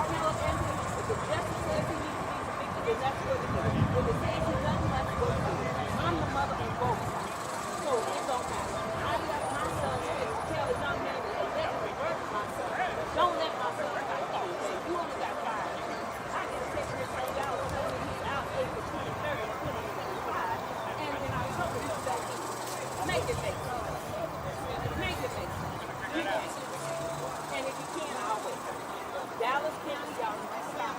Karmelo Anthony, if the justice says he needs to be convicted, then that's what it is. If it says he doesn't, that's what it is. I'm the mother of both sides, so it don't matter. I left my son here to tell the young man that allegedly murdered my son, don't let my son fight you. You only got 5 years. I get a text here saying y'all telling me he's out April 23rd and 2025, and in October he's back in. Make it make sense. Make it make sense. You can. And if you can, I'll wait. Dallas County, y'all need to stop.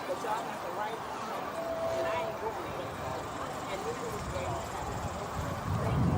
But y'all got the right one, and I ain't going anywhere. And this is where it's happening. Thank you.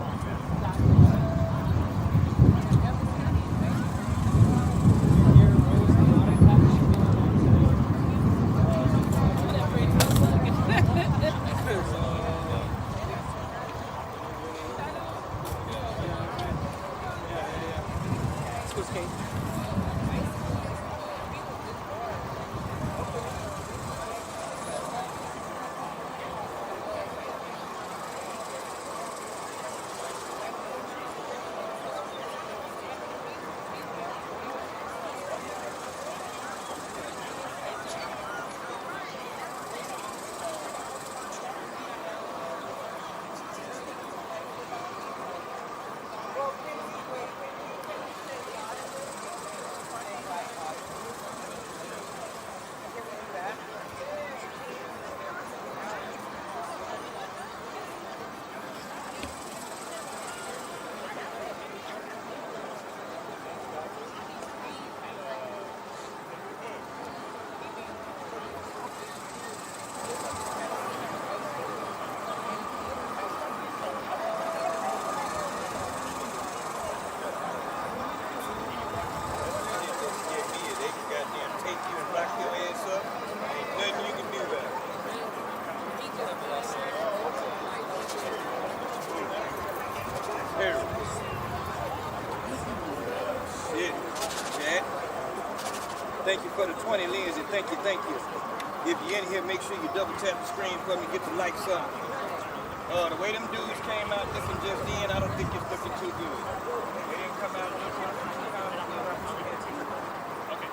God bless you. Thank you for the 20, Lindsay. Thank you, thank you. If you're in here, make sure you double tap the screen for me, get the likes up. The way them dudes came out looking just then, I don't think it's looking too good. They didn't come out looking okay.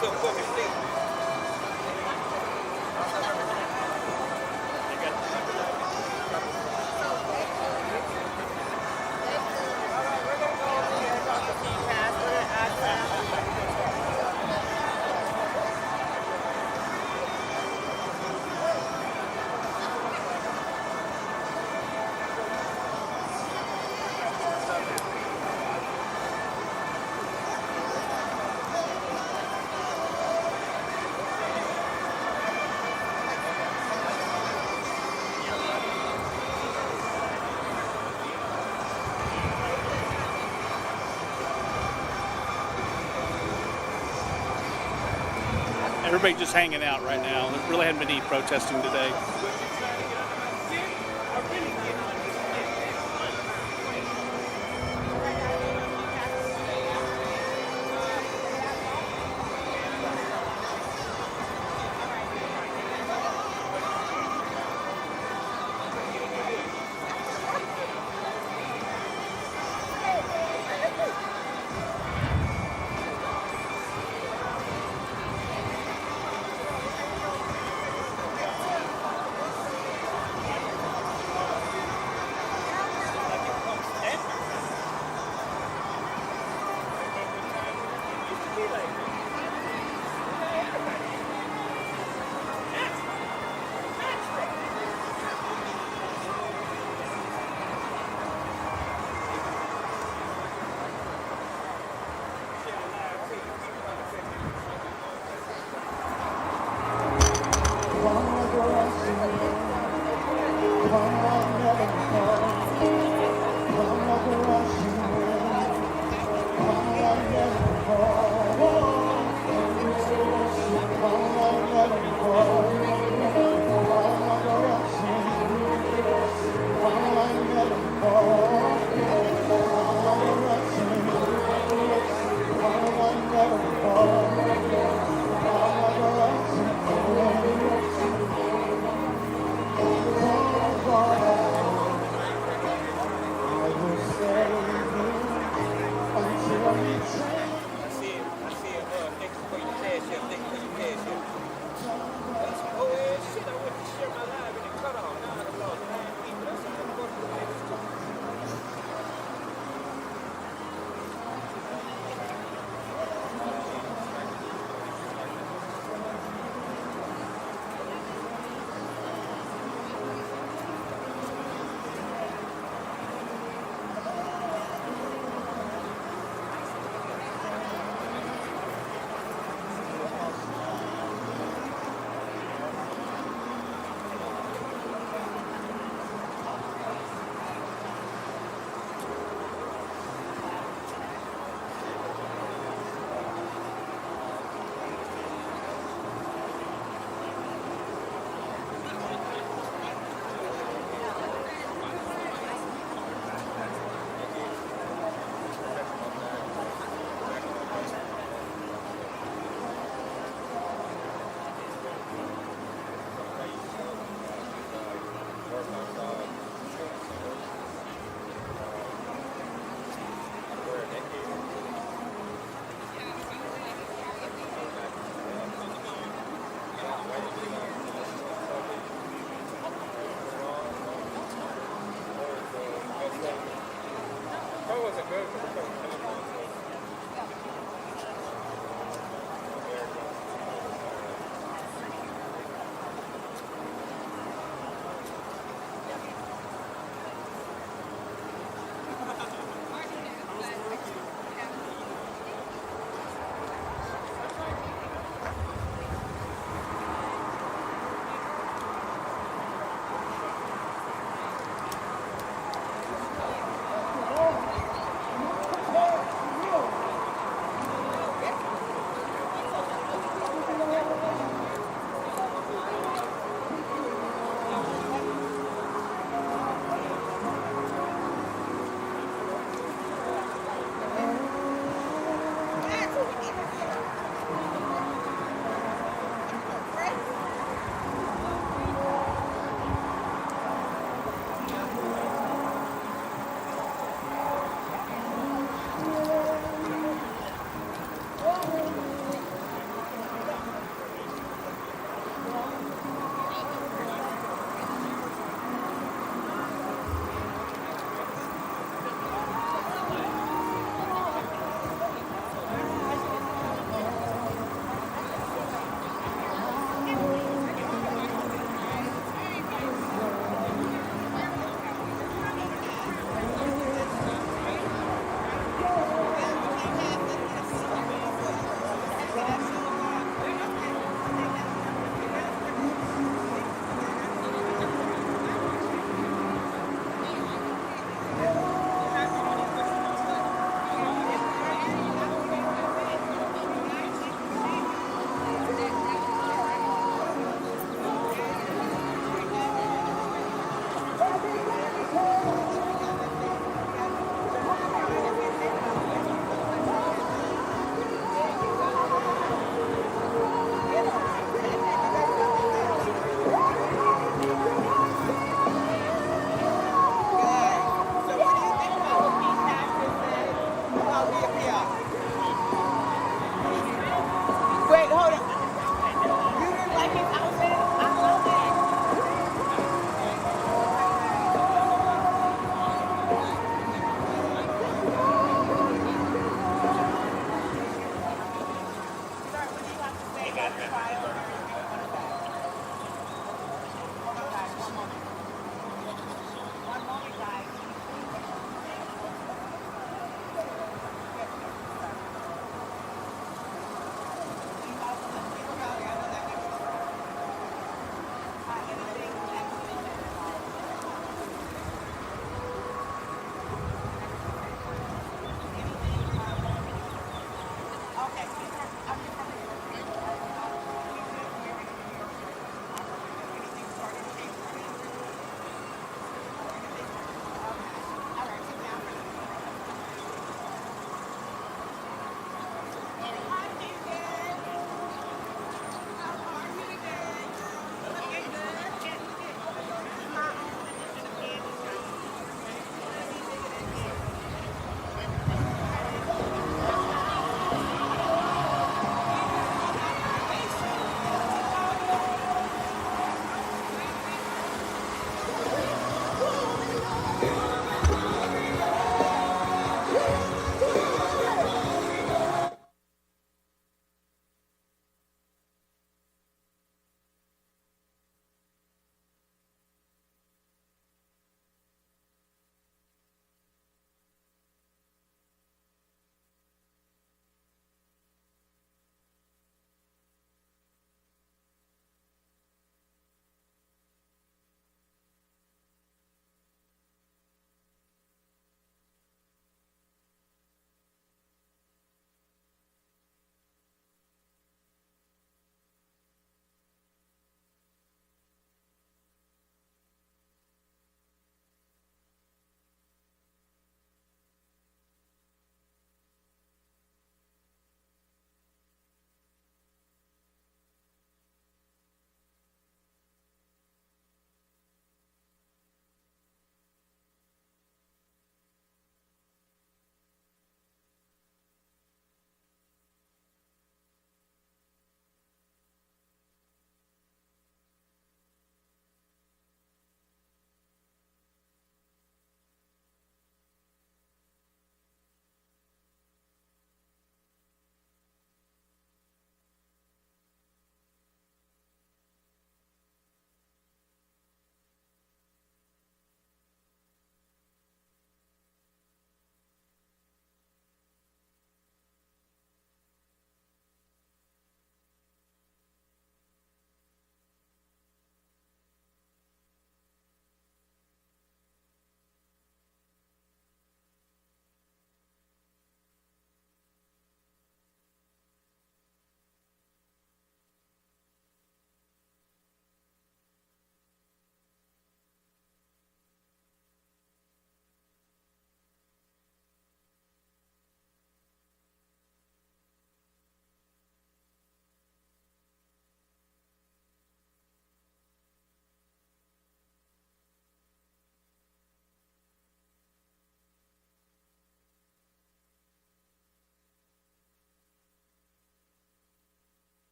something for me, please? Everybody just hanging out right now. There really hadn't been any protesting today.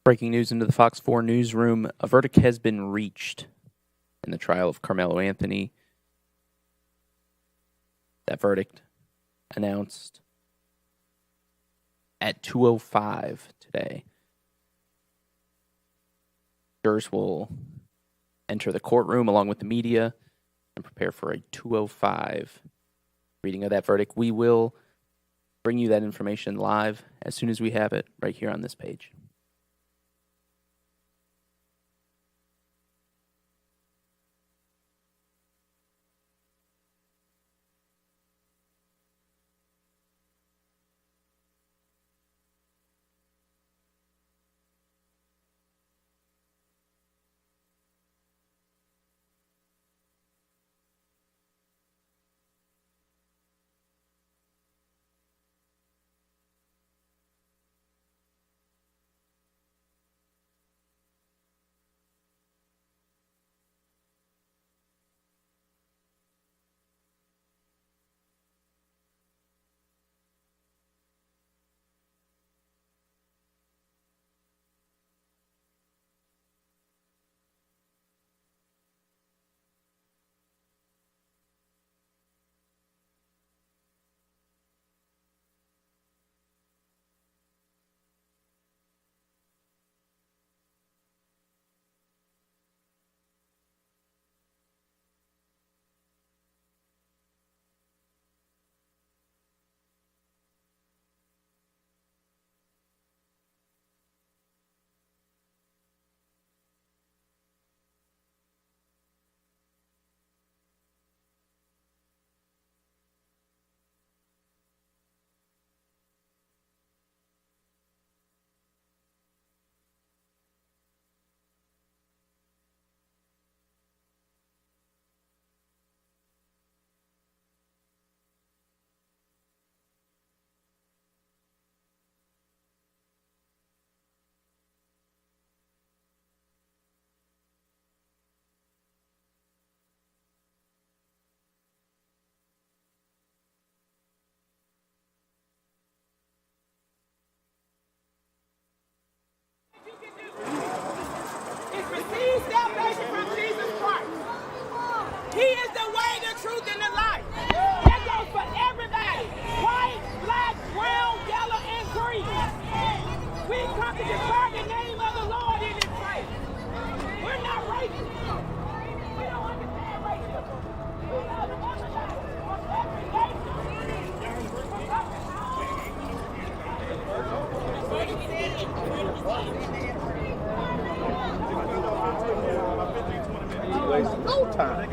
Breaking news into the Fox 4 newsroom. A verdict has been reached in the trial of Karmelo Anthony. That verdict announced at 2:05 today. Jurors will enter the courtroom along with the media and prepare for a 2:05 reading of that verdict. We will bring you that information live as soon as we have it right here on this page. Is receive salvation from Jesus Christ. He is the way, the truth, and the life. That goes for everybody. White, black, brown, yellow, and green. We come to declare the name of the Lord in this place. We're not racist. We don't understand racism. We love everybody from every No time.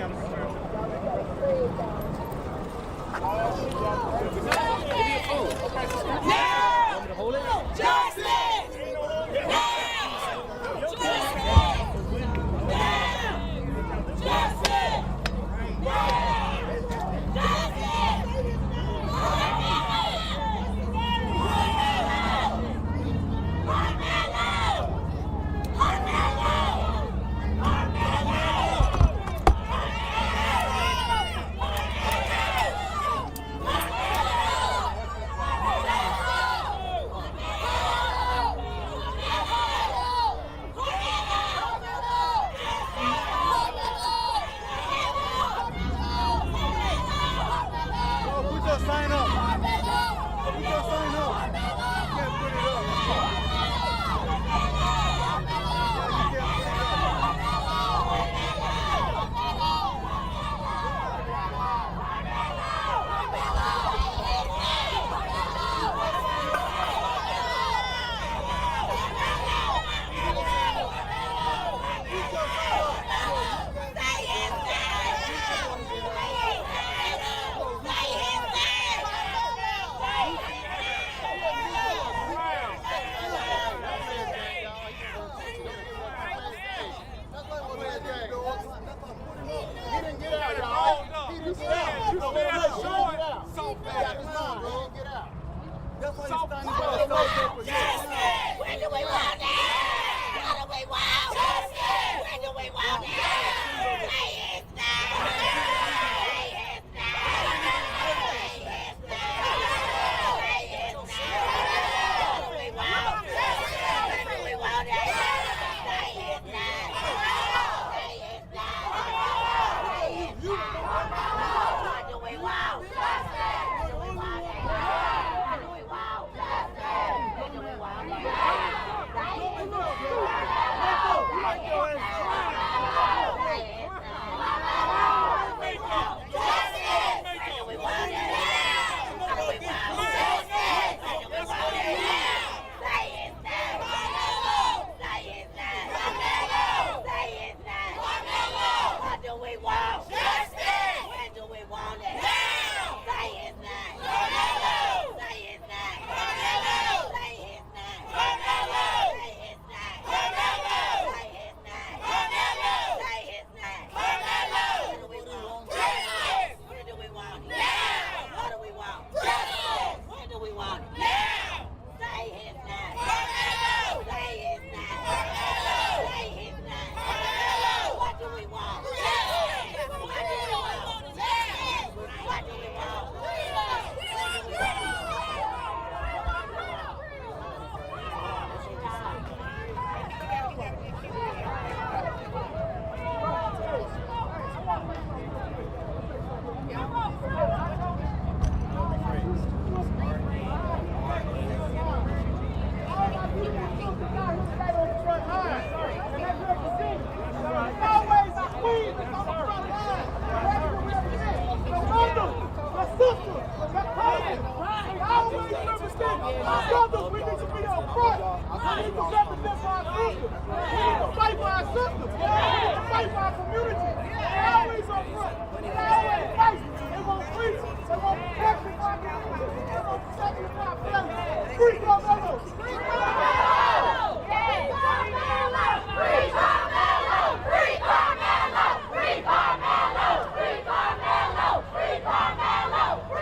Free Carmelo! Free Carmelo! Free Carmelo! Free Carmelo! Free Carmelo! Free Carmelo! Free Carmelo! Free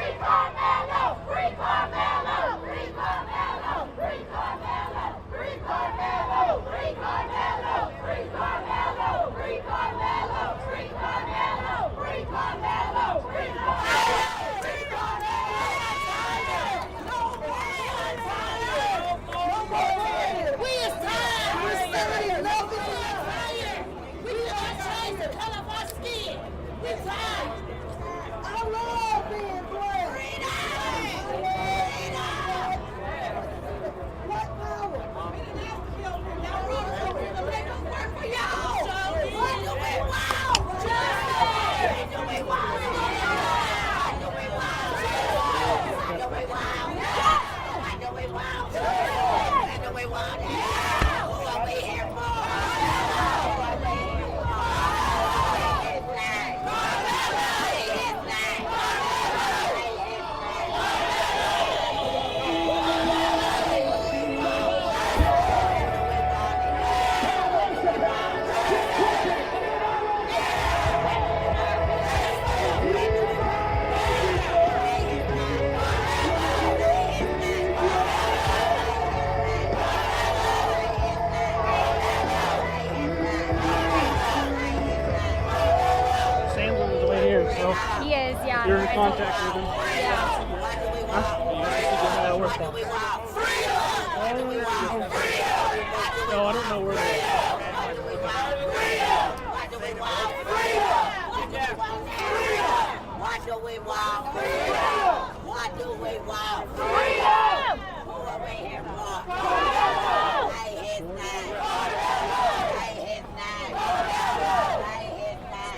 Carmelo! Free Carmelo! Free Carmelo! Free Carmelo! Free Carmelo! Free Carmelo! Free Carmelo! Free Carmelo! Free Carmelo! Free Carmelo! Free Carmelo! Free Carmelo! We is tired. We're serious. Enough is tired. We want change the color of our skin. We're tired. I love being black. Freedom! Freedom! What power? We're make us work for y'all. What do we want? Justice! What do we want? What do we want? What do we want? What do we want? What do we want? Who are we here for? Who are we here for? His name. His name. Sandler is right here, so He is, yeah. you're in contact with him. Yeah. No, I don't know where they are. What do we want? What do we want? What do we want? Who are we here for? Say his name. Say his name. Say his name. Say his name.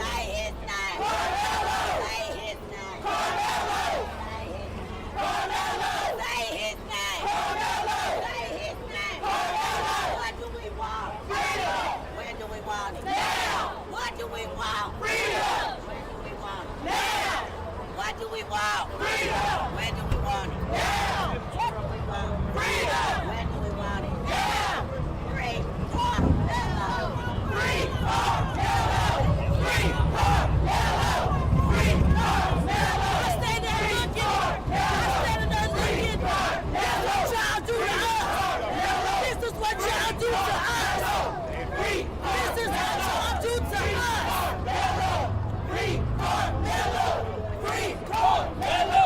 Say his name. Say his name. Say his name. What do we want? When do we want it? What do we want? Freedom! When do we want it? Now! What do we want? Freedom! When do we want it? Now! What do we want? Freedom! When do we want it? Now! Free Carmelo! Free Carmelo! Free Carmelo! Free Carmelo! I stand there looking! I stand there looking! That's what y'all do to us! This is what y'all do to us! This is what y'all do to us! Free Carmelo! Free Carmelo!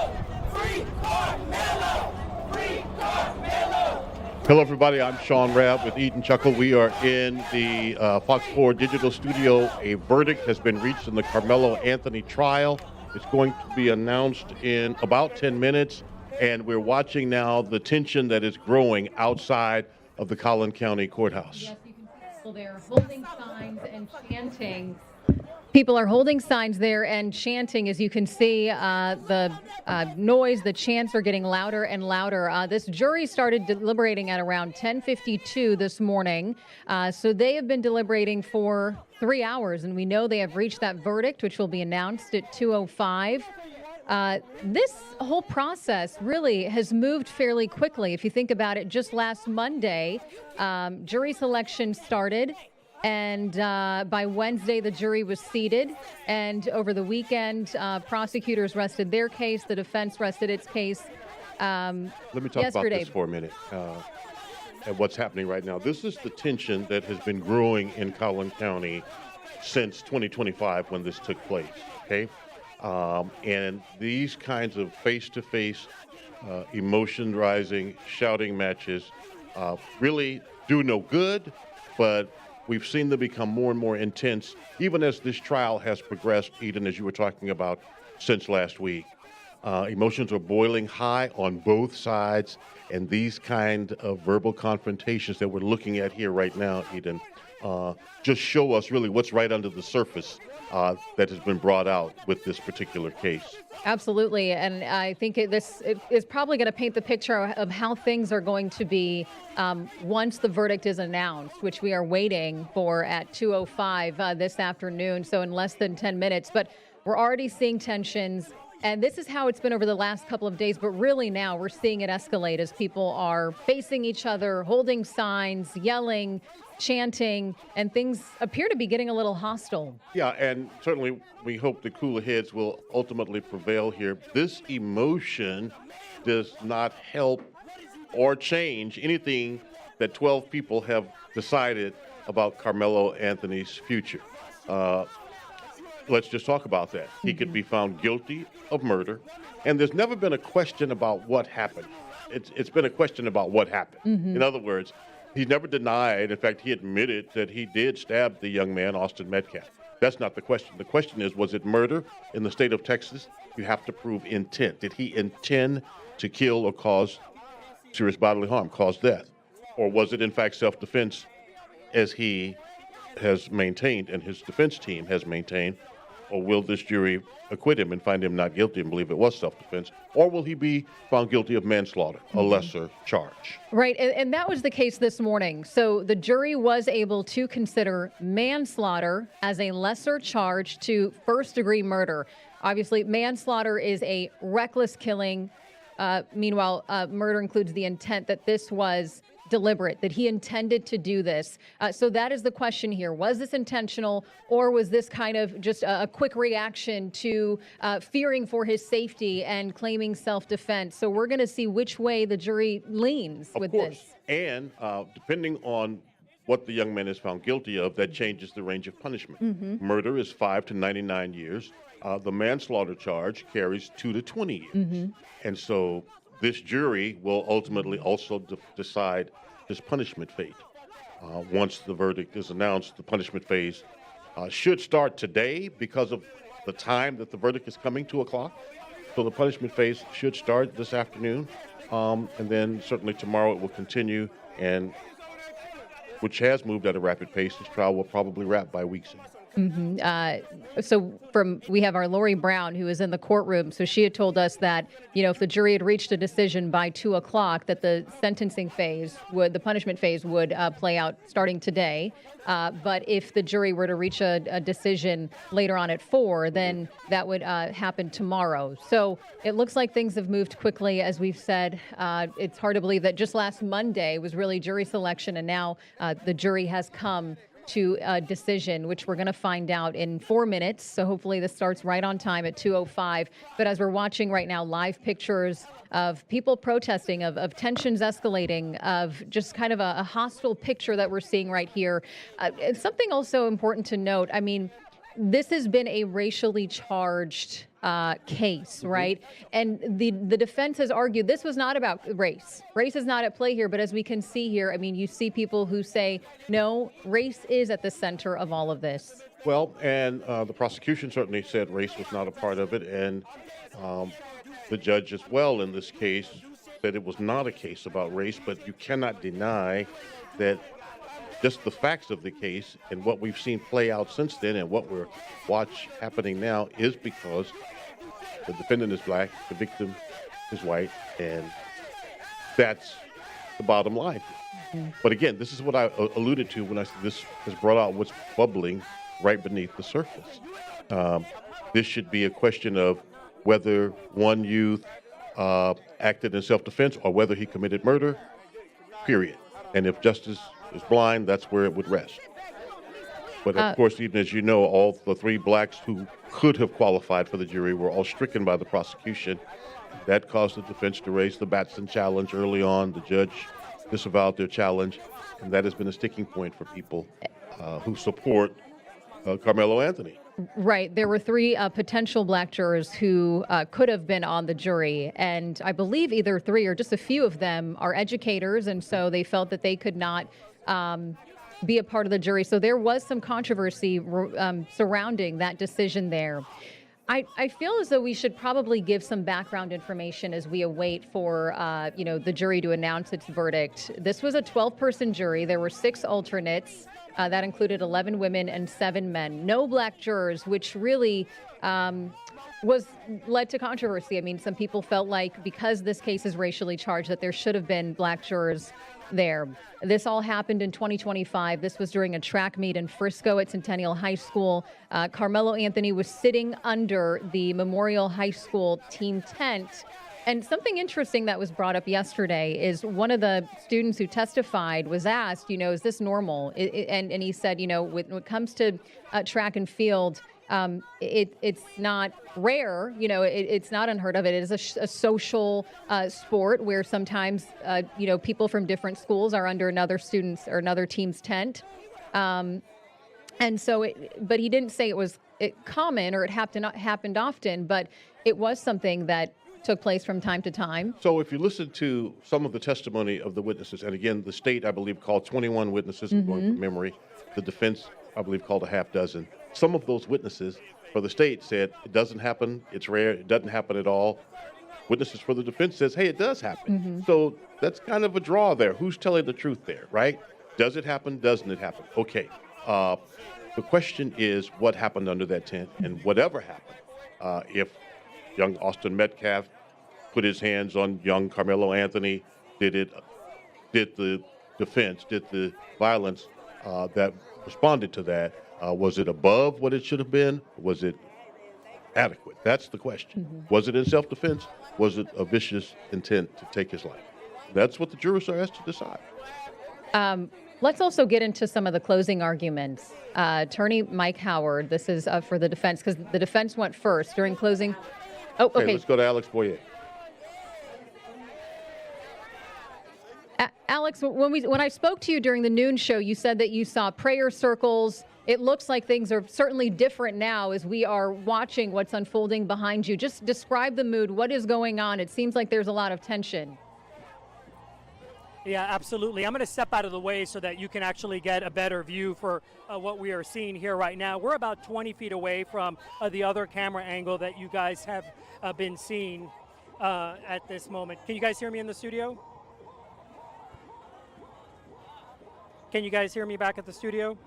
Free Carmelo! Free Carmelo! Hello, everybody. I'm Sean Rabb with Eat and Chuckle. We are in the Fox 4 Digital Studio. A verdict has been reached in the Karmelo Anthony trial. It's going to be announced in about 10 minutes, and we're watching now the tension that is growing outside of the Collin County Courthouse. Yes, you can see people there holding signs and chanting. People are holding signs there and chanting. As you can see, the noise, the chants are getting louder and louder. This jury started deliberating at around 10:52 this morning. So they have been deliberating for 3 hours, and we know they have reached that verdict, which will be announced at 2:05. This whole process really has moved fairly quickly. If you think about it, just last Monday, jury selection started. And by Wednesday, the jury was seated. And over the weekend, prosecutors rested their case. The defense rested its case Let me talk about this for a minute and what's happening right now. This is the tension that has been growing in Collin County since 2025 when this took place, okay? And these kinds of face-to-face, emotion-rising, shouting matches really do no good, but we've seen them become more and more intense, even as this trial has progressed, Eden, as you were talking about, since last week. Emotions are boiling high on both sides, and these kind of verbal confrontations that we're looking at here right now, Eden, just show us really what's right under the surface that has been brought out with this particular case. Absolutely, and I think this is probably going to paint the picture of how things are going to be once the verdict is announced, which we are waiting for at 2:05 this afternoon, so in less than 10 minutes. But we're already seeing tensions And this is how it's been over the last couple of days, but really now we're seeing it escalate as people are facing each other, holding signs, yelling, chanting, and things appear to be getting a little hostile. Yeah, and certainly we hope the cooler heads will ultimately prevail here. This emotion does not help or change anything that 12 people have decided about Karmelo Anthony's future. Let's just talk about that. He could be found guilty of murder, and there's never been a question about what happened. It's been a question about what happened. In other words, he's never denied. In fact, he admitted that he did stab the young man, Austin Metcalf. That's not the question. The question is, was it murder in the state of Texas? You have to prove intent. Did he intend to kill or cause serious bodily harm, cause death? Or was it, in fact, self-defense, as he has maintained and his defense team has maintained? Or will this jury acquit him and find him not guilty and believe it was self-defense? Or will he be found guilty of manslaughter, a lesser charge? Right, and that was the case this morning. So the jury was able to consider manslaughter as a lesser charge to first-degree murder. Obviously, manslaughter is a reckless killing. Meanwhile, murder includes the intent that this was deliberate, that he intended to do this. So that is the question here. Was this intentional, or was this kind of just a quick reaction to fearing for his safety and claiming self-defense? So we're going to see which way the jury leans with this. And depending on what the young man is found guilty of, that changes the range of punishment. Murder is 5 to 99 years. The manslaughter charge carries 2 to 20 years. And so this jury will ultimately also decide his punishment fate. Once the verdict is announced, the punishment phase should start today because of the time that the verdict is coming, 2 o'clock. So the punishment phase should start this afternoon. And then certainly tomorrow it will continue, and which has moved at a rapid pace. This trial will probably wrap by week's end. So we have our Lori Brown, who is in the courtroom. So she had told us that, if the jury had reached a decision by 2 o'clock, that the sentencing phase the punishment phase would play out starting today. But if the jury were to reach a decision later on at 4, then that would happen tomorrow. So it looks like things have moved quickly. As we've said, it's hard to believe that just last Monday was really jury selection, and now the jury has come to a decision, which we're going to find out in 4 minutes. So hopefully this starts right on time at 2:05. But as we're watching right now, live pictures of people protesting, of tensions escalating, of just kind of a hostile picture that we're seeing right here. It's something also important to note. I mean, this has been a racially charged case, right? And the defense has argued this was not about race. Race is not at play here, but as we can see here, I mean, you see people who say, no, race is at the center of all of this. Well, and the prosecution certainly said race was not a part of it, and the judge as well in this case said it was not a case about race, but you cannot deny that just the facts of the case and what we've seen play out since then and what we're watch happening now is because the defendant is black, the victim is white, and that's the bottom line. But again, this is what I alluded to when I said this has brought out what's bubbling right beneath the surface. This should be a question of whether one youth acted in self-defense or whether he committed murder, period. And if justice is blind, that's where it would rest. But of course, even as you know, all the 3 blacks who could have qualified for the jury were all stricken by the prosecution. That caused the defense to raise the Batson challenge early on. The judge disavowed their challenge, and that has been a sticking point for people who support Karmelo Anthony. Right. There were 3 potential black jurors who could have been on the jury. And I believe either 3 or just a few of them are educators. And so they felt that they could not be a part of the jury. So there was some controversy surrounding that decision there. I feel as though we should probably give some background information as we await for, the jury to announce its verdict. This was a 12-person jury. There were 6 alternates. That included 11 women and 7 men. No black jurors, which really led to controversy. I mean, some people felt like because this case is racially charged that there should have been black jurors there. This all happened in 2025. This was during a track meet in Frisco at Centennial High School. Karmelo Anthony was sitting under the Memorial High School team tent. And something interesting that was brought up yesterday is one of the students who testified was asked, is this normal? And he said, when it comes to track and field, it's not rare, it's not unheard of. It is a social sport where sometimes, people from different schools are under another student's or another team's tent. And so, but he didn't say it was common or it happened often, but it was something that took place from time to time. So if you listen to some of the testimony of the witnesses, and again, the state, I believe, called 21 witnesses, I'm going from memory. The defense, I believe, called a half dozen. Some of those witnesses for the state said it doesn't happen, it's rare, it doesn't happen at all. Witnesses for the defense says, hey, it does happen. So that's kind of a draw there. Who's telling the truth there, right? Does it happen? Doesn't it happen? Okay. The question is what happened under that tent, and whatever happened, if young Austin Metcalf put his hands on young Karmelo Anthony, did the defense, did the violence that responded to that, was it above what it should have been? Was it adequate? That's the question. Was it in self-defense? Was it a vicious intent to take his life? That's what the jurors are asked to decide. Let's also get into some of the closing arguments. Attorney Mike Howard, this is for the defense, because the defense went first during closing. Oh, okay. Let's go to Alex Boyer. Alex, when I spoke to you during the noon show, you said that you saw prayer circles. It looks like things are certainly different now as we are watching what's unfolding behind you. Just describe the mood. What is going on? It seems like there's a lot of tension. Yeah, absolutely. I'm going to step out of the way so that you can actually get a better view for what we are seeing here right now. We're about 20 feet away from the other camera angle that you guys have been seeing at this moment. Can you guys hear me in the studio? Can you guys hear me back at the studio?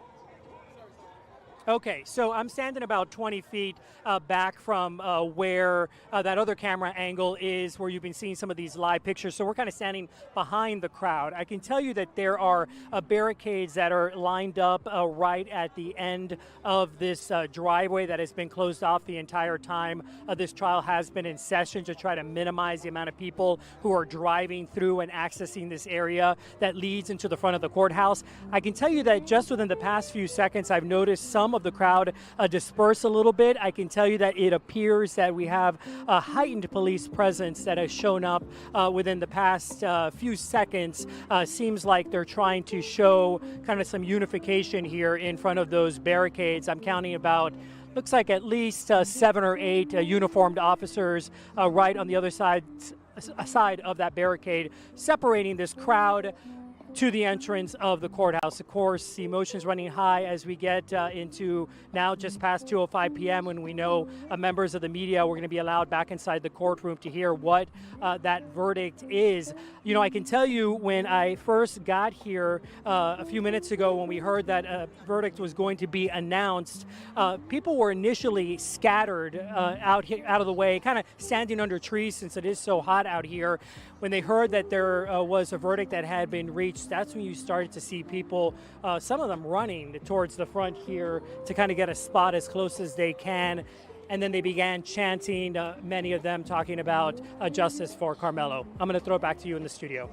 Okay, so I'm standing about 20 feet back from where that other camera angle is, where you've been seeing some of these live pictures. So we're kind of standing behind the crowd. I can tell you that there are barricades that are lined up right at the end of this driveway that has been closed off the entire time this trial has been in session, to try to minimize the amount of people who are driving through and accessing this area that leads into the front of the courthouse. I can tell you that just within the past few seconds, I've noticed some of the crowd disperse a little bit. I can tell you that it appears that we have a heightened police presence that has shown up within the past few seconds. Seems like they're trying to show kind of some unification here in front of those barricades. I'm counting about, looks like at least 7 or 8 uniformed officers right on the other side of that barricade, separating this crowd to the entrance of the courthouse. Of course, the emotions running high as we get into now just past 2:05 p.m. when we know members of the media were going to be allowed back inside the courtroom to hear what that verdict is. You know, I can tell you when I first got here a few minutes ago, when we heard that a verdict was going to be announced, people were initially scattered out of the way, kind of standing under trees since it is so hot out here. When they heard that there was a verdict that had been reached, that's when you started to see people, some of them running towards the front here to kind of get a spot as close as they can. And then they began chanting, many of them talking about justice for Karmelo. I'm going to throw it back to you in the studio.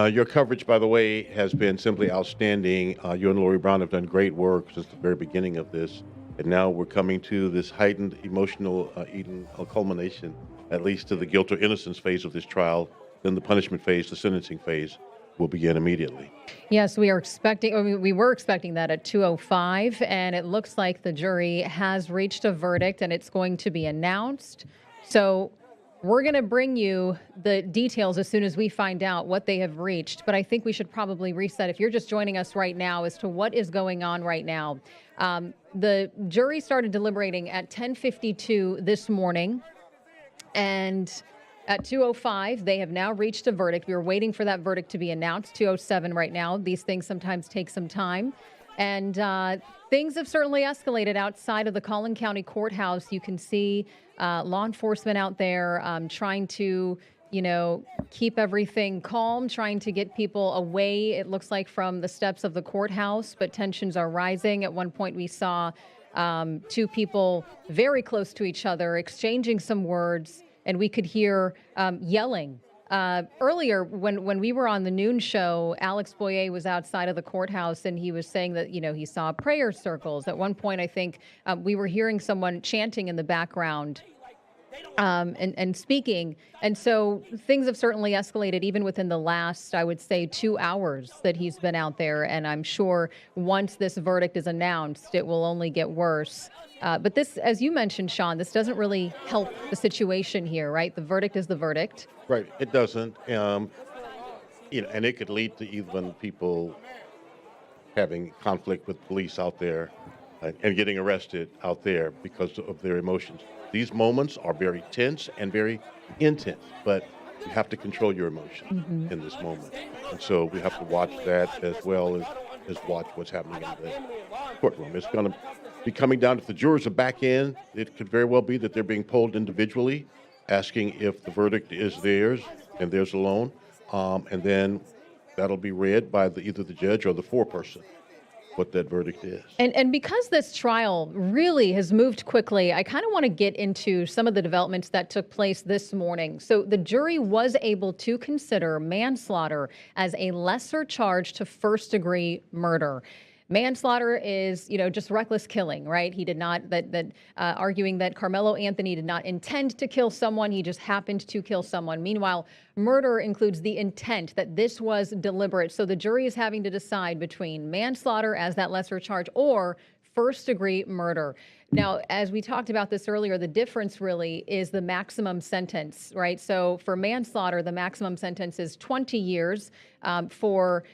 Your coverage, by the way, has been simply outstanding. You and Lori Brown have done great work since the very beginning of this. And now we're coming to this heightened emotional culmination, at least to the guilt or innocence phase of this trial. Then the punishment phase, the sentencing phase, will begin immediately. Yes, we were expecting that at 2:05, and it looks like the jury has reached a verdict, and it's going to be announced. So we're going to bring you the details as soon as we find out what they have reached. But I think we should probably reset, if you're just joining us right now, as to what is going on right now. The jury started deliberating at 10:52 this morning, and at 2:05, they have now reached a verdict. We were waiting for that verdict to be announced. 2:07 right now. These things sometimes take some time. And things have certainly escalated outside of the Collin County Courthouse. You can see law enforcement out there trying to keep everything calm, trying to get people away, it looks like, from the steps of the courthouse, but tensions are rising. At one point, we saw two people very close to each other exchanging some words, and we could hear yelling. Earlier, when we were on the noon show, Alex Boyer was outside of the courthouse, and he was saying that, he saw prayer circles. At one point, I think we were hearing someone chanting in the background and speaking. And so things have certainly escalated even within the last, I would say, 2 hours that he's been out there. And I'm sure once this verdict is announced, it will only get worse. But this, as you mentioned, Sean, this doesn't really help the situation here, right? The verdict is the verdict. Right. It doesn't. And it could lead to even people having conflict with police out there and getting arrested out there because of their emotions. These moments are very tense and very intense, but you have to control your emotions in this moment. And so we have to watch that as well as watch what's happening in the courtroom. It's going to be coming down. If the jurors are back in, it could very well be that they're being polled individually, asking if the verdict is theirs and theirs alone. And then that'll be read by either the judge or the foreperson, what that verdict is. And because this trial really has moved quickly, I kind of want to get into some of the developments that took place this morning. So the jury was able to consider manslaughter as a lesser charge to first-degree murder. Manslaughter is, just reckless killing, right? He did not, arguing that Karmelo Anthony did not intend to kill someone, he just happened to kill someone. Meanwhile, murder includes the intent that this was deliberate. So the jury is having to decide between manslaughter as that lesser charge or first-degree murder. Now, as we talked about this earlier, the difference really is the maximum sentence, right? So for manslaughter, the maximum sentence is 20 years. For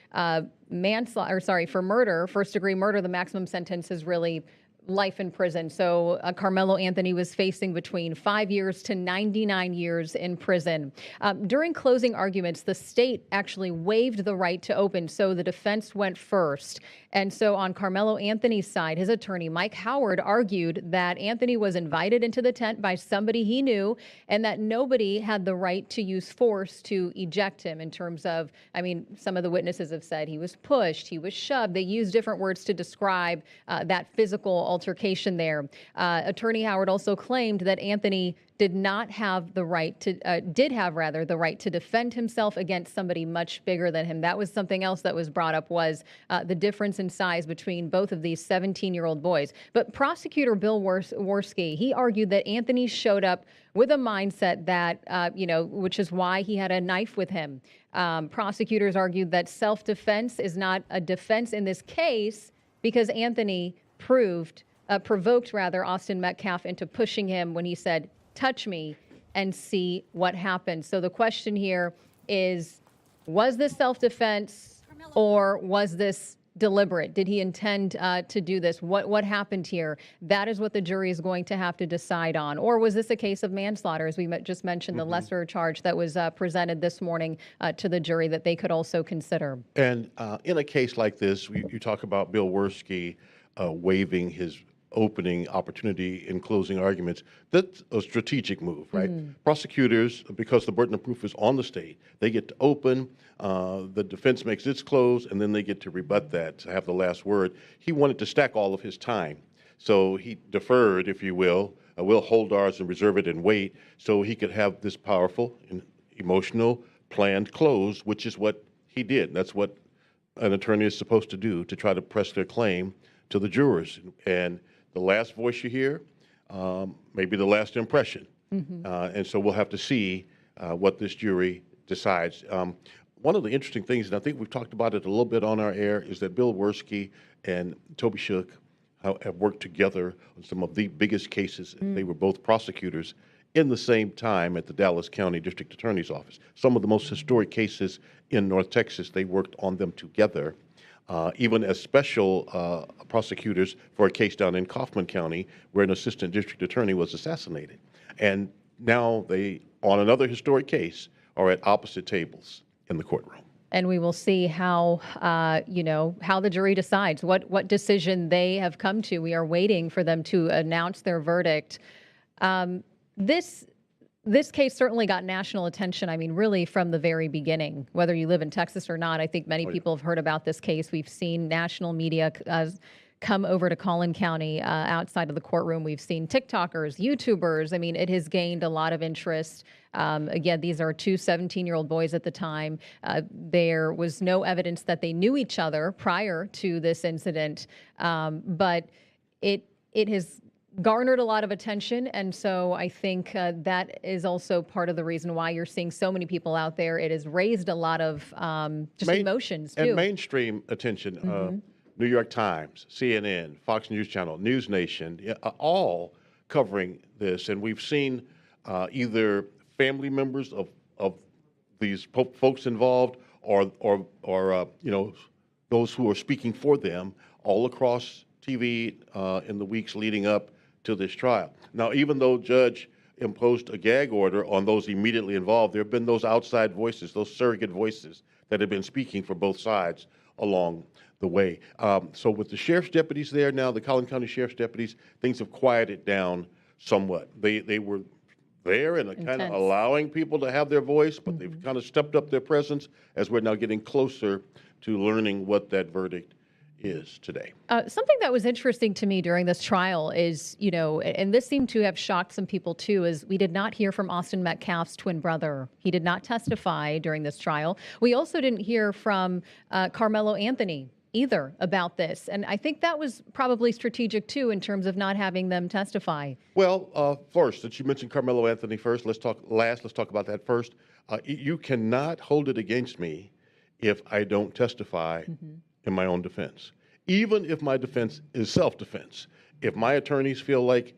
murder, first-degree murder, the maximum sentence is really life in prison. So Karmelo Anthony was facing between 5 years to 99 years in prison. During closing arguments, the state actually waived the right to open, so the defense went first. And so on Karmelo Anthony's side, his attorney, Mike Howard, argued that Anthony was invited into the tent by somebody he knew and that nobody had the right to use force to eject him in terms of, some of the witnesses have said he was pushed, he was shoved. They used different words to describe that physical altercation there. Attorney Howard also claimed that Anthony did have the right to defend himself against somebody much bigger than him. That was something else that was brought up, was the difference in size between both of these 17-year-old boys. But prosecutor Bill Worski, he argued that Anthony showed up with a mindset that, which is why he had a knife with him. Prosecutors argued that self-defense is not a defense in this case because Anthony provoked Austin Metcalf into pushing him when he said, "Touch me and see what happens." So the question here is, was this self-defense or was this deliberate? Did he intend to do this? What happened here? That is what the jury is going to have to decide on. Or was this a case of manslaughter, as we just mentioned, the lesser charge that was presented this morning to the jury that they could also consider? And in a case like this, you talk about Bill Worski waiving his opening opportunity in closing arguments. That's a strategic move, right? Prosecutors, because the burden of proof is on the state, they get to open, the defense makes its close, and then they get to rebut that, to have the last word. He wanted to stack all of his time. So he deferred, if you will hold ours and reserve it and wait, so he could have this powerful and emotional planned close, which is what he did. That's what an attorney is supposed to do, to try to press their claim to the jurors. And the last voice you hear may be the last impression. And so we'll have to see what this jury decides. One of the interesting things, and I think we've talked about it a little bit on our air, is that Bill Worski and Toby Shook have worked together on some of the biggest cases. They were both prosecutors in the same time at the Dallas County District Attorney's Office. Some of the most historic cases in North Texas, they worked on them together. Even as special prosecutors for a case down in Kaufman County where an assistant district attorney was assassinated. And now they, on another historic case, are at opposite tables in the courtroom. And we will see how the jury decides, what decision they have come to. We are waiting for them to announce their verdict. This This case certainly got national attention. I mean, really from the very beginning, whether you live in Texas or not. I think many people have heard about this case. We've seen national media come over to Collin County outside of the courtroom. We've seen TikTokers, YouTubers. I mean, it has gained a lot of interest. Again, these are two 17-year-old boys at the time. There was no evidence that they knew each other prior to this incident, but it has garnered a lot of attention, and so I think that is also part of the reason why you're seeing so many people out there. It has raised a lot of emotions, too. And mainstream attention. New York Times, CNN, Fox News Channel, News Nation, all covering this. And we've seen either family members of these folks involved or those who are speaking for them all across TV in the weeks leading up to this trial. Now, even though Judge imposed a gag order on those immediately involved, there have been those outside voices, those surrogate voices that have been speaking for both sides along the way. So with the sheriff's deputies there now, the Collin County Sheriff's deputies, things have quieted down somewhat. They were there and kind of allowing people to have their voice, but they've kind of stepped up their presence as we're now getting closer to learning what that verdict is today. Something that was interesting to me during this trial is, and this seemed to have shocked some people too, is we did not hear from Austin Metcalf's twin brother. He did not testify during this trial. We also didn't hear from Karmelo Anthony either about this. And I think that was probably strategic too in terms of not having them testify. Well, first, since you mentioned Karmelo Anthony first, let's talk about that first. You cannot hold it against me if I don't testify in my own defense, even if my defense is self-defense. If my attorneys feel like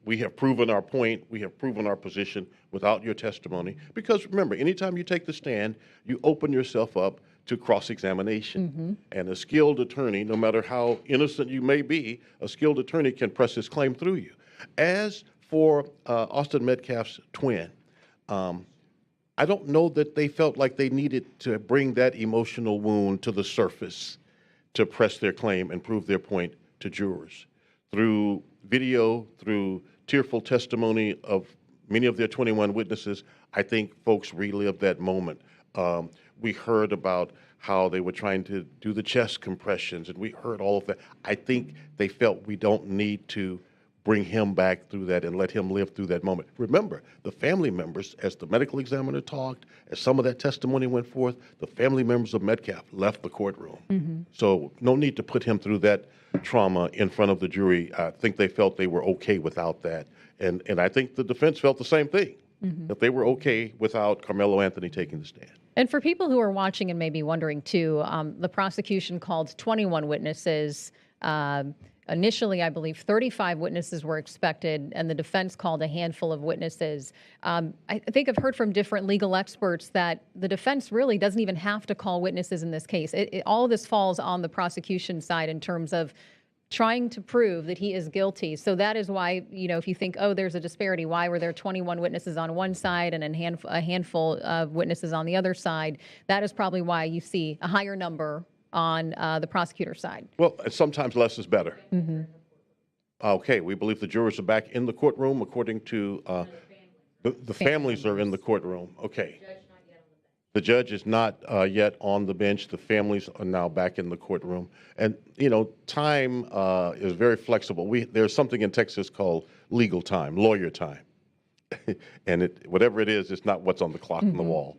we have proven our point, we have proven our position without your testimony, because remember, anytime you take the stand, you open yourself up to cross-examination. And a skilled attorney, no matter how innocent you may be, a skilled attorney can press his claim through you. As for Austin Metcalf's twin, I don't know that they felt like they needed to bring that emotional wound to the surface to press their claim and prove their point to jurors. Through video, through tearful testimony of many of their 21 witnesses, I think folks relived that moment. We heard about how they were trying to do the chest compressions, and we heard all of that. I think they felt we don't need to bring him back through that and let him live through that moment. Remember, the family members, as the medical examiner talked, as some of that testimony went forth, the family members of Metcalf left the courtroom. So no need to put him through that trauma in front of the jury. I think they felt they were okay without that. And I think the defense felt the same thing, that they were okay without Karmelo Anthony taking the stand. And for people who are watching and maybe wondering too, the prosecution called 21 witnesses. Initially, I believe 35 witnesses were expected, and the defense called a handful of witnesses. I think I've heard from different legal experts that the defense really doesn't even have to call witnesses in this case. All of this falls on the prosecution side in terms of trying to prove that he is guilty. So that is why, if you think, oh, there's a disparity, why were there 21 witnesses on one side and a handful of witnesses on the other side? That is probably why you see a higher number on the prosecutor's side. Well, sometimes less is better. Okay, we believe the jurors are back in the courtroom according to the families are in the courtroom. Okay. The judge is not yet on the bench. The families are now back in the courtroom. And, time is very flexible. There's something in Texas called legal time, lawyer time. And whatever it is, it's not what's on the clock on the wall.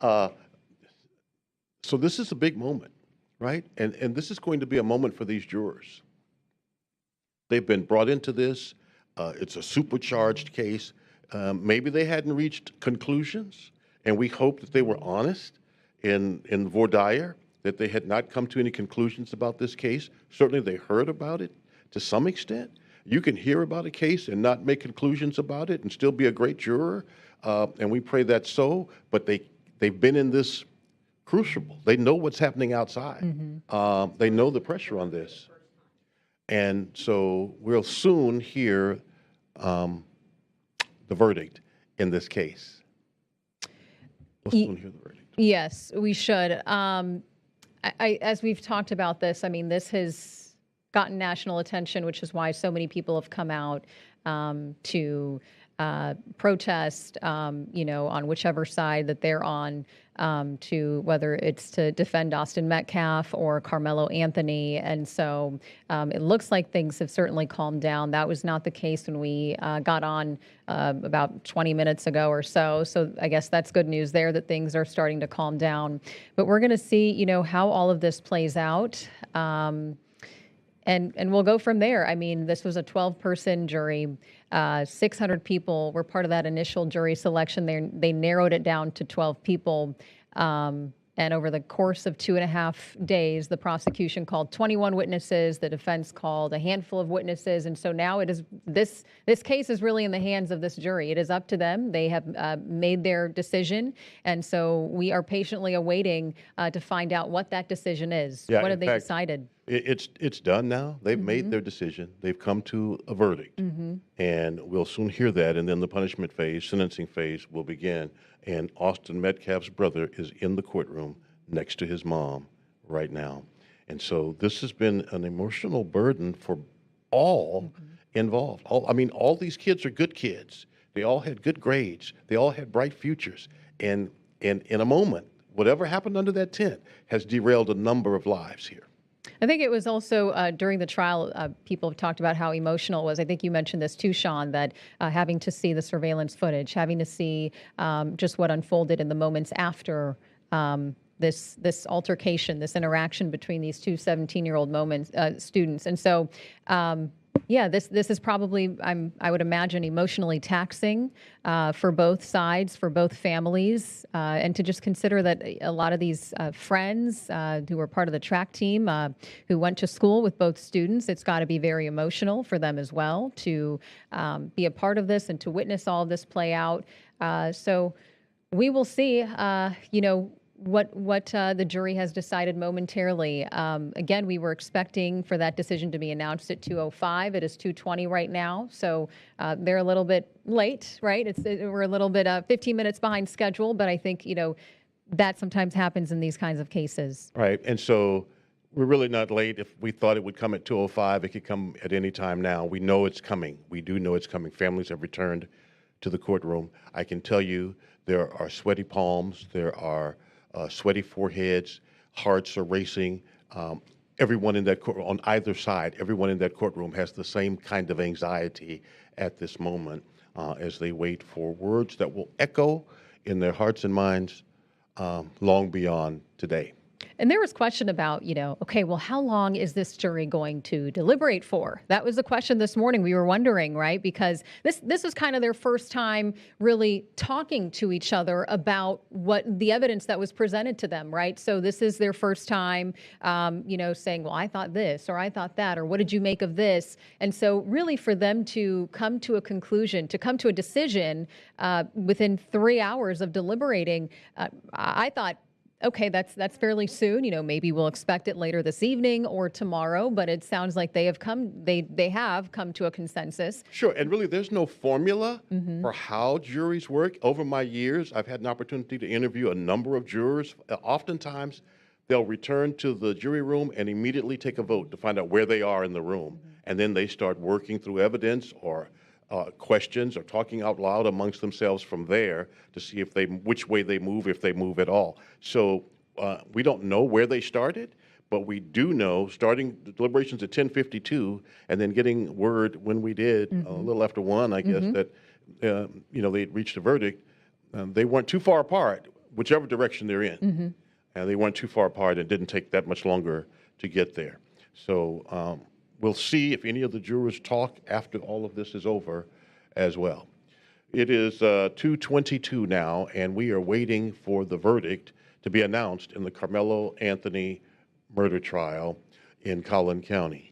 So this is a big moment, right? And this is going to be a moment for these jurors. They've been brought into this. It's a supercharged case. Maybe they hadn't reached conclusions, and we hope that they were honest in voir dire, that they had not come to any conclusions about this case. Certainly they heard about it to some extent. You can hear about a case and not make conclusions about it and still be a great juror, and we pray that's so, but they've been in this crucible. They know what's happening outside. They know the pressure on this. And so we'll soon hear the verdict in this case. We'll soon hear the verdict. Yes, we should. As we've talked about this, this has gotten national attention, which is why so many people have come out to protest, on whichever side that they're on, to whether it's to defend Austin Metcalf or Karmelo Anthony. And so it looks like things have certainly calmed down. That was not the case when we got on about 20 minutes ago or so. So I guess that's good news there that things are starting to calm down. But we're going to see, how all of this plays out. And we'll go from there. I mean, this was a 12-person jury. 600 people were part of that initial jury selection. They narrowed it down to 12 people. And over the course of 2.5 days, the prosecution called 21 witnesses. The defense called a handful of witnesses. And so now it is this case is really in the hands of this jury. It is up to them. They have made their decision. And so we are patiently awaiting to find out what that decision is. Yeah, what have they fact, decided? It's done now. They've made their decision. They've come to a verdict. And we'll soon hear that. And then the punishment phase, sentencing phase will begin. And Austin Metcalf's brother is in the courtroom next to his mom right now. And so this has been an emotional burden for all involved. All these kids are good kids. They all had good grades. They all had bright futures. And in a moment, whatever happened under that tent has derailed a number of lives here. I think it was also during the trial, people have talked about how emotional it was. I think you mentioned this too, Sean, that having to see the surveillance footage, having to see just what unfolded in the moments after this altercation, this interaction between these two 17-year-old students. And so, this is probably, I would imagine, emotionally taxing for both sides, for both families, and to just consider that a lot of these friends who were part of the track team, who went to school with both students, it's got to be very emotional for them as well to be a part of this and to witness all of this play out. So we will see, what the jury has decided momentarily. Again, we were expecting for that decision to be announced at 2:05. It is 2:20 right now, so they're a little bit late, right? We're a little bit 15 minutes behind schedule, but I think that sometimes happens in these kinds of cases. Right, and so we're really not late. If we thought it would come at 2:05, it could come at any time now. We know it's coming. We do know it's coming. Families have returned to the courtroom. I can tell you there are sweaty palms. There are sweaty foreheads, hearts are racing. Everyone in that courtroom, on either side, everyone in that courtroom has the same kind of anxiety at this moment as they wait for words that will echo in their hearts and minds long beyond today. And there was question about, okay, well, how long is this jury going to deliberate for? That was the question this morning. We were wondering, right? Because this was kind of their first time really talking to each other about what the evidence that was presented to them, right? So this is their first time, saying, well, I thought this, or I thought that, or what did you make of this? And so really for them to come to a conclusion, to come to a decision within 3 hours of deliberating, I thought, okay, that's fairly soon. Maybe we'll expect it later this evening or tomorrow, but it sounds like they have come to a consensus. Sure, and really there's no formula for how juries work. Over my years, I've had an opportunity to interview a number of jurors. Oftentimes, they'll return to the jury room and immediately take a vote to find out where they are in the room. And then they start working through evidence or questions or talking out loud amongst themselves from there to see which way they move, if they move at all. So we don't know where they started, but we do know starting the deliberations at 10:52 and then getting word when we did a little after 1, I guess, that they reached a verdict. They weren't too far apart, whichever direction they're in. And they weren't too far apart. It didn't take that much longer to get there. So we'll see if any of the jurors talk after all of this is over as well. It is 2:22 now, and we are waiting for the verdict to be announced in the Karmelo Anthony murder trial in Collin County.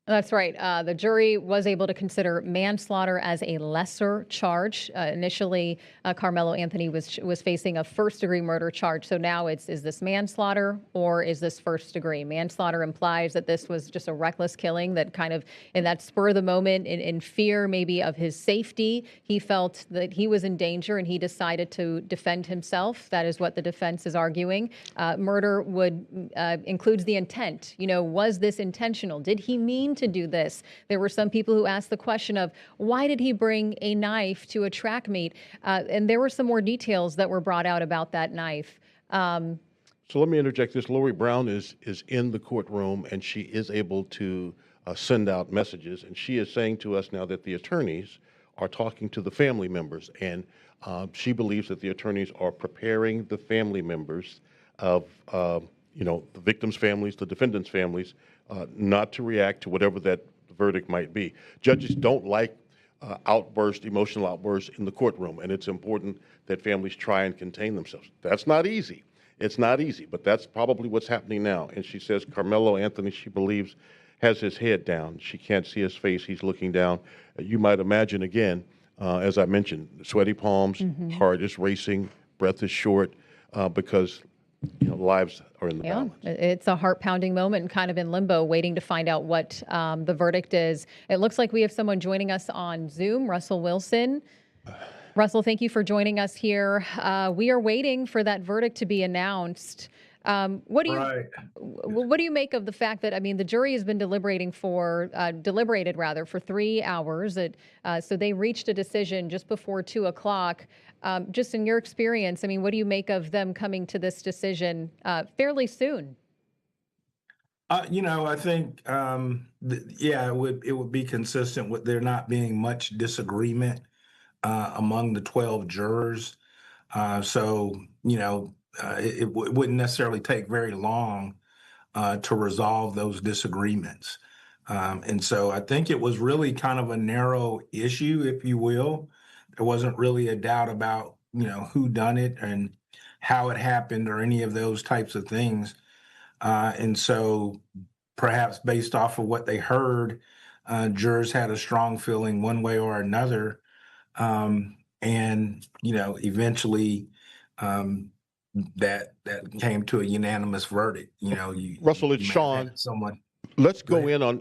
That's right. The jury was able to consider manslaughter as a lesser charge. Initially, Karmelo Anthony was facing a first-degree murder charge. So now is this manslaughter or is this first degree? Manslaughter implies that this was just a reckless killing that kind of, in that spur of the moment, in fear maybe of his safety, he felt that he was in danger and he decided to defend himself. That is what the defense is arguing. Murder includes the intent. Was this intentional? Did he mean to do this. There were some people who asked the question of why did he bring a knife to a track meet? And there were some more details that were brought out about that knife. So let me interject this. Lori Brown is in the courtroom, and she is able to send out messages. And she is saying to us now that the attorneys are talking to the family members. And she believes that the attorneys are preparing the family members of, the victims' families, the defendants' families, not to react to whatever that verdict might be. Judges don't like emotional outbursts in the courtroom, and it's important that families try and contain themselves. That's not easy. It's not easy, but that's probably what's happening now. And she says Karmelo Anthony, she believes, has his head down. She can't see his face. He's looking down. You might imagine, again, as I mentioned, sweaty palms, heart is racing, breath is short, because lives are in the balance. It's a heart-pounding moment and kind of in limbo, waiting to find out what the verdict is. It looks like we have someone joining us on Zoom, Russell Wilson. Russell, thank you for joining us here. We are waiting for that verdict to be announced. What do you make of the fact that, the jury has been deliberated for 3 hours. So they reached a decision just before 2 o'clock. Just in your experience, what do you make of them coming to this decision fairly soon? I think, it would be consistent with there not being much disagreement among the 12 jurors. It wouldn't necessarily take very long to resolve those disagreements. And so I think it was really kind of a narrow issue, if you will. There wasn't really a doubt about, who done it and how it happened or any of those types of things. And so perhaps based off of what they heard, jurors had a strong feeling one way or another. Eventually, that came to a unanimous verdict. Russell, it's Sean. Let's go in on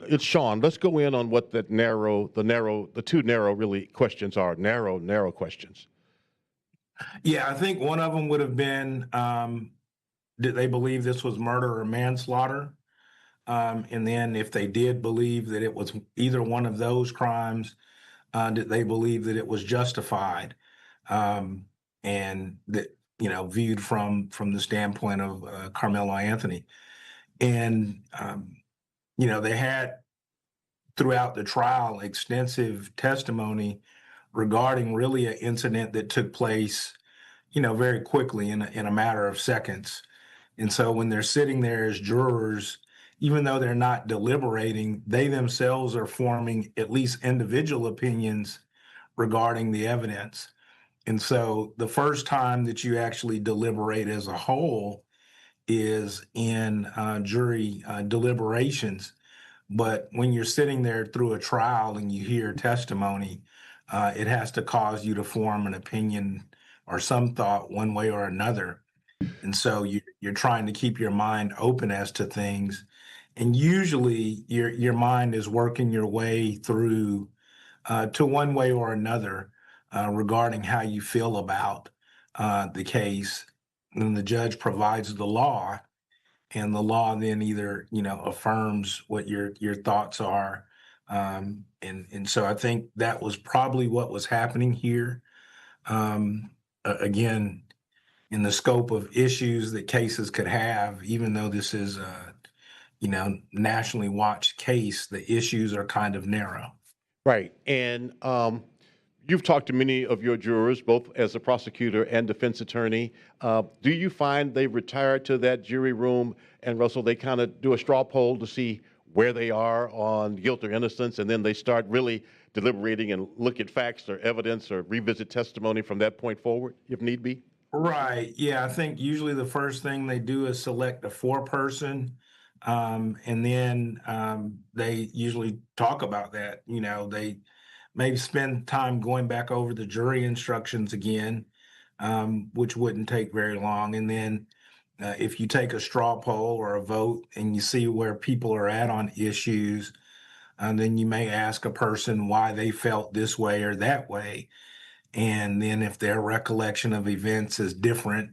what the two narrow really questions are. Narrow questions. Yeah, I think one of them would have been, did they believe this was murder or manslaughter? And then if they did believe that it was either one of those crimes, did they believe that it was justified? And that, viewed from the standpoint of Karmelo Anthony. And, they had throughout the trial extensive testimony regarding really an incident that took place, very quickly in a matter of seconds. And so when they're sitting there as jurors, even though they're not deliberating, they themselves are forming at least individual opinions regarding the evidence. And so the first time that you actually deliberate as a whole is in jury deliberations. But when you're sitting there through a trial and you hear testimony, it has to cause you to form an opinion or some thought one way or another. And so you're trying to keep your mind open as to things. And usually your mind is working your way through to one way or another regarding how you feel about the case. And the judge provides the law, and the law then either, affirms what your thoughts are. And so I think that was probably what was happening here. Again, in the scope of issues that cases could have, even though this is a, nationally watched case, the issues are kind of narrow. Right. And you've talked to many of your jurors, both as a prosecutor and defense attorney. Do you find they retire to that jury room and, Russell, they kind of do a straw poll to see where they are on guilt or innocence, and then they start really deliberating and look at facts or evidence or revisit testimony from that point forward, if need be? Right. Yeah, I think usually the first thing they do is select a four-person, and then they usually talk about that. They maybe spend time going back over the jury instructions again, which wouldn't take very long. And then if you take a straw poll or a vote and you see where people are at on issues, then you may ask a person why they felt this way or that way. And then if their recollection of events is different,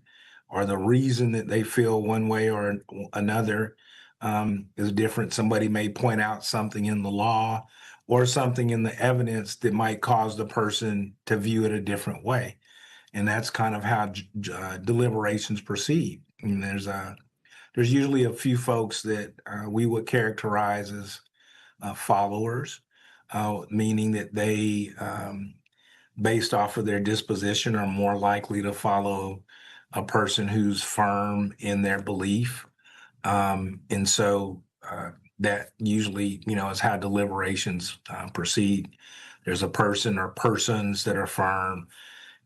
or the reason that they feel one way or another is different. Somebody may point out something in the law or something in the evidence that might cause the person to view it a different way. And that's kind of how deliberations proceed. And there's usually a few folks that we would characterize as followers, meaning that they, based off of their disposition, are more likely to follow a person who's firm in their belief. And so that usually, is how deliberations proceed. There's a person or persons that are firm,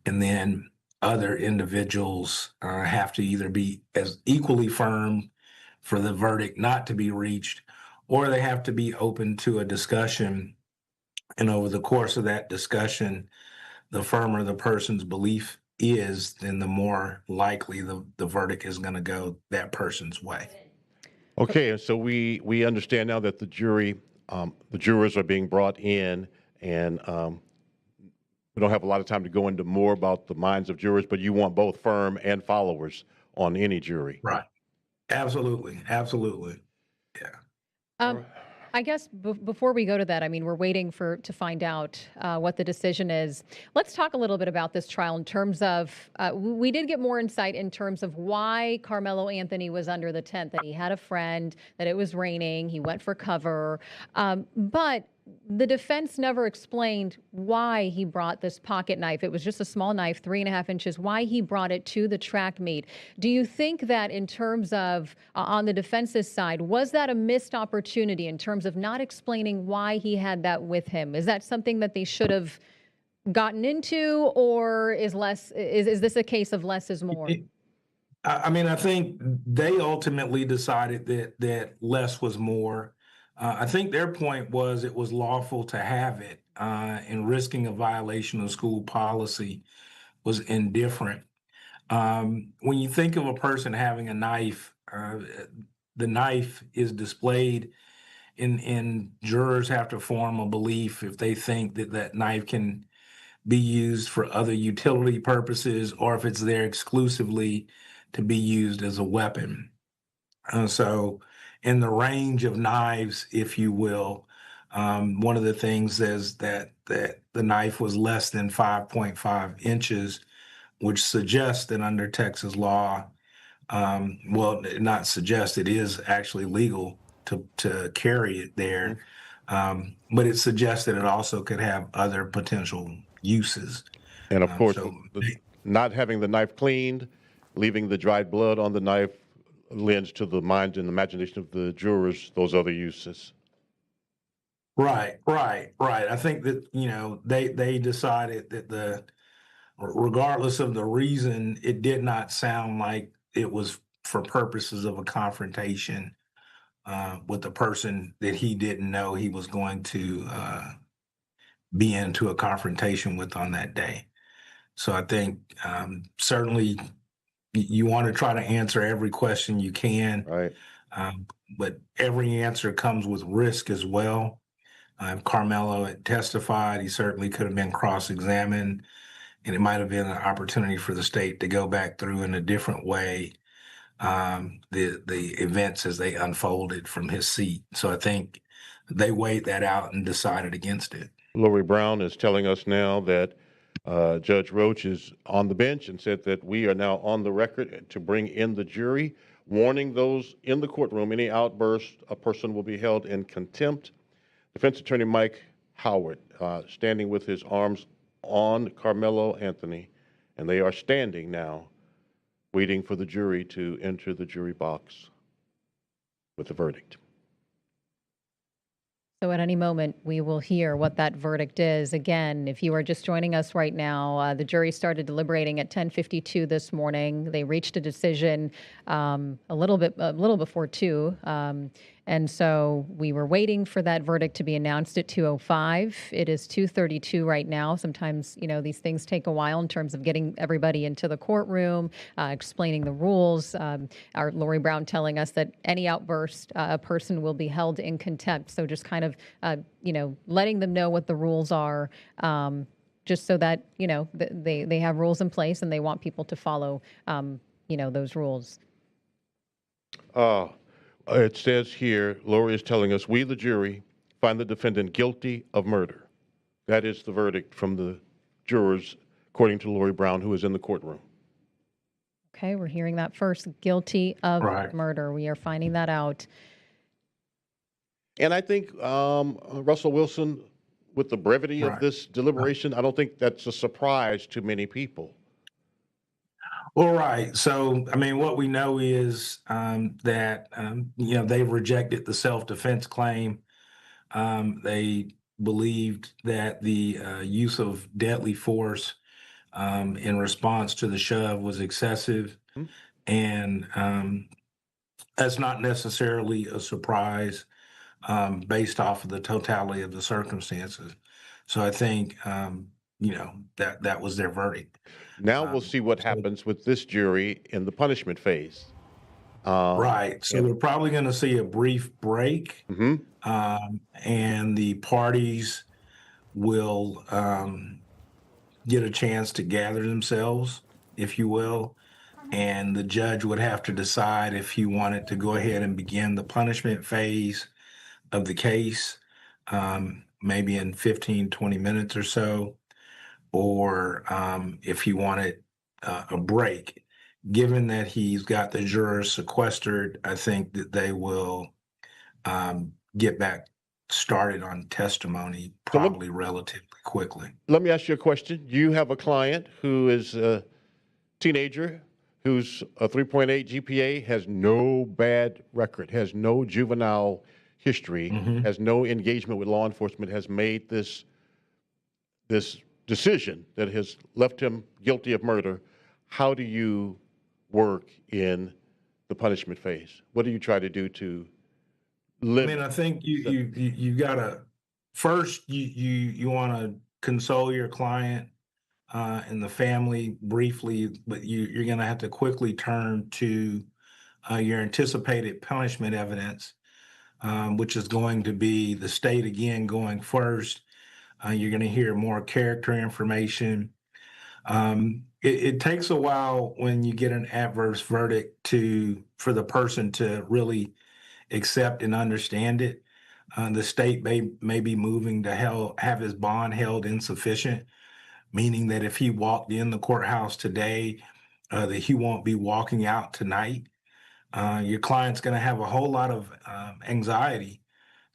and then other individuals have to either be as equally firm for the verdict not to be reached, or they have to be open to a discussion. And over the course of that discussion, the firmer the person's belief is, then the more likely the verdict is going to go that person's way. Okay, and so we understand now that the jurors are being brought in, and we don't have a lot of time to go into more about the minds of jurors, but you want both firm and followers on any jury. Right. Absolutely. Absolutely. Yeah. I guess before we go to that, I mean, we're waiting to find out what the decision is. Let's talk a little bit about this trial in terms of, we did get more insight in terms of why Karmelo Anthony was under the tent, that he had a friend, that it was raining, he went for cover. But the defense never explained why he brought this pocket knife. It was just a small knife, 3.5 inches, why he brought it to the track meet. Do you think that in terms of, on the defense's side, was that a missed opportunity in terms of not explaining why he had that with him? Is that something that they should have gotten into, or is this a case of less is more? I mean, I think they ultimately decided that less was more. I think their point was it was lawful to have it, and risking a violation of school policy was indifferent. When you think of a person having a knife, the knife is displayed, and jurors have to form a belief if they think that knife can be used for other utility purposes, or if it's there exclusively to be used as a weapon. So in the range of knives, if you will, one of the things is that the knife was less than 5.5 inches, which suggests that under Texas law, well, not suggest, it is actually legal to carry it there. But it suggests that it also could have other potential uses. And of course, not having the knife cleaned, leaving the dried blood on the knife, lends to the mind and imagination of the jurors those other uses. Right. I think that, they decided that regardless of the reason, it did not sound like it was for purposes of a confrontation with the person that he didn't know he was going to be into a confrontation with on that day. So I think certainly you want to try to answer every question you can, right? But every answer comes with risk as well. If Karmelo had testified, he certainly could have been cross-examined, and it might have been an opportunity for the state to go back through in a different way the events as they unfolded from his seat. So I think they weighed that out and decided against it. Lori Brown is telling us now that Judge Roach is on the bench and said that we are now on the record to bring in the jury, warning those in the courtroom any outburst, a person will be held in contempt. Defense Attorney Mike Howard standing with his arms on Karmelo Anthony, and they are standing now waiting for the jury to enter the jury box with the verdict. So at any moment, we will hear what that verdict is. Again, if you are just joining us right now, the jury started deliberating at 10:52 this morning. They reached a decision a little before 2. And so we were waiting for that verdict to be announced at 2:05. It is 2:32 right now. Sometimes, these things take a while in terms of getting everybody into the courtroom, explaining the rules. Our Lori Brown telling us that any outburst, a person will be held in contempt. So just kind of, letting them know what the rules are, just so that, they have rules in place and they want people to follow, those rules. It says here, Lori is telling us, we, the jury, find the defendant guilty of murder. That is the verdict from the jurors, according to Lori Brown, who is in the courtroom. Okay, we're hearing that first. Guilty of Right. murder. We are finding that out. And I think Russell Wilson, with the brevity of Right. this deliberation, I don't think that's a surprise to many people. Well, right. So, I mean, what we know is that, they've rejected the self-defense claim. They believed that the use of deadly force in response to the shove was excessive. Mhm. And that's not necessarily a surprise based off of the totality of the circumstances. So I think, that was their verdict. Now we'll see what happens with this jury in the punishment phase. Right. So we're probably going to see a brief break, Mhm. and the parties will get a chance to gather themselves, if you will, and the judge would have to decide if he wanted to go ahead and begin the punishment phase of the case, maybe in 15, 20 minutes or so, or if he wanted a break. Given that he's got the jurors sequestered, I think that they will get back started on testimony probably relatively quickly. Let me ask you a question. You have a client who is a teenager who's a 3.8 GPA, has no bad record, has no juvenile history, has no engagement with law enforcement, has made this decision that has left him guilty of murder. How do you work in the punishment phase? What do you try to do to live? I mean, I think you gotta first you want to console your client and the family briefly, but you're gonna have to quickly turn to your anticipated punishment evidence, which is going to be the state again going first. You're going to hear more character information. It takes a while when you get an adverse verdict for the person to really accept and understand it. The state may be moving to have his bond held insufficient, meaning that if he walked in the courthouse today, that he won't be walking out tonight. Your client's going to have a whole lot of anxiety.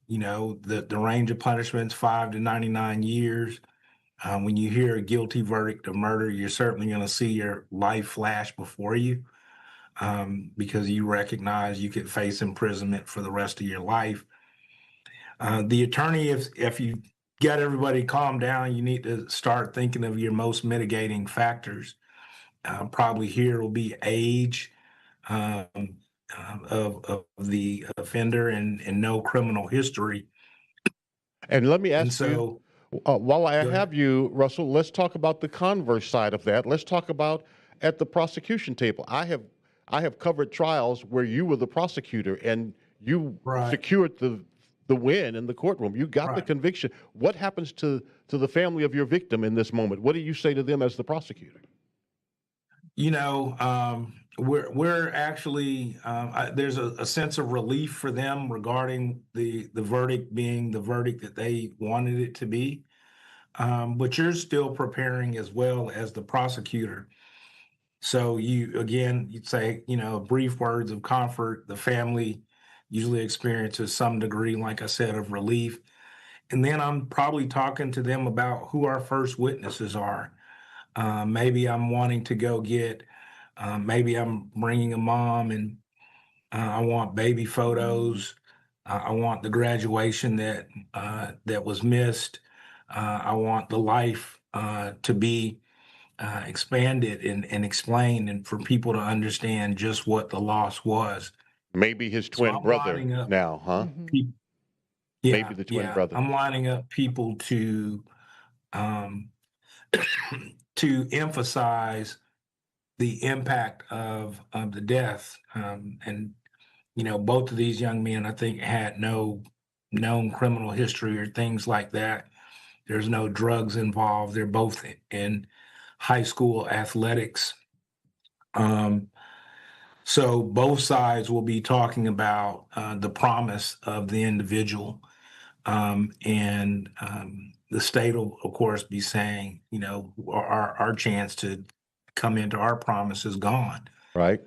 The range of punishments, 5 to 99 years. When you hear a guilty verdict of murder, you're certainly going to see your life flash before you because you recognize you could face imprisonment for the rest of your life. The attorney, if you get everybody calmed down, you need to start thinking of your most mitigating factors. Probably here will be age of the offender and no criminal history. And let me And ask you, so, while I Go have you, Russell, let's talk about the converse side of that. Let's talk about at the prosecution table. I have covered trials where you were the prosecutor and you Right. secured the win in the courtroom. You got the Right. conviction. What happens to the family of your victim in this moment? What do you say to them as the prosecutor? we're actually there's a sense of relief for them regarding the verdict being the verdict that they wanted it to be. But you're still preparing as well as the prosecutor. So you'd say, brief words of comfort. The family usually experiences some degree, like I said, of relief. And then I'm probably talking to them about who our first witnesses are. Maybe I'm wanting to go get, maybe I'm bringing a mom and I want baby photos. I want the graduation that was missed. I want the life to be expanded and explained, and for people to understand just what the loss was. Maybe his twin I'm brother lining up now, huh? Yeah, Maybe the twin yeah. brother. I'm lining up people to to emphasize the impact of the death. And both of these young men, I think, had no known criminal history or things like that. There's no drugs involved. They're both in high school athletics. So both sides will be talking about the promise of the individual. And the state will, of course, be saying, our chance to come into our promise is gone. Right.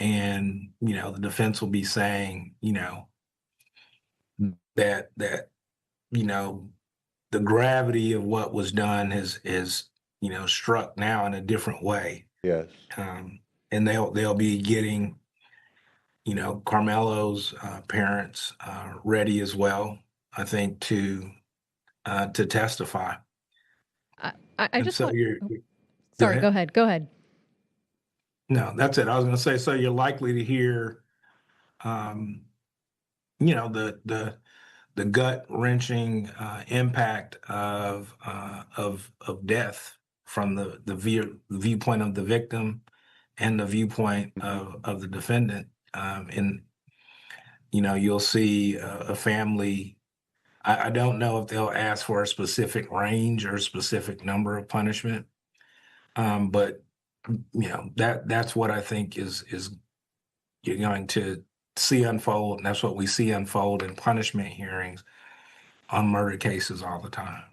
And, the defense will be saying, that, the gravity of what was done is struck now in a different way. Yes. And they'll be getting, Carmelo's parents ready as well, I think, to testify. I And just so want. you're, Sorry, go ahead. Go ahead. No, that's it. I was going to say, so you're likely to hear, the gut wrenching impact of death from the viewpoint of the victim and the viewpoint of the defendant. And you'll see a family. I don't know if they'll ask for a specific range or a specific number of punishment, but that's what I think is you're going to see unfold, and that's what we see unfold in punishment hearings on murder cases all the time.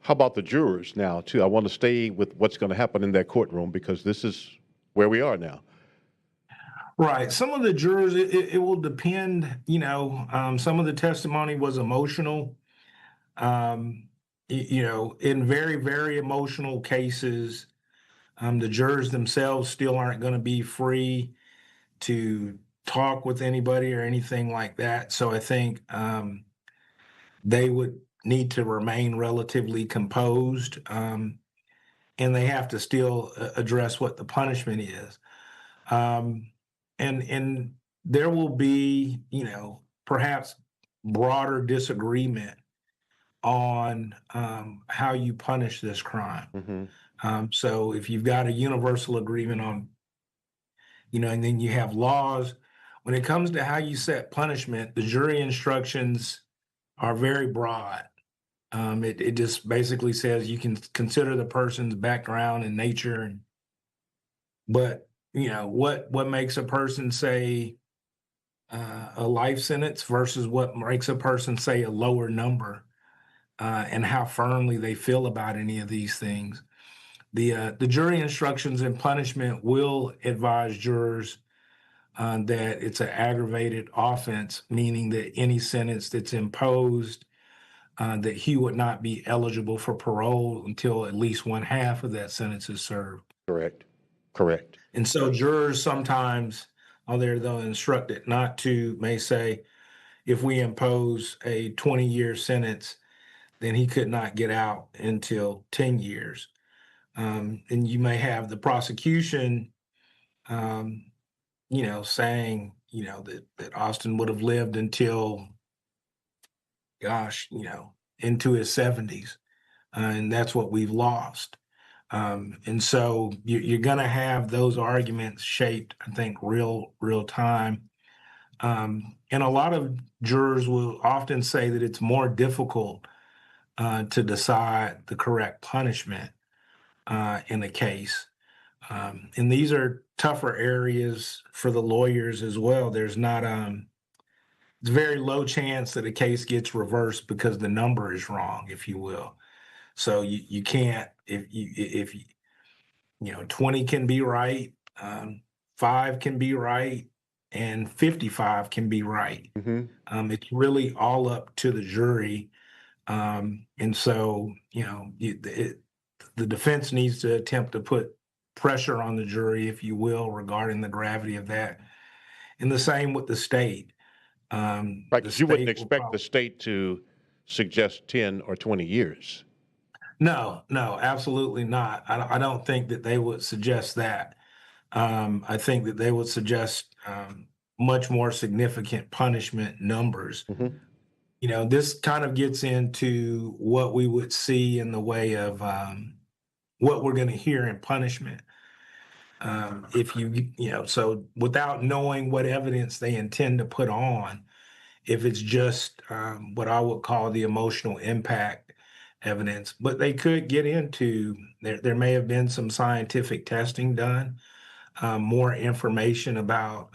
How about the jurors now, too? I want to stay with what's going to happen in that courtroom because this is where we are now. Right. Some of the jurors, it will depend. Some of the testimony was emotional. In very, very emotional cases, the jurors themselves still aren't going to be free to talk with anybody or anything like that. So I think they would need to remain relatively composed, and they have to still address what the punishment is. And there will be, perhaps broader disagreement on how you punish this crime. So if you've got a universal agreement on, and then you have laws, when it comes to how you set punishment, the jury instructions are very broad. It just basically says you can consider the person's background and nature, but what makes a person say a life sentence versus what makes a person say a lower number, and how firmly they feel about any of these things. The jury instructions and punishment will advise jurors that it's an aggravated offense, meaning that any sentence that's imposed, that he would not be eligible for parole until at least one half of that sentence is served. Correct. And so jurors sometimes, although they're instructed not to, may say, if we impose a 20-year sentence, then he could not get out until 10 years. And you may have the prosecution, saying, that Austin would have lived until, into his 70s. And that's what we've lost. And so you're going to have those arguments shaped, I think, real time. And a lot of jurors will often say that it's more difficult to decide the correct punishment in a case. And these are tougher areas for the lawyers as well. There's not, it's very low chance that a case gets reversed because the number is wrong, if you will. So you can't, if 20 can be right, 5 can be right, and 55 can be right. It's really all up to the jury. And so, the defense needs to attempt to put pressure on the jury, if you will, regarding the gravity of that. And the same with the state. Right, because you wouldn't expect the state to suggest 10 or 20 years. No, absolutely not. I don't think that they would suggest that. I think that they would suggest much more significant punishment numbers. This kind of gets into what we would see in the way of what we're going to hear in punishment. So without knowing what evidence they intend to put on, if it's just what I would call the emotional impact evidence, but they could get into, there may have been some scientific testing done more information about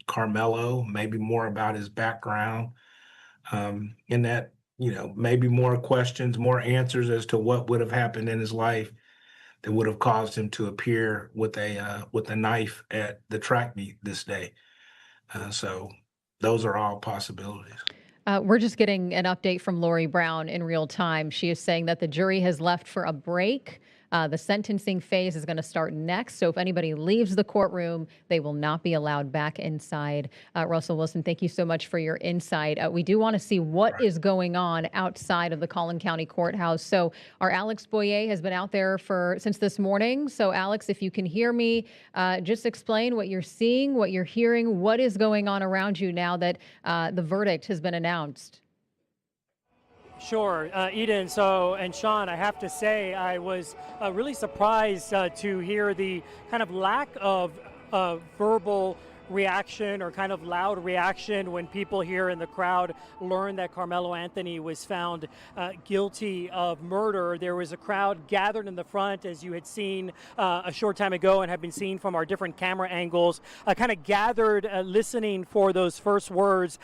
Karmelo, maybe more about his background, and that, maybe more questions, more answers as to what would have happened in his life that would have caused him to appear with a knife at the track meet this day. So those are all possibilities. We're just getting an update from Lori Brown in real time. She is saying that the jury has left for a break. The sentencing phase is going to start next. So if anybody leaves the courtroom, they will not be allowed back inside. Russell Wilson, thank you so much for your insight. We do want to see what is going on outside of the Collin County Courthouse. So our Alex Boyer has been out there since this morning. So Alex, if you can hear me, just explain what you're seeing, what you're hearing, what is going on around you now that the verdict has been announced. Sure, Eden. And Sean, I have to say, I was really surprised to hear the kind of lack of verbal reaction or kind of loud reaction when people here in the crowd learned that Karmelo Anthony was found guilty of murder. There was a crowd gathered in the front, as you had seen a short time ago and have been seen from our different camera angles, kind of gathered listening for those first words.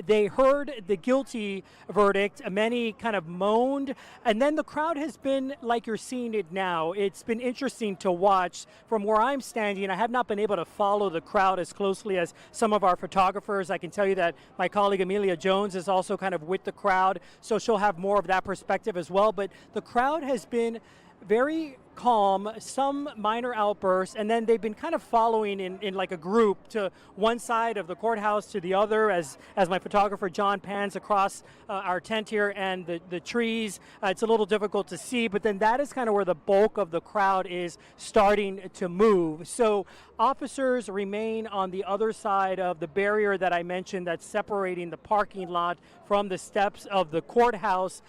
They heard the guilty verdict. Many kind of moaned, and then the crowd has been like you're seeing it now. It's been interesting to watch from where I'm standing. I have not been able to follow the crowd as closely as some of our photographers. I can tell you that my colleague Amelia Jones is also kind of with the crowd, so she'll have more of that perspective as well. But the crowd has been very calm, some minor outbursts, and then they've been kind of following in like a group to one side of the courthouse to the other as my photographer John pans across our tent here and the trees. It's a little difficult to see, but then that is kind of where the bulk of the crowd is starting to move. So officers remain on the other side of the barrier that I mentioned that's separating the parking lot from the steps of the courthouse.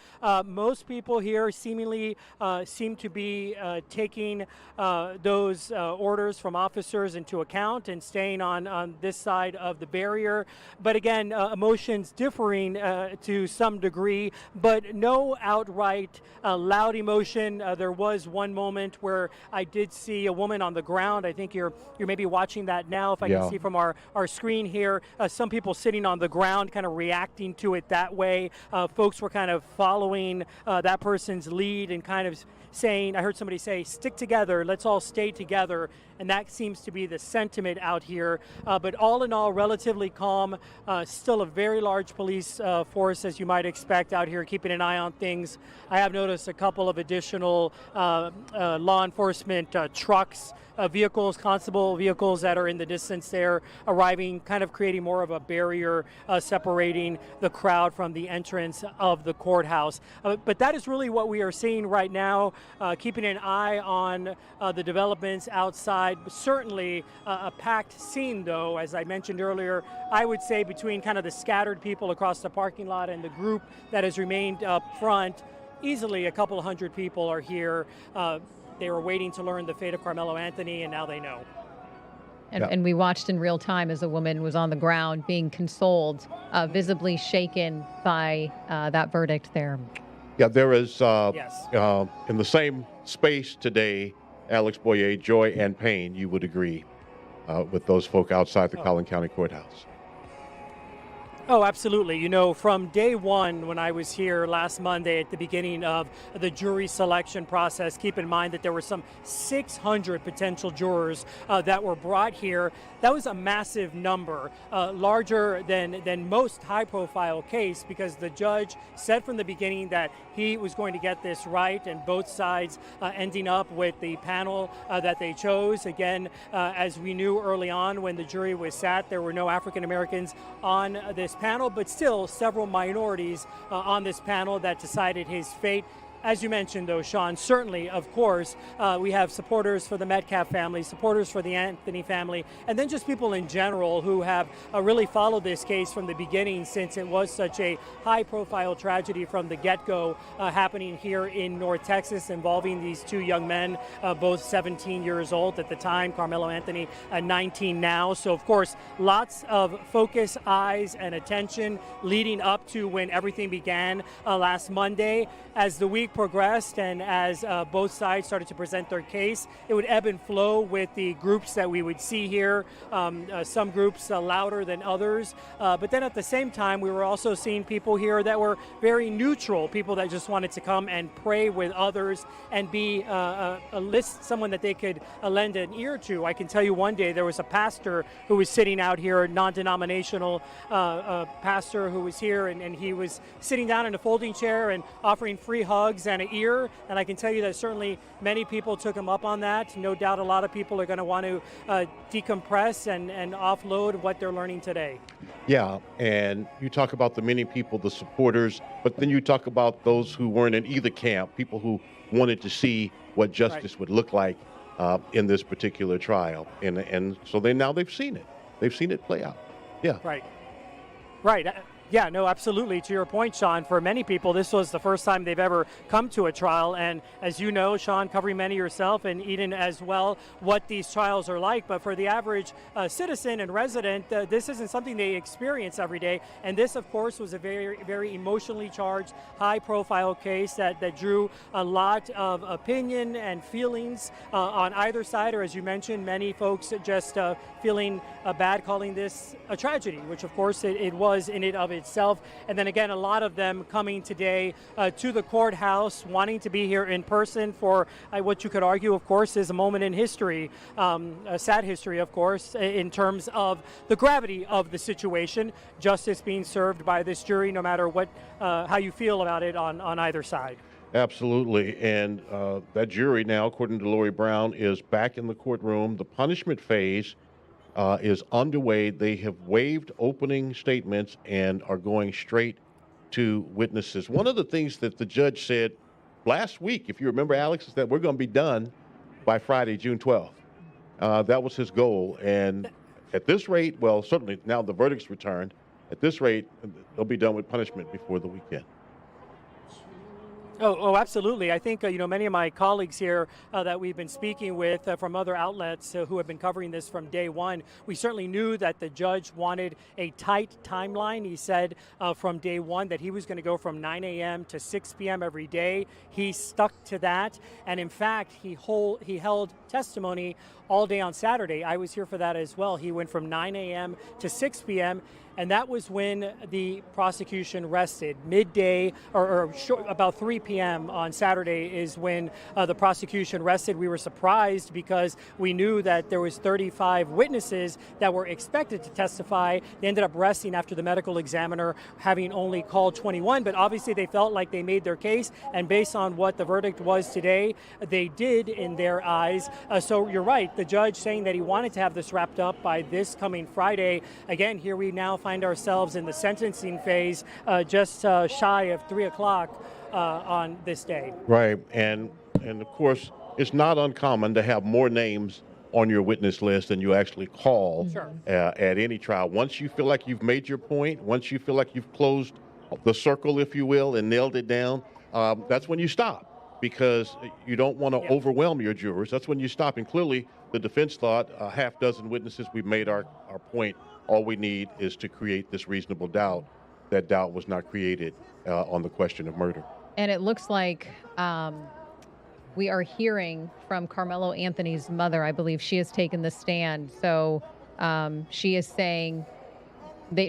Most people here seemingly seem to be taking those orders from officers into account and staying on this side of the barrier. But again, emotions differing to some degree, but no outright loud emotion. There was one moment where I did see a woman on the ground. I think you're maybe watching that now, if I can see from our screen here. Some people sitting on the ground kind of reacting to it that way. Folks were kind of following that person's lead and kind of saying, I heard somebody say, stick together, let's all stay together. And that seems to be the sentiment out here. But all in all, relatively calm. Still a very large police force, as you might expect, out here keeping an eye on things. I have noticed a couple of additional law enforcement trucks, vehicles, constable vehicles that are in the distance there arriving, kind of creating more of a barrier separating the crowd from the entrance of the courthouse. But that is really what we are seeing right now, keeping an eye on the developments outside. Certainly a packed scene, though, as I mentioned earlier. I would say between kind of the scattered people across the parking lot and the group that has remained up front, easily a couple hundred people are here. They were waiting to learn the fate of Karmelo Anthony, and now they know. And we watched in real time as a woman was on the ground being consoled, visibly shaken by that verdict there. Yeah, there is, in the same space today, Alex Boyer, joy and pain, you would agree, with those folk outside the Collin County Courthouse. Oh, absolutely. You know, from day one when I was here last Monday at the beginning of the jury selection process, keep in mind that there were some 600 potential jurors that were brought here. That was a massive number, larger than most high-profile case, because the judge said from the beginning that he was going to get this right, and both sides ending up with the panel that they chose. Again, as we knew early on when the jury was sat, there were no African Americans on this panel, but still several minorities on this panel that decided his fate. As you mentioned, though, Sean, certainly, of course, we have supporters for the Metcalf family, supporters for the Anthony family, and then just people in general who have really followed this case from the beginning, since it was such a high-profile tragedy from the get-go happening here in North Texas, involving these two young men, both 17 years old at the time, Karmelo Anthony 19 now. So, of course, lots of focus, eyes, and attention leading up to when everything began last Monday. As the week week progressed and as both sides started to present their case, it would ebb and flow with the groups that we would see here. Some groups louder than others. But then at the same time, we were also seeing people here that were very neutral, people that just wanted to come and pray with others and be someone that they could lend an ear to. I can tell you one day there was a pastor who was sitting out here, a non-denominational pastor who was here, and he was sitting down in a folding chair and offering free hugs and an ear. And I can tell you that certainly many people took him up on that. No doubt a lot of people are going to want to decompress and offload what they're learning today. Yeah, and you talk about the many people, the supporters, but then you talk about those who weren't in either camp, people who wanted to see what justice would look like in this particular trial. And so they've seen it. They've seen it play out. Yeah. Right. Yeah, no, absolutely. To your point, Sean, for many people, this was the first time they've ever come to a trial. And as you know, Sean, covering many yourself and Eden as well, what these trials are like. But for the average citizen and resident, this isn't something they experience every day. And this, of course, was a very, very emotionally charged, high-profile case that drew a lot of opinion and feelings on either side. Or as you mentioned, many folks just feeling bad, calling this a tragedy, which, of course, it was in it of itself. And then again, a lot of them coming today to the courthouse, wanting to be here in person for what you could argue, of course, is a moment in history, a sad history, of course, in terms of the gravity of the situation, justice being served by this jury, no matter what, how you feel about it on either side. Absolutely. And that jury now, according to Lori Brown, is back in the courtroom. The punishment phase is underway. They have waived opening statements and are going straight to witnesses. One of the things that the judge said last week, if you remember, Alex, is that we're going to be done by Friday, June 12th. That was his goal. And at this rate, well, certainly now the verdict's returned. At this rate, they'll be done with punishment before the weekend. Oh, absolutely. I think, many of my colleagues here that we've been speaking with from other outlets who have been covering this from day one, we certainly knew that the judge wanted a tight timeline. He said from day one that he was going to go from 9 a.m. to 6 p.m. every day. He stuck to that. And in fact, he held testimony all day on Saturday. I was here for that as well. He went from 9 a.m. to 6 p.m. And that was when the prosecution rested. Midday or about 3 p.m. on Saturday is when the prosecution rested. We were surprised because we knew that there was 35 witnesses that were expected to testify. They ended up resting after the medical examiner having only called 21, but obviously they felt like they made their case, and based on what the verdict was today, they did in their eyes. So you're right, the judge saying that he wanted to have this wrapped up by this coming Friday. Again, here we now find ourselves in the sentencing phase, just shy of 3 o'clock on this day. Right, and of course, it's not uncommon to have more names on your witness list than you actually call at any trial. Once you feel like you've made your point, once you feel like you've closed the circle, if you will, and nailed it down, that's when you stop, because you don't want to overwhelm your jurors. That's when you stop, and clearly the defense thought a half dozen witnesses, we've made our point. All we need is to create this reasonable doubt. That doubt was not created on the question of murder. And it looks like we are hearing from Karmelo Anthony's mother. I believe she has taken the stand. So she is saying,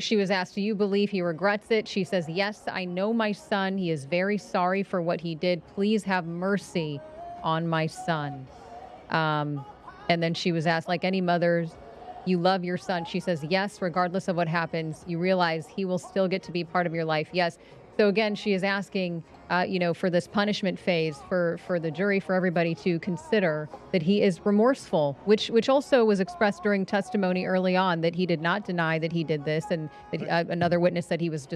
she was asked, do you believe he regrets it? She says, yes, I know my son. He is very sorry for what he did. Please have mercy on my son. And then she was asked, like any mothers, you love your son. She says, yes, regardless of what happens, you realize he will still get to be part of your life. Yes. So again, she is asking, for this punishment phase, for the jury, for everybody to consider that he is remorseful, which also was expressed during testimony early on, that he did not deny that he did this, and that, another witness that he was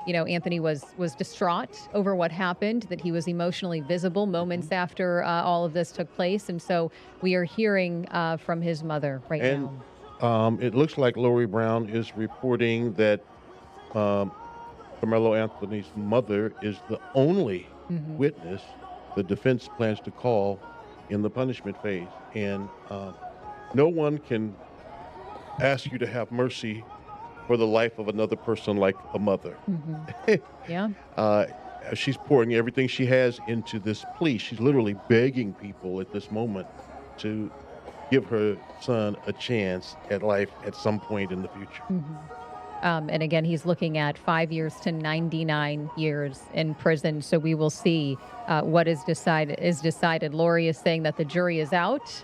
Anthony was distraught over what happened, that he was emotionally visible moments after all of this took place, and so we are hearing from his mother right now. It looks like Lori Brown is reporting that Karmelo Anthony's mother is the only witness the defense plans to call in the punishment phase. And no one can ask you to have mercy for the life of another person like a mother. Yeah. she's pouring everything she has into this plea. She's literally begging people at this moment to give her son a chance at life at some point in the future. And again, he's looking at 5 years to 99 years in prison. So we will see what is decided. Lori is saying that the jury is out.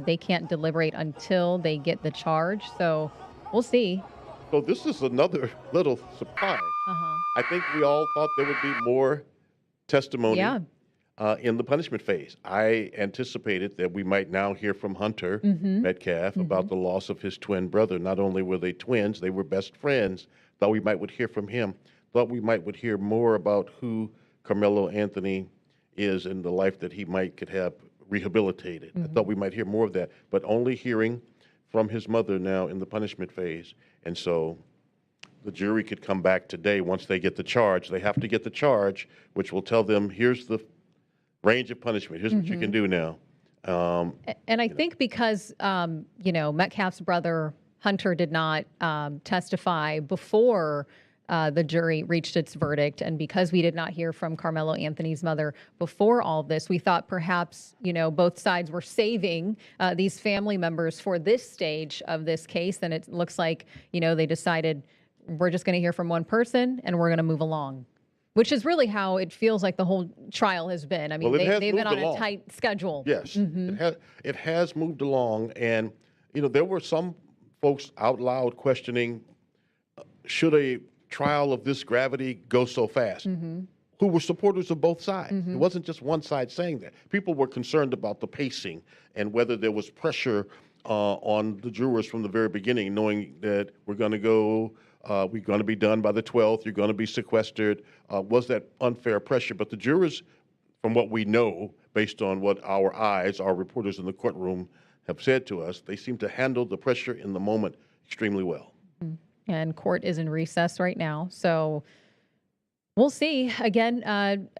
They can't deliberate until they get the charge. So we'll see. So this is another little surprise. I think we all thought there would be more testimony in the punishment phase. I anticipated that we might now hear from Hunter Metcalf about the loss of his twin brother. Not only were they twins, they were best friends. Thought we might would hear from him. Thought we might would hear more about who Karmelo Anthony is and the life that he could have rehabilitated. I thought we might hear more of that, but only hearing from his mother now in the punishment phase. And so the jury could come back today once they get the charge. They have to get the charge, which will tell them, here's the range of punishment. Here's what you can do now. And I think because, Metcalf's brother, Hunter, did not testify before the jury reached its verdict, and because we did not hear from Karmelo Anthony's mother before all this, we thought perhaps, both sides were saving these family members for this stage of this case. And it looks like, they decided we're just going to hear from one person and we're going to move along, which is really how it feels like the whole trial has been. I mean, they've been on a tight schedule. Yes, it has moved along. And, there were some folks out loud questioning, should a trial of this gravity go so fast? Who were supporters of both sides. It wasn't just one side saying that. People were concerned about the pacing and whether there was pressure on the jurors from the very beginning, knowing that we're going to be done by the 12th, you're going to be sequestered. Was that unfair pressure? But the jurors, from what we know, based on what our reporters in the courtroom have said to us, they seem to handle the pressure in the moment extremely well. And court is in recess right now. So we'll see. Again,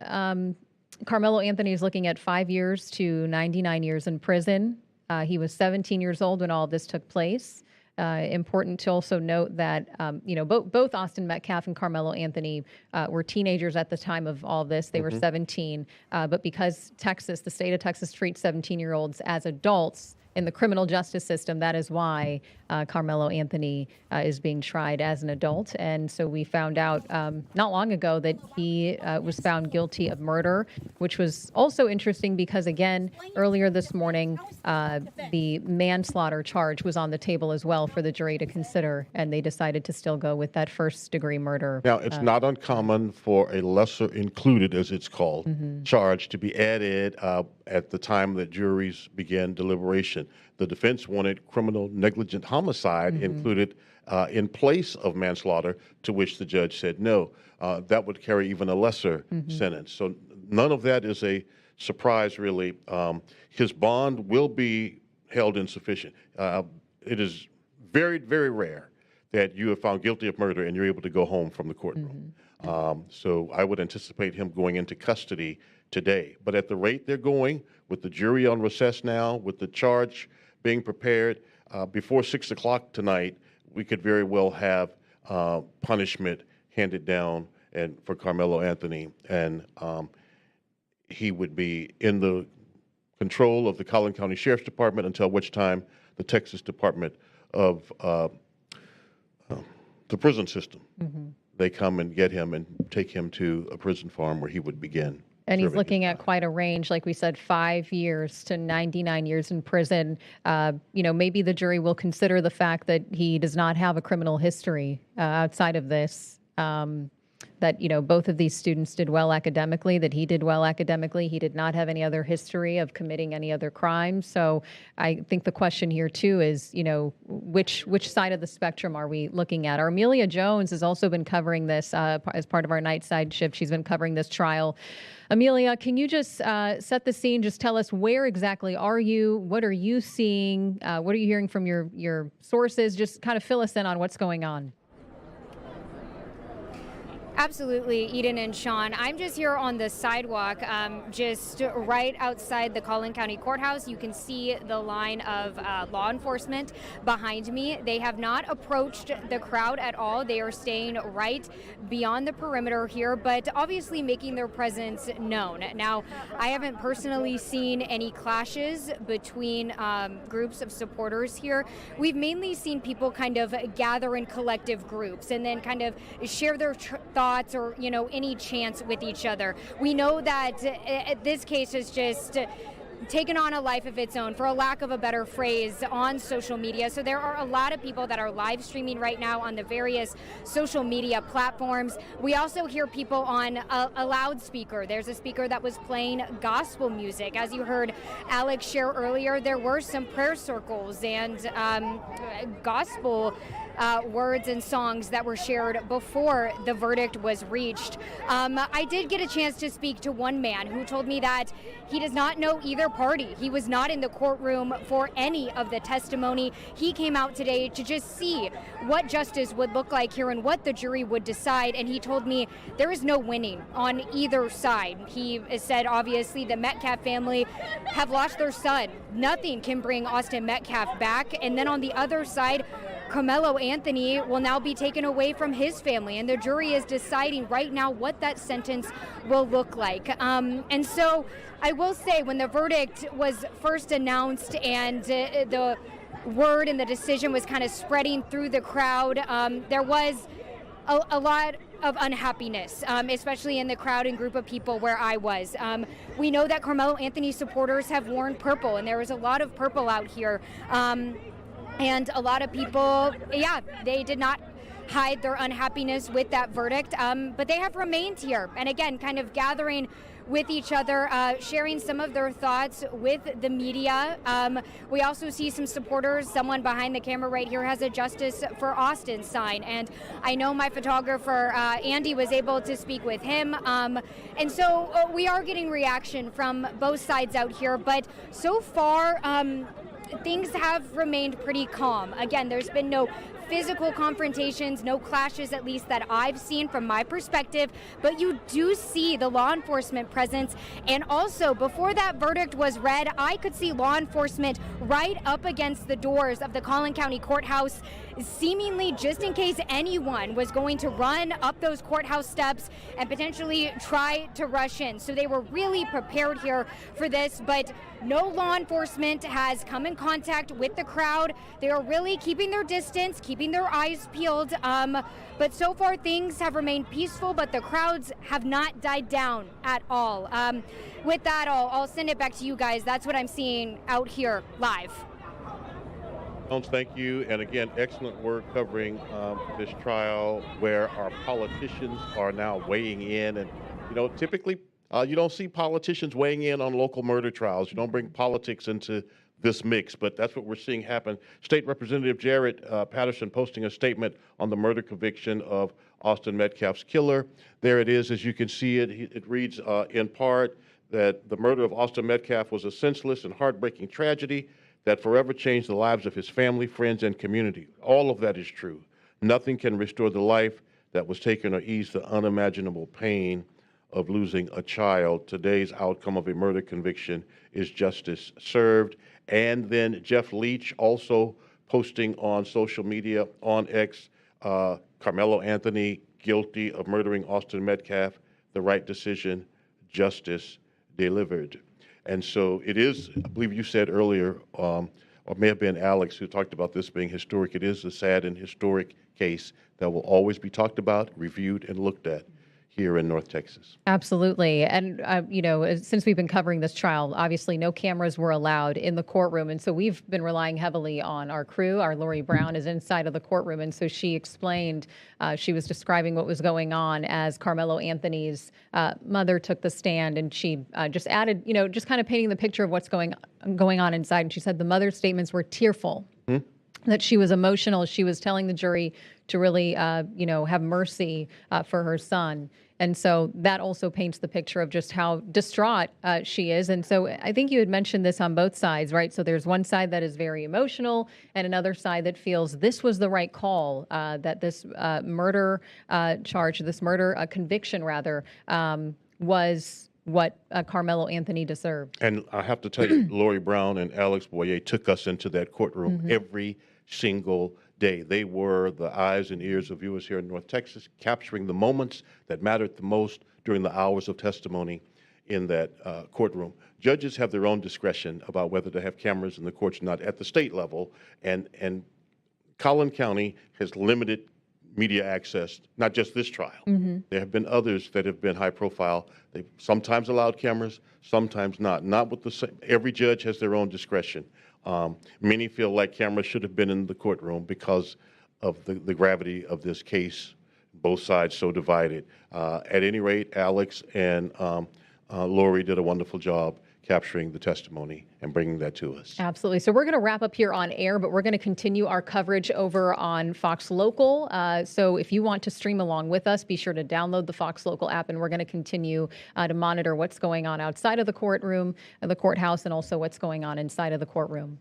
Karmelo Anthony is looking at 5 years to 99 years in prison. He was 17 years old when all of this took place. Important to also note that, both Austin Metcalf and Karmelo Anthony were teenagers at the time of all of this. They were 17. But because the state of Texas treats 17-year-olds as adults in the criminal justice system, that is why Karmelo Anthony is being tried as an adult. And so we found out not long ago that he was found guilty of murder, which was also interesting because, again, earlier this morning, the manslaughter charge was on the table as well for the jury to consider, and they decided to still go with that first-degree murder. Now, it's not uncommon for a lesser included, as it's called, charge to be added at the time that juries begin deliberation. The defense wanted criminal negligent homicide included in place of manslaughter, to which the judge said no. That would carry even a lesser sentence. So none of that is a surprise, really. His bond will be held insufficient. It is very, very rare that you are found guilty of murder and you're able to go home from the courtroom. So I would anticipate him going into custody today. But at the rate they're going, with the jury on recess now, with the charge being prepared, before 6 o'clock tonight, we could very well have punishment handed down and for Karmelo Anthony, and he would be in the control of the Collin County Sheriff's Department until which time the Texas Department of the prison system, they come and get him and take him to a prison farm where he would begin. And he's looking at quite a range, like we said, 5 years to 99 years in prison. Maybe the jury will consider the fact that he does not have a criminal history outside of this. That, both of these students did well academically, that he did well academically. He did not have any other history of committing any other crimes. So I think the question here, too, is, which side of the spectrum are we looking at? Our Amelia Jones has also been covering this as part of our night side shift. She's been covering this trial. Amelia, can you just set the scene? Just tell us, where exactly are you? What are you seeing? What are you hearing from your sources? Just kind of fill us in on what's going on. Absolutely, Eden and Sean. I'm just here on the sidewalk, just right outside the Collin County Courthouse. You can see the line of law enforcement behind me. They have not approached the crowd at all. They are staying right beyond the perimeter here, but obviously making their presence known. Now, I haven't personally seen any clashes between groups of supporters here. We've mainly seen people kind of gather in collective groups and then kind of share their thoughts or, any chants with each other. We know that this case has just taken on a life of its own, for a lack of a better phrase, on social media. So there are a lot of people that are live streaming right now on the various social media platforms. We also hear people on a loudspeaker. There's a speaker that was playing gospel music. As you heard Alex share earlier, there were some prayer circles and gospel words and songs that were shared before the verdict was reached. I did get a chance to speak to one man who told me that he does not know either party. He was not in the courtroom for any of the testimony. He came out today to just see what justice would look like here and what the jury would decide, and he told me there is no winning on either side. He said, obviously, the Metcalf family have lost their son. Nothing can bring Austin Metcalf back. And then on the other side, Karmelo Anthony will now be taken away from his family, and the jury is deciding right now what that sentence will look like. And so I will say, when the verdict was first announced and the word and the decision was kind of spreading through the crowd, there was a lot of unhappiness, especially in the crowd and group of people where I was. We know that Karmelo Anthony supporters have worn purple, and there was a lot of purple out here. And a lot of people, they did not hide their unhappiness with that verdict, but they have remained here. And again, kind of gathering with each other, sharing some of their thoughts with the media. We also see some supporters. Someone behind the camera right here has a Justice for Austin sign. And I know my photographer, Andy, was able to speak with him. And so we are getting reaction from both sides out here. But so far, things have remained pretty calm. Again, there's been no physical confrontations, no clashes, at least that I've seen from my perspective, but you do see the law enforcement presence. And also, before that verdict was read, I could see law enforcement right up against the doors of the Collin County Courthouse, seemingly just in case anyone was going to run up those courthouse steps and potentially try to rush in. So they were really prepared here for this, but no law enforcement has come in contact with the crowd. They are really keeping their distance, keeping their eyes peeled. But so far things have remained peaceful, but the crowds have not died down at all. With that, I'll send it back to you guys. That's what I'm seeing out here live. Thank you. And again, excellent work covering this trial where our politicians are now weighing in. And, typically you don't see politicians weighing in on local murder trials. You don't bring politics into this mix, but that's what we're seeing happen. State Representative Jared Patterson posting a statement on the murder conviction of Austin Metcalf's killer. There it is, as you can see it. It reads in part that the murder of Austin Metcalf was a senseless and heartbreaking tragedy that forever changed the lives of his family, friends, and community. All of that is true. Nothing can restore the life that was taken or ease the unimaginable pain of losing a child. Today's outcome of a murder conviction is justice served. And then Jeff Leach also posting on social media, on X, Karmelo Anthony guilty of murdering Austin Metcalf, the right decision, justice delivered. And so it is, I believe you said earlier, or may have been Alex who talked about this being historic. It is a sad and historic case that will always be talked about, reviewed, and looked at here in North Texas. Absolutely. And, since we've been covering this trial, obviously no cameras were allowed in the courtroom. And so we've been relying heavily on our crew. Our Lori Brown is inside of the courtroom. And so she explained, she was describing what was going on as Karmelo Anthony's mother took the stand. And she just added, just kind of painting the picture of what's going on inside. And she said the mother's statements were tearful. That she was emotional. She was telling the jury to really, have mercy for her son. And so that also paints the picture of just how distraught she is. And so I think you had mentioned this on both sides, right? So there's one side that is very emotional and another side that feels this was the right call, that this murder charge, this murder conviction rather, was what Karmelo Anthony deserved. And I have to tell you, Lori Brown and Alex Boyer took us into that courtroom every single day. They were the eyes and ears of viewers here in North Texas, capturing the moments that mattered the most during the hours of testimony in that courtroom. Judges have their own discretion about whether to have cameras in the courts or not at the state level, and Collin County has limited media access, not just this trial. There have been others that have been high profile. They've sometimes allowed cameras, sometimes not. Not with the same. Every judge has their own discretion. Many feel like cameras should have been in the courtroom because of the gravity of this case, both sides so divided. At any rate, Alex and Lori did a wonderful job capturing the testimony and bringing that to us. Absolutely. So we're going to wrap up here on air, but we're going to continue our coverage over on Fox Local. So if you want to stream along with us, be sure to download the Fox Local app, and we're going to continue to monitor what's going on outside of the courtroom, the courthouse, and also what's going on inside of the courtroom.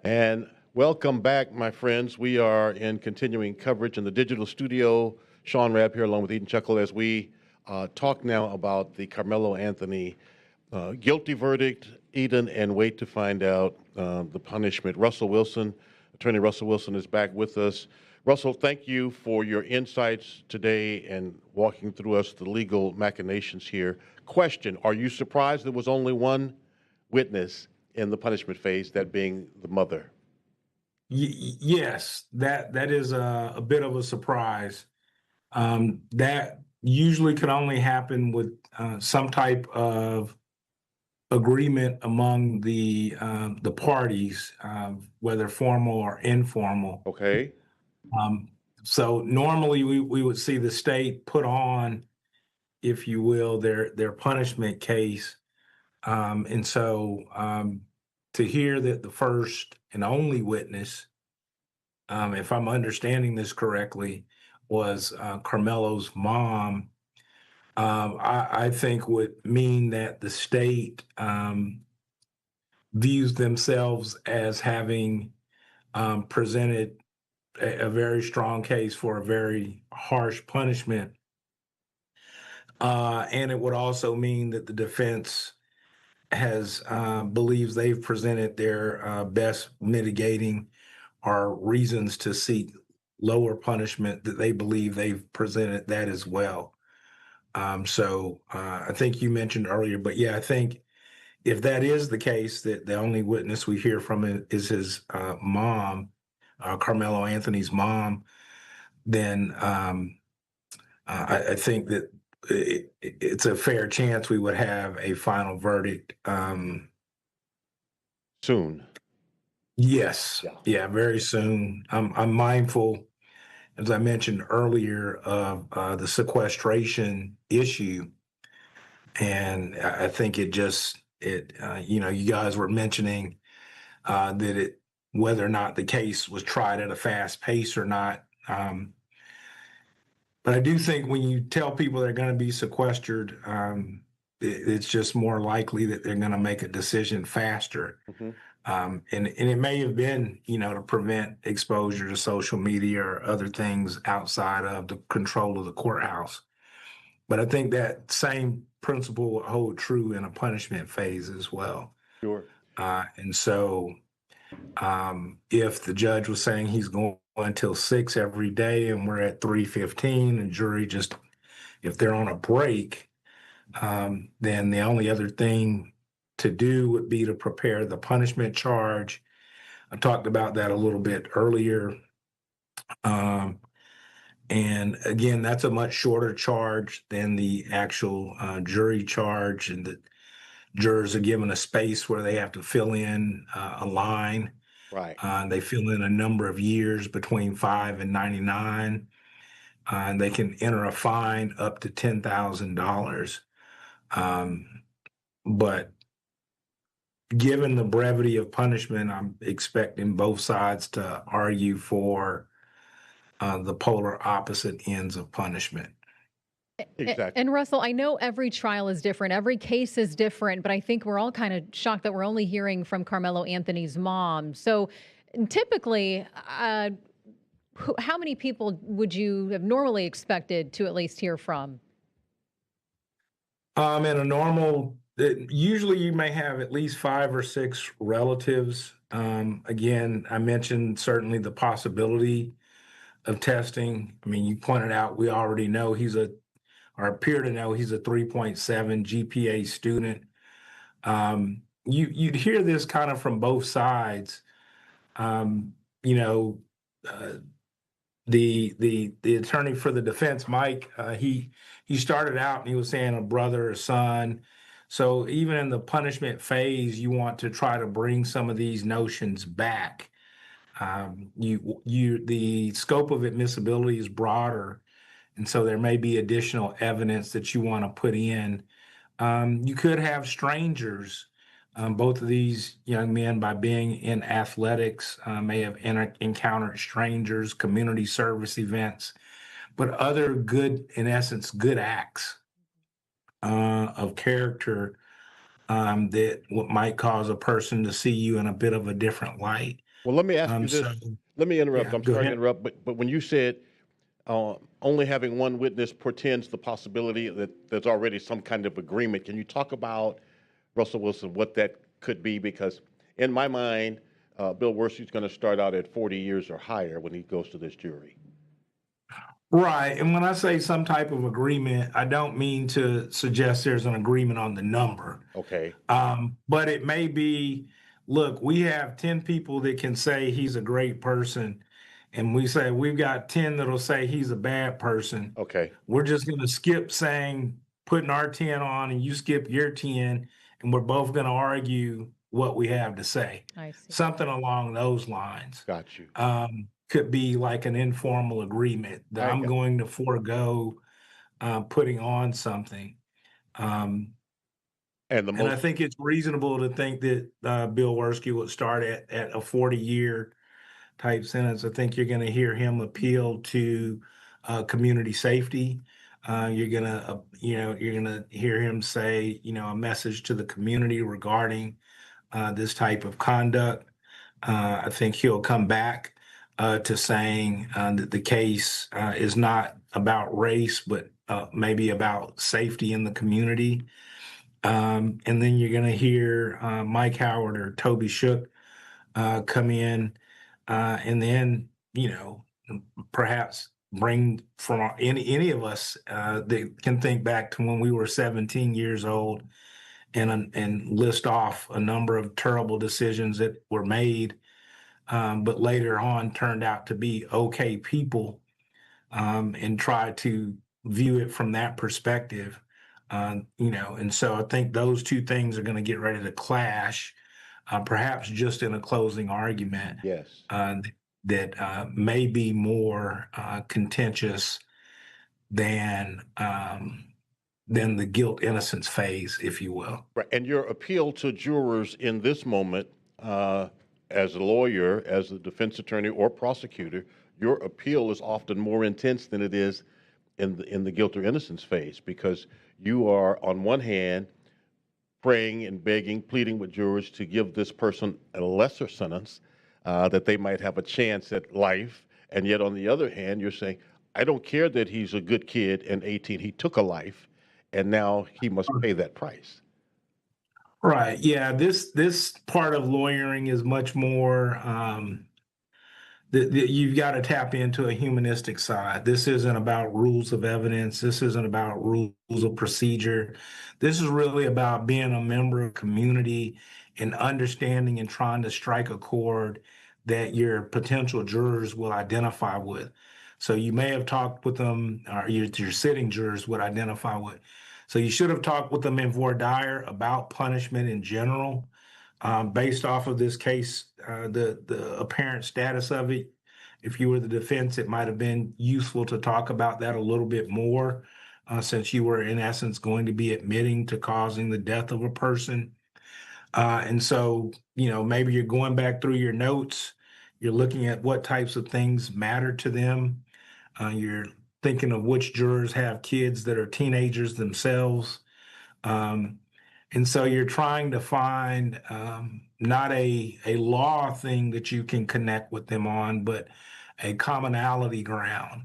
And welcome back, my friends. We are in continuing coverage in the digital studio. Sean Rabb here along with Eden Chuckle as we talk now about the Karmelo Anthony guilty verdict, Eden, and wait to find out the punishment. Russell Wilson, Attorney Russell Wilson is back with us. Russell, thank you for your insights today and walking through us the legal machinations here. Question, are you surprised there was only one witness in the punishment phase, that being the mother? Yes, that is a bit of a surprise. That usually can only happen with some type of agreement among the parties, whether formal or informal. Okay. So normally we would see the state put on, if you will, their punishment case. And so to hear that the first and only witness, if I'm understanding this correctly, was Carmelo's mom, I think would mean that the state views themselves as having presented a very strong case for a very harsh punishment. And it would also mean that the defense has believes they've presented their best mitigating or reasons to seek lower punishment, that they believe they've presented that as well. So I think you mentioned earlier, but yeah, I think if that is the case, that the only witness we hear from is his mom, Karmelo Anthony's mom, then I think that it's a fair chance we would have a final verdict soon. Yes, yeah, very soon. I'm mindful, as I mentioned earlier, of the sequestration issue, and I think you guys were mentioning that whether or not the case was tried at a fast pace or not. But I do think when you tell people they're going to be sequestered, it's just more likely that they're going to make a decision faster. Mm-hmm. And it may have been, to prevent exposure to social media or other things outside of the control of the courthouse. But I think that same principle will hold true in a punishment phase as well. Sure. And so if the judge was saying he's going until 6 every day and we're at 3:15, and jury just, if they're on a break, then the only other thing to do would be to prepare the punishment charge. I talked about that a little bit earlier. And again, that's a much shorter charge than the actual jury charge, and the jurors are given a space where they have to fill in a line. Right. They fill in a number of years between 5 and 99, and they can enter a fine up to $10,000. But given the brevity of punishment, I'm expecting both sides to argue for the polar opposite ends of punishment. Exactly. And Russell, I know every trial is different, every case is different, but I think we're all kind of shocked that we're only hearing from Karmelo Anthony's mom. So typically, how many people would you have normally expected to at least hear from? In a normal, usually you may have at least 5 or 6 relatives. Again, I mentioned certainly the possibility of testing. I mean, you pointed out we already know or appear to know he's a 3.7 GPA student. You'd hear this kind of from both sides. The attorney for the defense, Mike, he started out and he was saying a brother or son. So even in the punishment phase, you want to try to bring some of these notions back. The scope of admissibility is broader, and so there may be additional evidence that you want to put in. You could have strangers. Both of these young men, by being in athletics, may have encountered strangers, community service events, but other good, in essence, good acts of character that might cause a person to see you in a bit of a different light. Well, let me ask you this. So Let me interrupt. yeah, I'm go sorry to ahead. interrupt, but when you said only having one witness portends the possibility that there's already some kind of agreement, can you talk about, Russell Wilson, what that could be? Because in my mind, Bill Worsey's going to start out at 40 years or higher when he goes to this jury. Right. And when I say some type of agreement, I don't mean to suggest there's an agreement on the number. Okay. But it may be, look, we have 10 people that can say he's a great person, and we say we've got 10 that'll say he's a bad person. Okay. We're just going to skip saying putting our 10 on and you skip your 10, and we're both going to argue what we have to say. I see. Something along those lines. Got you. Could be like an informal agreement that I'm going to forego putting on something. And I think it's reasonable to think that Bill Worski would start at a 40-year type sentence. I think you're going to hear him appeal to community safety. You're gonna hear him say, a message to the community regarding this type of conduct. I think he'll come back to saying that the case is not about race, but maybe about safety in the community. And then you're going to hear Mike Howard or Toby Shook come in, and then perhaps bring from any of us that can think back to when we were 17 years old, and list off a number of terrible decisions that were made, but later on turned out to be okay people, and try to view it from that perspective. And so I think those two things are going to get ready to clash, perhaps just in a closing argument. Yes. That may be more contentious than the guilt innocence phase, if you will. Right. And your appeal to jurors in this moment, as a lawyer, as a defense attorney or prosecutor, your appeal is often more intense than it is in the guilt or innocence phase, because you are on one hand praying and begging, pleading with jurors to give this person a lesser sentence, that they might have a chance at life. And yet on the other hand, you're saying, I don't care that he's a good kid and 18, he took a life, and now he must pay that price. Right. Yeah. This part of lawyering is much more, you've got to tap into a humanistic side. This isn't about rules of evidence. This isn't about rules of procedure. This is really about being a member of community and understanding and trying to strike a chord that your potential jurors will identify with. So you may have talked with them, or your sitting jurors would identify with. So you should have talked with them in voir dire about punishment in general. Based off of this case, the apparent status of it, if you were the defense, it might have been useful to talk about that a little bit more, since you were in essence going to be admitting to causing the death of a person. And so, maybe you're going back through your notes, you're looking at what types of things matter to them. You're thinking of which jurors have kids that are teenagers themselves. And so you're trying to find not a law thing that you can connect with them on, but a commonality ground.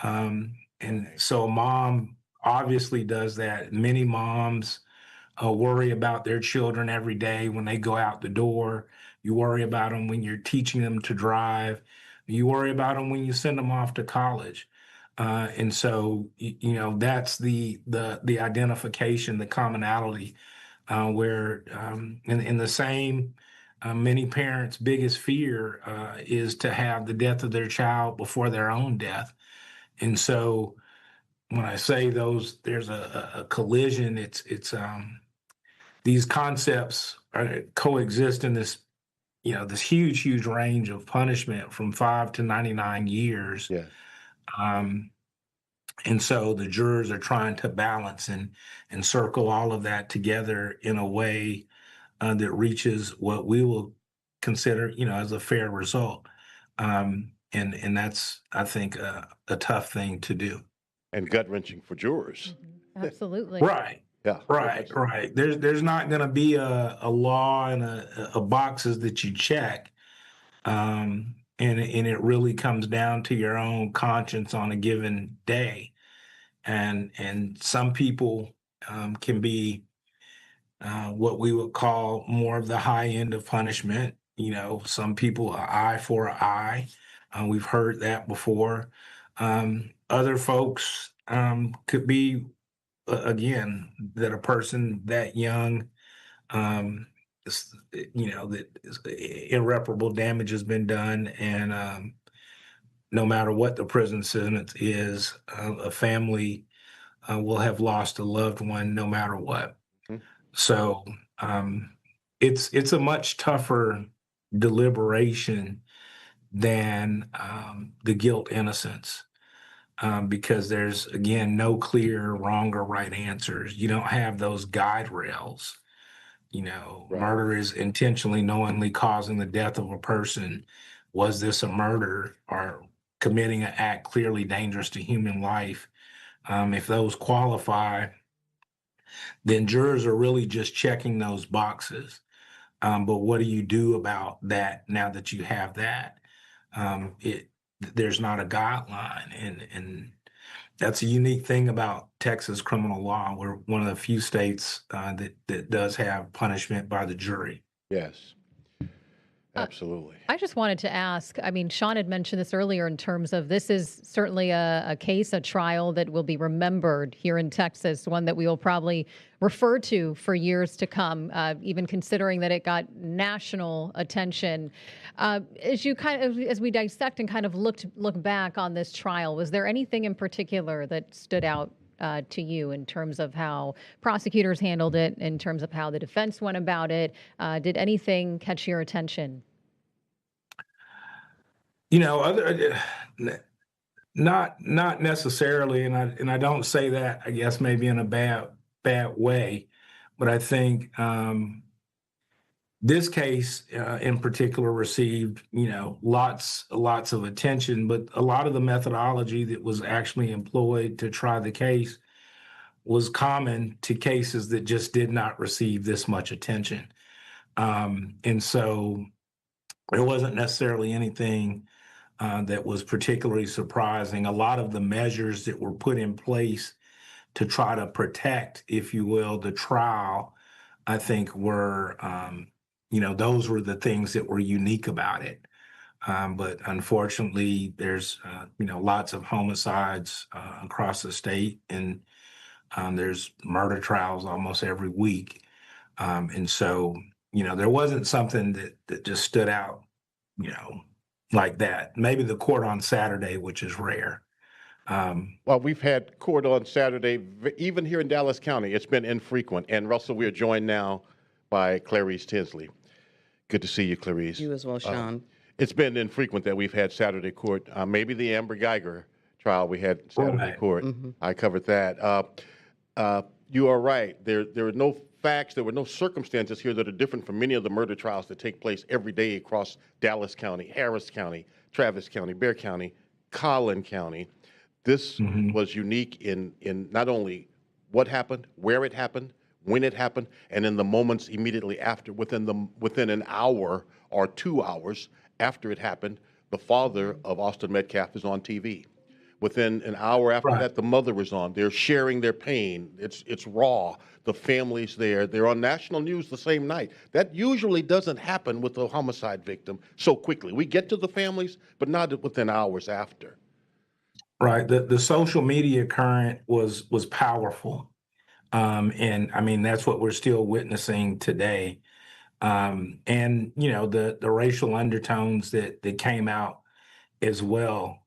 And so a mom obviously does that. Many moms worry about their children every day when they go out the door. You worry about them when you're teaching them to drive. You worry about them when you send them off to college. And so, that's the identification, the commonality, where in the same, many parents' biggest fear is to have the death of their child before their own death. And so when I say there's a collision, it's these concepts coexist in this, this huge range of punishment from 5 to 99 years. Yeah. And so the jurors are trying to balance and circle all of that together in a way that reaches what we will consider, as a fair result. And that's, I think, a tough thing to do. And gut-wrenching for jurors. Mm-hmm. Absolutely. Right. Yeah. Right. There's not going to be a law and a boxes that you check. And it really comes down to your own conscience on a given day. And some people can be what we would call more of the high end of punishment. You know, some people are eye for an eye. We've heard that before. Other folks could be, again, that a person that young, that irreparable damage has been done. And no matter what the prison sentence is, a family will have lost a loved one no matter what. So it's a much tougher deliberation than the guilt innocence, because there's, again, no clear wrong or right answers. You don't have those guide rails. Right. Murder is intentionally, knowingly causing the death of a person. Was this a murder or committing an act clearly dangerous to human life? If those qualify, then jurors are really just checking those boxes. But what do you do about that now that you have that? There's not a guideline, and that's a unique thing about Texas criminal law. We're one of the few states that does have punishment by the jury. Yes, absolutely. I just wanted to ask, I mean, Sean had mentioned this earlier in terms of this is certainly a case, a trial that will be remembered here in Texas, one that we will probably refer to for years to come, even considering that it got national attention. As we dissect and kind of look back on this trial, was there anything in particular that stood out to you in terms of how prosecutors handled it, in terms of how the defense went about it? Did anything catch your attention? Not necessarily, and I don't say that, I guess, maybe in a bad way, but I think this case in particular received lots of attention, but a lot of the methodology that was actually employed to try the case was common to cases that just did not receive this much attention, and so there wasn't necessarily anything that was particularly surprising. A lot of the measures that were put in place to try to protect, if you will, the trial, I think were, those were the things that were unique about it. But unfortunately, there's, lots of homicides across the state, and there's murder trials almost every week. And so, there wasn't something that just stood out, like that. Maybe the court on Saturday, which is rare. Well, we've had court on Saturday, even here in Dallas County. It's been infrequent. And Russell, we are joined now by Clarice Tinsley. Good to see you, Clarice. You as well, Sean. It's been infrequent that we've had Saturday court. Maybe the Amber Geiger trial we had Saturday court. Mm-hmm. I covered that. You are right. There are no facts, there were no circumstances here that are different from many of the murder trials that take place every day across Dallas County, Harris County, Travis County, Bexar County, Collin County. This was unique in not only what happened, where it happened, when it happened, and in the moments immediately after. Within an hour or 2 hours after it happened, the father of Austin Metcalf is on TV. Within an hour after that, the mother was on. They're sharing their pain. It's raw. The family's there. They're on national news the same night. That usually doesn't happen with a homicide victim so quickly. We get to the families, but not within hours after. Right. The social media current was powerful. And I mean, that's what we're still witnessing today. And, the racial undertones that came out as well.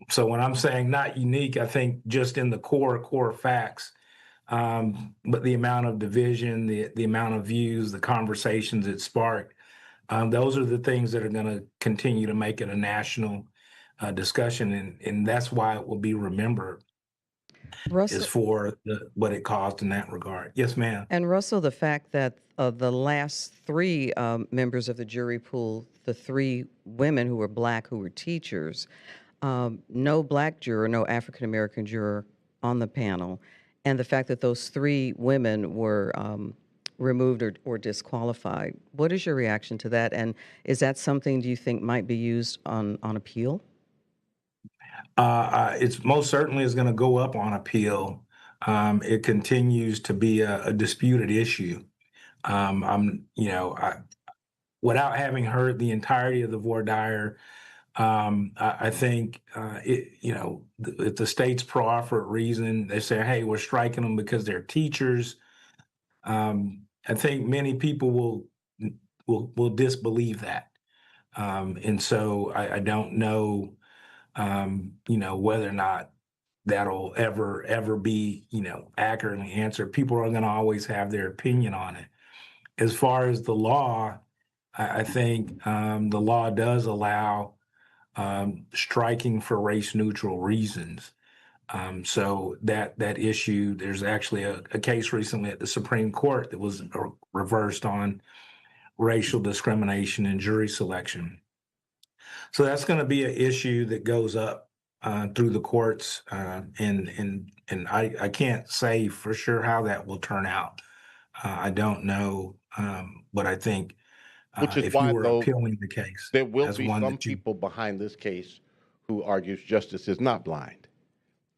So when I'm saying not unique, I think just in the core facts, but the amount of division, the amount of views, the conversations it sparked, those are the things that are going to continue to make it a national discussion, and that's why it will be remembered. Russell, is for what it caused in that regard. Yes, ma'am. And Russell, the fact that the last three members of the jury pool, the three women who were Black, who were teachers, no Black juror, no African-American juror on the panel, and the fact that those three women were removed or disqualified. What is your reaction to that? And is that something do you think might be used on appeal? It's most certainly is going to go up on appeal. It continues to be a disputed issue. Without having heard the entirety of the voir dire, I think if the state's pro for a reason, they say, "Hey, we're striking them because they're teachers." I think many people will disbelieve that, and so I don't know, whether or not that'll ever be accurately answered. People are going to always have their opinion on it. As far as the law, I think the law does allow striking for race neutral reasons. So that issue, there's actually a case recently at the Supreme Court that was reversed on racial discrimination in jury selection. So that's going to be an issue that goes up through the courts, and I can't say for sure how that will turn out. I don't know, but I think Which is if why, you were though, appealing the case, there will as be one some that you people behind this case who argues justice is not blind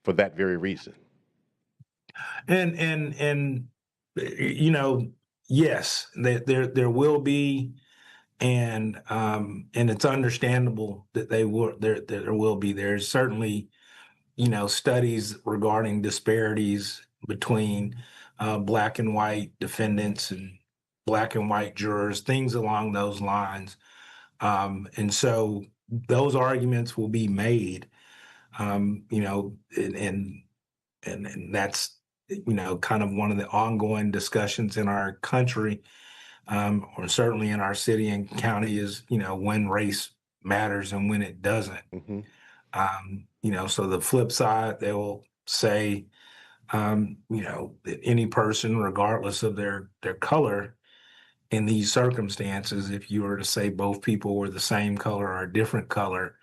for that very reason. and yes, there will be, and it's understandable that there will be. There's certainly studies regarding disparities between black and white defendants and black and white jurors, things along those lines. And so those arguments will be made, and that's, kind of one of the ongoing discussions in our country, or certainly in our city and county is, when race matters and when it doesn't. Hmm. So the flip side, they will say, that any person, regardless of their color, in these circumstances, if you were to say both people were the same color or a different color,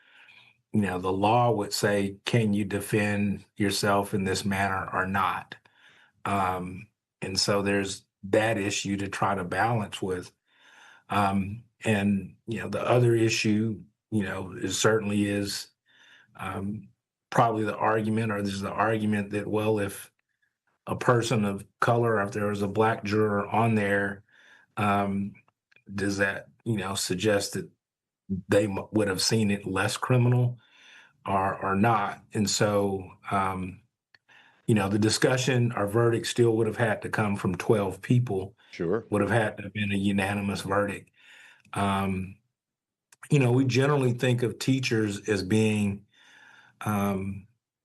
the law would say, can you defend yourself in this manner or not? And so there's that issue to try to balance with. And the other issue, is certainly is probably the argument, or there's the argument that, well, if a person of color, if there was a black juror on there, does that, suggest that they would have seen it less criminal or not? And so, the discussion or verdict still would have had to come from 12 people. Sure. Would have had to have been a unanimous verdict. We generally think of teachers as being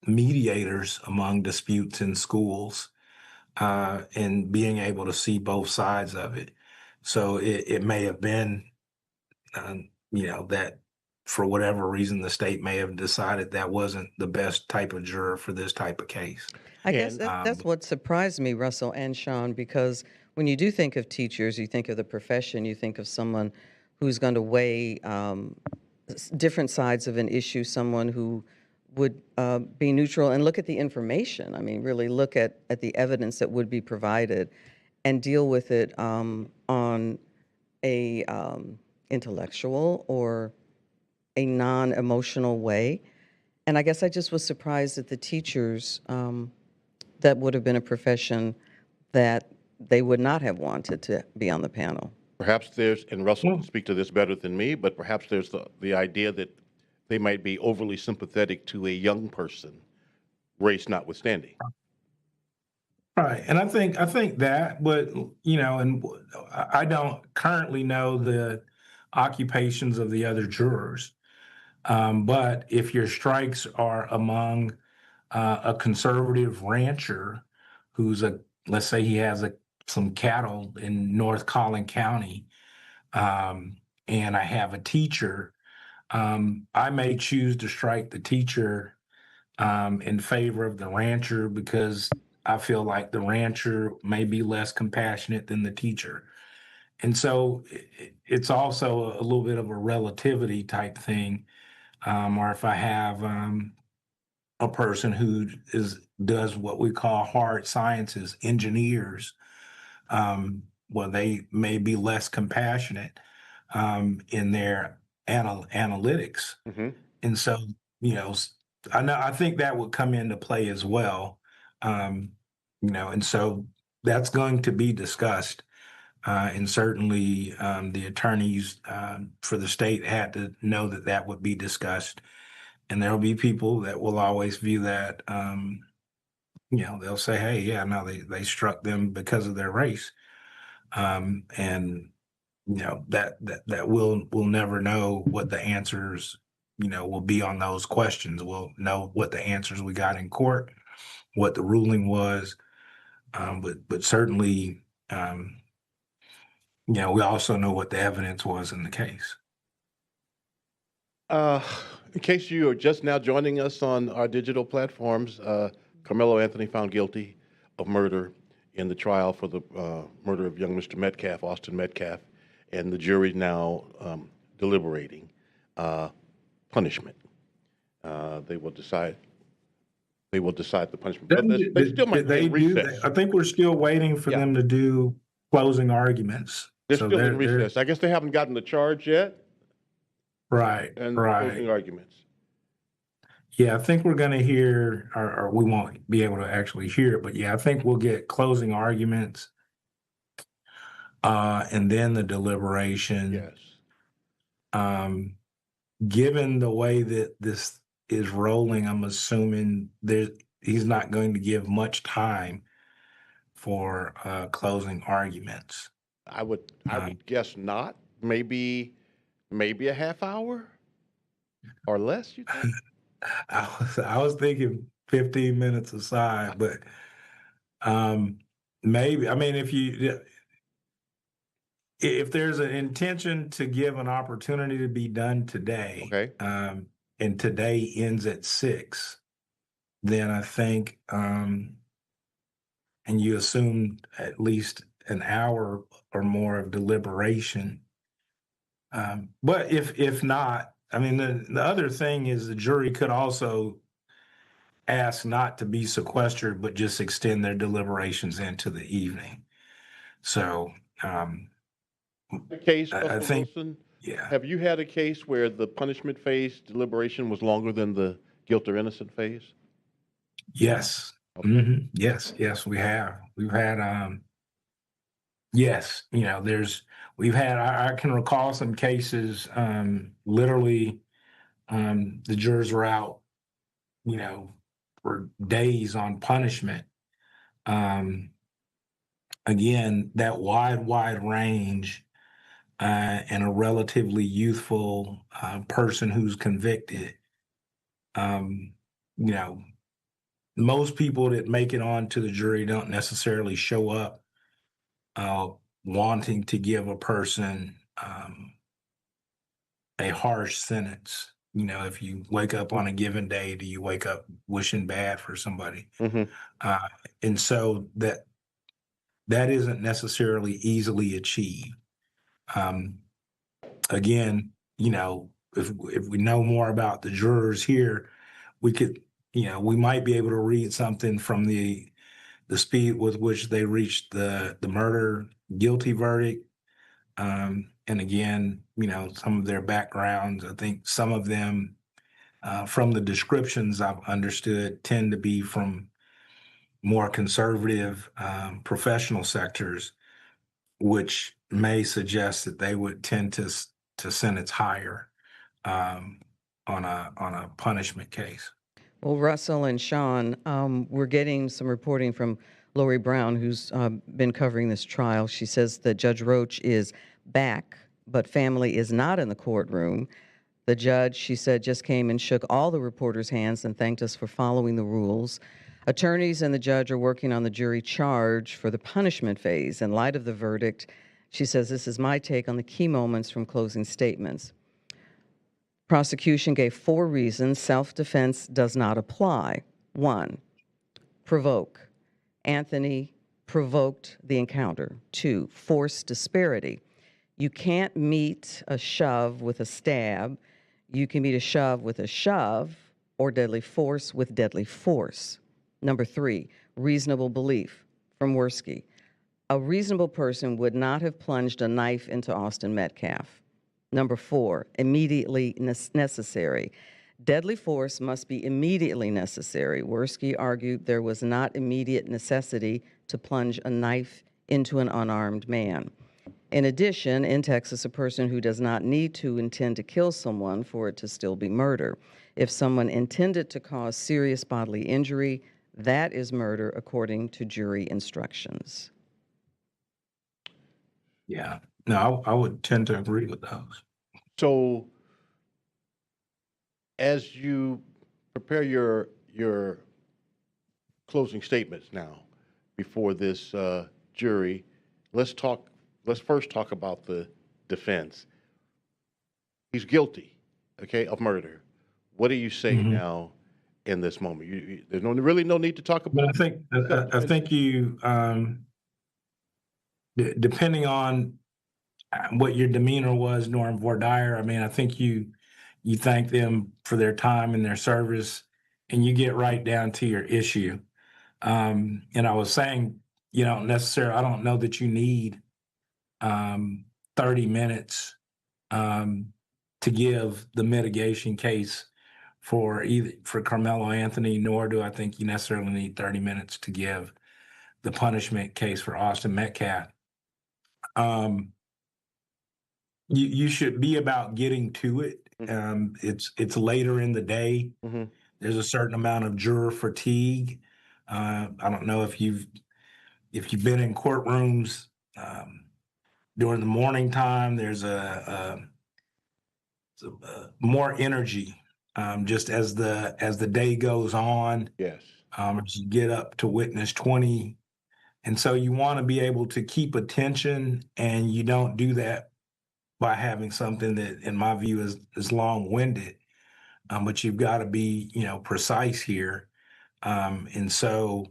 mediators among disputes in schools, and being able to see both sides of it. So it may have been, that for whatever reason, the state may have decided that wasn't the best type of juror for this type of case. I guess And that's what surprised me, Russell and Sean, because when you do think of teachers, you think of the profession, you think of someone who's going to weigh different sides of an issue, someone who would be neutral and look at the information. I mean, really look at the evidence that would be provided and deal with it on a intellectual or a non-emotional way. And I guess I just was surprised that the teachers, that would have been a profession that they would not have wanted to be on the panel. perhaps there's, and Russell can speak to this better than me, but perhaps there's the idea that they might be overly sympathetic to a young person, race notwithstanding. Right, and I think that, but and I don't currently know the occupations of the other jurors. But if your strikes are among a conservative rancher who's let's say he has some cattle in North Collin County, and I have a teacher, I may choose to strike the teacher in favor of the rancher because I feel like the rancher may be less compassionate than the teacher. And so it's also a little bit of a relativity type thing. Or if I have a person who does what we call hard sciences, engineers, well, they may be less compassionate in their analytics. And so, I think that would come into play as well. And so that's going to be discussed. And certainly the attorneys for the state had to know that that would be discussed. And there'll be people that will always view that, they'll say, hey, yeah, no, they struck them because of their race. And that we'll never know what the answers, will be on those questions. We'll know what the answers we got in court, what the ruling was. But certainly, we also know what the evidence was in the case. In case you are just now joining us on our digital platforms, Karmelo Anthony found guilty of murder in the trial for the murder of young Mr. Metcalf, Austin Metcalf, and the jury now deliberating punishment. They will decide the punishment. But they still might be in recess. I think we're still waiting for them to do closing arguments. They're still in recess. I guess they haven't gotten the charge yet. Right. And right. closing arguments. Yeah, I think we're going to hear, or we won't be able to actually hear it, but yeah, I think we'll get closing arguments and then the deliberation. Yes. Given the way that this is rolling, I'm assuming he's not going to give much time for closing arguments. I would guess not. Maybe a half hour or less, you think? I was thinking 15 minutes aside, but maybe. I mean, if there's an intention to give an opportunity to be done today, okay, and today ends at 6, then I think, and you assume at least an hour or more of deliberation. But if not, I mean, the other thing is the jury could also ask not to be sequestered, but just extend their deliberations into the evening. So, the case, I think, Wilson, yeah. Have you had a case where the punishment phase deliberation was longer than the guilt or innocent phase? Yes. Okay. Mm-hmm. Yes, we have. We've had, yes, I can recall some cases, literally, the jurors were out, for days on punishment. Again, that wide range, and a relatively youthful person who's convicted. Most people that make it onto the jury don't necessarily show up wanting to give a person a harsh sentence. If you wake up on a given day, do you wake up wishing bad for somebody? Mm-hmm. And so that isn't necessarily easily achieved. Again, if we know more about the jurors here, we could, we might be able to read something from the speed with which they reached the murder guilty verdict. And again, some of their backgrounds, I think some of them, from the descriptions I've understood, tend to be from more conservative professional sectors, which may suggest that they would tend to sentence higher on a punishment case. Well, Russell and Sean, we're getting some reporting from Lori Brown, who's been covering this trial. She says that Judge Roach is back, but family is not in the courtroom. The judge, she said, just came and shook all the reporters' hands and thanked us for following the rules. Attorneys and the judge are working on the jury charge for the punishment phase. In light of the verdict, she says, this is my take on the key moments from closing statements. Prosecution gave 4 reasons self-defense does not apply. 1, provoke. Anthony provoked the encounter. 2, force disparity. You can't meet a shove with a stab. You can meet a shove with a shove or deadly force with deadly force. Number 3, reasonable belief from Worski. A reasonable person would not have plunged a knife into Austin Metcalf. Number 4, immediately necessary. Deadly force must be immediately necessary. Worski argued there was not immediate necessity to plunge a knife into an unarmed man. In addition, in Texas, a person who does not need to intend to kill someone for it to still be murder. If someone intended to cause serious bodily injury, that is murder according to jury instructions. Yeah. No, I would tend to agree with those. So, as you prepare your closing statements now before this jury, let's first talk about the defense. He's guilty, okay, of murder. What do you say now in this moment? There's really no need to talk about. But I think you, depending on what your demeanor was during voir dire, I mean, I think you thank them for their time and their service, and you get right down to your issue. And I was saying, I don't know that you need 30 minutes to give the mitigation case for Karmelo Anthony, nor do I think you necessarily need 30 minutes to give the punishment case for Austin Metcalf. You should be about getting to it. It's later in the day. There's a certain amount of juror fatigue. I don't know if you've been in courtrooms during the morning time. There's a more energy just as the day goes on. Yes. As you get up to witness 20, and so you want to be able to keep attention, and you don't do that by having something that, in my view, is long-winded. But you've got to be, precise here. And so,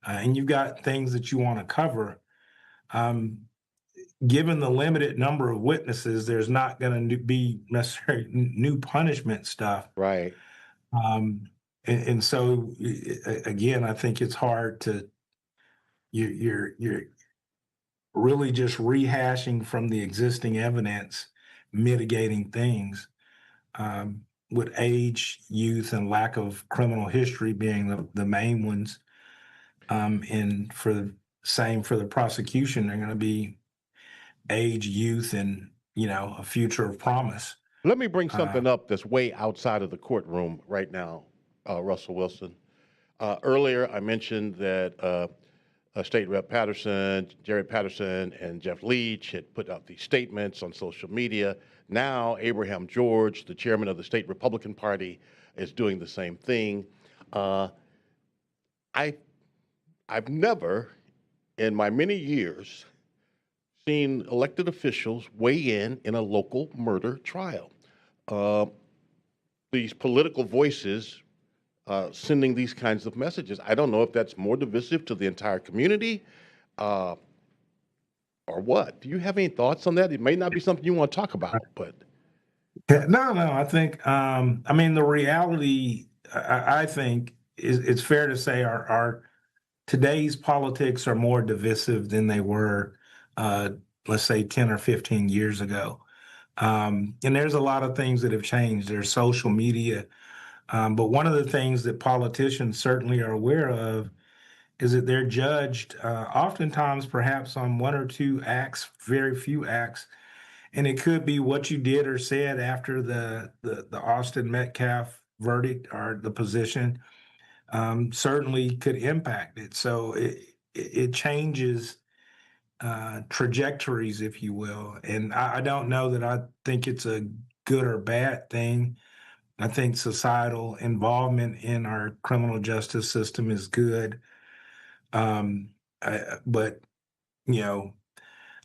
and you've got things that you want to cover. Given the limited number of witnesses, there's not going to be necessarily new punishment stuff. Right. And so, again, I think it's hard to, you're really just rehashing from the existing evidence, mitigating things, with age, youth, and lack of criminal history being the main ones. And for the prosecution, they're going to be age, youth, and, a future of promise. Let me bring something up that's way outside of the courtroom right now, Russell Wilson. Earlier, I mentioned that State Rep Patterson, Jerry Patterson, and Jeff Leach had put out these statements on social media. Now, Abraham George, the chairman of the state Republican Party, is doing the same thing. I've never, in my many years, seen elected officials weigh in a local murder trial. These political voices sending these kinds of messages. I don't know if that's more divisive to the entire community or what. Do you have any thoughts on that? It may not be something you want to talk about, but. No, I think, the reality, I think, it's fair to say our today's politics are more divisive than they were, let's say, 10 or 15 years ago. And there's a lot of things that have changed. There's social media. But one of the things that politicians certainly are aware of is that they're judged oftentimes perhaps on one or two acts, very few acts. And it could be what you did or said after the Austin Metcalf verdict or the position certainly could impact it. So it changes trajectories, if you will. And I don't know that I think it's a good or bad thing. I think societal involvement in our criminal justice system is good. But,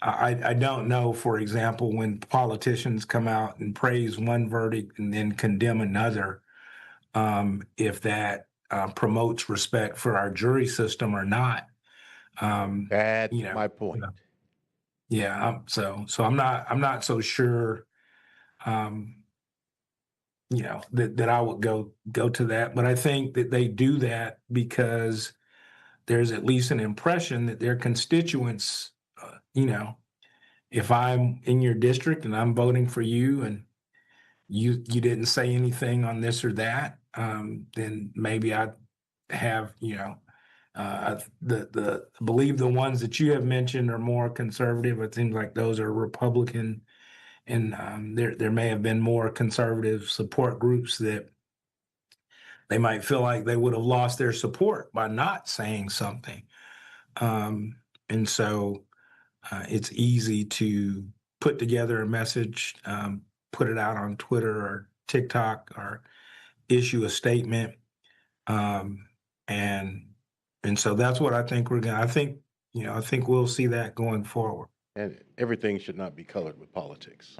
I don't know, for example, when politicians come out and praise one verdict and then condemn another, if that promotes respect for our jury system or not. That's my point. Yeah. So I'm not so sure. That I would go to that, but I think that they do that because there's at least an impression that their constituents, you know, if I'm in your district and I'm voting for you and you didn't say anything on this or that, then maybe I'd have, the I believe the ones that you have mentioned are more conservative. It seems like those are Republican, and there may have been more conservative support groups that they might feel like they would have lost their support by not saying something. And so it's easy to put together a message, put it out on Twitter or TikTok, or issue a statement. Um, and and so that's what I think we're gonna. I think we'll see that going forward. And everything should not be colored with politics.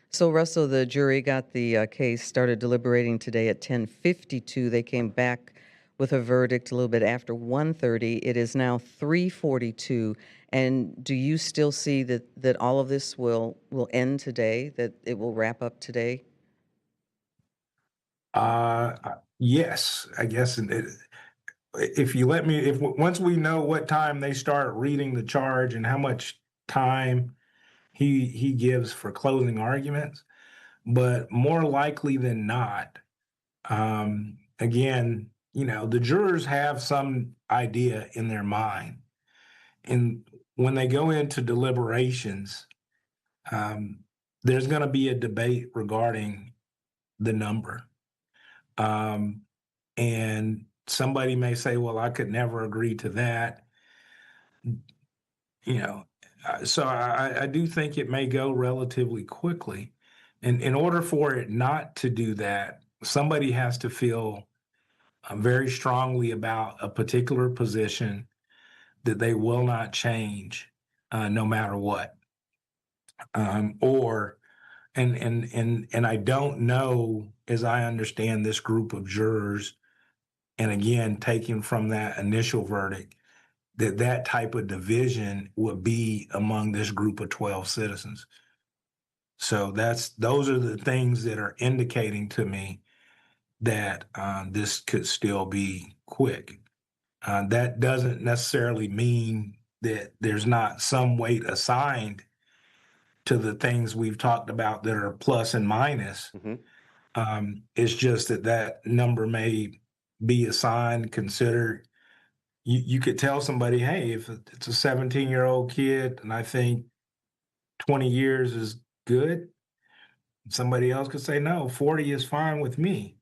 So, Russell, the jury got the case started deliberating today at 10:52. They came back with a verdict a little bit after 1:30. It is now 3:42. And do you still see that all of this will end today, that it will wrap up today? Yes, I guess. If you let me, if once we know what time they start reading the charge and how much time he gives for closing arguments, but more likely than not, again, the jurors have some idea in their mind, and when they go into deliberations, there's going to be a debate regarding the number. And somebody may say, well, I could never agree to that. So I do think it may go relatively quickly. And in order for it not to do that, somebody has to feel very strongly about a particular position that they will not change no matter what. And I don't know, as I understand this group of jurors, and again, taken from that initial verdict, that type of division would be among this group of 12 citizens. So those are the things that are indicating to me that this could still be quick. That doesn't necessarily mean that there's not some weight assigned to the things we've talked about that are plus and minus. It's just that number may be assigned, considered. You could tell somebody, hey, if it's a 17-year-old kid and I think 20 years is good, somebody else could say, no, 40 is fine with me.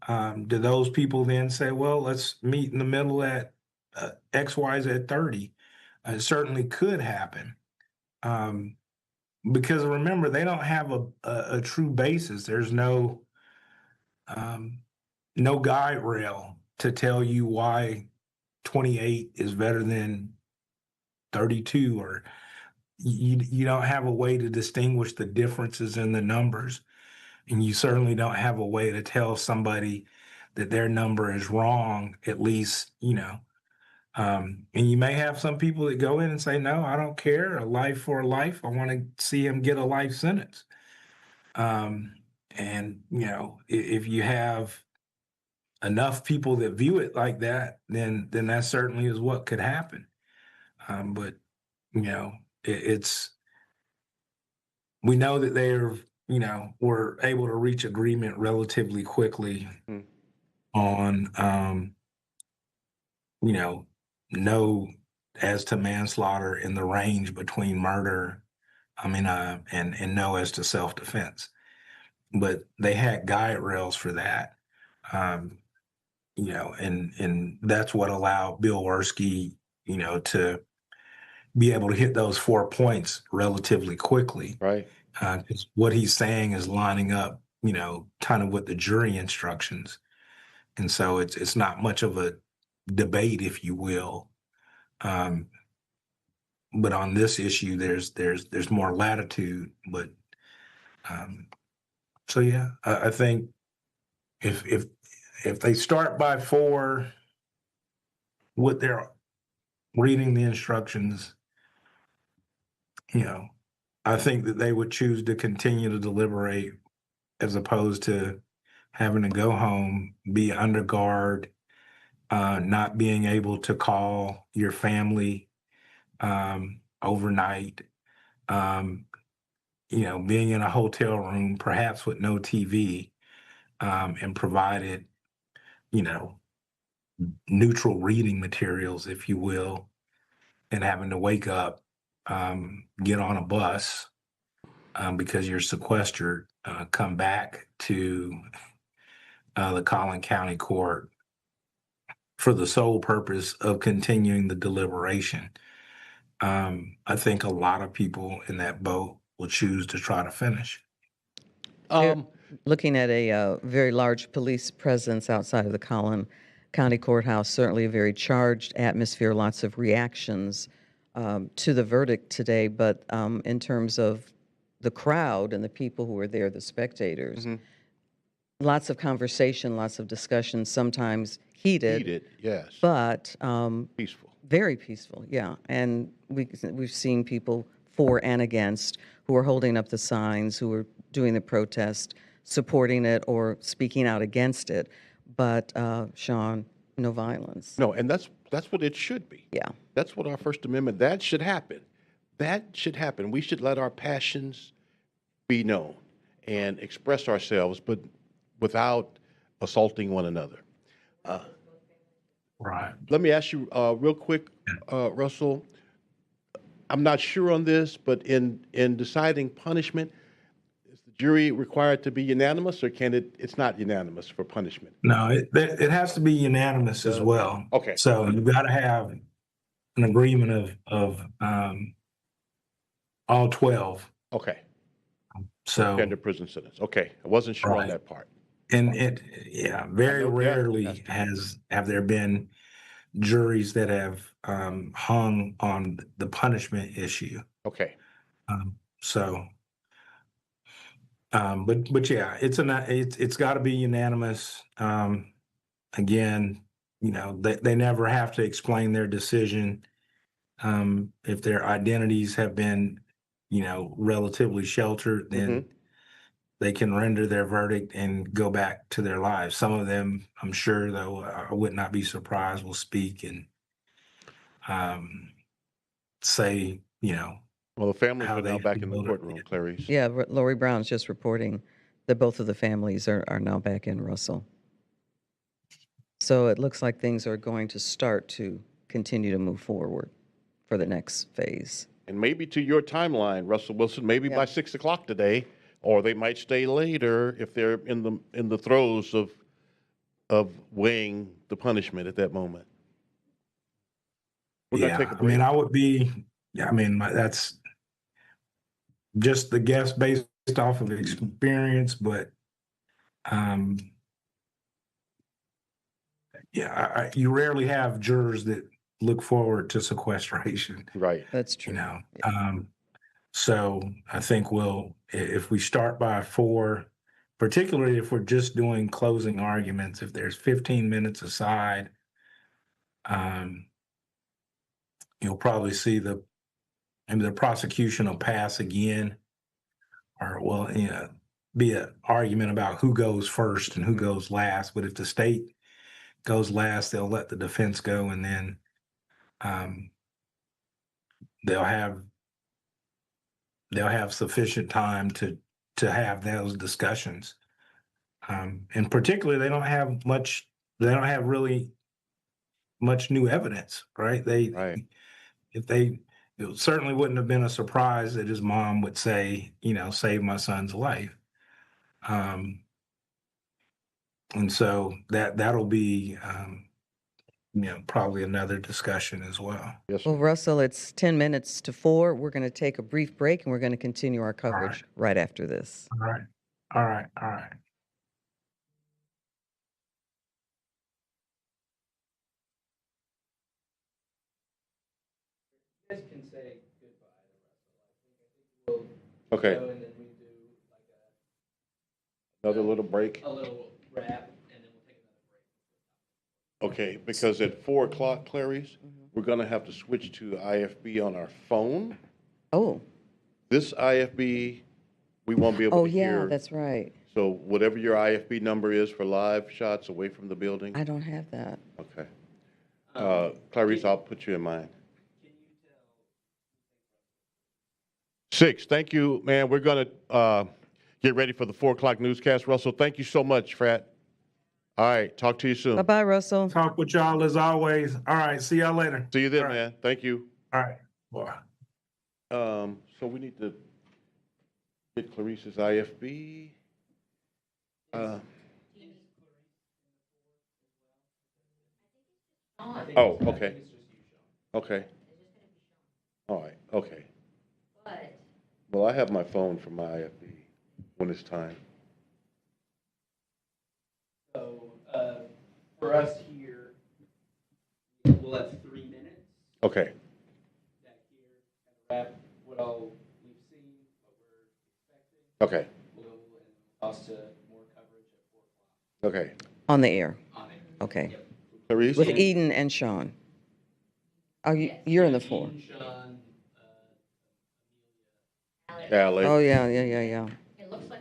Do those people then say, well, let's meet in the middle at XYZ 30? It certainly could happen. Because remember, they don't have a true basis. There's no guide rail to tell you why 28 is better than 32, or you don't have a way to distinguish the differences in the numbers. And you certainly don't have a way to tell somebody that their number is wrong, at least, and you may have some people that go in and say, no, I don't care, a life for a life. I want to see him get a life sentence. And, if you have enough people that view it like that, then that certainly is what could happen. But, it's, we know that they're, were able to reach agreement relatively quickly on, no as to manslaughter in the range between murder, and no as to self-defense. But they had guide rails for that. And that's what allowed Bill Werski, to be able to hit those 4 points relatively quickly. Right. Because what he's saying is lining up, kind of with the jury instructions. And so it's not much of a debate, if you will. But on this issue, there's more latitude. But so yeah, I think if they start by 4 with their reading the instructions, I think that they would choose to continue to deliberate as opposed to having to go home, be under guard, not being able to call your family overnight, being in a hotel room, perhaps with no TV, and provided, you know, neutral reading materials, if you will, and having to wake up, get on a bus because you're sequestered, come back to the Collin County Court for the sole purpose of continuing the deliberation. I think a lot of people in that boat will choose to try to finish. They're looking at a very large police presence outside of the Collin County Courthouse, certainly a very charged atmosphere, lots of reactions to the verdict today. But in terms of the crowd and the people who were there, the spectators, lots of conversation, lots of discussion, sometimes heated, yes, but peaceful. very peaceful, yeah. And we've seen people for and against who are holding up the signs, who are doing the protest, supporting it or speaking out against it. But Sean, no violence. No, and that's what it should be. Yeah. That's what our First Amendment, that should happen. That should happen. We should let our passions be known and express ourselves, but without assaulting one another. Right. Let me ask you real quick, Russell. I'm not sure on this, but in deciding punishment, is the jury required to be unanimous, or it's not unanimous for punishment? No, it has to be unanimous as well. Okay. So you've got to have an agreement of all 12. Okay. So Under prison sentence. Okay. I wasn't sure on Right. that part. And very I know death rarely has have there been juries that have hung on the punishment issue. Okay. So, but yeah, it's got to be unanimous. Again, they never have to explain their decision. If their identities have been, relatively sheltered, then they can render their verdict and go back to their lives. Some of them, I'm sure, though, I would not be surprised, will speak and say, Well, the families how are now they back in the feel. courtroom, Clarice. Yeah, Lori Brown's just reporting that both of the families are now back in Russell. So it looks like things are going to start to continue to move forward for the next phase. And maybe to your timeline, Russell Wilson, maybe by 6 o'clock today, or they might stay later if they're in the throes of weighing the punishment at that moment. We're gonna take a break. I would be. That's just the guess based off of experience, but you rarely have jurors that look forward to sequestration. Right. That's true. So I think if we start by 4, particularly if we're just doing closing arguments, if there's 15 minutes aside, you'll probably see the prosecution will pass again, or be an argument about who goes first and who goes last. But if the state goes last, they'll let the defense go, and then they'll have sufficient time to have those discussions. And particularly, they don't have really much new evidence, right? It certainly wouldn't have been a surprise that his mom would say, save my son's life. And so that'll be, probably another discussion as well. Yes. Well, Russell, it's 10 minutes to 4. We're going to take a brief break and we're going to continue our coverage right after this. All right. You guys can say goodbye to Russell. I think Okay. go and then we do Another little break. a little wrap, and then we'll take another break. Okay, because at 4 o'clock, Clarice, we're gonna have to switch to IFB on our phone. Oh, This IFB, we won't be able to yeah, hear. that's right. So whatever your IFB number is for live shots away from the building? I don't have that. Okay. Clarice, I'll put you in mind. 6, thank you, man. We're going to get ready for the 4 o'clock newscast. Russell, thank you so much, Frat. All right, talk to you soon. Bye-bye, Russell. Talk with y'all as always. All right, see y'all later. See you then, All right. man. Thank you. All right, boy. So we need to get Clarice's IFB. Oh, okay. Okay. All right, okay. Well, I have my phone for my IFB when it's time. So, for us here, we'll have 3 minutes. Okay. Back here, kind of wrap what all we've seen, what we're expecting. Okay. We'll toss to more coverage at 4 o'clock. Okay. On the air. On it. Okay. Yep. Clarice? With Eden and Sean. Oh, you're in the 4. Eden, Sean, Callie. Oh, yeah. It looks like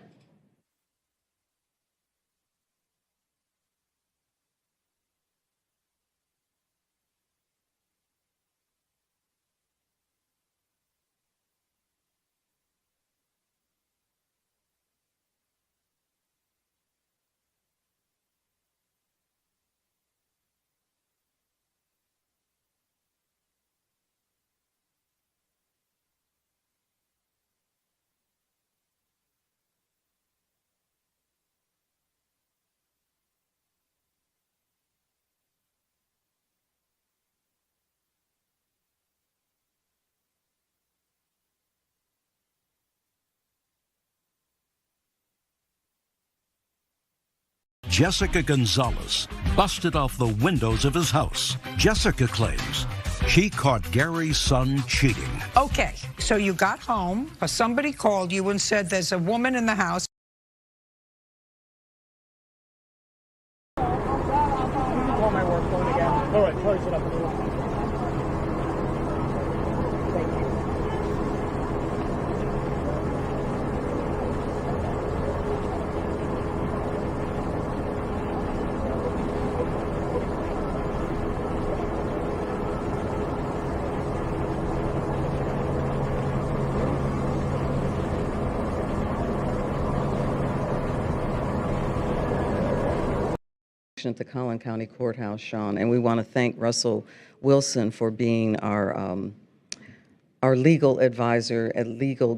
Jessica Gonzalez busted off the windows of his house. Jessica claims she caught Gary's son cheating. Okay, so you got home, or somebody called you and said there's a woman in the house. Call my work phone again. All right, close it up. Thank you. At the Collin County Courthouse, Sean, and we want to thank Russell Wilson for being our legal advisor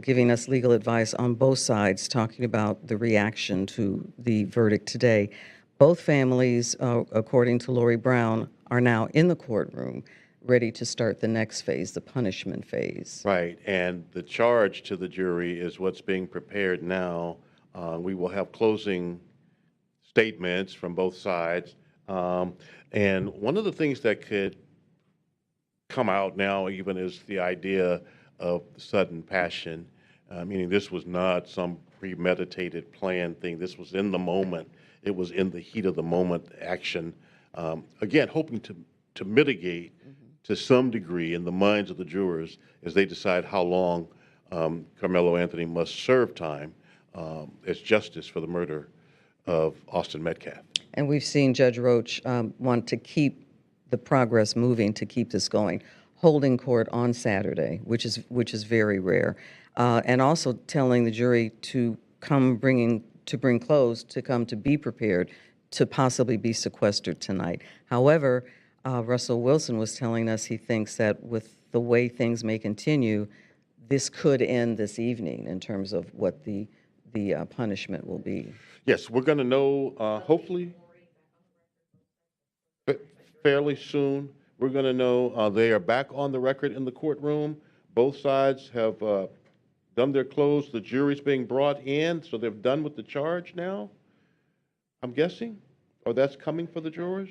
giving us legal advice on both sides, talking about the reaction to the verdict today. Both families, according to Lori Brown, are now in the courtroom, ready to start the next phase, the punishment phase. Right, and the charge to the jury is what's being prepared now. We will have closing statements from both sides. And one of the things that could come out now even is the idea of sudden passion, meaning this was not some premeditated planned thing. This was in the moment. It was in the heat of the moment action. Again, hoping to mitigate to some degree in the minds of the jurors as they decide how long Karmelo Anthony must serve time as justice for the murder of Austin Metcalf. And we've seen Judge Roach want to keep the progress moving, to keep this going, holding court on Saturday, which is very rare, and also telling the jury to bring clothes, to come to be prepared, to possibly be sequestered tonight. However, Russell Wilson was telling us he thinks that with the way things may continue, this could end this evening in terms of what the punishment will be. Yes, we're going to know, hopefully, fairly soon. We're going to know they are back on the record in the courtroom. Both sides have done their close. The jury's being brought in, so they're done with the charge now, I'm guessing? Or that's coming for the jurors?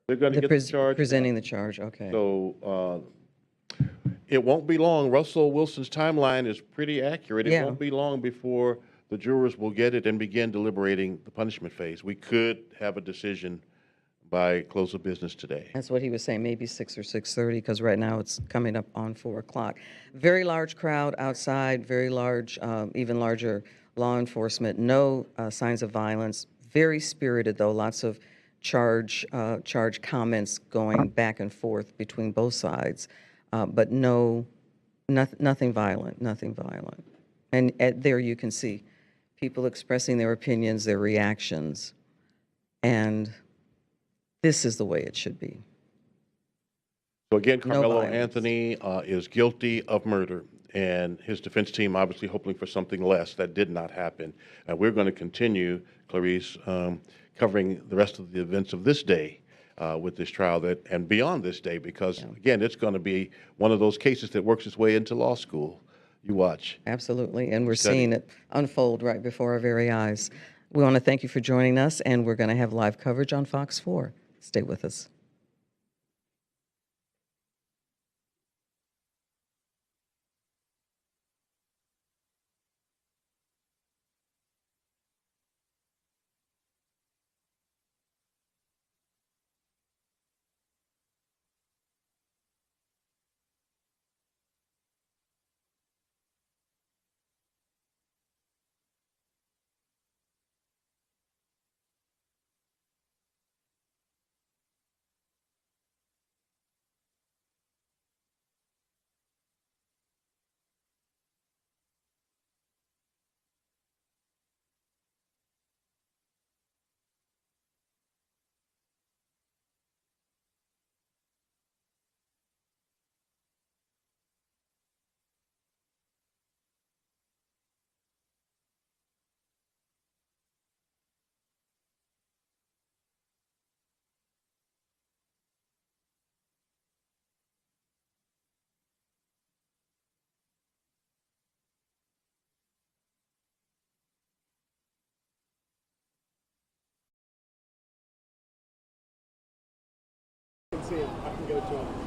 They're going to get the charge? Presenting the charge, okay. So it won't be long. Russell Wilson's timeline is pretty accurate. It won't be long before the jurors will get it and begin deliberating the punishment phase. We could have a decision by close of business today. That's what he was saying, maybe 6 or 6:30, because right now it's coming up on 4 o'clock. Very large crowd outside, very large, even larger law enforcement, no signs of violence. Very spirited, though, lots of charge comments going back and forth between both sides, but nothing violent, nothing violent. And there you can see people expressing their opinions, their reactions, and this is the way it should be. So again, No Karmelo violence. Anthony is guilty of murder, and his defense team obviously hoping for something less. That did not happen. We're going to continue, Clarice, covering the rest of the events of this day with this trial and beyond this day, because again, it's going to be one of those cases that works its way into law school. You watch. Absolutely, and we're Study. seeing it unfold right before our very eyes. We want to thank you for joining us, and we're going to have live coverage on Fox 4. Stay with us.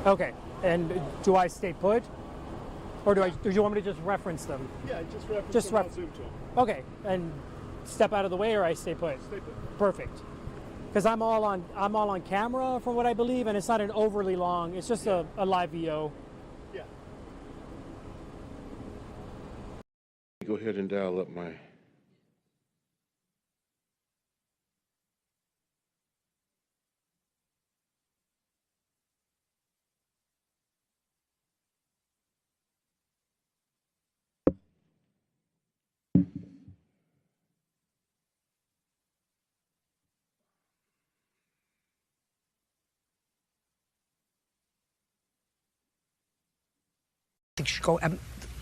Okay, and do I stay put? Or do you want me to just reference them? Yeah, just reference them on Zoom to them. Okay, and step out of the way, or I stay put? Stay put. Perfect. Because I'm all on camera from what I believe, and it's not an overly long, it's just a live VO. Yeah. Go ahead and dial up my... You should go,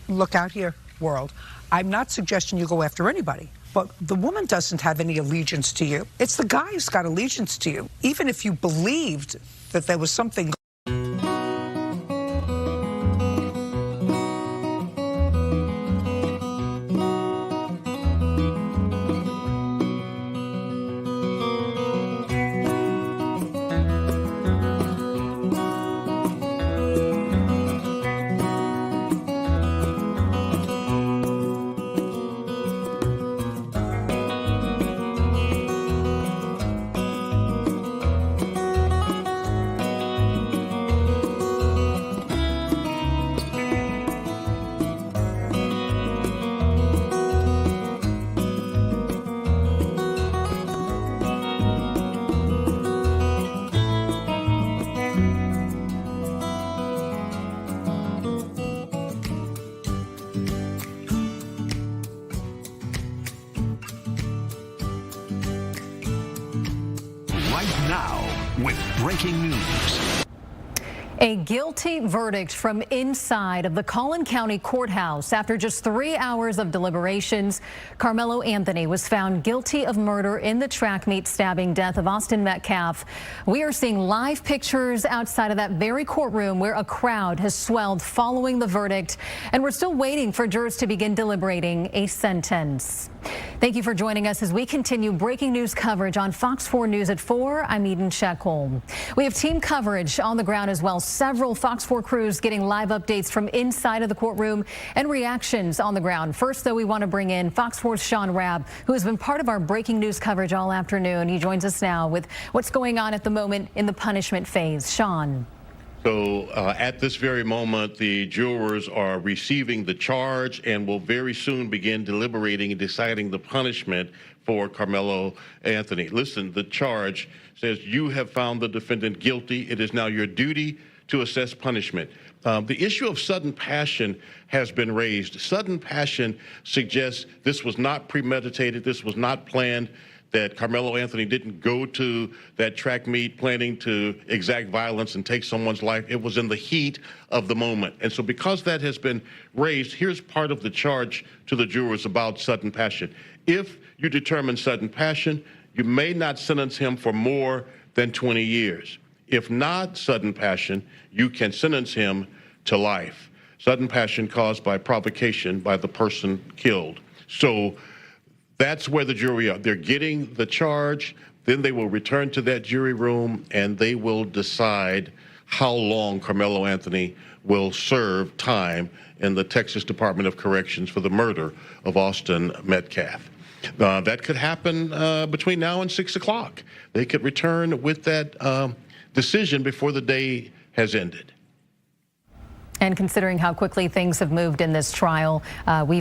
look out here, world. I'm not suggesting you go after anybody, but the woman doesn't have any allegiance to you. It's the guy who's got allegiance to you. Even if you believed that there was something. Now, with breaking news. A guilty verdict from inside of the Collin County Courthouse. After just 3 hours of deliberations, Karmelo Anthony was found guilty of murder in the track meet stabbing death of Austin Metcalf. We are seeing live pictures outside of that very courtroom where a crowd has swelled following the verdict, and we're still waiting for jurors to begin deliberating a sentence. Thank you for joining us as we continue breaking news coverage on Fox 4 News at 4. I'm Eden Sheckholm. We have team coverage on the ground as well. Several Fox 4 crews getting live updates from inside of the courtroom and reactions on the ground. First, though, we want to bring in Fox 4's Sean Rabb, who has been part of our breaking news coverage all afternoon. He joins us now with what's going on at the moment in the punishment phase. Sean. So at this very moment, the jurors are receiving the charge and will very soon begin deliberating and deciding the punishment for Karmelo Anthony. Listen, the charge says you have found the defendant guilty. It is now your duty to assess punishment. The issue of sudden passion has been raised. Sudden passion suggests this was not premeditated, this was not planned, that Karmelo Anthony didn't go to that track meet planning to exact violence and take someone's life. It was in the heat of the moment. And so because that has been raised, here's part of the charge to the jurors about sudden passion. If you determine sudden passion, you may not sentence him for more than 20 years. If not sudden passion, you can sentence him to life. Sudden passion caused by provocation by the person killed. So that's where the jury are. They're getting the charge, then they will return to that jury room and they will decide how long Karmelo Anthony will serve time in the Texas Department of Corrections for the murder of Austin Metcalf. That could happen between now and 6 o'clock. They could return with that decision before the day has ended. And considering how quickly things have moved in this trial, we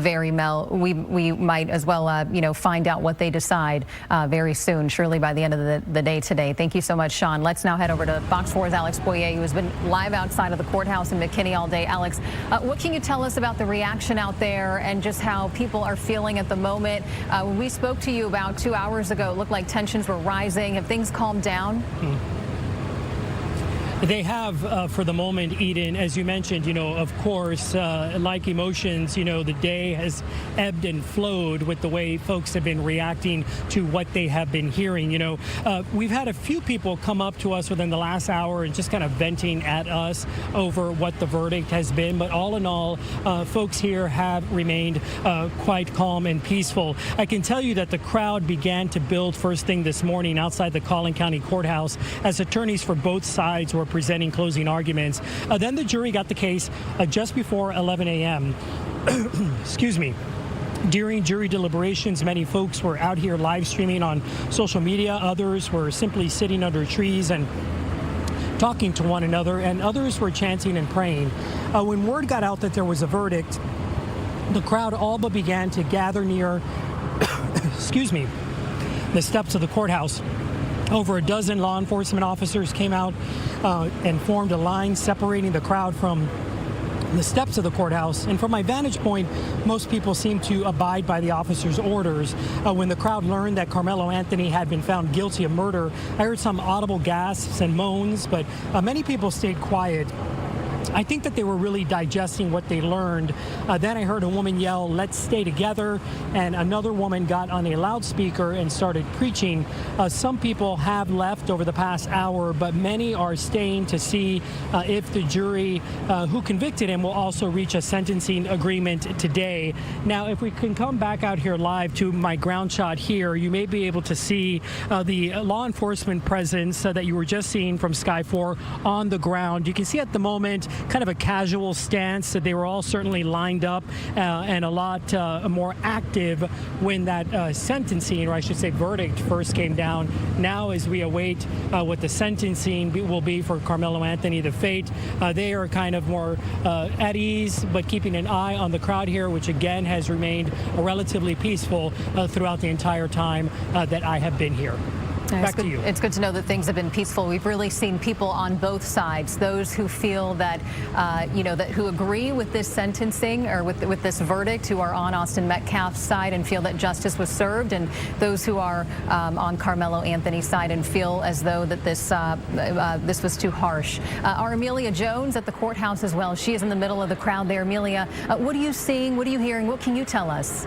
might as well, find out what they decide very soon, surely by the end of the day today. Thank you so much, Sean. Let's now head over to Fox 4's Alex Boyer, who has been live outside of the courthouse in McKinney all day. Alex, what can you tell us about the reaction out there and just how people are feeling at the moment? When we spoke to you about 2 hours ago, it looked like tensions were rising. Have things calmed down? They have for the moment, Eden, as you mentioned, of course, like emotions, the day has ebbed and flowed with the way folks have been reacting to what they have been hearing. We've had a few people come up to us within the last hour and just kind of venting at us over what the verdict has been. But all in all, folks here have remained quite calm and peaceful. I can tell you that the crowd began to build first thing this morning outside the Collin County Courthouse as attorneys for both sides were presenting closing arguments. Then the jury got the case just before 11 a.m. Excuse me. During jury deliberations, many folks were out here live streaming on social media. Others were simply sitting under trees and talking to one another, and others were chanting and praying. When word got out that there was a verdict, the crowd all but began to gather near, excuse me, the steps of the courthouse. Over a dozen law enforcement officers came out and formed a line separating the crowd from the steps of the courthouse. And from my vantage point, most people seemed to abide by the officers' orders. When the crowd learned that Karmelo Anthony had been found guilty of murder, I heard some audible gasps and moans, but many people stayed quiet. I think that they were really digesting what they learned. Then I heard a woman yell, "Let's stay together," and another woman got on a loudspeaker and started preaching. Some people have left over the past hour, but many are staying to see if the jury who convicted him will also reach a sentencing agreement today. Now, if we can come back out here live to my ground shot here, you may be able to see the law enforcement presence that you were just seeing from Sky 4 on the ground. You can see at the moment kind of a casual stance. That they were all certainly lined up and a lot more active when that sentencing, or I should say verdict, first came down. Now, as we await what the sentencing will be for Karmelo Anthony, the fate, they are kind of more at ease, but keeping an eye on the crowd here, which again has remained relatively peaceful throughout the entire time that I have been here. Back to you. It's good to know that things have been peaceful. We've really seen people on both sides, those who feel that, who agree with this sentencing or with this verdict, who are on Austin Metcalf's side and feel that justice was served, and those who are on Karmelo Anthony's side and feel as though that this was too harsh. Our Amelia Jones at the courthouse as well. She is in the middle of the crowd there. Amelia, what are you seeing? What are you hearing? What can you tell us?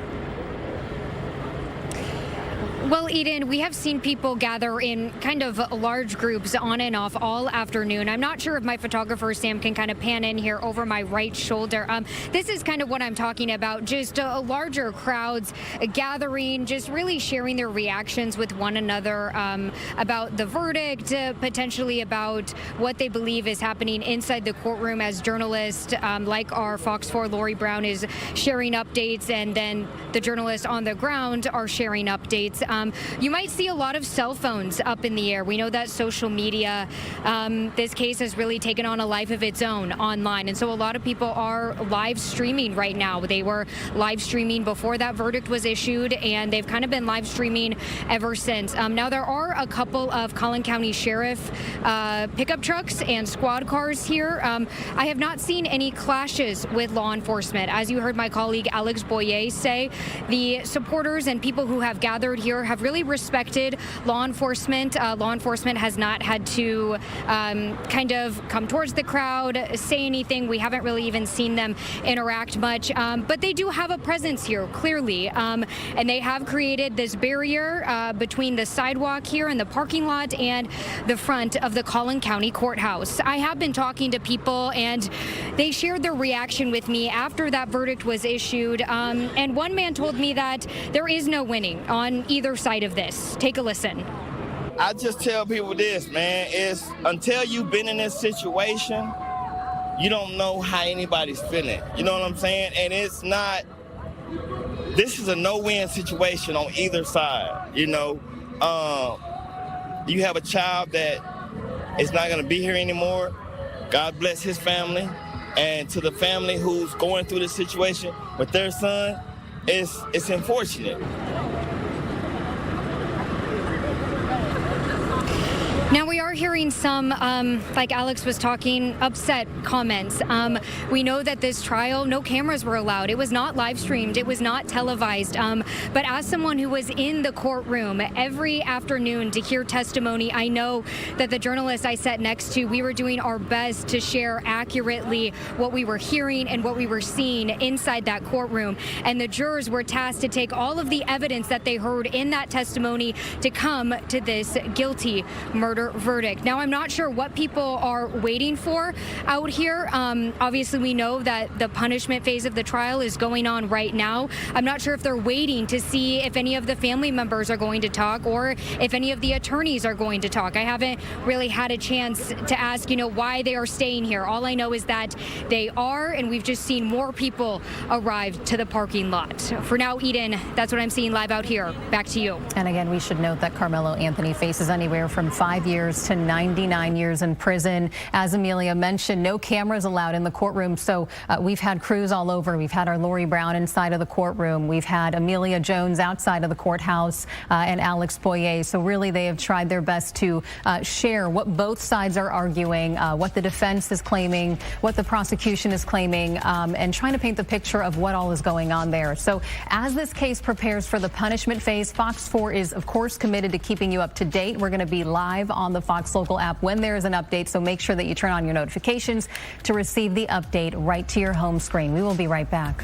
Well, Eden, we have seen people gather in kind of large groups on and off all afternoon. I'm not sure if my photographer, Sam, can kind of pan in here over my right shoulder. This is kind of what I'm talking about, just larger crowds gathering, just really sharing their reactions with one another about the verdict, potentially about what they believe is happening inside the courtroom as journalists, like our Fox 4 Lori Brown is sharing updates, and then the journalists on the ground are sharing updates. You might see a lot of cell phones up in the air. We know that social media, this case has really taken on a life of its own online. And so a lot of people are live streaming right now. They were live streaming before that verdict was issued, and they've kind of been live streaming ever since. Now, there are a couple of Collin County Sheriff pickup trucks and squad cars here. I have not seen any clashes with law enforcement. As you heard my colleague Alex Boyer say, the supporters and people who have gathered here have really respected law enforcement. Law enforcement has not had to kind of come towards the crowd, say anything. We haven't really even seen them interact much, but they do have a presence here, clearly, and they have created this barrier between the sidewalk here and the parking lot and the front of the Collin County Courthouse. I have been talking to people, and they shared their reaction with me after that verdict was issued, and one man told me that there is no winning on either side of this. Take a listen. I just tell people this, man, is until you've been in this situation, you don't know how anybody's feeling. You know what I'm saying? And it's not, this is a no-win situation on either side, you know. You have a child that is not going to be here anymore. God bless his family. And to the family who's going through this situation with their son, it's unfortunate. Now, we are hearing some, like Alex was talking, upset comments. We know that this trial, no cameras were allowed. It was not live streamed. It was not televised. But as someone who was in the courtroom every afternoon to hear testimony, I know that the journalist I sat next to, we were doing our best to share accurately what we were hearing and what we were seeing inside that courtroom. And the jurors were tasked to take all of the evidence that they heard in that testimony to come to this guilty murder verdict. Now, I'm not sure what people are waiting for out here. Obviously, we know that the punishment phase of the trial is going on right now. I'm not sure if they're waiting to see if any of the family members are going to talk or if any of the attorneys are going to talk. I haven't really had a chance to ask, why they are staying here. All I know is that they are, and we've just seen more people arrive to the parking lot. For now, Eden, that's what I'm seeing live out here. Back to you. And again, we should note that Karmelo Anthony faces anywhere from 5 years to 99 years in prison. As Amelia mentioned, no cameras allowed in the courtroom. So we've had crews all over. We've had our Lori Brown inside of the courtroom. We've had Amelia Jones outside of the courthouse and Alex Boyer. So really, they have tried their best to share what both sides are arguing, what the defense is claiming, what the prosecution is claiming, and trying to paint the picture of what all is going on there. So as this case prepares for the punishment phase, Fox 4 is, of course, committed to keeping you up to date. We're going to be live on the Fox Local app when there is an update, so make sure that you turn on your notifications to receive the update right to your home screen. We will be right back.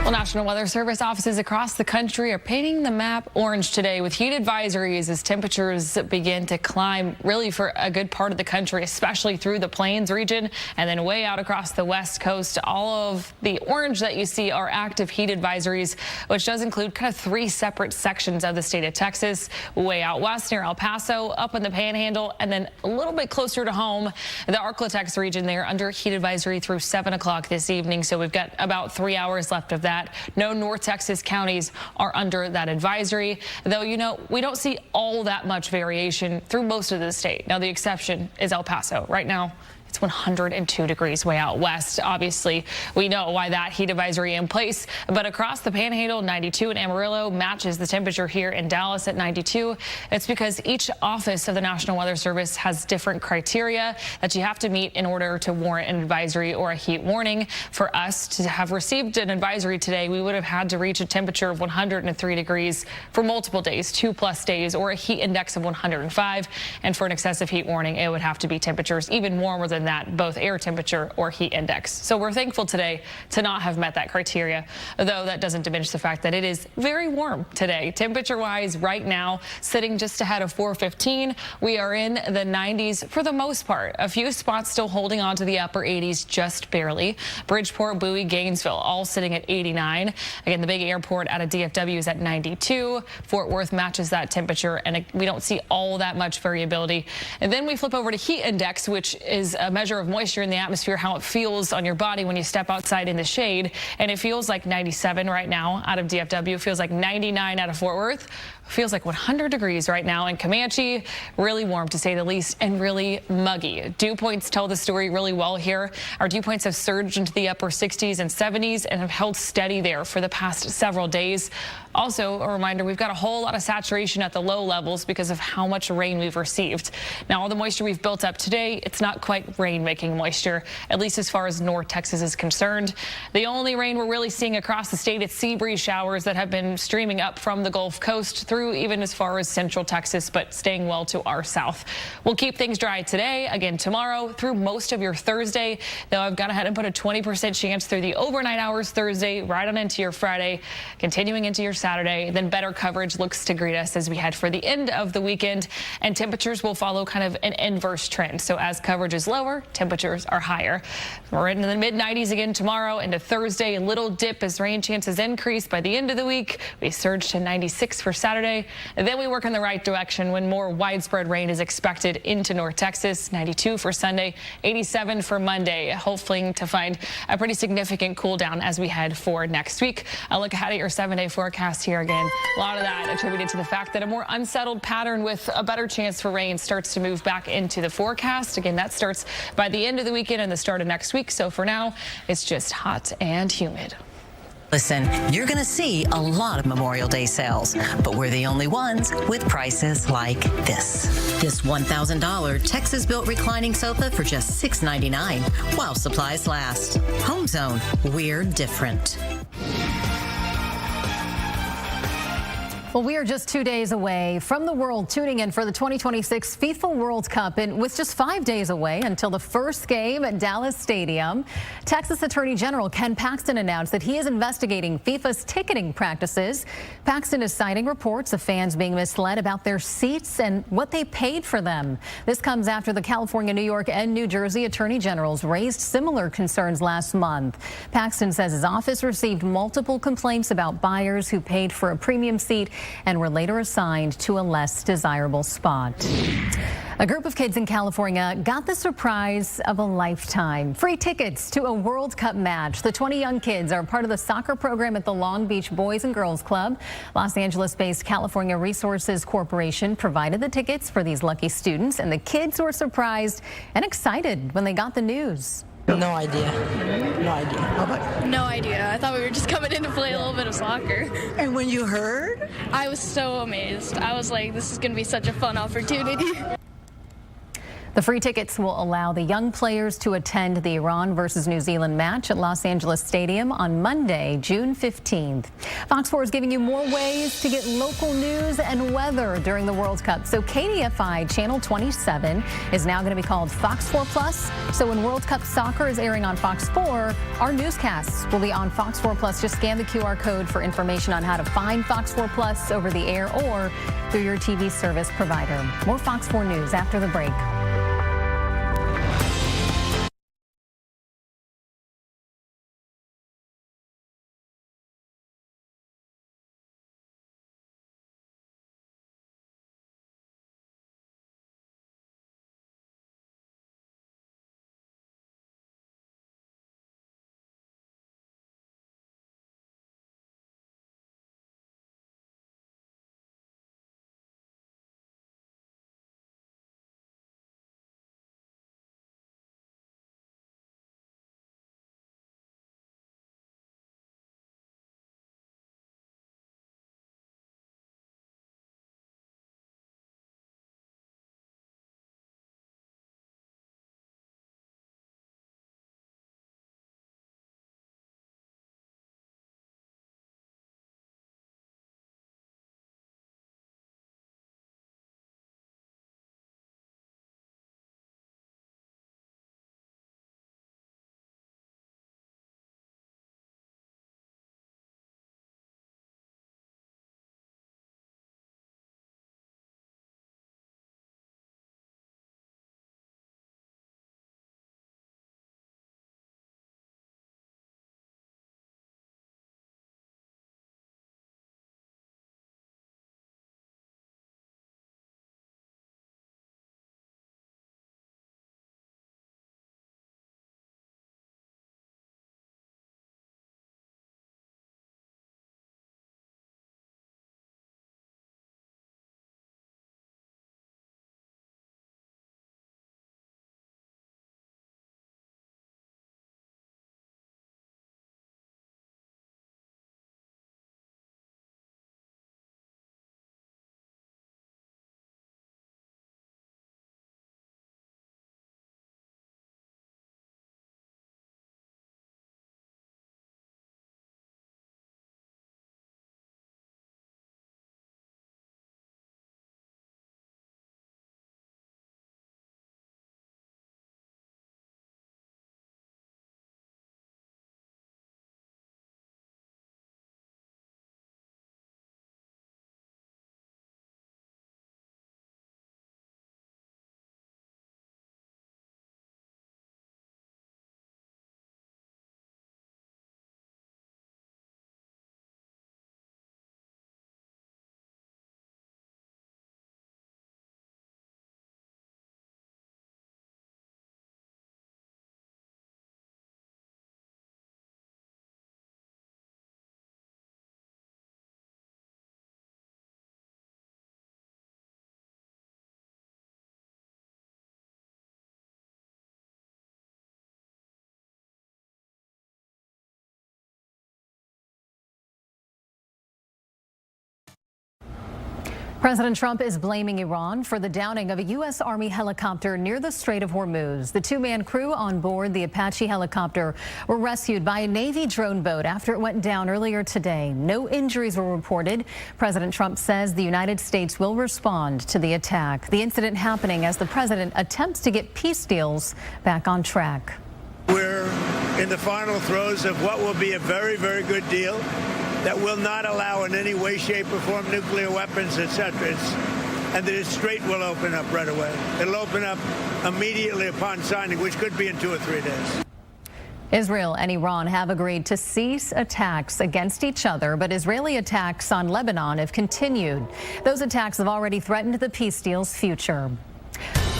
Well, National Weather Service offices across the country are painting the map orange today with heat advisories as temperatures begin to climb really for a good part of the country, especially through the Plains region and then way out across the West Coast. All of the orange that you see are active heat advisories, which does include kind of 3 separate sections of the state of Texas, way out west near El Paso, up in the Panhandle, and then a little bit closer to home, the Arklatex region there under heat advisory through 7 o'clock this evening. So we've got about 3 hours left of that. No North Texas counties are under that advisory, though, you know, we don't see all that much variation through most of the state. Now, the exception is El Paso. Right now, it's 102 degrees way out west. Obviously, we know why that heat advisory in place, but across the Panhandle, 92 in Amarillo matches the temperature here in Dallas at 92. It's because each office of the National Weather Service has different criteria that you have to meet in order to warrant an advisory or a heat warning. For us to have received an advisory today, we would have had to reach a temperature of 103 degrees for multiple days, 2+ days, or a heat index of 105. And for an excessive heat warning, it would have to be temperatures even warmer than that, both air temperature or heat index. So we're thankful today to not have met that criteria, though that doesn't diminish the fact that it is very warm today. Temperature-wise, right now, sitting just ahead of 415. We are in the 90s for the most part. A few spots still holding on to the upper 80s just barely. Bridgeport, Bowie, Gainesville, all sitting at 89. Again, the big airport out of DFW is at 92. Fort Worth matches that temperature, and we don't see all that much variability. And then we flip over to heat index, which is a measure of moisture in the atmosphere, how it feels on your body when you step outside in the shade. And it feels like 97 right now out of DFW. Feels like 99 out of Fort Worth. Feels like 100 degrees right now in Comanche. Really warm, to say the least, and really muggy. Dew points tell the story really well here. Our dew points have surged into the upper 60s and 70s and have held steady there for the past several days. Also, a reminder, we've got a whole lot of saturation at the low levels because of how much rain we've received. Now, all the moisture we've built up today, it's not quite rain-making moisture, at least as far as North Texas is concerned. The only rain we're really seeing across the state, it's sea breeze showers that have been streaming up from the Gulf Coast through even as far as central Texas, but staying well to our south. We'll keep things dry today, again tomorrow, through most of your Thursday, though I've gone ahead and put a 20% chance through the overnight hours Thursday, right on into your Friday, continuing into your Saturday. Then better coverage looks to greet us as we head for the end of the weekend, and temperatures will follow kind of an inverse trend. So as coverage is lower, temperatures are higher. We're into the mid-90s again tomorrow, into Thursday, a little dip as rain chances increase. By the end of the week, we surge to 96 for Saturday. And then we work in the right direction when more widespread rain is expected into North Texas. 92 for Sunday, 87 for Monday. Hopefully to find a pretty significant cool down as we head for next week. I'll look ahead at your 7-day forecast here again. A lot of that attributed to the fact that a more unsettled pattern with a better chance for rain starts to move back into the forecast. Again, that starts by the end of the weekend and the start of next week. So for now, it's just hot and humid. Listen, you're going to see a lot of Memorial Day sales, but we're the only ones with prices like this. This $1,000 Texas-built reclining sofa for just $699 while supplies last. Home Zone, we're different. Well, we are just 2 days away from the world tuning in for the 2026 FIFA World Cup, and with just 5 days away until the first game at Dallas Stadium, Texas Attorney General Ken Paxton announced that he is investigating FIFA's ticketing practices. Paxton is citing reports of fans being misled about their seats and what they paid for them. This comes after the California, New York, and New Jersey Attorney Generals raised similar concerns last month. Paxton says his office received multiple complaints about buyers who paid for a premium seat and were later assigned to a less desirable spot. A group of kids in California got the surprise of a lifetime. Free tickets to a World Cup match. The 20 young kids are part of the soccer program at the Long Beach Boys and Girls Club. Los Angeles-based California Resources Corporation provided the tickets for these lucky students, and the kids were surprised and excited when they got the news. No idea. No idea. How about you? No idea. I thought we were just coming in to play a little bit of soccer. And when you heard? I was so amazed. I was like, this is going to be such a fun opportunity. The free tickets will allow the young players to attend the Iran versus New Zealand match at Los Angeles Stadium on Monday, June 15th. Fox 4 is giving you more ways to get local news and weather during the World Cup. So KDFI Channel 27 is now going to be called Fox 4 Plus. So when World Cup soccer is airing on Fox 4, our newscasts will be on Fox 4 Plus. Just scan the QR code for information on how to find Fox 4 Plus over the air or through your TV service provider. More Fox 4 News after the break. President Trump is blaming Iran for the downing of a U.S. Army helicopter near the Strait of Hormuz. The two-man crew on board the Apache helicopter were rescued by a Navy drone boat after it went down earlier today. No injuries were reported. President Trump says the United States will respond to the attack. The incident happening as the president attempts to get peace deals back on track. We're in the final throes of what will be a very, very good deal that will not allow in any way, shape, or form nuclear weapons, etc. And the strait will open up right away. It'll open up immediately upon signing, which could be in 2 or 3 days. Israel and Iran have agreed to cease attacks against each other, but Israeli attacks on Lebanon have continued. Those attacks have already threatened the peace deal's future.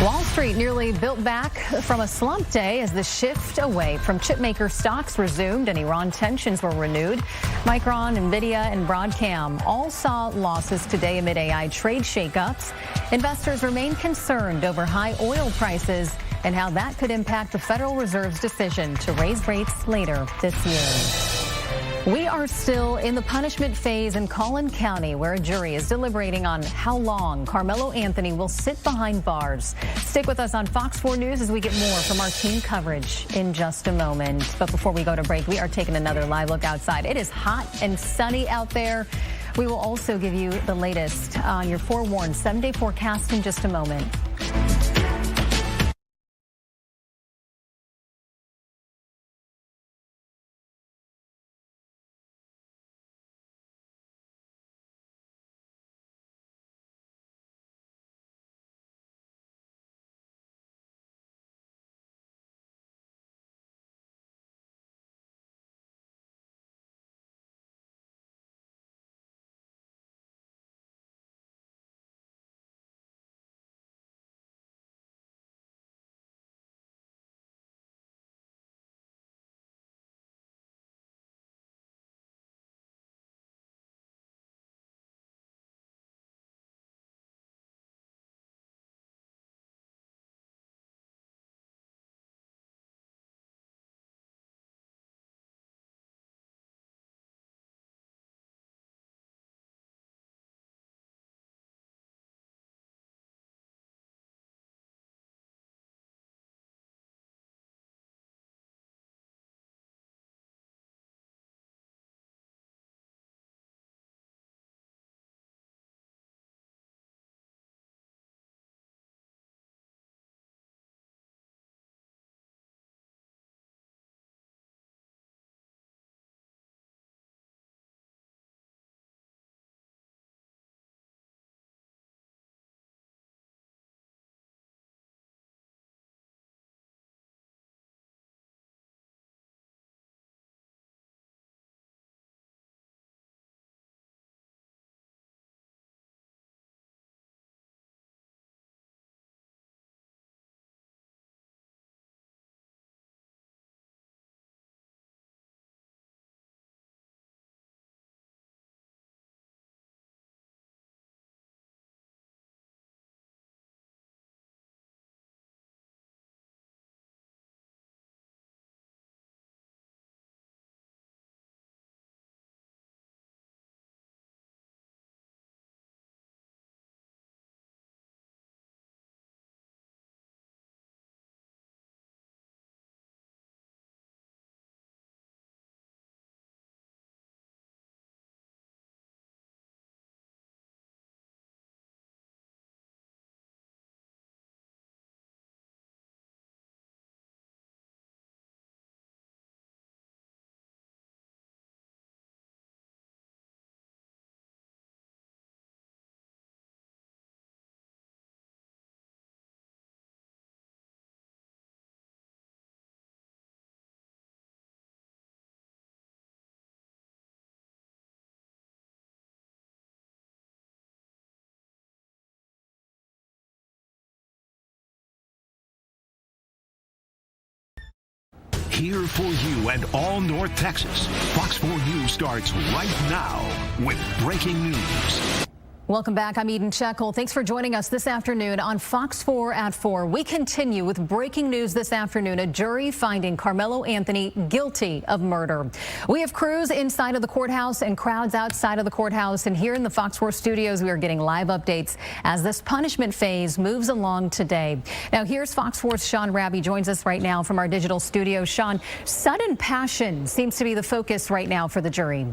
Wall Street nearly built back from a slump day as the shift away from chipmaker stocks resumed and Iran tensions were renewed. Micron, Nvidia, and Broadcom all saw losses today amid AI trade shakeups. Investors remain concerned over high oil prices and how that could impact the Federal Reserve's decision to raise rates later this year. We are still in the punishment phase in Collin County, where a jury is deliberating on how long Karmelo Anthony will sit behind bars. Stick with us on Fox 4 News as we get more from our team coverage in just a moment. But before we go to break, we are taking another live look outside. It is hot and sunny out there. We will also give you the latest on your forewarned 7-day forecast in just a moment. Here for you and all North Texas. Fox 4 News starts right now with breaking news. Welcome back. I'm Eden Shekel. Thanks for joining us this afternoon on Fox 4 at 4. We continue with breaking news this afternoon. A jury finding Karmelo Anthony guilty of murder. We have crews inside of the courthouse and crowds outside of the courthouse. And here in the Fox 4 studios, we are getting live updates as this punishment phase moves along today. Now, here's Fox 4's Sean Raby joins us right now from our digital studio. Sean, sudden passion seems to be the focus right now for the jury.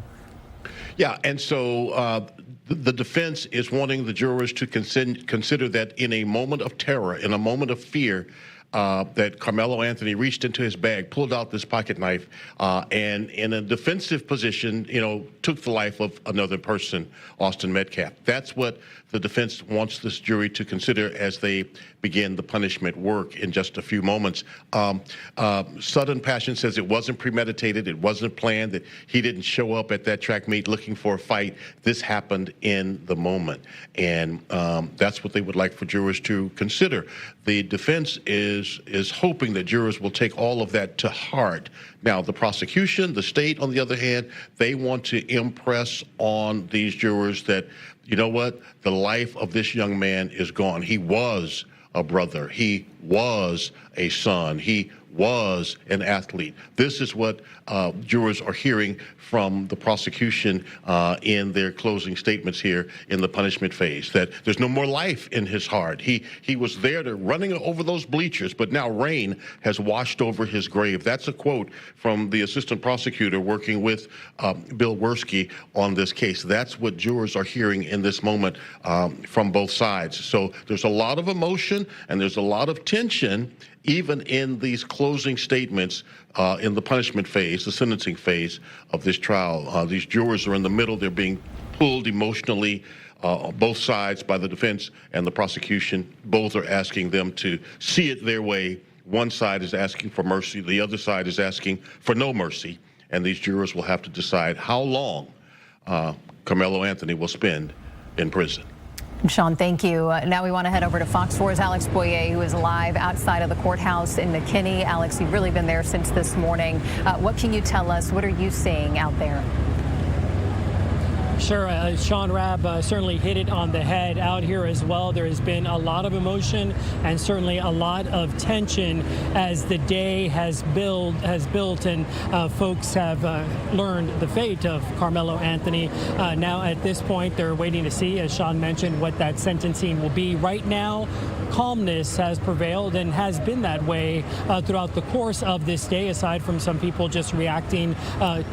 Yeah, and so the defense is wanting the jurors to consider that in a moment of terror, in a moment of fear, that Karmelo Anthony reached into his bag, pulled out this pocket knife, and in a defensive position, took the life of another person, Austin Metcalf. That's what the defense wants this jury to consider as they begin the punishment work in just a few moments. Sudden passion says it wasn't premeditated, it wasn't planned, that he didn't show up at that track meet looking for a fight. This happened in the moment, and that's what they would like for jurors to consider. The defense is hoping that jurors will take all of that to heart. Now, the prosecution, the state, on the other hand, they want to impress on these jurors that, you know what, the life of this young man is gone. He was a brother. He was a son. He was an athlete. This is what jurors are hearing from the prosecution in their closing statements here in the punishment phase, that there's no more life in his heart. He was there to running over those bleachers, but now rain has washed over his grave. That's a quote from the assistant prosecutor working with Bill Werski on this case. That's what jurors are hearing in this moment from both sides. So there's a lot of emotion and there's a lot of tension even in these closing statements in the punishment phase, the sentencing phase of this trial. These jurors are in the middle. They're being pulled emotionally on both sides by the defense and the prosecution. Both are asking them to see it their way. One side is asking for mercy. The other side is asking for no mercy. And these jurors will have to decide how long Karmelo Anthony will spend in prison. Sean, thank you. Now we want to head over to Fox 4's Alex Boyer, who is live outside of the courthouse in McKinney. Alex, you've really been there since this morning. What can you tell us? What are you seeing out there? Sure, Sean Rabb certainly hit it on the head out here as well. There has been a lot of emotion and certainly a lot of tension as the day has built and folks have learned the fate of Karmelo Anthony. Now at this point, they're waiting to see, as Sean mentioned, what that sentencing will be. Right now, calmness has prevailed and has been that way throughout the course of this day, aside from some people just reacting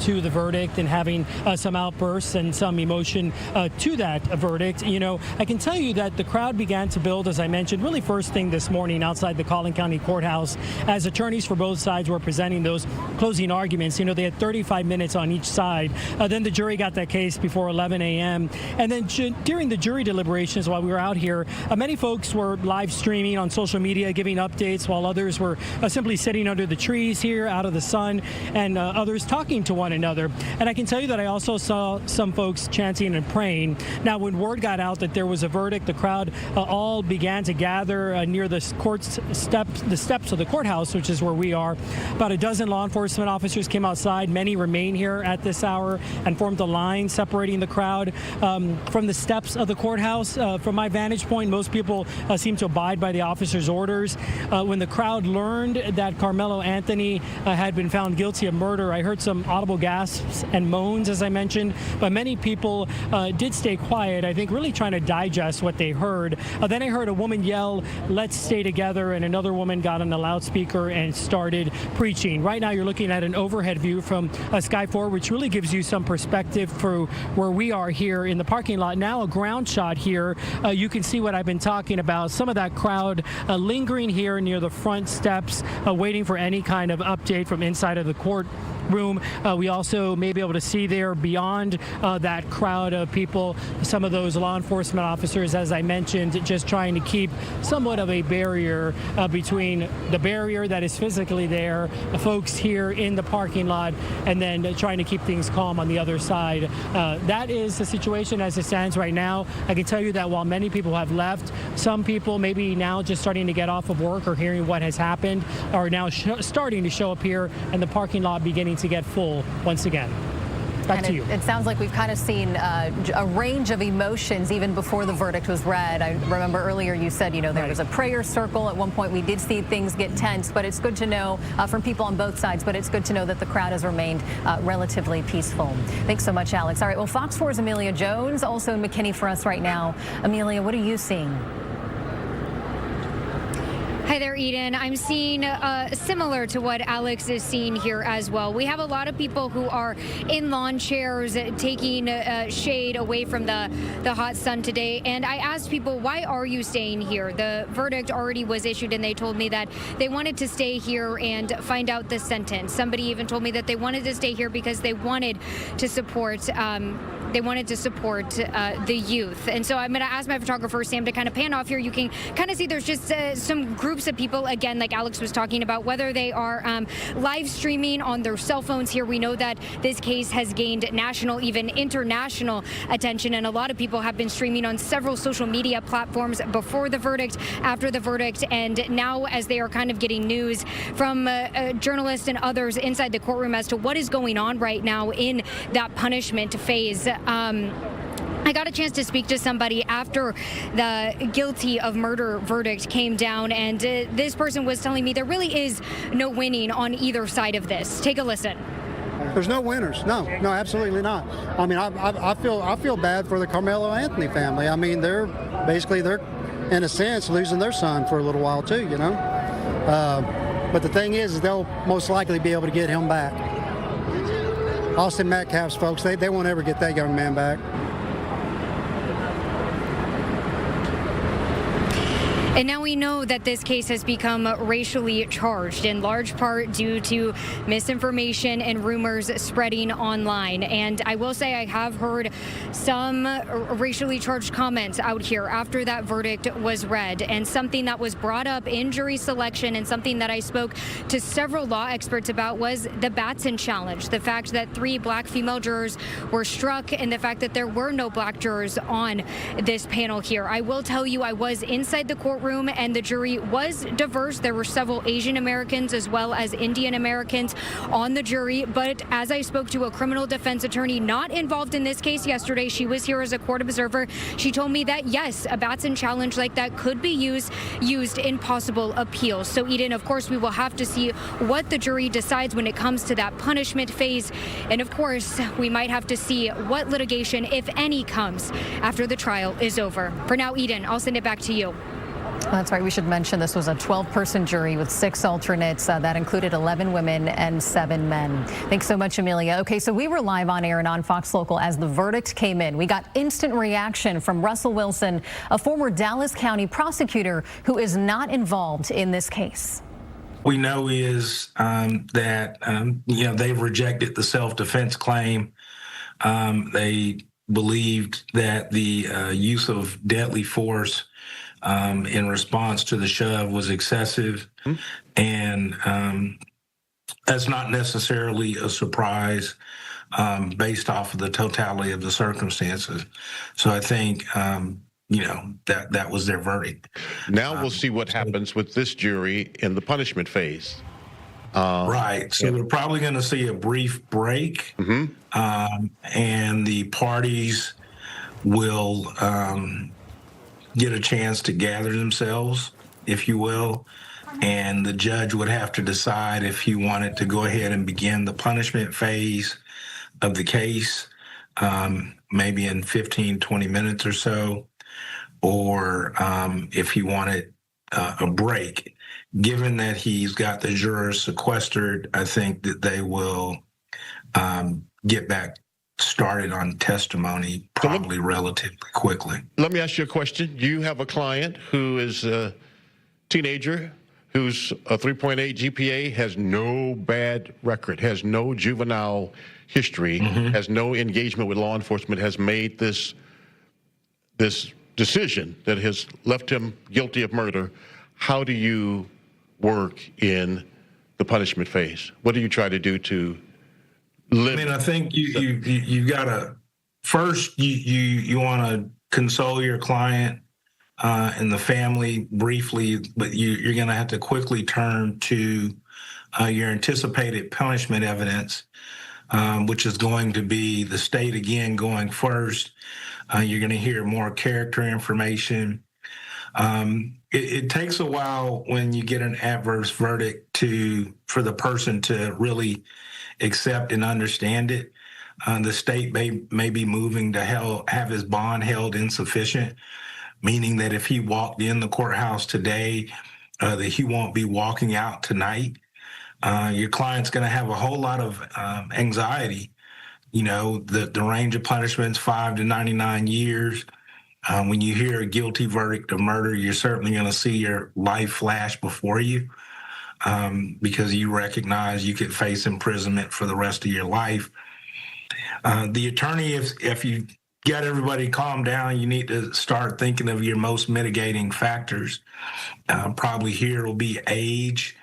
to the verdict and having some outbursts and some emotion to that verdict. You know, I can tell you that the crowd began to build, as I mentioned, really first thing this morning outside the Collin County Courthouse as attorneys for both sides were presenting those closing arguments. You know, they had 35 minutes on each side. Then the jury got that case before 11 a.m. And then during the jury deliberations while we were out here, many folks were live streaming on social media, giving updates, while others were simply sitting under the trees here out of the sun, and others talking to one another. And I can tell you that I also saw some folks chanting and praying. Now, when word got out that there was a verdict, the crowd all began to gather near the steps of the courthouse, which is where we are. About a dozen law enforcement officers came outside. Many remain here at this hour and formed a line separating the crowd from the steps of the courthouse. From my vantage point, most people seem to abide by the officers' orders. When the crowd learned that Karmelo Anthony had been found guilty of murder, I heard some audible gasps and moans, as I mentioned, but many people did stay quiet, I think really trying to digest what they heard. Then I heard a woman yell, "Let's stay together," and another woman got on the loudspeaker and started preaching. Right now you're looking at an overhead view from Sky 4, which really gives you some perspective for where we are here in the parking lot. Now a ground shot here. You can see what I've been talking about. Some of that crowd lingering here near the front steps, waiting for any kind of update from inside of the courtroom. We also may be able to see there beyond that crowd of people, some of those law enforcement officers, as I mentioned, just trying to keep somewhat of a barrier between the barrier that is physically there, the folks here in the parking lot, and then trying to keep things calm on the other side. That is the situation as it stands right now. I can tell you that while many people have left, some people maybe now just starting to get off of work or hearing what has happened are now starting to show up here, and the parking lot beginning to get full once again. Back to you. It sounds like we've kind of seen a range of emotions even before the verdict was read. I remember earlier you said, you know, there was a prayer circle. At one point we did see things get tense, but it's good to know from people on both sides, but it's good to know that the crowd has remained relatively peaceful. Thanks so much, Alex. All right, well, Fox 4's Amelia Jones, also in McKinney for us right now. Amelia, what are you seeing? Hi there, Eden. I'm seeing similar to what Alex is seeing here as well. We have a lot of people who are in lawn chairs taking shade away from the hot sun today. And I asked people, why are you staying here? The verdict already was issued and they told me that they wanted to stay here and find out the sentence. Somebody even told me that they wanted to stay here because they wanted to support the youth. And so I'm going to ask my photographer, Sam, to kind of pan off here. You can kind of see there's just some groups of people, again, like Alex was talking about, whether they are live streaming on their cell phones here. We know that this case has gained national, even international attention, and a lot of people have been streaming on several social media platforms before the verdict, after the verdict, and now as they are kind of getting news from journalists and others inside the courtroom as to what is going on right now in that punishment phase. I got a chance to speak to somebody after the guilty of murder verdict came down, and this person was telling me there really is no winning on either side of this. Take a listen. There's no winners. No, absolutely not. I mean, I feel bad for the Karmelo Anthony family. I mean, they're in a sense losing their son for a little while too, you know. But the thing is they'll most likely be able to get him back. Austin Metcalf's folks, they won't ever get that young man back. And now we know that this case has become racially charged, in large part due to misinformation and rumors spreading online. And I will say I have heard some racially charged comments out here after that verdict was read, and something that was brought up in jury selection and something that I spoke to several law experts about was the Batson challenge, the fact that 3 black female jurors were struck and the fact that there were no black jurors on this panel here. I will tell you, I was inside the courtroom and the jury was diverse. There were several Asian Americans as well as Indian Americans on the jury. But as I spoke to a criminal defense attorney not involved in this case yesterday, she was here as a court observer. She told me that, yes, a Batson challenge like that could be used in possible appeals. So, Eden, of course, we will have to see what the jury decides when it comes to that punishment phase. And, of course, we might have to see what litigation, if any, comes after the trial is over. For now, Eden, I'll send it back to you. That's right. We should mention this was a 12-person jury with 6 alternates. That included 11 women and 7 men. Thanks so much, Amelia. Okay, so we were live on air and on Fox Local as the verdict came in. We got instant reaction from Russell Wilson, a former Dallas County prosecutor who is not involved in this case. We know is that they've rejected the self-defense claim. They believed that the use of deadly force in response to the shove was excessive, and that's not necessarily a surprise based off of the totality of the circumstances. So I think that was their verdict. Now we'll see what happens with this jury in the punishment phase. Right. So we're probably going to see a brief break, and the parties will get a chance to gather themselves, if you will, and the judge would have to decide if he wanted to go ahead and begin the punishment phase of the case, maybe in 15, 20 minutes or so, or if he wanted a break. Given that he's got the jurors sequestered, I think that they will get back started on testimony probably relatively quickly. Let me ask you a question. You have a client who is a teenager who's a 3.8 GPA, has no bad record, has no juvenile history, has no engagement with law enforcement, has made this decision that has left him guilty of murder. How do you work in the punishment phase? What do you try to do to live? I mean, I think you got to first you want to console your client and the family briefly, but you're going to have to quickly turn to your anticipated punishment evidence, which is going to be the state again going first. You're going to hear more character information. It takes a while when you get an adverse verdict for the person to really accept and understand it. The state may be moving to have his bond held insufficient, meaning that if he walked in the courthouse today, that he won't be walking out tonight. Your client's going to have a whole lot of anxiety. You know, the range of punishments, 5 to 99 years. When you hear a guilty verdict of murder, you're certainly going to see your life flash before you because you recognize you could face imprisonment for the rest of your life. The attorney, if you get everybody calmed down, you need to start thinking of your most mitigating factors. Probably here will be age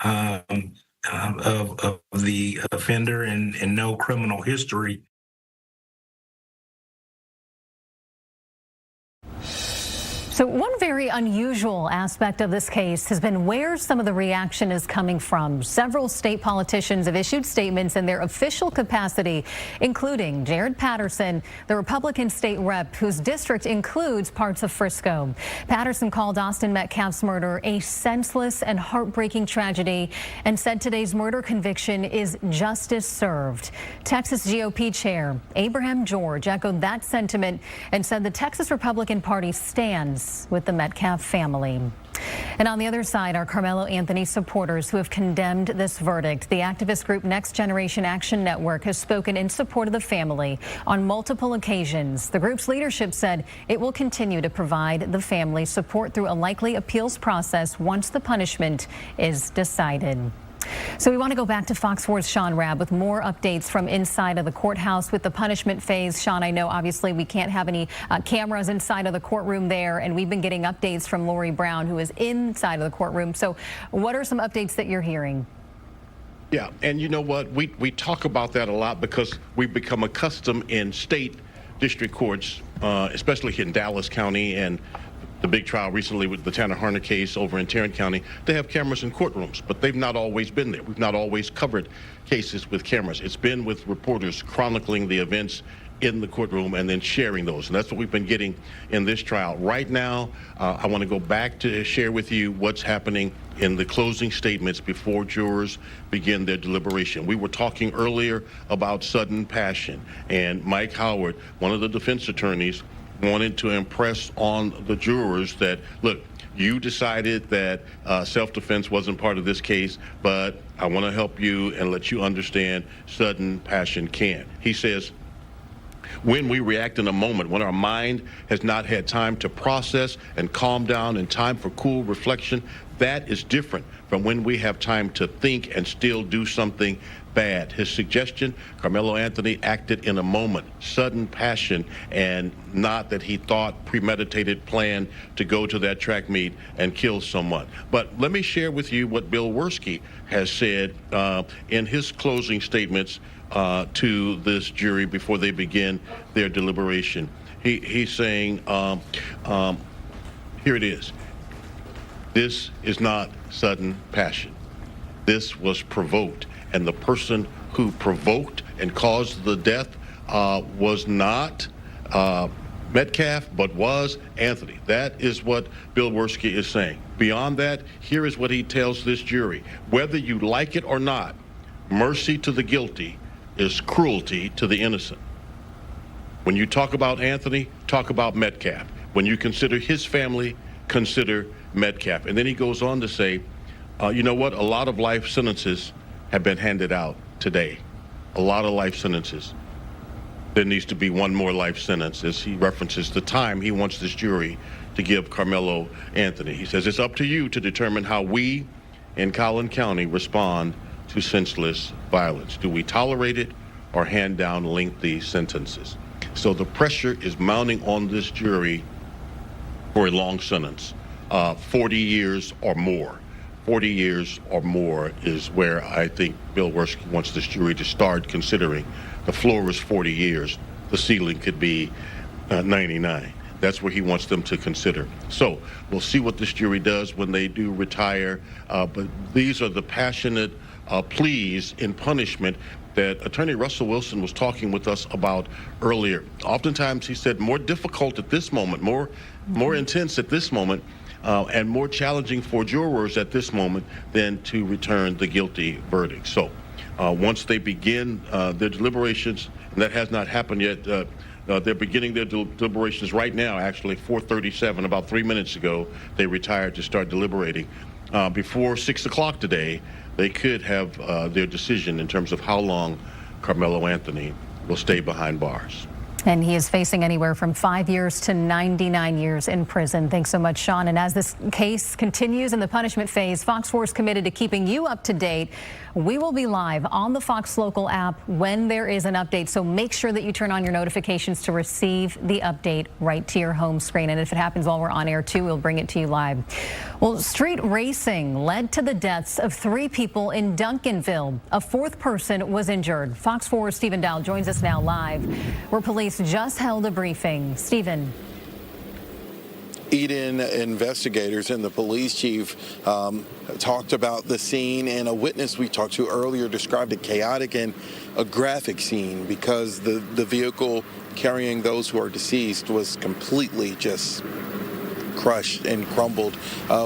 of the offender and no criminal history. So one very unusual aspect of this case has been where some of the reaction is coming from. Several state politicians have issued statements in their official capacity, including Jared Patterson, the Republican state rep whose district includes parts of Frisco. Patterson called Austin Metcalf's murder a senseless and heartbreaking tragedy and said today's murder conviction is justice served. Texas GOP Chair Abraham George echoed that sentiment and said the Texas Republican Party stands with the Metcalf family. And on the other side are Karmelo Anthony supporters who have condemned this verdict. The activist group Next Generation Action Network has spoken in support of the family on multiple occasions. The group's leadership said it will continue to provide the family support through a likely appeals process once the punishment is decided. So we want to go back to Fox 4's Sean Rabb with more updates from inside of the courthouse with the punishment phase. Sean, I know obviously we can't have any cameras inside of the courtroom there, and we've been getting updates from Lori Brown, who is inside of the courtroom. So what are some updates that you're hearing? Yeah, and you know what? We talk about that a lot because we've become accustomed in state district courts, especially in Dallas County and the big trial recently with the Tanner Harner case over in Tarrant County. They have cameras in courtrooms, but they've not always been there. We've not always covered cases with cameras. It's been with reporters chronicling the events in the courtroom and then sharing those. And that's what we've been getting in this trial. Right now, I want to go back to share with you what's happening in the closing statements before jurors begin their deliberation. We were talking earlier about sudden passion, and Mike Howard, one of the defense attorneys, wanted to impress on the jurors that, look, you decided that self-defense wasn't part of this case, but I want to help you and let you understand sudden passion can. He says, when we react in a moment, when our mind has not had time to process and calm down and time for cool reflection, that is different from when we have time to think and still do something bad. His suggestion, Karmelo Anthony acted in a moment, sudden passion, and not that he thought, premeditated plan to go to that track meet and kill someone. But let me share with you what Bill Werski has said in his closing statements to this jury before they begin their deliberation. He's saying, here it is. This is not sudden passion. This was provoked. And the person who provoked and caused the death was not Metcalf, but was Anthony. That is what Bill Werski is saying. Beyond that, here is what he tells this jury. Whether you like it or not, mercy to the guilty is cruelty to the innocent. When you talk about Anthony, talk about Metcalf. When you consider his family, consider Metcalf. And then he goes on to say, you know what? A lot of life sentences have been handed out today. A lot of life sentences. There needs to be one more life sentence, as he references the time he wants this jury to give Karmelo Anthony. He says, it's up to you to determine how we in Collin County respond to senseless violence. Do we tolerate it or hand down lengthy sentences? So the pressure is mounting on this jury for a long sentence, 40 years or more. 40 years or more is where I think Bill Werski wants this jury to start considering. The floor is 40 years. The ceiling could be 99. That's where he wants them to consider. So we'll see what this jury does when they do retire. But these are the passionate pleas in punishment that Attorney Russell Wilson was talking with us about earlier. Oftentimes, he said, more difficult at this moment, more intense at this moment, and more challenging for jurors at this moment than to return the guilty verdict. So once they begin their deliberations, and that has not happened yet, they're beginning their deliberations right now, actually, 4:37, about 3 minutes ago, they retired to start deliberating. Before 6 o'clock today, they could have their decision in terms of how long Karmelo Anthony will stay behind bars. And he is facing anywhere from 5 years to 99 years in prison. Thanks so much, Sean. And as this case continues in the punishment phase, Fox 4 is committed to keeping you up to date. We will be live on the Fox Local app when there is an update. So make sure that you turn on your notifications to receive the update right to your home screen. And if it happens while we're on air, too, we'll bring it to you live. Well, street racing led to the deaths of 3 people in Duncanville. A 4th person was injured. Fox 4's Stephen Dowd joins us now live, where police just held a briefing. Stephen. Eden investigators and the police chief talked about the scene, and a witness we talked to earlier described a chaotic and a graphic scene because the vehicle carrying those who are deceased was completely just crushed and crumbled.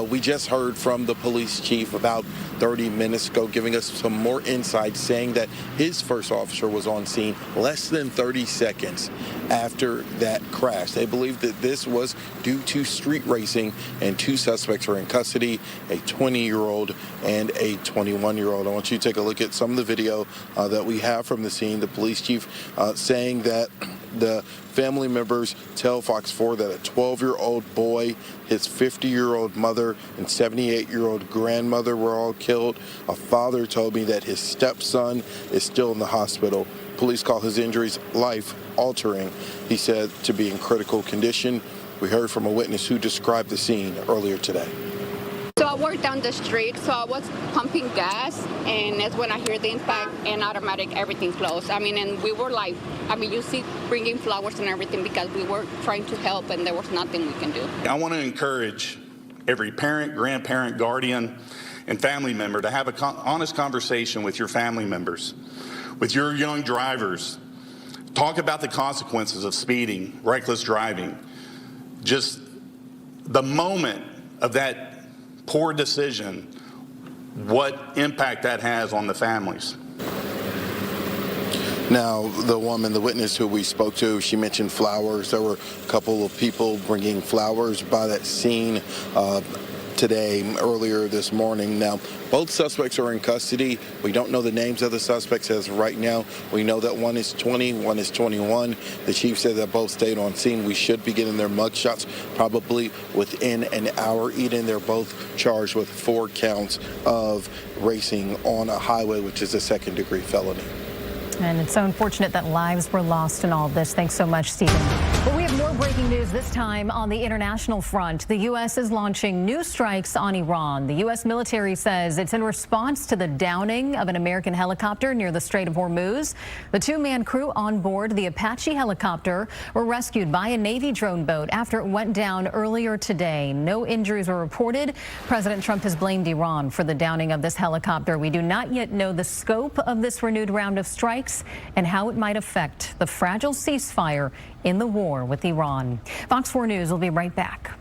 We just heard from the police chief about 30 minutes ago giving us some more insight, saying that his first officer was on scene less than 30 seconds after that crash. They believe that this was due to street racing, and 2 suspects are in custody, a 20-year-old and a 21-year-old. I want you to take a look at some of the video that we have from the scene. The police chief saying that the family members tell Fox 4 that a 12-year-old boy, his 50-year-old mother, and 78-year-old grandmother were all killed. A father told me that his stepson is still in the hospital. Police call his injuries life-altering. He said to be in critical condition. We heard from a witness who described the scene earlier today. So I worked down the street, so I was pumping gas, and that's when I hear the impact, and automatic, everything closed. I mean, and we were like, you see, bringing flowers and everything because we were trying to help, and there was nothing we can do. I want to encourage every parent, grandparent, guardian, and family member to have an honest conversation with your family members, with your young drivers. Talk about the consequences of speeding, reckless driving. Just the moment of that poor decision, what impact that has on the families. Now, the woman, the witness who we spoke to, she mentioned flowers. There were a couple of people bringing flowers by that scene earlier this morning. Now, both suspects are in custody. We don't know the names of the suspects as of right now. We know that one is 20, one is 21. The chief said that both stayed on scene. We should be getting their mugshots probably within an hour. Eden, they're both charged with 4 counts of racing on a highway, which is a second-degree felony. And it's so unfortunate that lives were lost in all this. Thanks so much, Stephen. Well, we have more breaking news this time on the international front. The U.S. is launching new strikes on Iran. The U.S. military says it's in response to the downing of an American helicopter near the Strait of Hormuz. The 2-man crew on board the Apache helicopter were rescued by a Navy drone boat after it went down earlier today. No injuries were reported. President Trump has blamed Iran for the downing of this helicopter. We do not yet know the scope of this renewed round of strikes and how it might affect the fragile ceasefire in the war with Iran. Fox 4 News will be right back.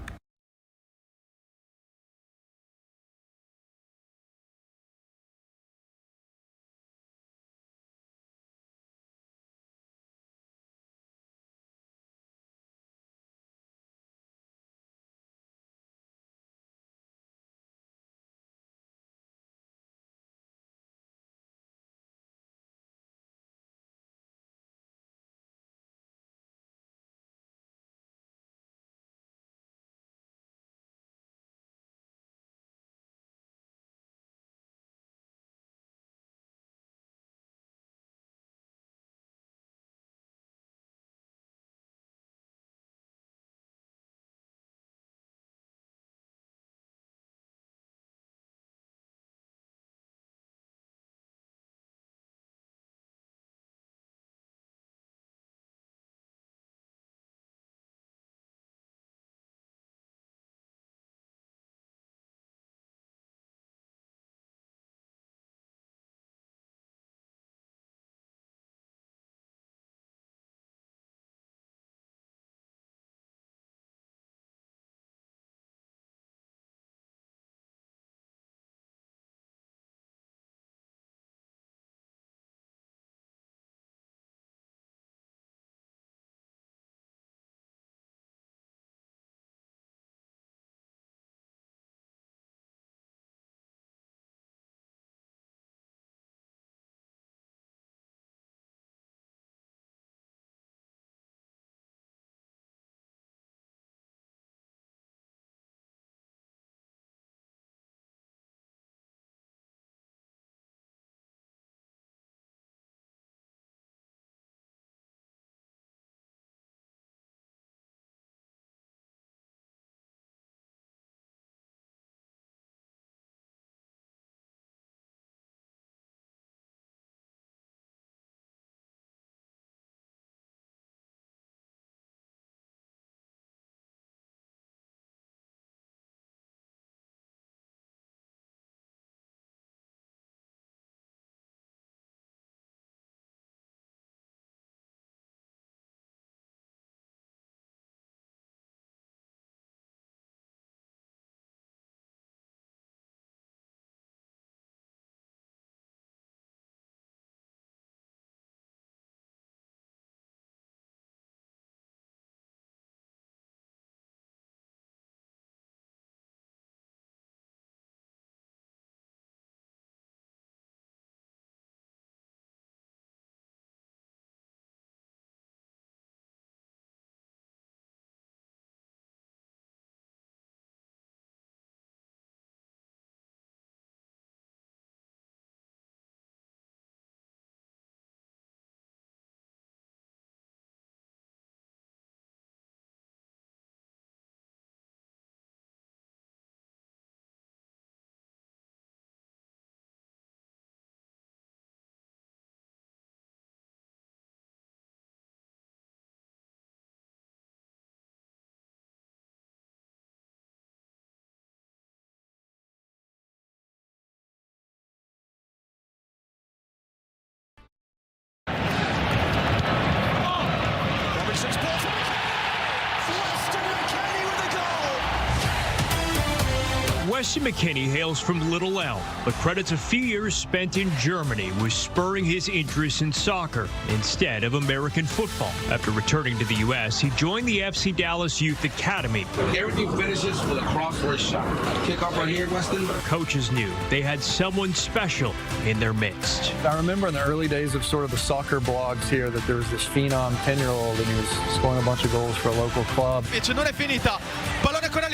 Weston McKinney hails from Little Elm, but credits a few years spent in Germany was spurring his interest in soccer instead of American football. After returning to the U.S., he joined the FC Dallas Youth Academy. Everything finishes with a cross-court shot. Kickoff right here, Weston. Coaches knew they had someone special in their midst. I remember in the early days of sort of the soccer blogs here that there was this phenom 10-year-old and he was scoring a bunch of goals for a local club. Non è finita. Pallone con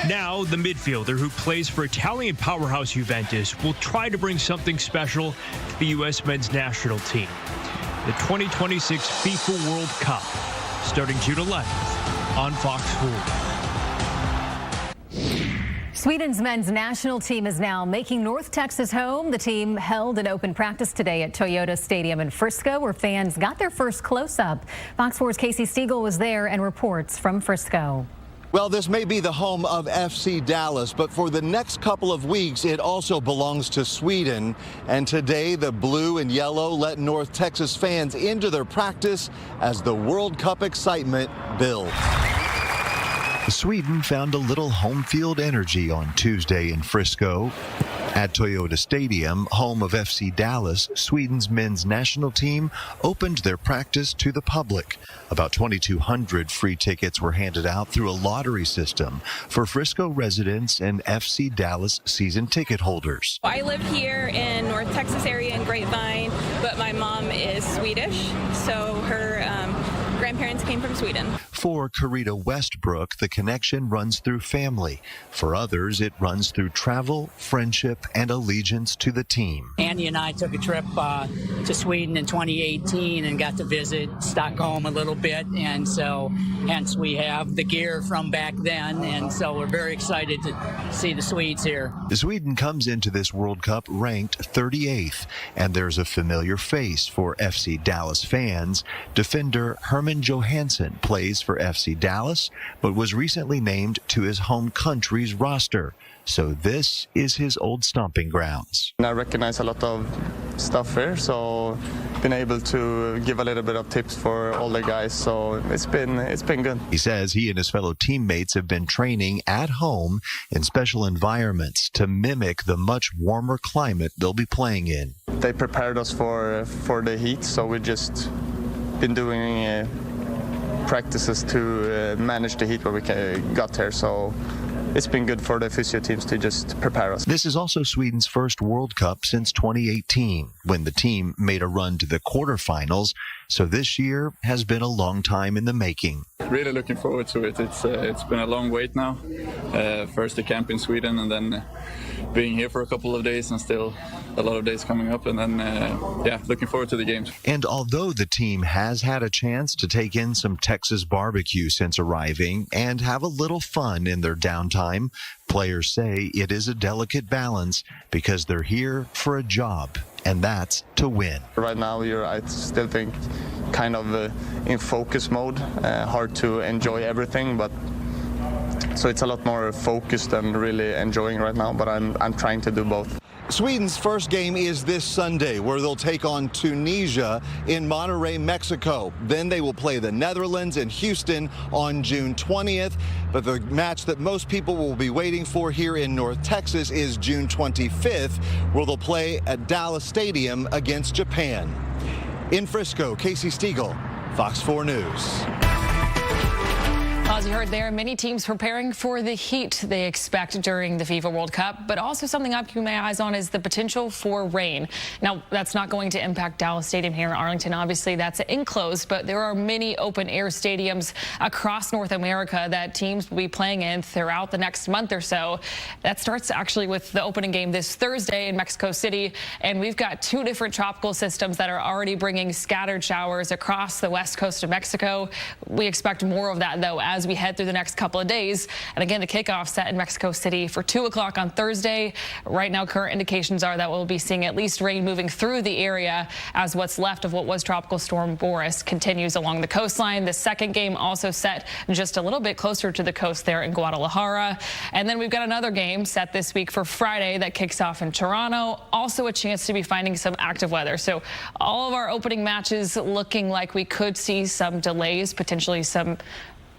Now, the midfielder who plays for Italian powerhouse Juventus will try to bring something special to the U.S. men's national team. The 2026 FIFA World Cup, starting June 11th on Fox 4. Sweden's men's national team is now making North Texas home. The team held an open practice today at Toyota Stadium in Frisco, where fans got their first close-up. Fox 4's Casey Stiegel was there and reports from Frisco. Well, this may be the home of FC Dallas, but for the next couple of weeks, it also belongs to Sweden. And today, the blue and yellow let North Texas fans into their practice as the World Cup excitement builds. Sweden found a little home field energy on Tuesday in Frisco. At Toyota Stadium, home of FC Dallas, Sweden's men's national team opened their practice to the public. About 2,200 free tickets were handed out through a lottery system for Frisco residents and FC Dallas season ticket holders. I live here in North Texas area in Grapevine, but my mom is Swedish, so her grandparents came from Sweden. For Carita Westbrook, the connection runs through family. For others, it runs through travel, friendship, and allegiance to the team. Andy and I took a trip to Sweden in 2018 and got to visit Stockholm a little bit, and so hence we have the gear from back then, and so we're very excited to see the Swedes here. Sweden comes into this World Cup ranked 38th, and there's a familiar face for FC Dallas fans. Defender Herman Johansson plays for FC Dallas, but was recently named to his home country's roster. So this is his old stomping grounds. I recognize a lot of stuff here, so been able to give a little bit of tips for all the guys, so it's been good. He says he and his fellow teammates have been training at home in special environments to mimic the much warmer climate they'll be playing in. They prepared us for the heat, so we just been doing practices to manage the heat where we got here, so it's been good for the physio teams to just prepare us. This is also Sweden's first World Cup since 2018, when the team made a run to the quarterfinals. So this year has been a long time in the making. Really looking forward to it. It's been a long wait now. First the camp in Sweden, and then being here for a couple of days, and still a lot of days coming up, and then looking forward to the games. And although the team has had a chance to take in some Texas barbecue since arriving and have a little fun in their downtime, players say it is a delicate balance because they're here for a job, and that's to win. Right now, I still think, kind of in focus mode. Hard to enjoy everything, but so it's a lot more focused and really enjoying right now, but I'm trying to do both. Sweden's first game is this Sunday, where they'll take on Tunisia in Monterrey, Mexico. Then they will play the Netherlands in Houston on June 20th. But the match that most people will be waiting for here in North Texas is June 25th, where they'll play at Dallas Stadium against Japan. In Frisco, Casey Stiegel, Fox 4 News. As you heard there, many teams preparing for the heat they expect during the FIFA World Cup, but also something I'm keeping my eyes on is the potential for rain. Now, that's not going to impact Dallas Stadium here in Arlington. Obviously, that's enclosed, but there are many open-air stadiums across North America that teams will be playing in throughout the next month or so. That starts actually with the opening game this Thursday in Mexico City, and we've got two different tropical systems that are already bringing scattered showers across the west coast of Mexico. We expect more of that, though, as we head through the next couple of days. And again, the kickoff set in Mexico City for 2 o'clock on Thursday. Right now, current indications are that we'll be seeing at least rain moving through the area as what's left of what was Tropical Storm Boris continues along the coastline. The second game also set just a little bit closer to the coast there in Guadalajara. And then we've got another game set this week for Friday that kicks off in Toronto. Also a chance to be finding some active weather. So all of our opening matches looking like we could see some delays, potentially some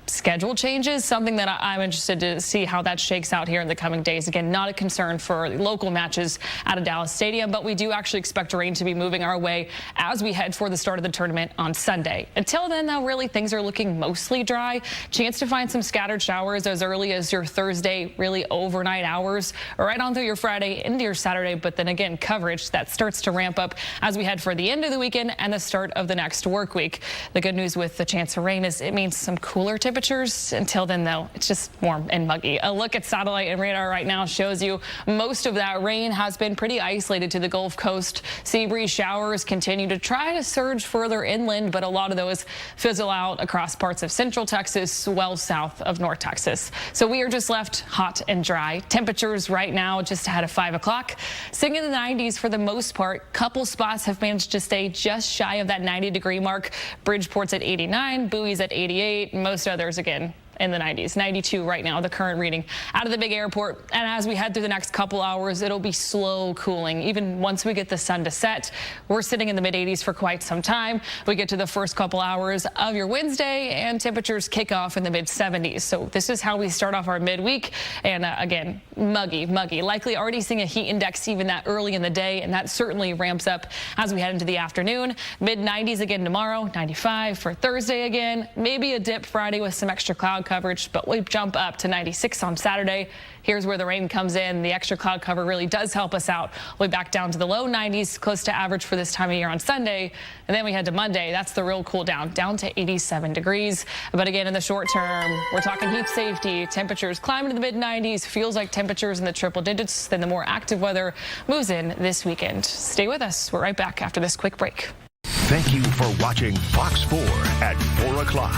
schedule changes, something that I'm interested to see how that shakes out here in the coming days. Again, not a concern for local matches out of Dallas Stadium, but we do actually expect rain to be moving our way as we head for the start of the tournament on Sunday. Until then, though, really things are looking mostly dry. Chance to find some scattered showers as early as your Thursday, really overnight hours, right on through your Friday into your Saturday. But then again, coverage that starts to ramp up as we head for the end of the weekend and the start of the next work week. The good news with the chance of rain is it means some cooler temperatures. Until then, though, it's just warm and muggy. A look at satellite and radar right now shows you most of that rain has been pretty isolated to the Gulf Coast. Sea breeze showers continue to try to surge further inland, but a lot of those fizzle out across parts of central Texas, well south of North Texas. So we are just left hot and dry. Temperatures right now just ahead of 5 o'clock, sitting in the 90s for the most part. Couple spots have managed to stay just shy of that 90-degree mark. Bridgeport's at 89, Bowie's at 88, most others again in the 90s. 92 right now, the current reading out of the big airport. And as we head through the next couple hours, it'll be slow cooling. Even once we get the sun to set, we're sitting in the mid 80s for quite some time. We get to the first couple hours of your Wednesday and temperatures kick off in the mid 70s. So this is how we start off our midweek. And again, muggy. Likely already seeing a heat index even that early in the day. And that certainly ramps up as we head into the afternoon. Mid 90s again tomorrow, 95 for Thursday again. Maybe a dip Friday with some extra cloud coverage, but we jump up to 96 on Saturday. Here's where the rain comes in. The extra cloud cover really does help us out. We'll be back down to the low 90s, close to average for this time of year on Sunday. And then we head to Monday. That's the real cool down to 87 degrees. But again, in the short term, we're talking heat safety. Temperatures climbing to the mid 90s. Feels like temperatures in the triple digits. Then the more active weather moves in this weekend. Stay with us. We're right back after this quick break. Thank you for watching Fox 4 at 4 o'clock.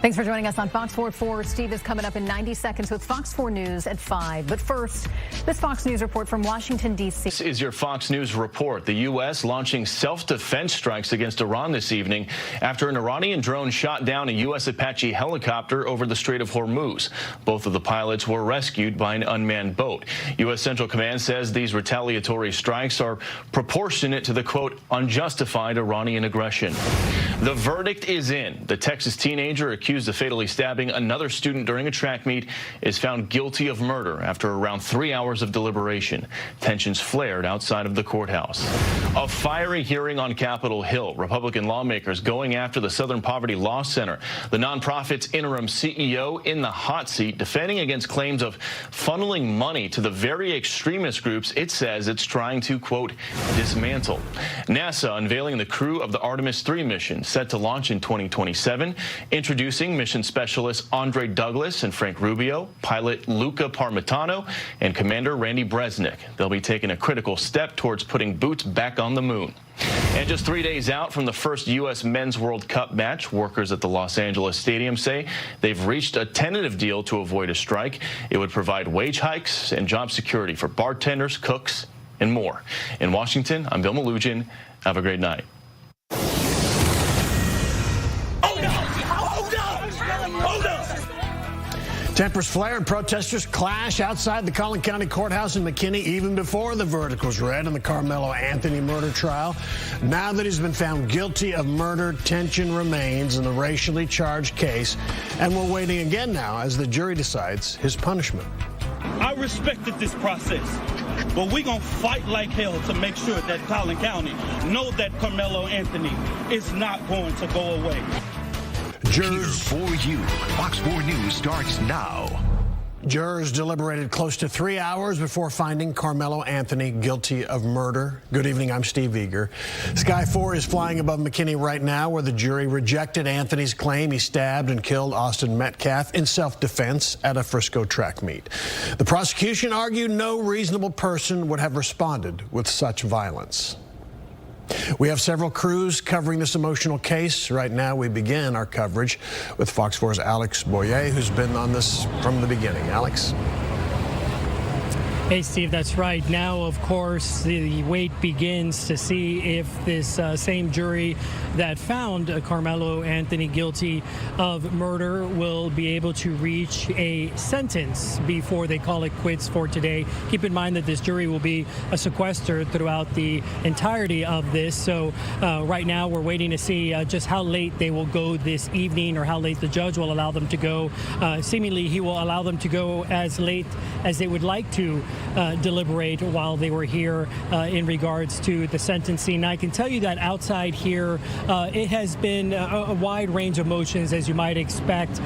Thanks for joining us on Fox 4. Steve is coming up in 90 seconds with Fox 4 News at 5. But first, this Fox News report from Washington, D.C. This is your Fox News report. The U.S. launching self-defense strikes against Iran this evening after an Iranian drone shot down a U.S. Apache helicopter over the Strait of Hormuz. Both of the pilots were rescued by an unmanned boat. U.S. Central Command says these retaliatory strikes are proportionate to the, quote, unjustified Iranian aggression. The verdict is in. The Texas teenager accused of fatally stabbing another student during a track meet is found guilty of murder after around 3 hours of deliberation. Tensions flared outside of the courthouse. A fiery hearing on Capitol Hill. Republican lawmakers going after the Southern Poverty Law Center. The nonprofit's interim CEO in the hot seat, defending against claims of funneling money to the very extremist groups it says it's trying to, quote, dismantle. NASA unveiling the crew of the Artemis 3 mission set to launch in 2027, introducing mission specialists Andre Douglas and Frank Rubio, pilot Luca Parmitano, and Commander Randy Bresnik. They'll be taking a critical step towards putting boots back on the moon. And just 3 days out from the first U.S. Men's World Cup match, workers at the Los Angeles Stadium say they've reached a tentative deal to avoid a strike. It would provide wage hikes and job security for bartenders, cooks, and more. In Washington, I'm Bill Malugin. Have a great night. Tempers flare and protesters clash outside the Collin County Courthouse in McKinney even before the verdict was read in the Karmelo Anthony murder trial. Now that he's been found guilty of murder, tension remains in the racially charged case, and we're waiting again now as the jury decides his punishment. I respected this process, but we're going to fight like hell to make sure that Collin County know that Karmelo Anthony is not going to go away. Jurors for you. Fox 4 News starts now. Jurors deliberated close to 3 hours before finding Karmelo Anthony guilty of murder. Good evening, I'm Steve Eager. Sky 4 is flying above McKinney right now, where the jury rejected Anthony's claim he stabbed and killed Austin Metcalf in self-defense at a Frisco track meet. The prosecution argued no reasonable person would have responded with such violence. We have several crews covering this emotional case. Right now, we begin our coverage with Fox 4's Alex Boyer, who's been on this from the beginning. Alex? Hey, Steve, that's right. Now, of course, the wait begins to see if this same jury that found Karmelo Anthony guilty of murder will be able to reach a sentence before they call it quits for today. Keep in mind that this jury will be sequestered throughout the entirety of this. So right now, we're waiting to see just how late they will go this evening, or how late the judge will allow them to go. Seemingly, he will allow them to go as late as they would like to deliberate while they were here in regards to the sentencing. I can tell you that outside here, it has been a wide range of emotions, as you might expect,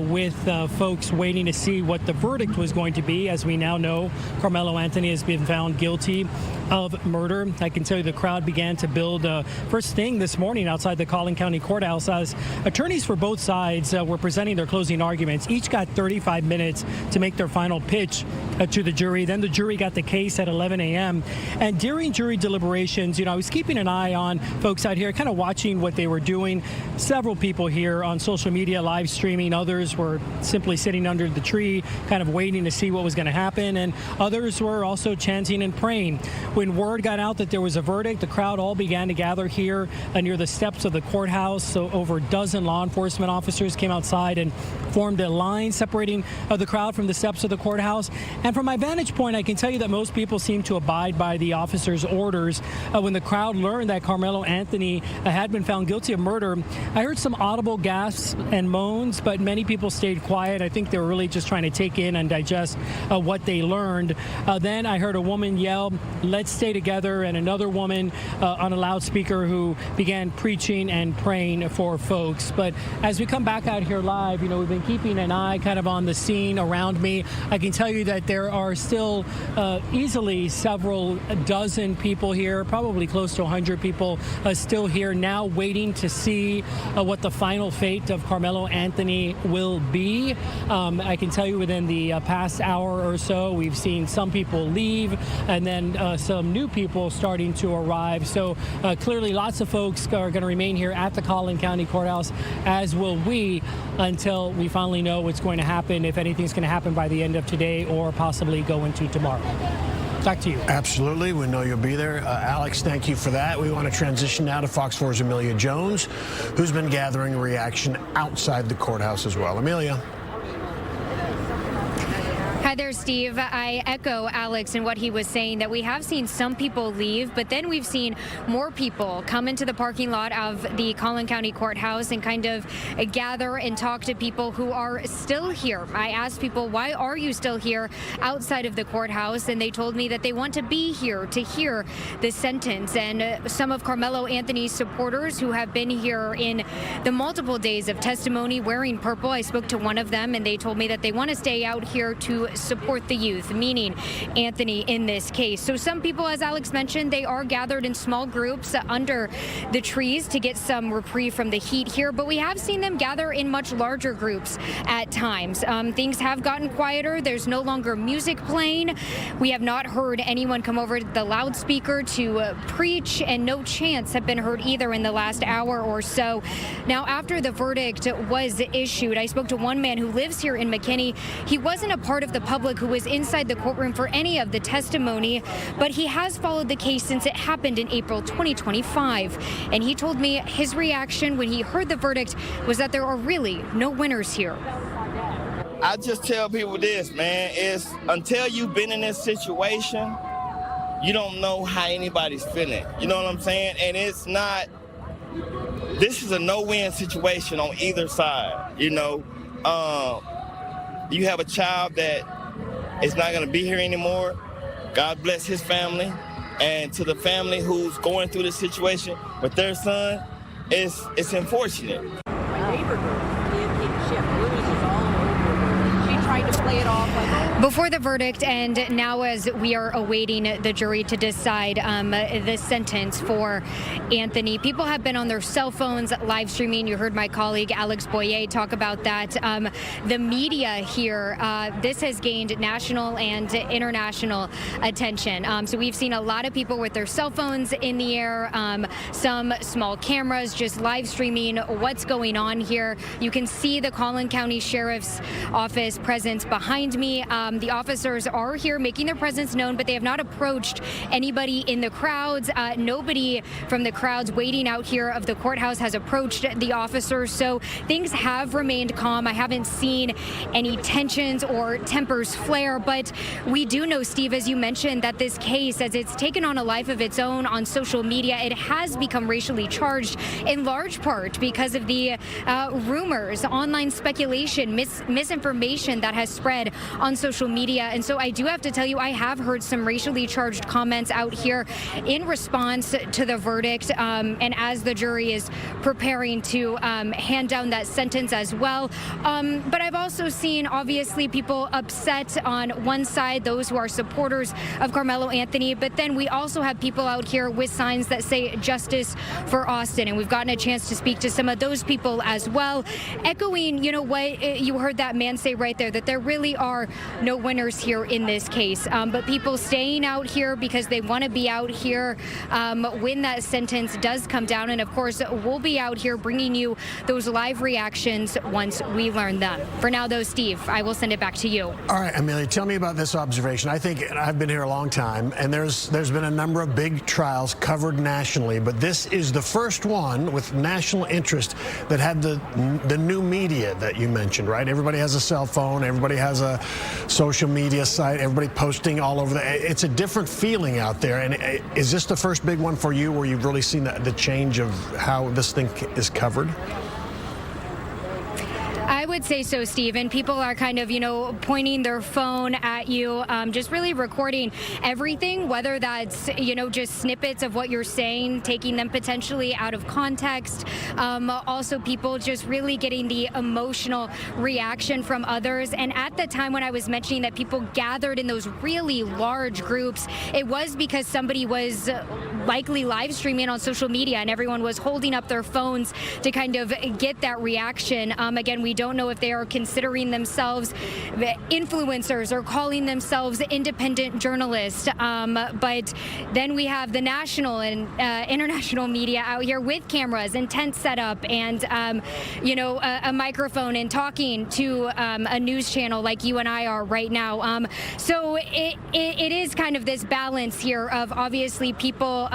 with folks waiting to see what the verdict was going to be. As we now know, Karmelo Anthony has been found guilty of murder. I can tell you the crowd began to build first thing this morning outside the Collin County Courthouse as attorneys for both sides were presenting their closing arguments. Each got 35 minutes to make their final pitch to the jury. Then the jury got the case at 11 a.m. And during jury deliberations, I was keeping an eye on folks out here, kind of watching what they were doing. Several people here on social media live streaming. Others were simply sitting under the tree, kind of waiting to see what was going to happen. And others were also chanting and praying. When word got out that there was a verdict, the crowd all began to gather here near the steps of the courthouse. So over a dozen law enforcement officers came outside and formed a line separating the crowd from the steps of the courthouse. And from my vantage point, I can tell you that most people seem to abide by the officers' orders. When the crowd learned that Karmelo Anthony had been found guilty of murder, I heard some audible gasps and moans, but many people stayed quiet. I think they were really just trying to take in and digest what they learned. Then I heard a woman yell, "Let's stay together," and another woman on a loudspeaker who began preaching and praying for folks. But as we come back out here live, we've been keeping an eye kind of on the scene around me. I can tell you that there are still still easily several dozen people here, probably close to 100 people still here now waiting to see what the final fate of Karmelo Anthony will be. I can tell you within the past hour or so, we've seen some people leave and then some new people starting to arrive. So clearly lots of folks are going to remain here at the Collin County Courthouse, as will we, until we finally know what's going to happen, if anything's going to happen by the end of today or possibly go into tomorrow. Back to you. Absolutely. We know you'll be there. Alex, thank you for that. We want to transition now to Fox 4's Amelia Jones, who's been gathering a reaction outside the courthouse as well. Amelia. Hi there, Steve. I echo Alex in what he was saying, that we have seen some people leave, but then we've seen more people come into the parking lot of the Collin County Courthouse and kind of gather and talk to people who are still here. I asked people, why are you still here outside of the courthouse? And they told me that they want to be here to hear the sentence. And some of Karmelo Anthony's supporters who have been here in the multiple days of testimony wearing purple, I spoke to one of them and they told me that they want to stay out here to support the youth, meaning Anthony in this case. So some people, as Alex mentioned, they are gathered in small groups under the trees to get some reprieve from the heat here, but we have seen them gather in much larger groups at times. Things have gotten quieter. There's no longer music playing. We have not heard anyone come over the loudspeaker to preach, and no chants have been heard either in the last hour or so. Now, after the verdict was issued, I spoke to one man who lives here in McKinney. He wasn't a part of the public who was inside the courtroom for any of the testimony, but he has followed the case since it happened in April 2025. And he told me his reaction when he heard the verdict was that there are really no winners here. I just tell people this, man, is until you've been in this situation, you don't know how anybody's feeling. You know what I'm saying? And it's not, this is a no-win situation on either side, you know. You have a child that is not going to be here anymore. God bless his family. And to the family who's going through this situation with their son, it's unfortunate. My neighbor she had bruises all over her. She tried to play it off like, oh. Before the verdict, and now as we are awaiting the jury to decide the sentence for Anthony, people have been on their cell phones live streaming. You heard my colleague Alex Boyer talk about that. The media here, this has gained national and international attention. So we've seen a lot of people with their cell phones in the air, some small cameras just live streaming what's going on here. You can see the Collin County Sheriff's Office presence behind me. The officers are here making their presence known, but they have not approached anybody in the crowds. Nobody from the crowds waiting out here of the courthouse has approached the officers, so things have remained calm. I haven't seen any tensions or tempers flare, but we do know, Steve, as you mentioned, that this case, as it's taken on a life of its own on social media, it has become racially charged in large part because of the rumors, online speculation, misinformation that has spread on social media. And so I do have to tell you, I have heard some racially charged comments out here in response to the verdict, and as the jury is preparing to hand down that sentence as well. But I've also seen, obviously, people upset on one side, those who are supporters of Karmelo Anthony, but then we also have people out here with signs that say justice for Austin, and we've gotten a chance to speak to some of those people as well, echoing, you know, what you heard that man say right there, that there really are no winners here in this case, but people staying out here because they want to be out here when that sentence does come down. And of course, we'll be out here bringing you those live reactions once we learn them. For now, though, Steve, I will send it back to you. All right, Amelia, tell me about this observation. I think I've been here a long time, and there's been a number of big trials covered nationally, but this is the first one with national interest that had the new media that you mentioned, right? Everybody has a cell phone, everybody has a social media site, everybody posting all over. It's a different feeling out there. And is this the first big one for you where you've really seen the change of how this thing is covered? I would say so, Steve. And people are kind of, pointing their phone at you, just really recording everything, whether that's, just snippets of what you're saying, taking them potentially out of context. Also, people just really getting the emotional reaction from others. And at the time when I was mentioning that people gathered in those really large groups, it was because somebody was likely live streaming on social media and everyone was holding up their phones to kind of get that reaction. Again, we don't know if they are considering themselves influencers or calling themselves independent journalists. But then we have the national and international media out here with cameras and tents set up and, a microphone and talking to a news channel like you and I are right now. So it is kind of this balance here of obviously people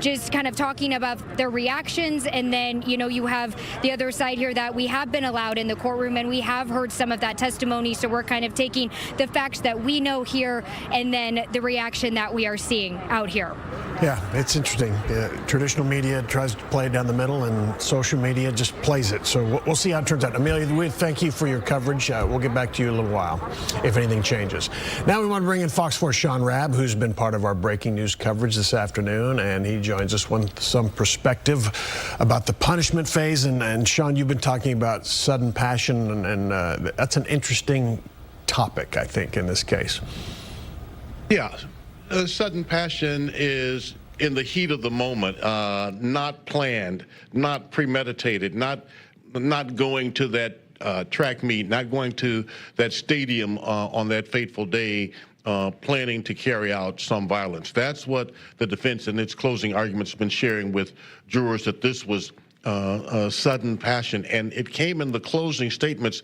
just kind of talking about their reactions, and then you have the other side here that we have been allowed in the courtroom and we have heard some of that testimony, so we're kind of taking the facts that we know here and then the reaction that we are seeing out here. Yeah, it's interesting. Traditional media tries to play it down the middle and social media just plays it, so we'll see how it turns out. Amelia, we thank you for your coverage. We'll get back to you in a little while if anything changes. Now we want to bring in Fox 4's Sean Rabb, who's been part of our breaking news coverage this afternoon, and he joins us with some perspective about the punishment phase. And Sean, you've been talking about sudden passion, and that's an interesting topic, I think, in this case. Yeah, sudden passion is in the heat of the moment, not planned, not premeditated, not going to that track meet, not going to that stadium on that fateful day, planning to carry out some violence. That's what the defense in its closing arguments has been sharing with jurors, that this was sudden passion. And it came in the closing statements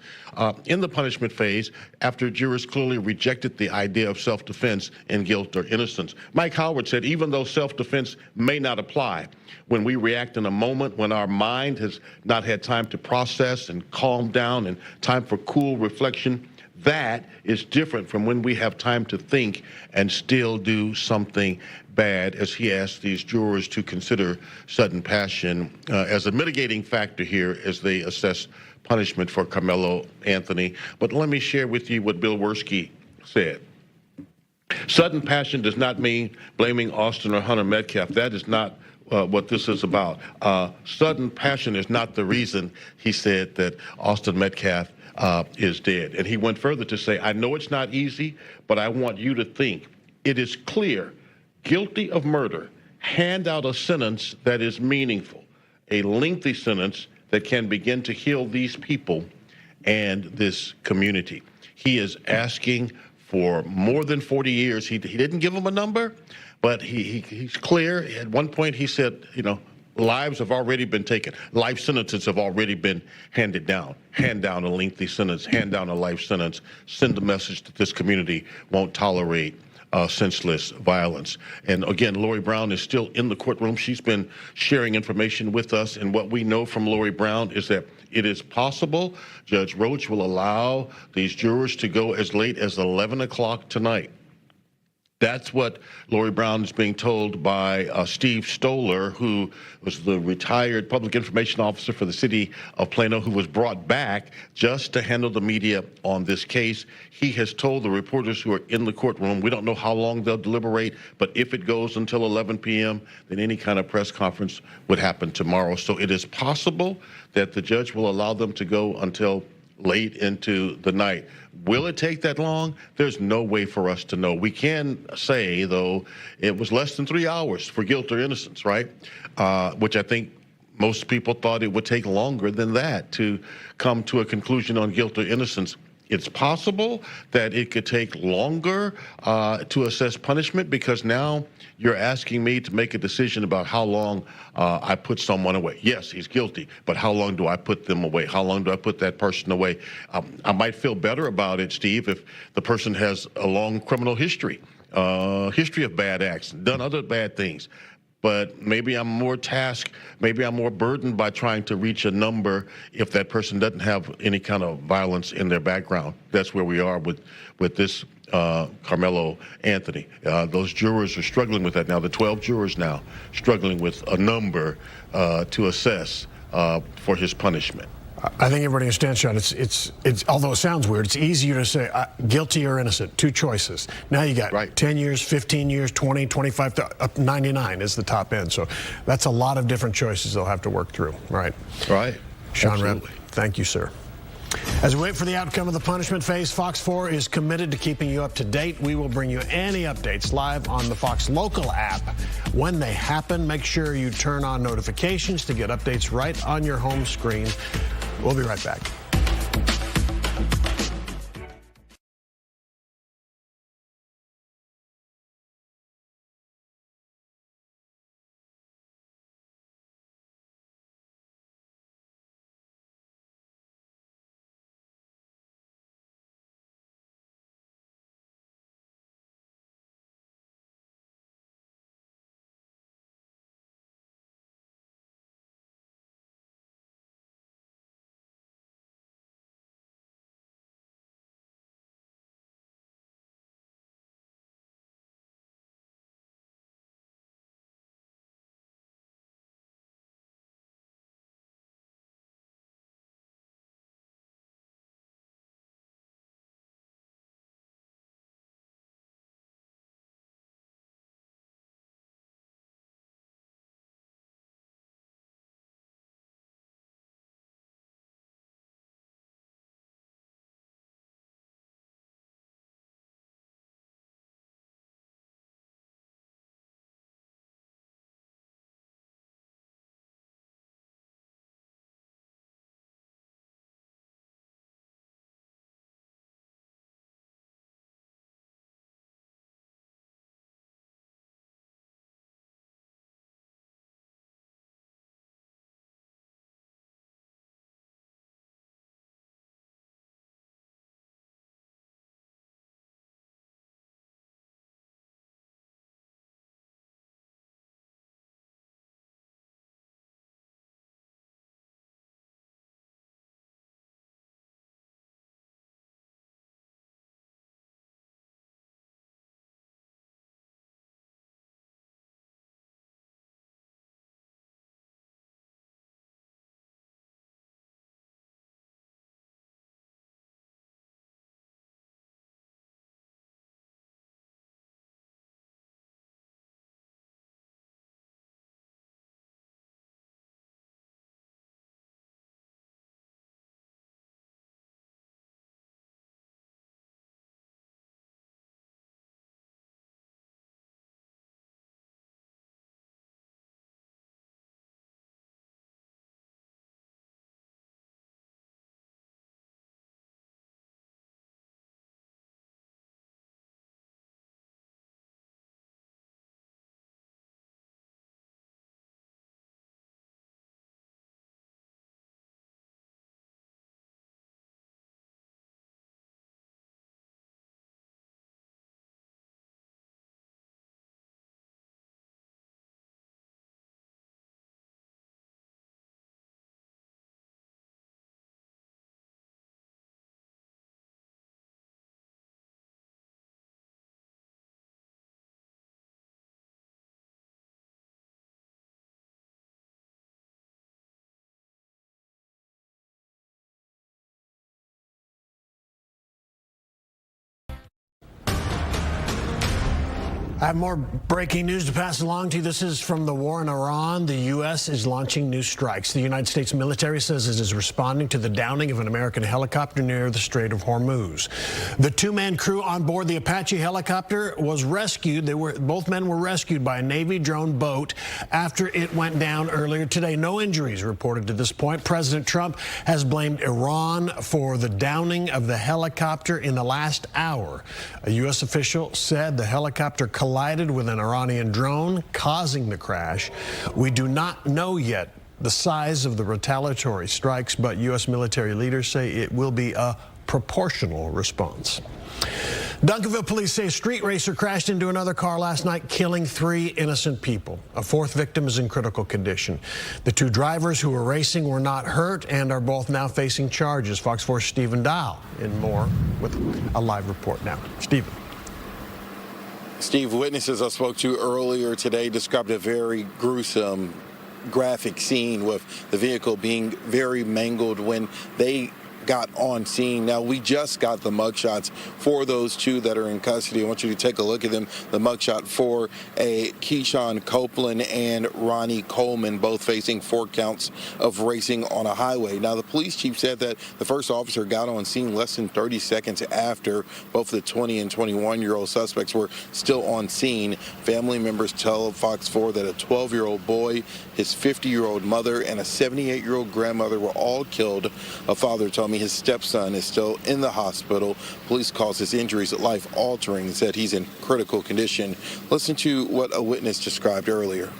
in the punishment phase after jurors clearly rejected the idea of self-defense in guilt or innocence. Mike Howard said, even though self-defense may not apply, when we react in a moment, when our mind has not had time to process and calm down and time for cool reflection, that is different from when we have time to think and still do something bad, as he asked these jurors to consider sudden passion as a mitigating factor here as they assess punishment for Karmelo Anthony. But let me share with you what Bill Werski said. Sudden passion does not mean blaming Austin or Hunter Metcalf. That is not what this is about. Sudden passion is not the reason, he said, that Austin Metcalf is dead. And he went further to say, I know it's not easy, but I want you to think. It is clear, guilty of murder, hand out a sentence that is meaningful, a lengthy sentence that can begin to heal these people and this community. He is asking for more than 40 years. He didn't give them a number, but he's clear. At one point he said, lives have already been taken. Life sentences have already been handed down. Hand down a lengthy sentence, hand down a life sentence, send a message that this community won't tolerate senseless violence. And again, Lori Brown is still in the courtroom. She's been sharing information with us, and what we know from Lori Brown is that it is possible Judge Roach will allow these jurors to go as late as 11 o'clock tonight. That's what Lori Brown is being told by Steve Stoller, who was the retired public information officer for the city of Plano, who was brought back just to handle the media on this case. He has told the reporters who are in the courtroom, we don't know how long they'll deliberate, but if it goes until 11 p.m., then any kind of press conference would happen tomorrow. So it is possible that the judge will allow them to go until late into the night. Will it take that long? There's no way for us to know. We can say, though, it was less than 3 hours for guilt or innocence, right? Which I think most people thought it would take longer than that to come to a conclusion on guilt or innocence. It's possible that it could take longer to assess punishment, because now you're asking me to make a decision about how long I put someone away. Yes, he's guilty, but how long do I put them away? How long do I put that person away? I might feel better about it, Steve, if the person has a long criminal history of bad acts, done other bad things. But maybe I'm more tasked, maybe I'm more burdened by trying to reach a number if that person doesn't have any kind of violence in their background. That's where we are with this Karmelo Anthony. Those jurors are struggling with that now. The 12 jurors now struggling with a number to assess for his punishment. I think everybody understands, Sean. It's although it sounds weird, it's easier to say guilty or innocent, two choices. Now you got 10 years, 15 years, 20, 25, up 99 is the top end. So that's a lot of different choices they'll have to work through. Right. Sean Rep, thank you, sir. As we wait for the outcome of the punishment phase, Fox 4 is committed to keeping you up to date. We will bring you any updates live on the Fox Local app. When they happen, make sure you turn on notifications to get updates right on your home screen. We'll be right back. I have more breaking news to pass along to you. This is from the war in Iran. The U.S. is launching new strikes. The United States military says it is responding to the downing of an American helicopter near the Strait of Hormuz. The two-man crew on board the Apache helicopter was rescued. Both men were rescued by a Navy drone boat after it went down earlier today. No injuries reported to this point. President Trump has blamed Iran for the downing of the helicopter in the last hour. A U.S. official said the helicopter collided with an Iranian drone, causing the crash. We do not know yet the size of the retaliatory strikes, but U.S. military leaders say it will be a proportional response. Duncanville police say a street racer crashed into another car last night, killing 3 innocent people. A 4th victim is in critical condition. The 2 drivers who were racing were not hurt and are both now facing charges. Fox 4's Stephen Dahl in more with a live report now. Stephen. Steve, witnesses I spoke to earlier today described a very gruesome graphic scene with the vehicle being very mangled when they got on scene. Now, we just got the mugshots for those two that are in custody. I want you to take a look at them. The mugshot for Keyshawn Copeland and Ronnie Coleman, both facing 4 counts of racing on a highway. Now, the police chief said that the first officer got on scene less than 30 seconds after both the 20 and 21-year-old suspects were still on scene. Family members tell Fox 4 that a 12-year-old boy, his 50-year-old mother, and a 78-year-old grandmother were all killed. A father told me his stepson is still in the hospital. Police calls his injuries life-altering and said he's in critical condition. Listen to what a witness described earlier.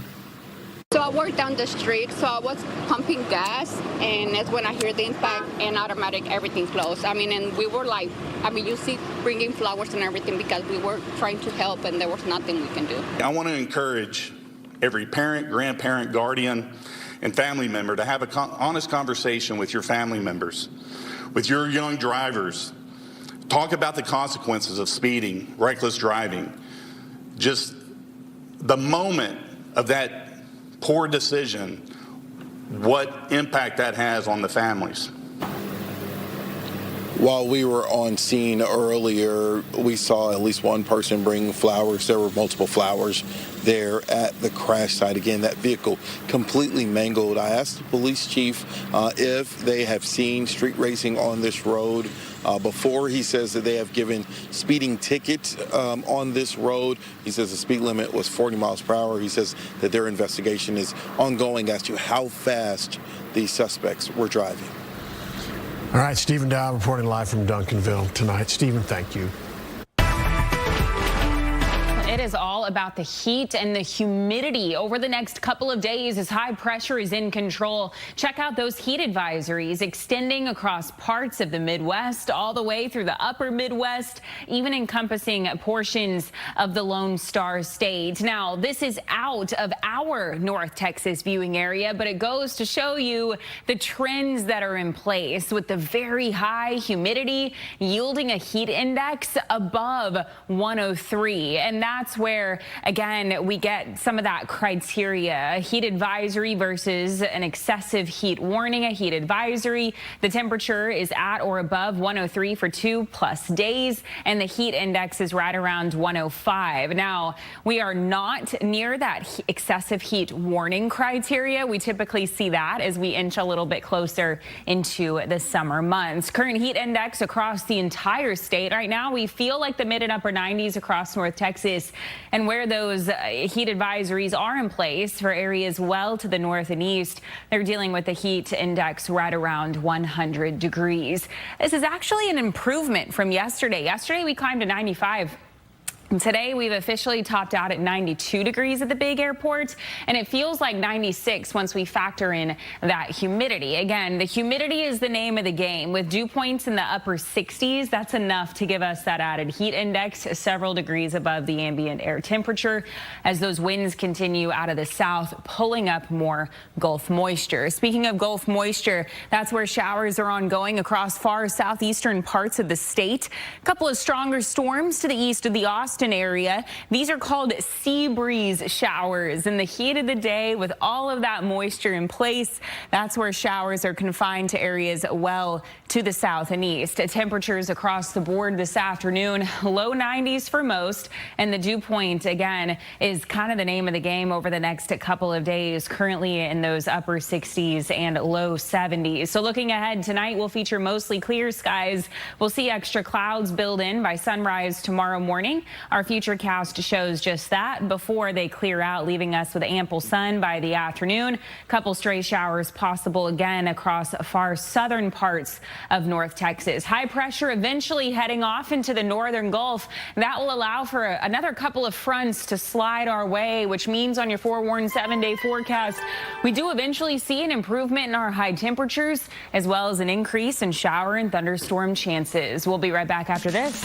So I worked down the street, so I was pumping gas, and that's when I hear the impact, and automatic, everything closed. I mean, and we were like, you see, bringing flowers and everything because we were trying to help, and there was nothing we can do. I want to encourage every parent, grandparent, guardian, and family member to have an honest conversation with your family members, with your young drivers. Talk about the consequences of speeding, reckless driving. Just the moment of that poor decision, what impact that has on the families. While we were on scene earlier, we saw at least one person bring flowers. There were multiple flowers there at the crash site. Again, that vehicle completely mangled. I asked the police chief if they have seen street racing on this road before. He says that they have given speeding tickets on this road. He says the speed limit was 40 miles per hour. He says that their investigation is ongoing as to how fast these suspects were driving. All right, Stephen Dow reporting live from Duncanville tonight. Stephen, thank you. It is all about the heat and the humidity over the next couple of days as high pressure is in control. Check out those heat advisories extending across parts of the Midwest all the way through the upper Midwest, even encompassing portions of the Lone Star State. Now, this is out of our North Texas viewing area, but it goes to show you the trends that are in place with the very high humidity yielding a heat index above 103. And that's where, again, we get some of that criteria. A heat advisory versus an excessive heat warning. A heat advisory, the temperature is at or above 103 for 2+ days, and the heat index is right around 105. Now, we are not near that excessive heat warning criteria. We typically see that as we inch a little bit closer into the summer months. Current heat index across the entire state right now, we feel like the mid and upper 90s across North Texas. And where those heat advisories are in place for areas well to the north and east, they're dealing with the heat index right around 100 degrees. This is actually an improvement from yesterday. Yesterday, we climbed to 95. Today, we've officially topped out at 92 degrees at the big airport, and it feels like 96 once we factor in that humidity. Again, the humidity is the name of the game. With dew points in the upper 60s, that's enough to give us that added heat index several degrees above the ambient air temperature as those winds continue out of the south, pulling up more Gulf moisture. Speaking of Gulf moisture, that's where showers are ongoing across far southeastern parts of the state. A couple of stronger storms to the east of the Austin area. These are called sea breeze showers. In the heat of the day, with all of that moisture in place, that's where showers are confined to areas well to the south and east. Temperatures across the board this afternoon, low 90s for most, and the dew point, again, is kind of the name of the game over the next couple of days, currently in those upper 60s and low 70s. So looking ahead tonight, we'll feature mostly clear skies. We'll see extra clouds build in by sunrise tomorrow morning. Our futurecast shows just that before they clear out, leaving us with ample sun by the afternoon. Couple stray showers possible again across far southern parts of North Texas. High pressure eventually heading off into the northern Gulf. That will allow for another couple of fronts to slide our way, which means on your forewarned 7-day forecast, we do eventually see an improvement in our high temperatures, as well as an increase in shower and thunderstorm chances. We'll be right back after this.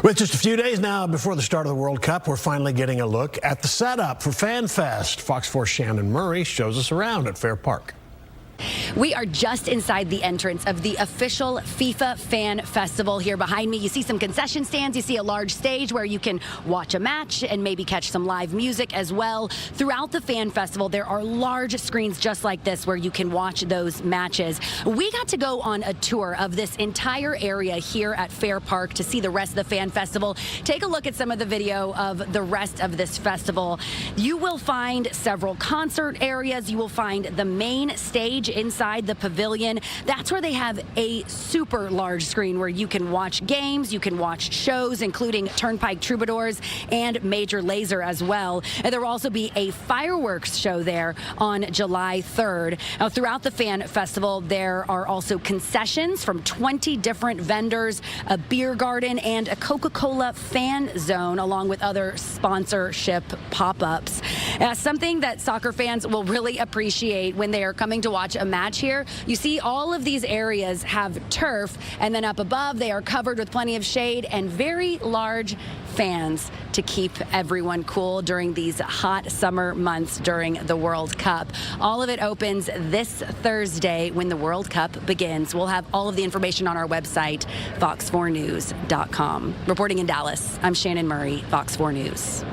With just a few days now before the start of the World Cup, we're finally getting a look at the setup for Fan Fest. Fox 4's Shannon Murray shows us around at Fair Park. We are just inside the entrance of the official FIFA Fan Festival. Here behind me, you see some concession stands. You see a large stage where you can watch a match and maybe catch some live music as well. Throughout the Fan Festival, there are large screens just like this where you can watch those matches. We got to go on a tour of this entire area here at Fair Park to see the rest of the Fan Festival. Take a look at some of the video of the rest of this festival. You will find several concert areas. You will find the main stage inside the pavilion. That's where they have a super large screen where you can watch games, you can watch shows, including Turnpike Troubadours and Major Lazer as well. And there will also be a fireworks show there on July 3rd. Now, throughout the Fan Festival, there are also concessions from 20 different vendors, a beer garden, and a Coca-Cola fan zone, along with other sponsorship pop-ups. Something that soccer fans will really appreciate when they are coming to watch a match here. You see all of these areas have turf, and then up above they are covered with plenty of shade and very large fans to keep everyone cool during these hot summer months during the World Cup. All of it opens this Thursday when the World Cup begins. We'll have all of the information on our website, fox4news.com. Reporting in Dallas, I'm Shannon Murray, Fox 4 News.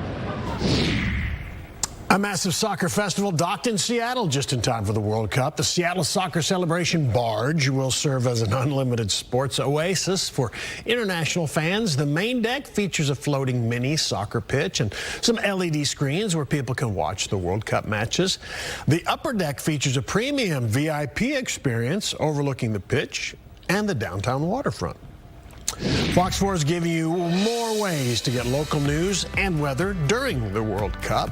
A massive soccer festival docked in Seattle just in time for the World Cup. The Seattle Soccer Celebration Barge will serve as an unlimited sports oasis for international fans. The main deck features a floating mini soccer pitch and some LED screens where people can watch the World Cup matches. The upper deck features a premium VIP experience overlooking the pitch and the downtown waterfront. Fox 4 is giving you more ways to get local news and weather during the World Cup.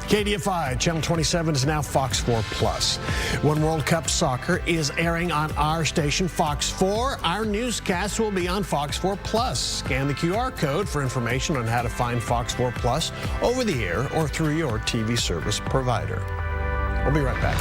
KDFI Channel 27 is now Fox 4 Plus. When World Cup soccer is airing on our station, Fox 4, our newscasts will be on Fox 4 Plus. Scan the QR code for information on how to find Fox 4 Plus over the air or through your TV service provider. We'll be right back.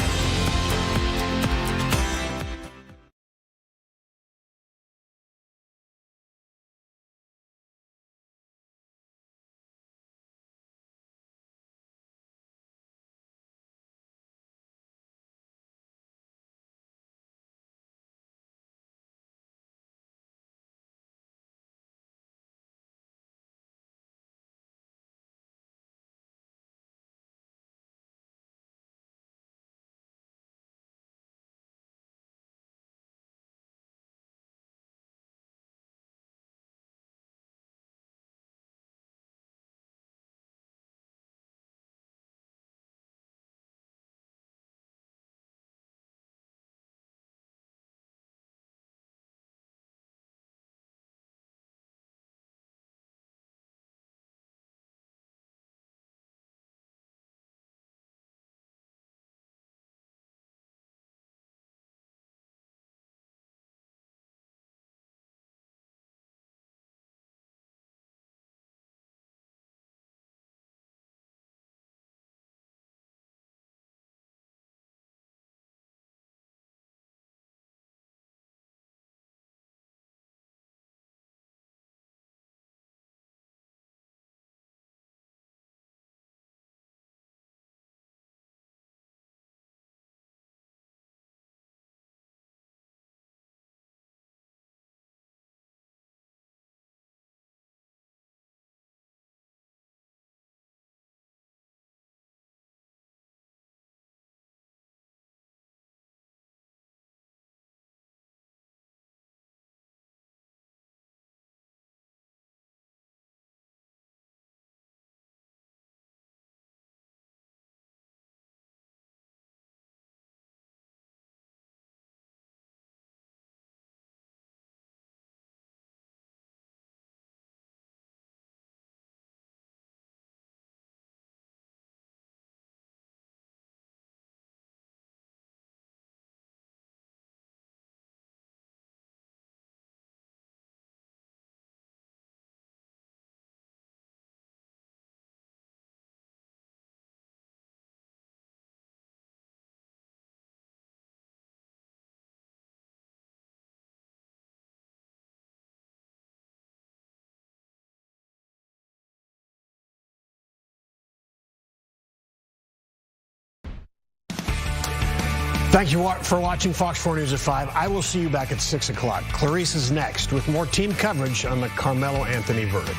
Thank you for watching Fox 4 News at 5. I will see you back at 6 o'clock. Clarice is next with more team coverage on the Karmelo Anthony verdict.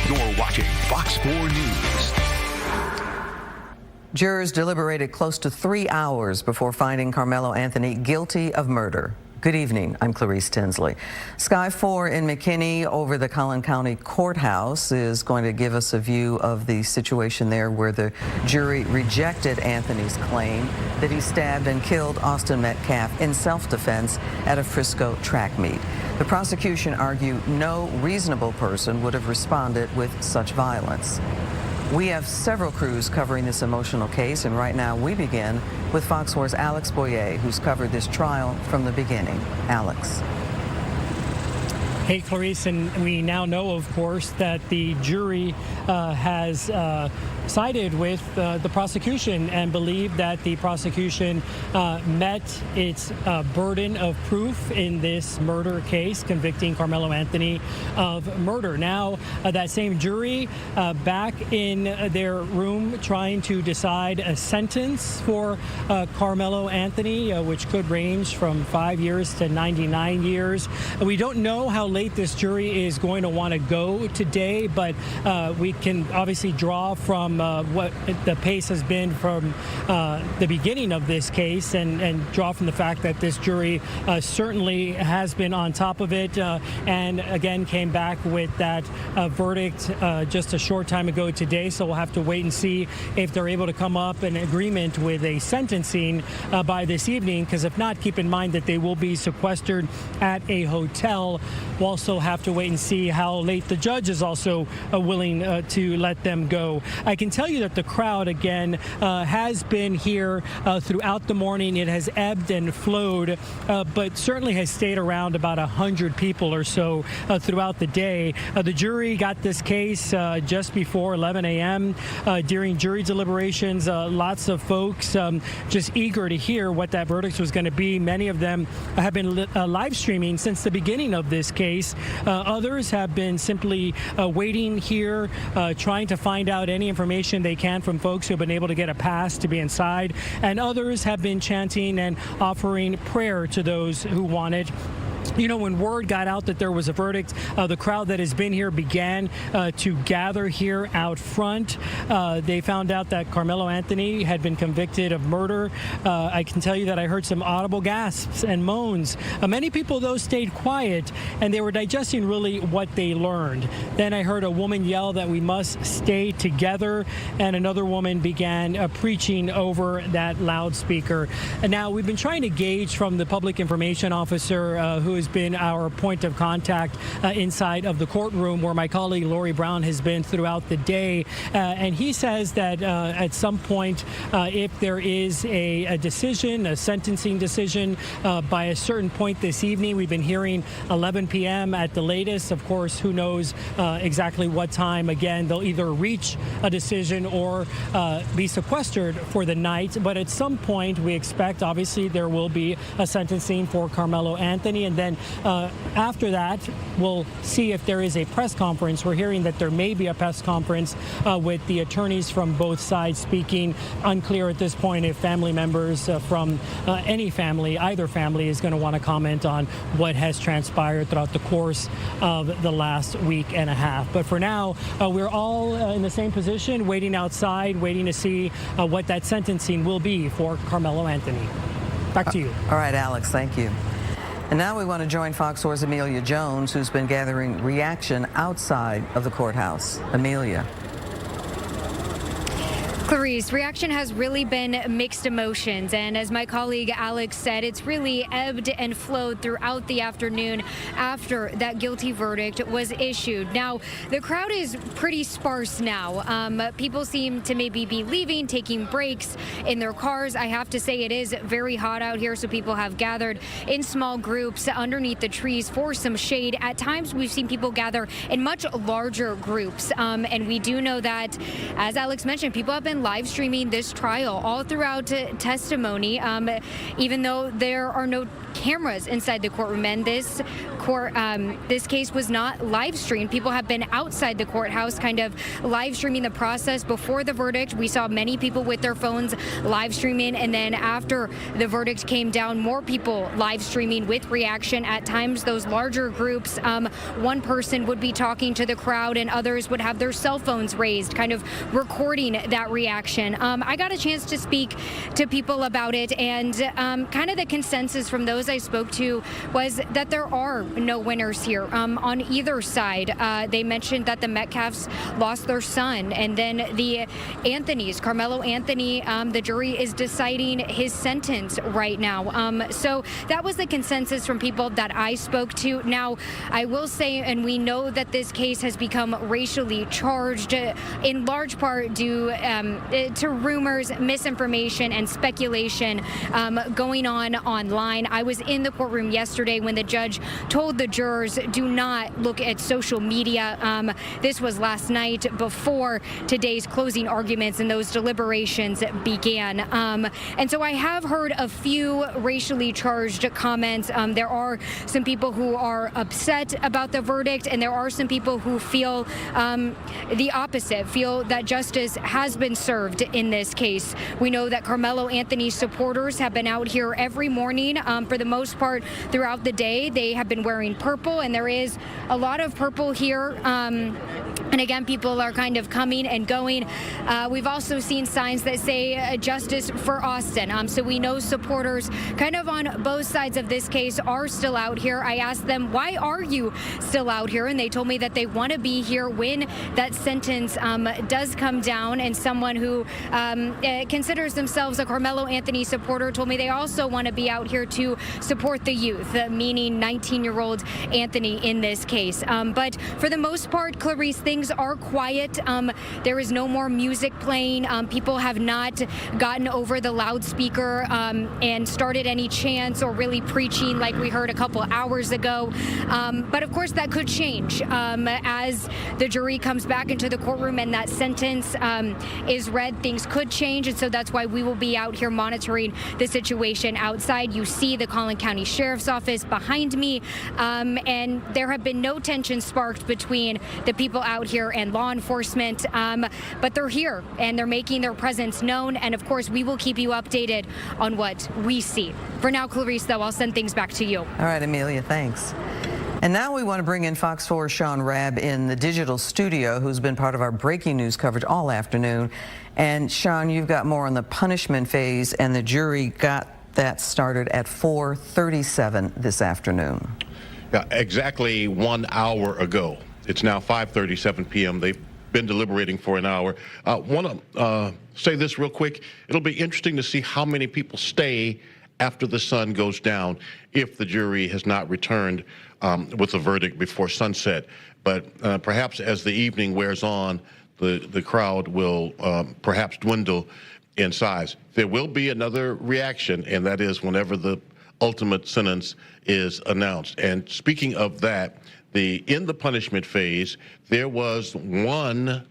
You're watching Fox 4 News. Jurors deliberated close to 3 hours before finding Karmelo Anthony guilty of murder. Good evening. I'm Clarice Tinsley. Sky 4 in McKinney over the Collin County Courthouse is going to give us a view of the situation there where the jury rejected Anthony's claim that he stabbed and killed Austin Metcalf in self-defense at a Frisco track meet. The prosecution argued no reasonable person would have responded with such violence. We have several crews covering this emotional case, and right now we begin with Fox 4's Alex Boyer, who's covered this trial from the beginning. Alex. Hey, Clarice, and we now know, of course, that the jury has sided with the prosecution and believed that the prosecution met its burden of proof in this murder case, convicting Karmelo Anthony of murder. Now, that same jury back in their room trying to decide a sentence for Karmelo Anthony, which could range from 5 years to 99 years. We don't know how late this jury is going to want to go today, but we can obviously draw from what the pace has been from the beginning of this case and draw from the fact that this jury certainly has been on top of it and again came back with that verdict just a short time ago today. So we'll have to wait and see if they're able to come up in agreement with a sentencing by this evening, because if not, keep in mind that they will be sequestered at a hotel. We'll also have to wait and see how late the judge is also willing to let them go. I can tell you that the crowd again has been here throughout the morning. It has ebbed and flowed, but certainly has stayed around about 100 people or so throughout the day. The jury got this case just before 11 a.m. During jury deliberations, lots of folks just eager to hear what that verdict was going to be. Many of them have been live streaming since the beginning of this case. Others have been simply waiting here, trying to find out any information they can from folks who have been able to get a pass to be inside. And others have been chanting and offering prayer to those who want it. You know, when word got out that there was a verdict, the crowd that has been here began to gather here out front. They found out that Karmelo Anthony had been convicted of murder. I can tell you that I heard some audible gasps and moans. Many people, though, stayed quiet, and they were digesting really what they learned. Then I heard a woman yell that we must stay together, and another woman began preaching over that loudspeaker. And now we've been trying to gauge from the public information officer who has been our point of contact inside of the courtroom, where my colleague Lori Brown has been throughout the day. And he says that at some point, if there is a decision, a sentencing decision by a certain point this evening, we've been hearing 11 p.m. at the latest. Of course, who knows exactly what time. Again, they'll either reach a decision or be sequestered for the night. But at some point, we expect, obviously, there will be a sentencing for Karmelo Anthony. And then after that, we'll see if there is a press conference. We're hearing that there may be a press conference with the attorneys from both sides speaking. Unclear at this point if family members from any family, either family, is going to want to comment on what has transpired throughout the course of the last week and a half. But for now, we're all in the same position, waiting outside, waiting to see what that sentencing will be for Karmelo Anthony. Back to you. All right, Alex, thank you. And now we want to join Fox 4's Amelia Jones, who's been gathering reaction outside of the courthouse. Amelia. Clarice, reaction has really been mixed emotions, and as my colleague Alex said, it's really ebbed and flowed throughout the afternoon after that guilty verdict was issued. Now, the crowd is pretty sparse now. People seem to maybe be leaving, taking breaks in their cars. I have to say it is very hot out here, so people have gathered in small groups underneath the trees for some shade. At times, we've seen people gather in much larger groups, and we do know that, as Alex mentioned, people have been been live streaming this trial all throughout testimony, even though there are no cameras inside the courtroom. And this case was not live streamed. People have been outside the courthouse kind of live streaming the process before the verdict. We saw many people with their phones live streaming, and then after the verdict came down, more people live streaming with reaction. At times, those larger groups, one person would be talking to the crowd and others would have their cell phones raised, kind of recording that reaction. I got a chance to speak to people about it, and kind of the consensus from those I spoke to was that there are no winners here on either side. They mentioned that the Metcalfs lost their son, and then the Anthonys, Karmelo Anthony, the jury is deciding his sentence right now. So that was the consensus from people that I spoke to. Now, I will say, and we know that this case has become racially charged in large part due to rumors, misinformation, and speculation going on online. I was in the courtroom yesterday when the judge told the jurors, do not look at social media. This was last night before today's closing arguments and those deliberations began. And so I have heard a few racially charged comments. There are some people who are upset about the verdict, and there are some people who feel the opposite, feel that justice has been served in this case. We know that Karmelo Anthony's supporters have been out here every morning for the most part throughout the day. They have been wearing purple, and there is a lot of purple here. And again, people are kind of coming and going. We've also seen signs that say justice for Austin. So we know supporters kind of on both sides of this case are still out here. I asked them, why are you still out here? And they told me that they want to be here when that sentence does come down. And someone who considers themselves a Karmelo Anthony supporter told me they also want to be out here to support the youth, meaning 19-year-old Anthony in this case. But for the most part, Clarice, things are quiet. There is no more music playing. People have not gotten over the loudspeaker and started any chants or really preaching like we heard a couple hours ago. But of course, that could change as the jury comes back into the courtroom and that sentence is read. Things could change, and so that's why we will be out here monitoring the situation outside. You see the Collin County Sheriff's Office behind me, and there have been no tensions sparked between the people out here and law enforcement, but they're here and they're making their presence known, and of course we will keep you updated on what we see. For now, Clarice, though, I'll send things back to you. All right, Amelia, thanks. And now we want to bring in Fox 4's Sean Rabb in the digital studio, who's been part of our breaking news coverage all afternoon. And Sean, you've got more on the punishment phase, and the jury got that started at 4:37 this afternoon. Yeah, exactly 1 hour ago. It's now 5:37 p.m. They've been deliberating for an hour. Want to say this real quick. It'll be interesting to see how many people stay after the sun goes down if the jury has not returned with a verdict before sunset. But perhaps as the evening wears on, the crowd will perhaps dwindle in size. There will be another reaction, and that is whenever the ultimate sentence is announced. And speaking of that, in the punishment phase, there was one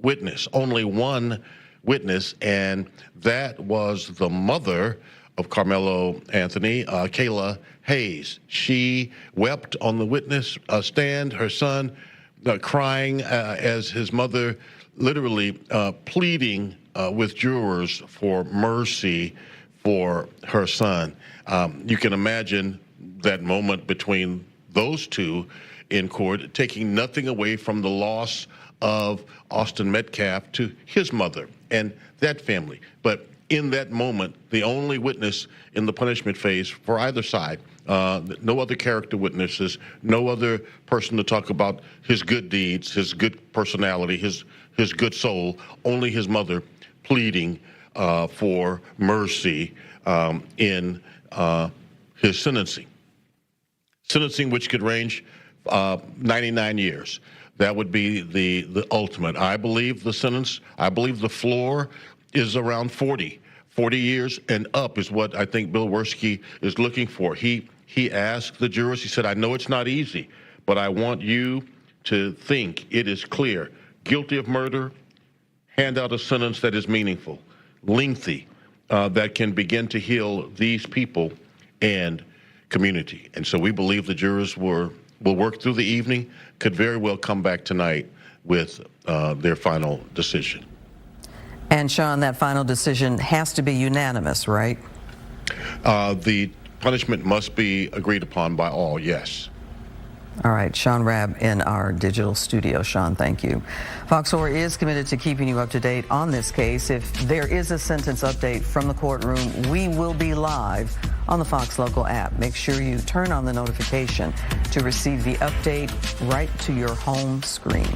witness, only one witness, and that was the mother of Karmelo Anthony, Kayla Hayes. She wept on the witness stand, her son crying as his mother literally pleading with jurors for mercy for her son. You can imagine that moment between those two in court, taking nothing away from the loss of Austin Metcalf to his mother and that family. But in that moment, the only witness in the punishment phase for either side, no other character witnesses, no other person to talk about his good deeds, his good personality, his good soul, only his mother pleading for mercy in his sentencing. Sentencing which could range 99 years. That would be the ultimate. I believe the sentence, I believe the floor is around 40 years and up is what I think Bill Werski is looking for. He asked the jurors, he said, I know it's not easy, but I want you to think it is clear. Guilty of murder, hand out a sentence that is meaningful, lengthy, that can begin to heal these people and community. And so we believe the jurors will work through the evening, could very well come back tonight with their final decision. And Sean, that final decision has to be unanimous, right? The punishment must be agreed upon by all, yes. All right, Sean Rabb in our digital studio. Sean, thank you. Fox 4 is committed to keeping you up to date on this case. If there is a sentence update from the courtroom, we will be live on the Fox Local app. Make sure you turn on the notification to receive the update right to your home screen.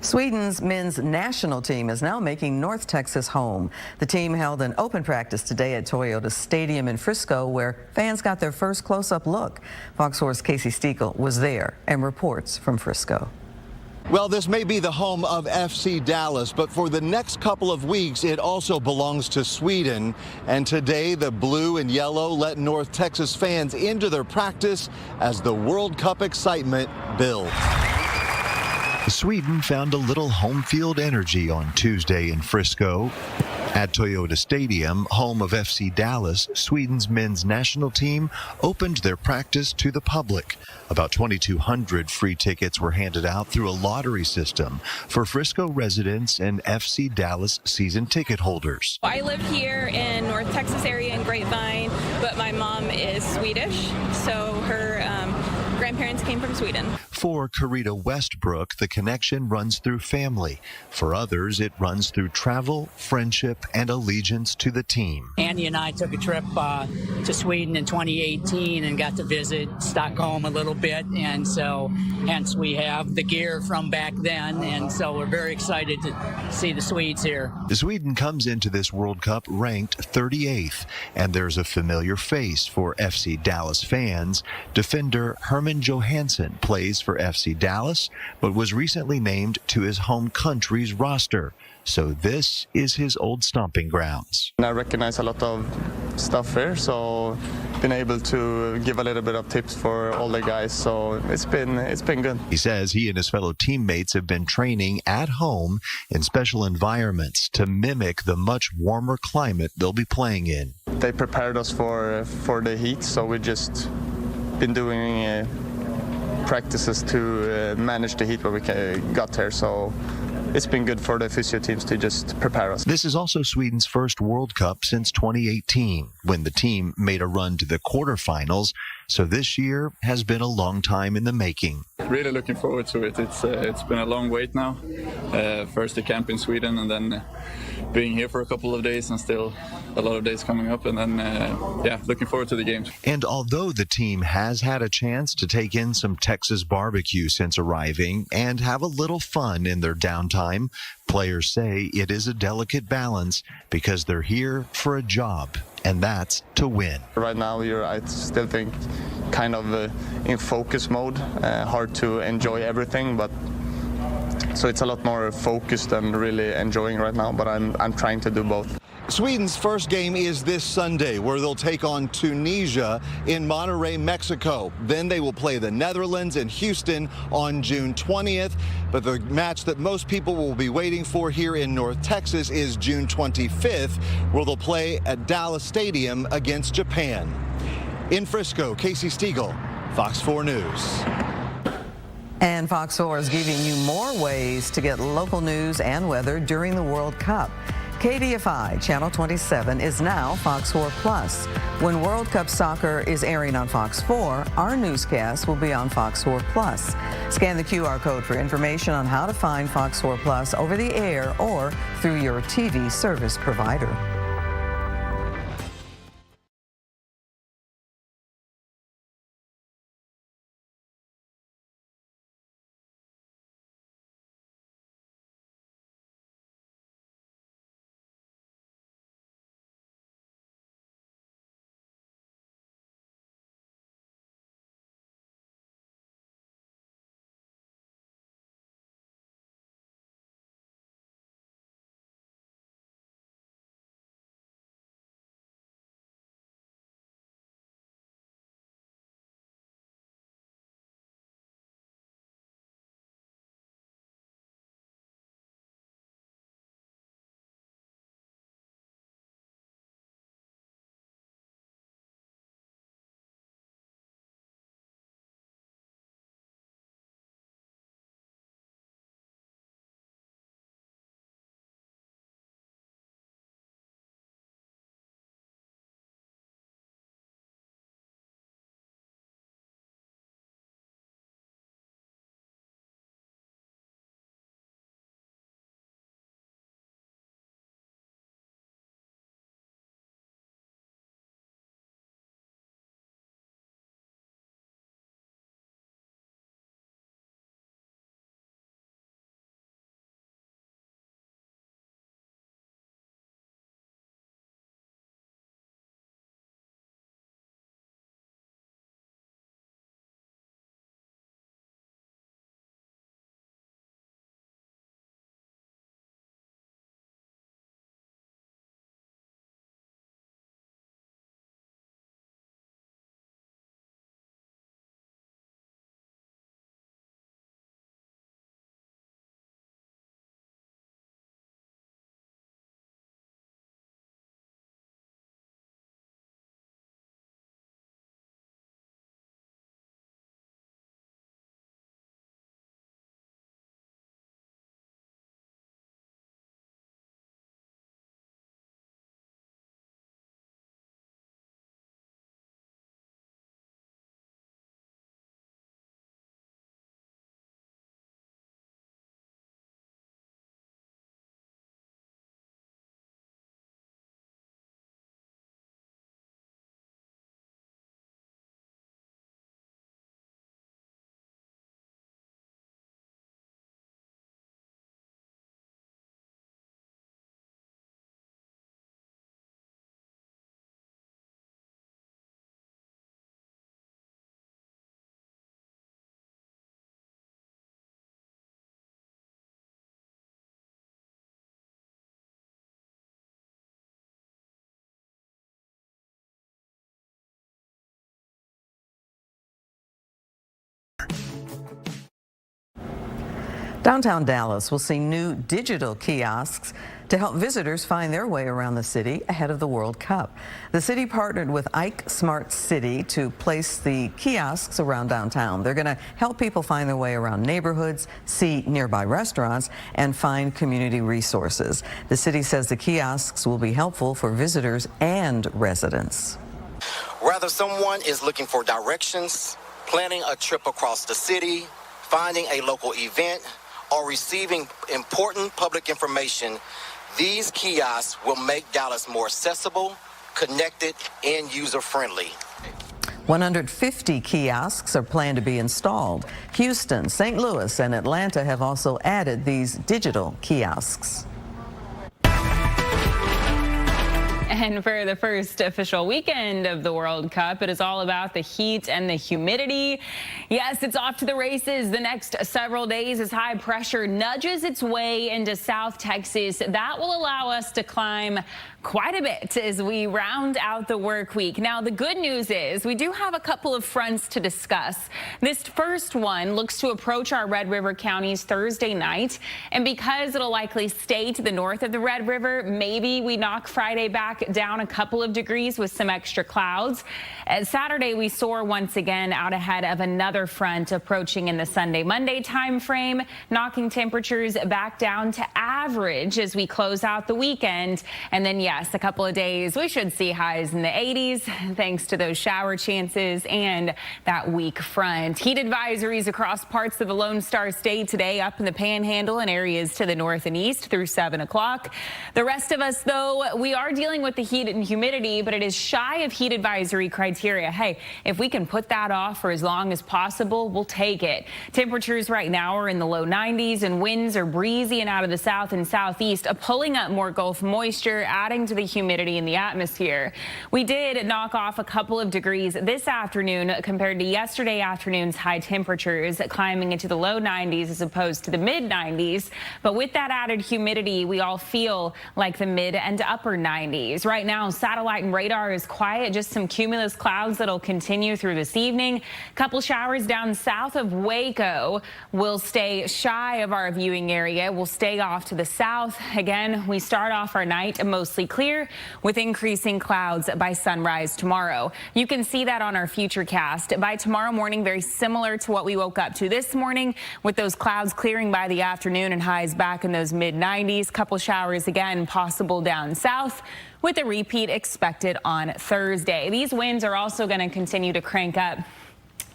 Sweden's men's national team is now making North Texas home. The team held an open practice today at Toyota Stadium in Frisco, where fans got their first close-up look. Fox 4's Casey Stekel was there and reports from Frisco. Well, this may be the home of FC Dallas, but for the next couple of weeks, it also belongs to Sweden. And today, the blue and yellow let North Texas fans into their practice as the World Cup excitement builds. Sweden found a little home field energy on Tuesday in Frisco. At Toyota Stadium, home of FC Dallas, Sweden's men's national team opened their practice to the public. About 2,200 free tickets were handed out through a lottery system for Frisco residents and FC Dallas season ticket holders. I live here in North Texas area in Grapevine, but my mom is Swedish, so her grandparents came from Sweden. For Carita Westbrook, the connection runs through family. For others, it runs through travel, friendship, and allegiance to the team. Andy and I took a trip to Sweden in 2018 and got to visit Stockholm a little bit, and so hence we have the gear from back then, and so we're very excited to see the Swedes here. Sweden comes into this World Cup ranked 38th, and there's a familiar face for FC Dallas fans. Defender Herman Johansson plays for FC Dallas, but was recently named to his home country's roster. So this is his old stomping grounds. I recognize a lot of stuff here, so been able to give a little bit of tips for all the guys, so it's been good. He says he and his fellow teammates have been training at home in special environments to mimic the much warmer climate they'll be playing in. They prepared us for the heat, so we just been doing practices to manage the heat when we got here, so it's been good for the physio teams to just prepare us. This is also Sweden's first World Cup since 2018, when the team made a run to the quarterfinals. So this year has been a long time in the making. Really looking forward to it. It's been a long wait now. First the camp in Sweden, and then being here for a couple of days, and still a lot of days coming up, and then looking forward to the games. And although the team has had a chance to take in some Texas barbecue since arriving and have a little fun in their downtime, players say it is a delicate balance because they're here for a job, and that's to win. Right now, I still think, kind of in focus mode. Hard to enjoy everything, but so it's a lot more focused and really enjoying right now. But I'm trying to do both. Sweden's first game is this Sunday, where they'll take on Tunisia in Monterrey, Mexico. Then they will play the Netherlands in Houston on June 20th. But the match that most people will be waiting for here in North Texas is June 25th, where they'll play at Dallas Stadium against Japan. In Frisco, Casey Stiegel, Fox 4 News. And Fox 4 is giving you more ways to get local news and weather during the World Cup. KDFI Channel 27 is now Fox 4 Plus. When World Cup soccer is airing on Fox 4, our newscast will be on Fox 4 Plus. Scan the QR code for information on how to find Fox 4 Plus over the air or through your TV service provider. Downtown Dallas will see new digital kiosks to help visitors find their way around the city ahead of the World Cup. The city partnered with Ike Smart City to place the kiosks around downtown. They're going to help people find their way around neighborhoods, see nearby restaurants, and find community resources. The city says the kiosks will be helpful for visitors and residents. Whether someone is looking for directions, planning a trip across the city, finding a local event, or receiving important public information, these kiosks will make Dallas more accessible, connected, and user-friendly. 150 kiosks are planned to be installed. Houston, St. Louis, and Atlanta have also added these digital kiosks. And for the first official weekend of the World Cup, it is all about the heat and the humidity. Yes, it's off to the races the next several days as high pressure nudges its way into South Texas. That will allow us to climb quite a bit as we round out the work week. Now, the good news is we do have a couple of fronts to discuss. This first one looks to approach our Red River counties Thursday night. And because it'll likely stay to the north of the Red River, maybe we knock Friday back down a couple of degrees with some extra clouds. Saturday, we soar once again out ahead of another front approaching in the Sunday-Monday time frame, knocking temperatures back down to average as we close out the weekend. And then, yes, a couple of days we should see highs in the 80s thanks to those shower chances and that weak front. Heat advisories across parts of the Lone Star State today, up in the Panhandle and areas to the north and east through 7 o'clock. The rest of us, though, we are dealing with the heat and humidity, but it is shy of heat advisory criteria. Hey, if we can put that off for as long as possible, we'll take it. Temperatures right now are in the low 90s and winds are breezy and out of the south and southeast, pulling up more Gulf moisture, adding to the humidity in the atmosphere. We did knock off a couple of degrees this afternoon compared to yesterday afternoon's high temperatures, climbing into the low 90s as opposed to the mid 90s. But with that added humidity, we all feel like the mid and upper 90s. Right now, satellite and radar is quiet, just some cumulus clouds that'll continue through this evening. Couple showers down south of Waco will stay shy of our viewing area. We'll stay off to the south. Again, we start off our night mostly clear with increasing clouds by sunrise tomorrow. You can see that on our futurecast. By tomorrow morning, very similar to what we woke up to this morning, with those clouds clearing by the afternoon and highs back in those mid 90s. Couple showers again possible down south, with a repeat expected on Thursday. These winds are also going to continue to crank up.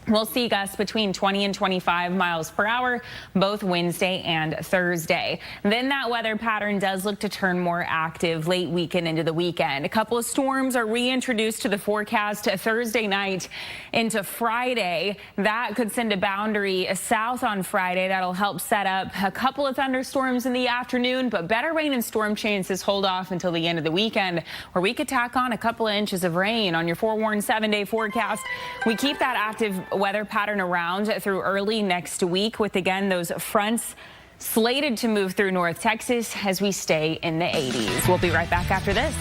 We'll see gusts between 20 and 25 miles per hour both Wednesday and Thursday. Then that weather pattern does look to turn more active late weekend into the weekend. A couple of storms are reintroduced to the forecast Thursday night into Friday. That could send a boundary south on Friday. That'll help set up a couple of thunderstorms in the afternoon, but better rain and storm chances hold off until the end of the weekend, where we could tack on a couple of inches of rain on your forewarned 7-day forecast. We keep that active weather pattern around through early next week, with again those fronts slated to move through North Texas as we stay in the 80s. We'll be right back after this.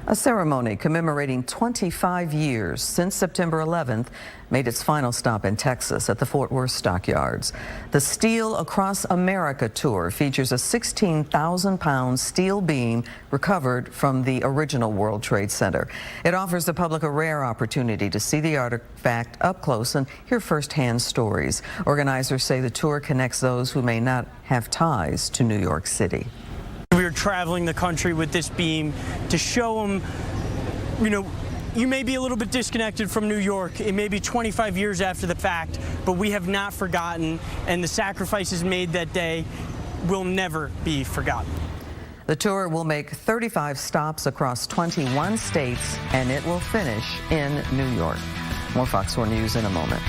A ceremony commemorating 25 years since September 11th made its final stop in Texas at the Fort Worth Stockyards. The Steel Across America tour features a 16,000-pound steel beam recovered from the original World Trade Center. It offers the public a rare opportunity to see the artifact up close and hear firsthand stories. Organizers say the tour connects those who may not have ties to New York City. We are traveling the country with this beam to show them, you may be a little bit disconnected from New York. It may be 25 years after the fact, but we have not forgotten, and the sacrifices made that day will never be forgotten. The tour will make 35 stops across 21 states, and it will finish in New York. More Fox 4 News in a moment.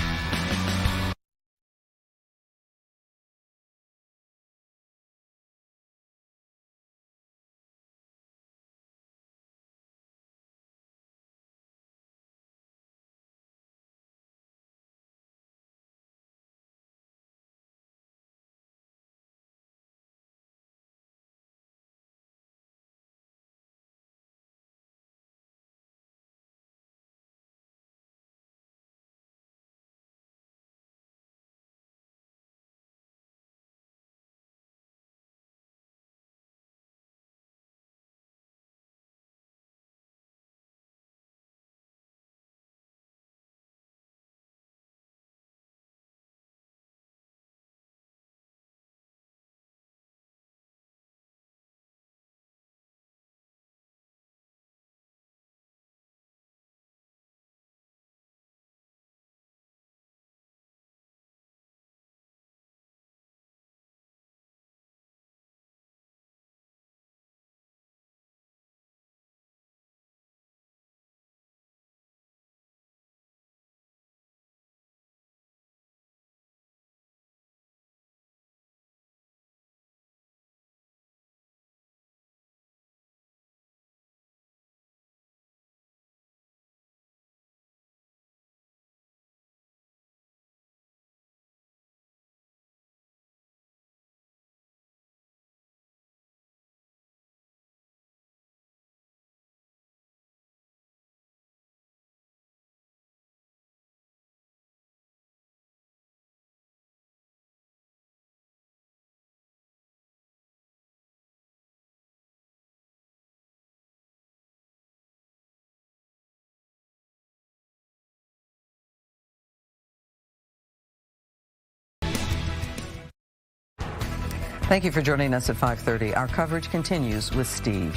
Thank you for joining us at 5:30. Our coverage continues with Steve.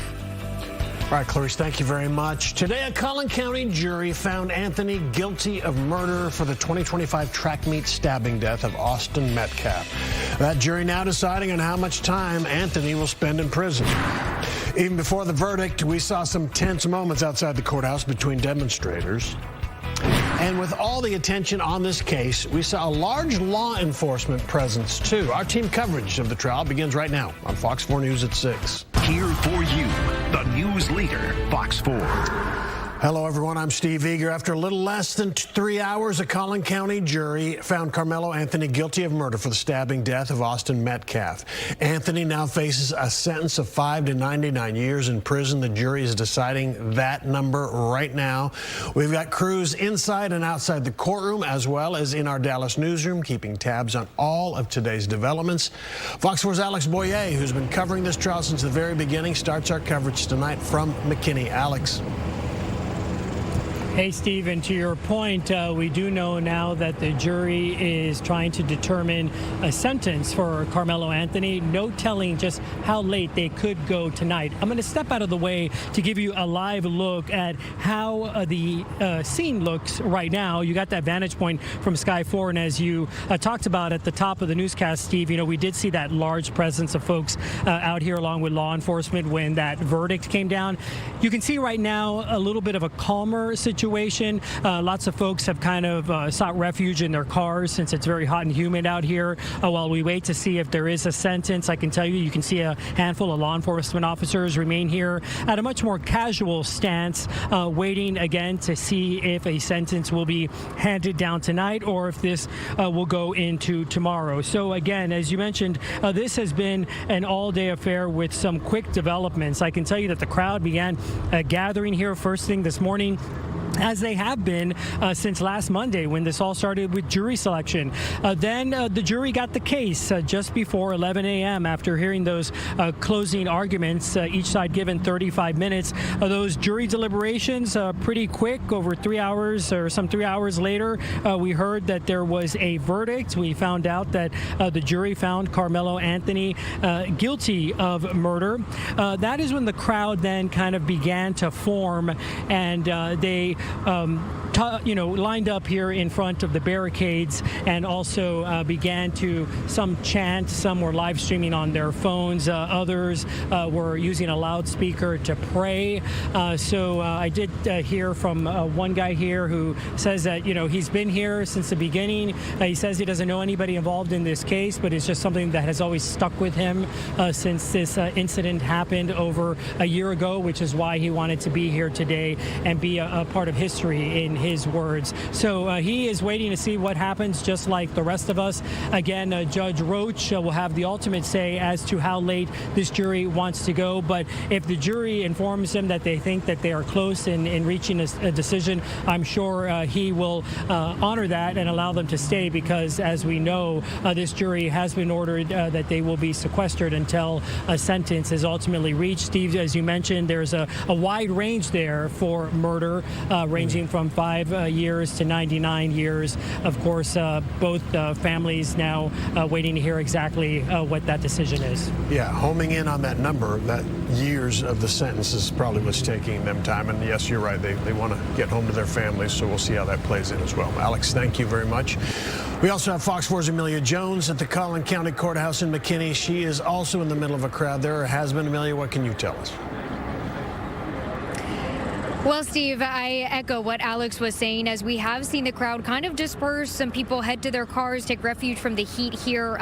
All right, Clarice, thank you very much. Today, a Collin County jury found Anthony guilty of murder for the 2025 track meet stabbing death of Austin Metcalf. That jury now deciding on how much time Anthony will spend in prison. Even before the verdict, we saw some tense moments outside the courthouse between demonstrators. And with all the attention on this case, we saw a large law enforcement presence, too. Our team coverage of the trial begins right now on Fox 4 News at 6. Here for you, the news leader, Fox 4. Hello, everyone. I'm Steve Eager. After a little less than 3 hours, a Collin County jury found Karmelo Anthony guilty of murder for the stabbing death of Austin Metcalf. Anthony now faces a sentence of 5 to 99 years in prison. The jury is deciding that number right now. We've got crews inside and outside the courtroom, as well as in our Dallas newsroom, keeping tabs on all of today's developments. Fox 4's Alex Boyer, who's been covering this trial since the very beginning, starts our coverage tonight from McKinney. Alex. Hey, Steve, and to your point, we do know now that the jury is trying to determine a sentence for Karmelo Anthony. No telling just how late they could go tonight. I'm going to step out of the way to give you a live look at how the scene looks right now. You got that vantage point from Sky 4, and as you talked about at the top of the newscast, Steve, we did see that large presence of folks out here along with law enforcement when that verdict came down. You can see right now a little bit of a calmer situation situation. Lots of folks have kind of sought refuge in their cars since it's very hot and humid out here. While we wait to see if there is a sentence, I can tell you can see a handful of law enforcement officers remain here at a much more casual stance, waiting again to see if a sentence will be handed down tonight or if this will go into tomorrow. So again, as you mentioned, this has been an all-day affair with some quick developments. I can tell you that the crowd began gathering here first thing this morning, as they have been since last Monday when this all started with jury selection. Then the jury got the case just before 11 a.m. after hearing those closing arguments, each side given 35 minutes. Those jury deliberations pretty quick, over 3 hours or some 3 hours later, we heard that there was a verdict. We found out that the jury found Karmelo Anthony guilty of murder. That is when the crowd then kind of began to form, and they lined up here in front of the barricades and also began to some chant. Some were live streaming on their phones. Others were using a loudspeaker to pray. So I did hear from one guy here who says that, he's been here since the beginning. He says he doesn't know anybody involved in this case, but it's just something that has always stuck with him since this incident happened over a year ago, which is why he wanted to be here today and be a part of history, in his words. So he is waiting to see what happens, just like the rest of us. Again, Judge Roach will have the ultimate say as to how late this jury wants to go. But if the jury informs him that they think that they are close in reaching a decision, I'm sure he will honor that and allow them to stay, because as we know, this jury has been ordered that they will be sequestered until a sentence is ultimately reached. Steve, as you mentioned, there's a wide range there for murder, ranging from 5 years to 99 years. Of course, both families now waiting to hear exactly what that decision is. Yeah, homing in on that number, that years of the sentence is probably what's taking them time. And yes, you're right, they want to get home to their families, so we'll see how that plays in as well. Alex, thank you very much. We also have Fox 4's Amelia Jones at the Collin County Courthouse in McKinney. She is also in the middle of a crowd there, or has been. Amelia, what can you tell us? Well, Steve, I echo what Alex was saying, as we have seen the crowd kind of disperse. Some people head to their cars, take refuge from the heat here.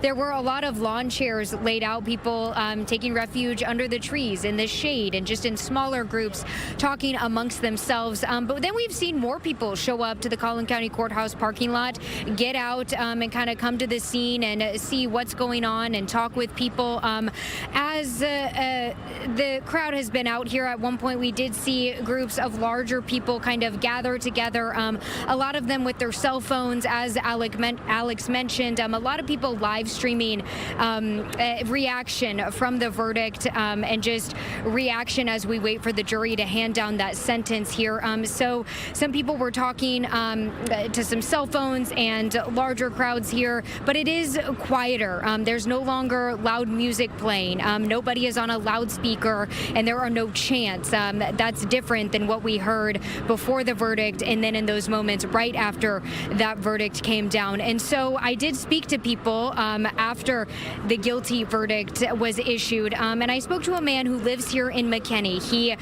There were a lot of lawn chairs laid out, people taking refuge under the trees in the shade and just in smaller groups talking amongst themselves. But then we've seen more people show up to the Collin County Courthouse parking lot, get out and kind of come to the scene and see what's going on and talk with people. As the crowd has been out here, at one point we did see groups of larger people kind of gather together, a lot of them with their cell phones, as Alex mentioned. A lot of people live streaming reaction from the verdict and just reaction as we wait for the jury to hand down that sentence here. So some people were talking to some cell phones and larger crowds here, but it is quieter. There's no longer loud music playing. Nobody is on a loudspeaker, and there are no chants. That's different than what we heard before the verdict and then in those moments right after that verdict came down. And so I did speak to people after the guilty verdict was issued, and I spoke to a man who lives here in McKinney. He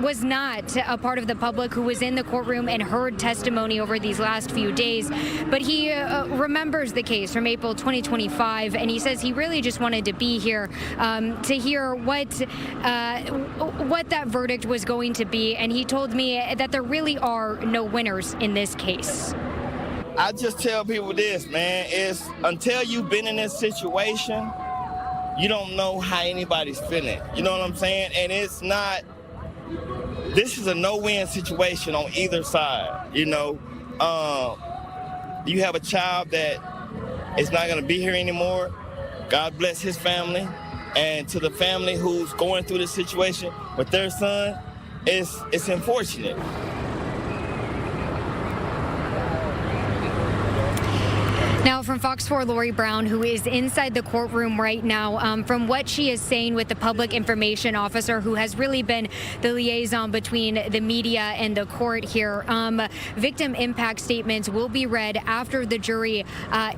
was not a part of the public who was in the courtroom and heard testimony over these last few days, but he remembers the case from April 2025, and he says he really just wanted to be here to hear what that verdict was going to be, and he told me that there really are no winners in this case. I just tell people this, man, is until you've been in this situation, you don't know how anybody's feeling. You know what I'm saying? And it's not, this is a no-win situation on either side, you know. You have a child that is not going to be here anymore. God bless his family. And to the family who's going through this situation with their son, it's unfortunate. Now, from Fox 4, Lori Brown, who is inside the courtroom right now, from what she is saying with the public information officer, who has really been the liaison between the media and the court here, victim impact statements will be read after the jury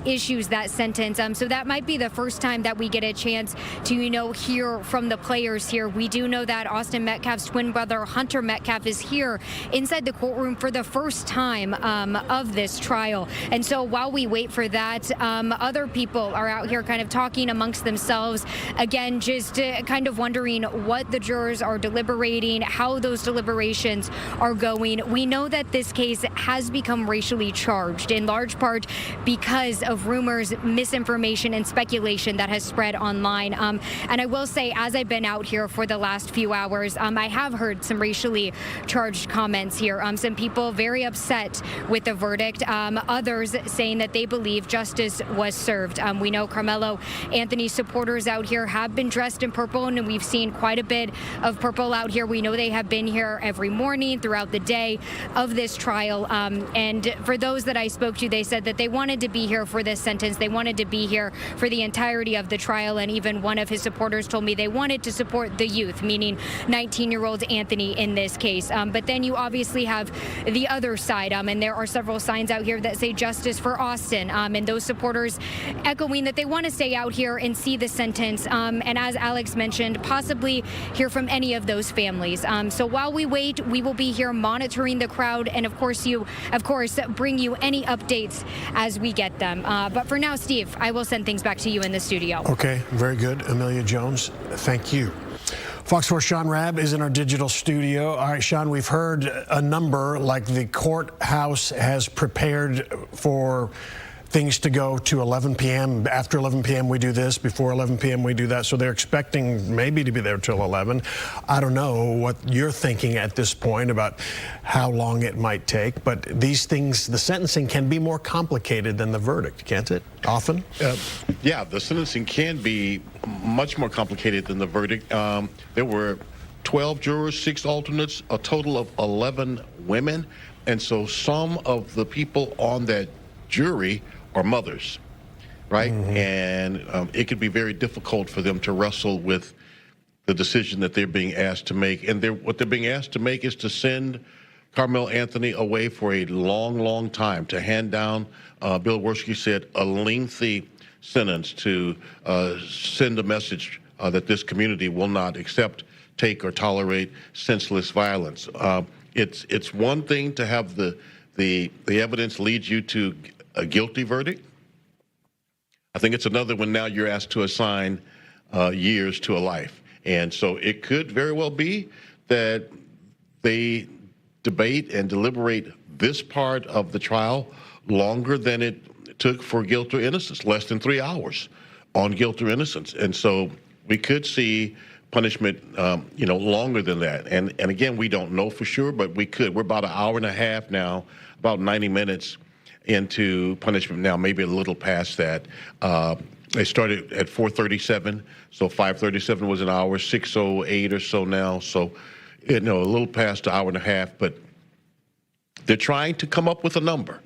issues that sentence. So that might be the first time that we get a chance to, hear from the players here. We do know that Austin Metcalf's twin brother, Hunter Metcalf, is here inside the courtroom for the first time of this trial. And so while we wait for that, other people are out here kind of talking amongst themselves. Again, just kind of wondering what the jurors are deliberating, how those deliberations are going. We know that this case has become racially charged, in large part because of rumors, misinformation, and speculation that has spread online. And I will say, as I've been out here for the last few hours, I have heard some racially charged comments here. Some people very upset with the verdict. Others saying that they believe justice was served. We know Karmelo Anthony supporters out here have been dressed in purple, and we've seen quite a bit of purple out here. We know they have been here every morning throughout the day of this trial. And for those that I spoke to, they said that they wanted to be here for this sentence. They wanted to be here for the entirety of the trial. And even one of his supporters told me they wanted to support the youth, meaning 19-year-old Anthony in this case. But then you obviously have the other side. And there are several signs out here that say justice for Austin. And those supporters echoing that they want to stay out here and see the sentence. And as Alex mentioned, possibly hear from any of those families. So while we wait, we will be here monitoring the crowd, and of course, bring you any updates as we get them. But for now, Steve, I will send things back to you in the studio. Okay, very good. Amelia Jones, thank you. Fox 4 Sean Rabb is in our digital studio. All right, Sean, we've heard a number, like the courthouse has prepared for things to go to 11 p.m. After 11 p.m. we do this, before 11 p.m. we do that. So they're expecting maybe to be there till 11. I don't know what you're thinking at this point about how long it might take, but these things, the sentencing can be more complicated than the verdict, can't it? Often? Yeah, the sentencing can be much more complicated than the verdict. There were 12 jurors, 6 alternates, a total of 11 women. And so some of the people on that jury are mothers, right? Mm-hmm. And it could be very difficult for them to wrestle with the decision that they're being asked to make. And what they're being asked to make is to send Karmelo Anthony away for a long, long time, to hand down, Bill Worski said, a lengthy sentence to send a message that this community will not accept, take, or tolerate senseless violence. It's one thing to have the evidence lead you to a guilty verdict. I think it's another when now you're asked to assign years to a life. And so it could very well be that they debate and deliberate this part of the trial longer than it took for guilt or innocence, less than 3 hours on guilt or innocence. And so we could see punishment, longer than that. And again, we don't know for sure, but we could. We're about an hour and a half now, about 90 minutes into punishment now, maybe a little past that. They started at 4:37, so 5:37 was an hour, 6:08 or so now, so a little past an hour and a half, but they're trying to come up with a number,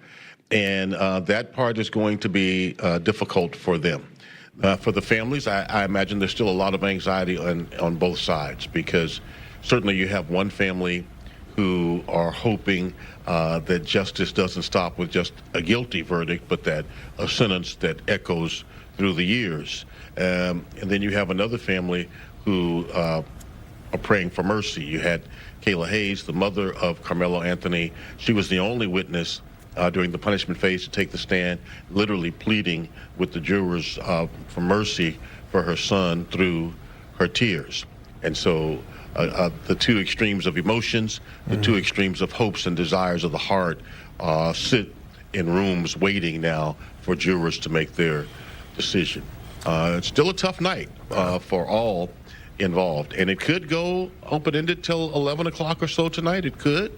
and that part is going to be difficult for them. For the families, I imagine there's still a lot of anxiety on both sides, because certainly you have one family who are hoping that justice doesn't stop with just a guilty verdict, but that a sentence that echoes through the years. And then you have another family who are praying for mercy. You had Kayla Hayes, the mother of Karmelo Anthony. She was the only witness during the punishment phase to take the stand, literally pleading with the jurors for mercy for her son through her tears. And so the two extremes of emotions, the two extremes of hopes and desires of the heart sit in rooms waiting now for jurors to make their decision. It's still a tough night for all involved, and it could go open-ended till 11 o'clock or so tonight. It could,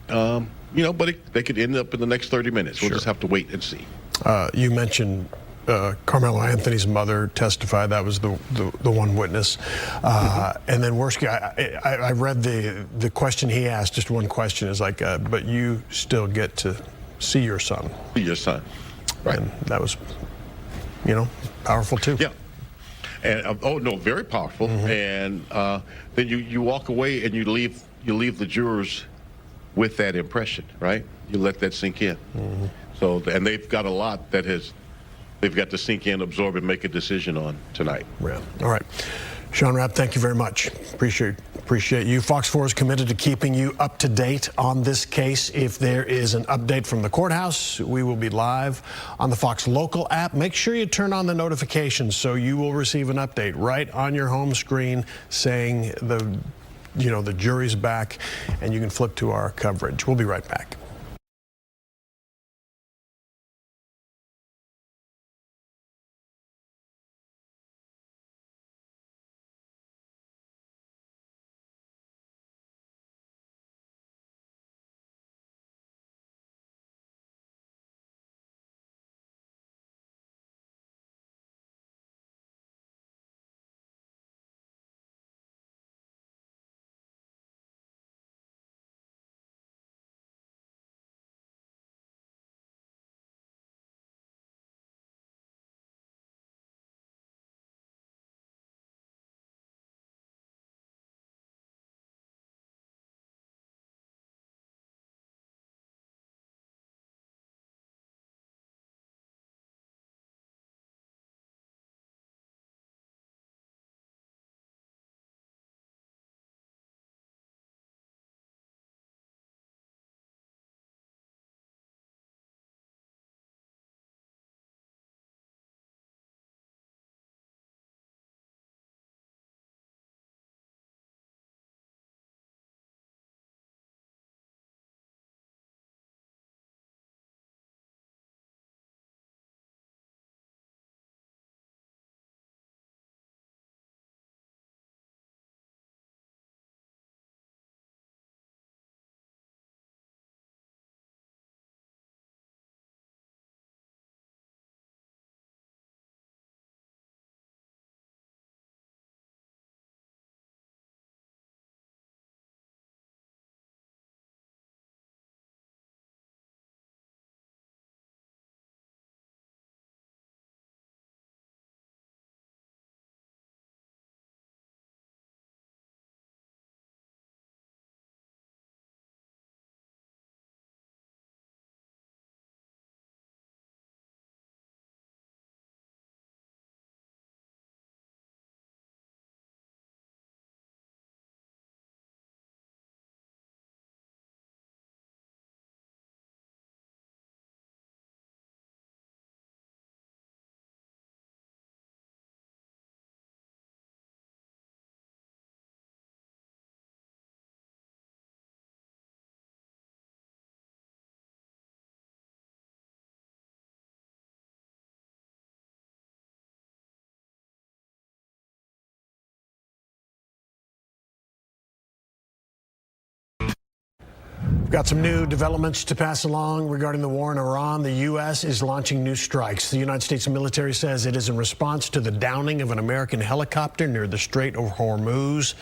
but they could end up in the next 30 minutes. We'll just have to wait and see. You mentioned Karmelo Anthony's mother testified. That was the one witness. And then Worski, I read the question he asked, just one question, is like, but you still get to see your son. See your son. Right. And that was, powerful too. Yeah. And oh no, very powerful. And then you walk away and you leave the jurors with that impression, right? You let that sink in. So, and they've got a lot that they've got to sink in, absorb, and make a decision on tonight. Yeah. All right. Sean Rapp, thank you very much. Appreciate you. Fox 4 is committed to keeping you up to date on this case. If there is an update from the courthouse, we will be live on the Fox Local app. Make sure you turn on the notifications so you will receive an update right on your home screen saying the jury's back, and you can flip to our coverage. We'll be right back. We've got some new developments to pass along regarding the war in Iran. The U.S. is launching new strikes. The United States military says it is in response to the downing of an American helicopter near the Strait of Hormuz.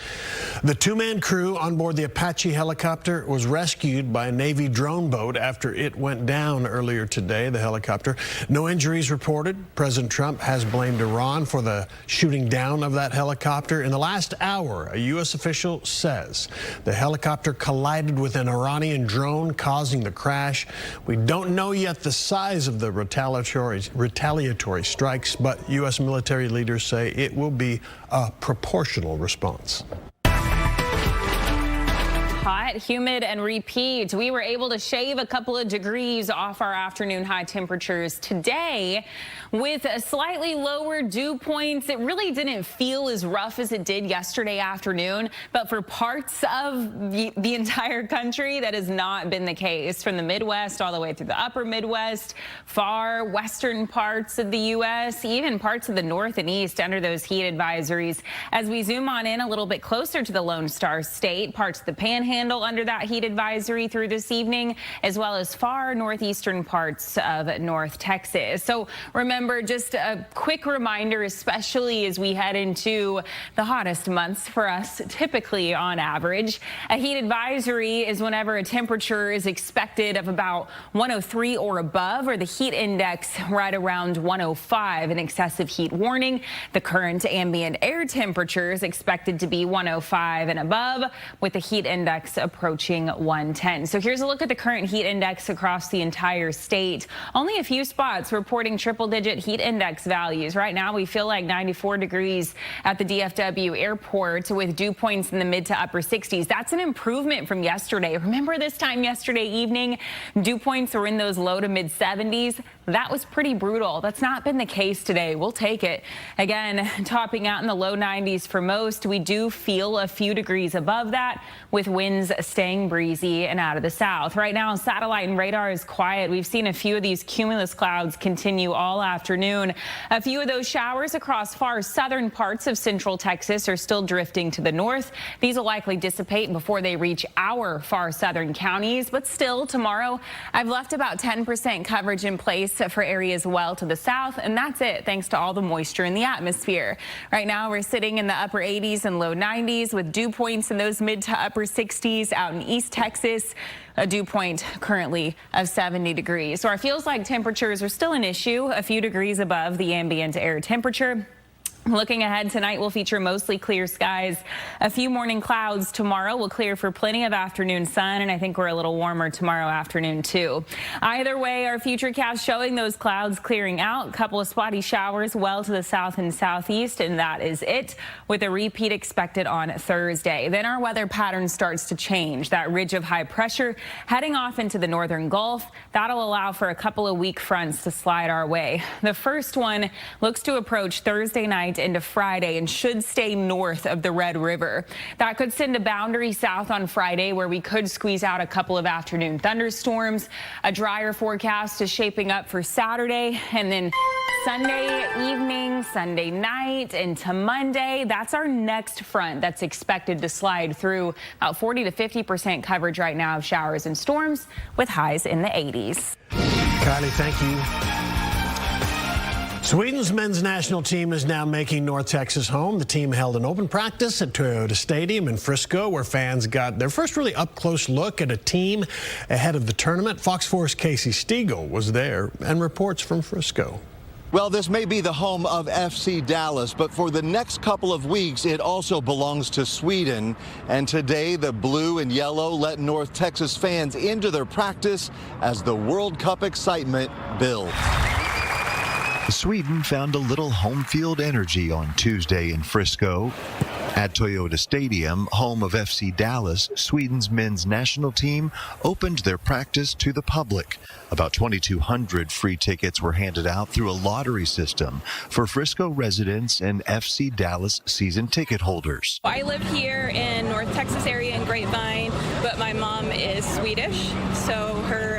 The two-man crew on board the Apache helicopter was rescued by a Navy drone boat after it went down earlier today, the helicopter. No injuries reported. President Trump has blamed Iran for the shooting down of that helicopter. In the last hour, a U.S. official says the helicopter collided with an Iranian drone, causing the crash. We don't know yet the size of the retaliatory strikes, but U.S. military leaders say it will be a proportional response. Hot, humid, and repeat. We were able to shave a couple of degrees off our afternoon high temperatures today with slightly lower dew points. It really didn't feel as rough as it did yesterday afternoon, but for parts of the entire country, that has not been the case. From the Midwest all the way through the upper Midwest, far western parts of the U.S., even parts of the north and east under those heat advisories. As we zoom on in a little bit closer to the Lone Star State, parts of the Panhandle, handle under that heat advisory through this evening, as well as far northeastern parts of North Texas. So remember, just a quick reminder, especially as we head into the hottest months for us, typically on average. A heat advisory is whenever a temperature is expected of about 103 or above, or the heat index right around 105. An excessive heat warning. The current ambient air temperature is expected to be 105 and above, with the heat index approaching 110. So here's a look at the current heat index across the entire state. Only a few spots reporting triple-digit heat index values. Right now, we feel like 94 degrees at the DFW airport, with dew points in the mid to upper 60s. That's an improvement from yesterday. Remember this time yesterday evening, dew points were in those low to mid 70s. That was pretty brutal. That's not been the case today. We'll take it. Again, topping out in the low 90s for most. We do feel a few degrees above that, with winds staying breezy and out of the south. Right now, satellite and radar is quiet. We've seen a few of these cumulus clouds continue all afternoon. A few of those showers across far southern parts of central Texas are still drifting to the north. These will likely dissipate before they reach our far southern counties. But still, tomorrow, I've left about 10% coverage in place for areas well to the south, and that's it thanks to all the moisture in the atmosphere. Right now, we're sitting in the upper 80s and low 90s, with dew points in those mid to upper 60s out in East Texas. A dew point currently of 70 degrees. So our feels like temperatures are still an issue, a few degrees above the ambient air temperature. Looking ahead, tonight will feature mostly clear skies. A few morning clouds. Tomorrow will clear for plenty of afternoon sun, and I think we're a little warmer tomorrow afternoon too. Either way, our futurecast showing those clouds clearing out. A couple of spotty showers well to the south and southeast, and that is it, with a repeat expected on Thursday. Then our weather pattern starts to change. That ridge of high pressure heading off into the northern Gulf. That'll allow for a couple of weak fronts to slide our way. The first one looks to approach Thursday night into Friday and should stay north of the Red River. That could send a boundary south on Friday, where we could squeeze out a couple of afternoon thunderstorms. A drier forecast is shaping up for Saturday, and then Sunday evening, Sunday night into Monday. That's our next front that's expected to slide through. About 40 to 50% coverage right now of showers and storms, with highs in the 80s. Kylie, thank you. Sweden's men's national team is now making North Texas home. The team held an open practice at Toyota Stadium in Frisco, where fans got their first really up-close look at a team ahead of the tournament. Fox 4's Casey Stiegel was there and reports from Frisco. Well, this may be the home of FC Dallas, but for the next couple of weeks, it also belongs to Sweden. And today, the blue and yellow let North Texas fans into their practice as the World Cup excitement builds. Sweden found a little home field energy on Tuesday in Frisco. At Toyota Stadium, home of FC Dallas, Sweden's men's national team opened their practice to the public. About 2,200 free tickets were handed out through a lottery system for Frisco residents and FC Dallas season ticket holders. I live here in North Texas area in Grapevine, but my mom is Swedish, so her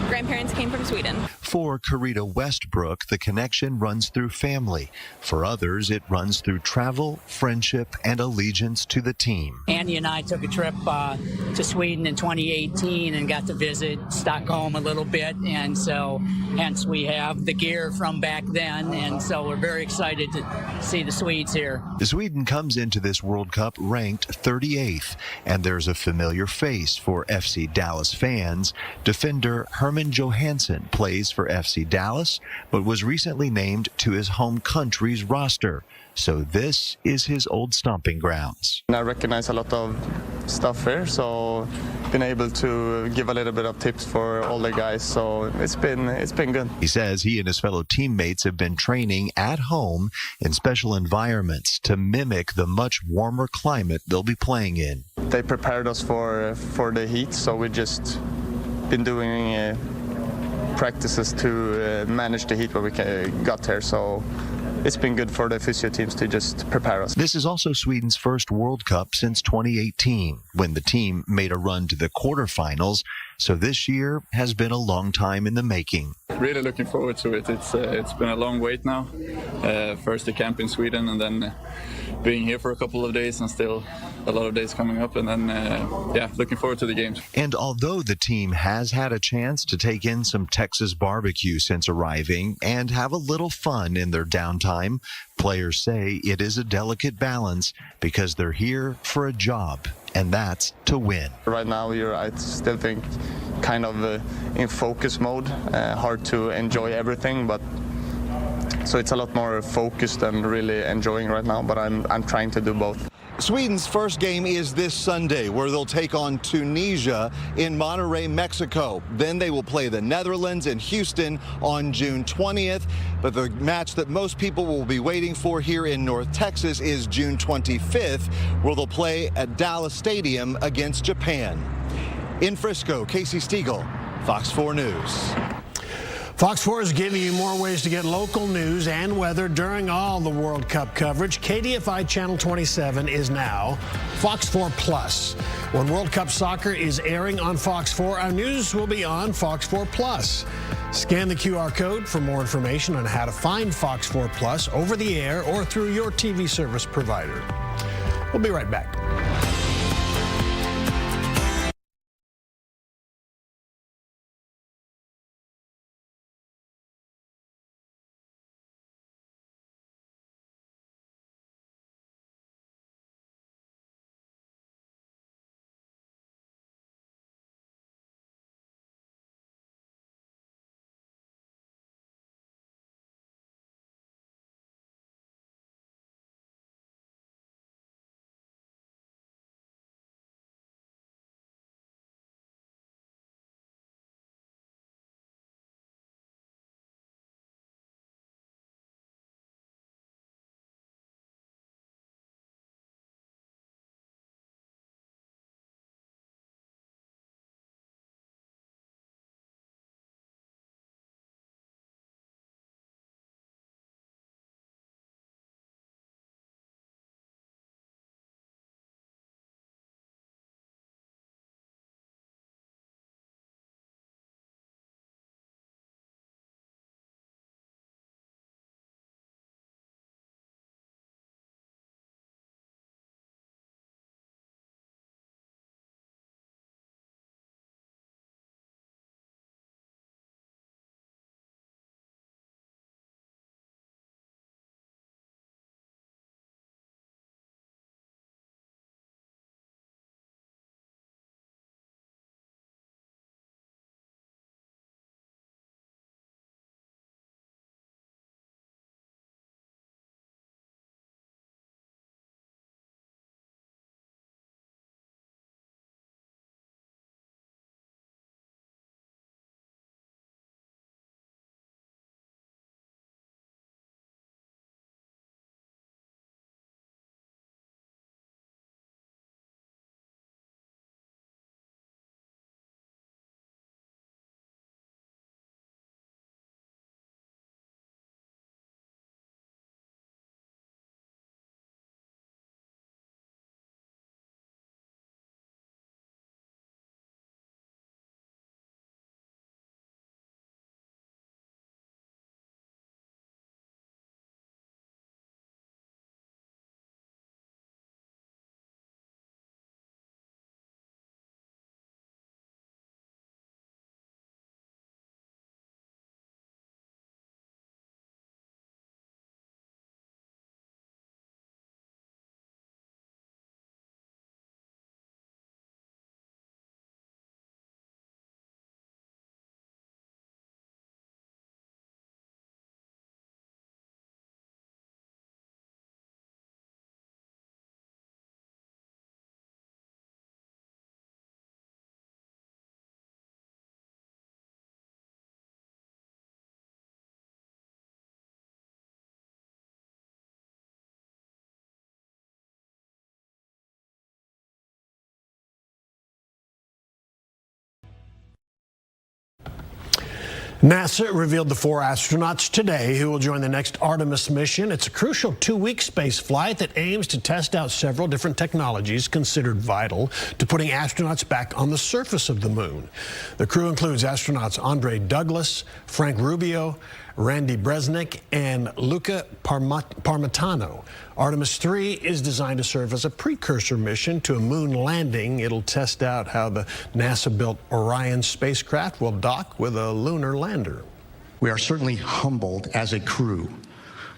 grandparents came from Sweden. For Carita Westbrook, the connection runs through family. For others, it runs through travel, friendship, and allegiance to the team. Andy and I took a trip to Sweden in 2018 and got to visit Stockholm a little bit, and so hence we have the gear from back then, and so we're very excited to see the Swedes here. Sweden comes into this World Cup ranked 38th, and there's a familiar face for FC Dallas fans. Defender Herman Johansson plays for FC Dallas, but was recently named to his home country's roster. So this is his old stomping grounds. I recognize a lot of stuff here, so been able to give a little bit of tips for all the guys, so it's been good. He says he and his fellow teammates have been training at home in special environments to mimic the much warmer climate they'll be playing in. They prepared us for the heat, so we just been doing practices to manage the heat when we got here, so it's been good for the physio teams to just prepare us. This is also Sweden's first World Cup since 2018, when the team made a run to the quarterfinals so this year has been a long time in the making. Really looking forward to it. It's been a long wait now. First the camp in Sweden, and then being here for a couple of days, and still a lot of days coming up, and then yeah, looking forward to the games. And although the team has had a chance to take in some Texas barbecue since arriving and have a little fun in their downtime, players say it is a delicate balance because they're here for a job, and that's to win. Right now, I still think, kind of in focus mode. Hard to enjoy everything, but so it's a lot more focused and really enjoying right now. But I'm trying to do both. Sweden's first game is this Sunday, where they'll take on Tunisia in Monterrey, Mexico. Then they will play the Netherlands in Houston on June 20th. But the match that most people will be waiting for here in North Texas is June 25th, where they'll play at Dallas Stadium against Japan. In Frisco, Casey Stiegel, Fox 4 News. Fox 4 is giving you more ways to get local news and weather during all the World Cup coverage. KDFI Channel 27 is now Fox 4 Plus. When World Cup soccer is airing on Fox 4, our news will be on Fox 4 Plus. Scan the QR code for more information on how to find Fox 4 Plus over the air or through your TV service provider. We'll be right back. NASA revealed the 4 astronauts today who will join the next Artemis mission. It's a crucial 2-week space flight that aims to test out several different technologies considered vital to putting astronauts back on the surface of the moon. The crew includes astronauts Andre Douglas, Frank Rubio, Randy Bresnik, and Luca Parmitano. Artemis 3 is designed to serve as a precursor mission to a moon landing. It'll test out how the NASA-built Orion spacecraft will dock with a lunar lander. We are certainly humbled as a crew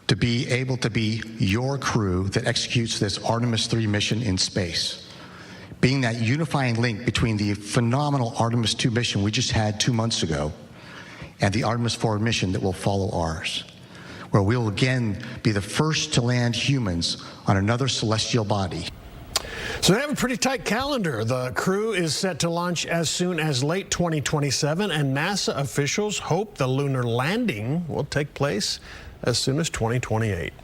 to be able to be your crew that executes this Artemis 3 mission in space. Being that unifying link between the phenomenal Artemis 2 mission we just had 2 months ago and the Artemis 4 mission that will follow ours, where we will again be the first to land humans on another celestial body. So they have a pretty tight calendar. The crew is set to launch as soon as late 2027, and NASA officials hope the lunar landing will take place as soon as 2028.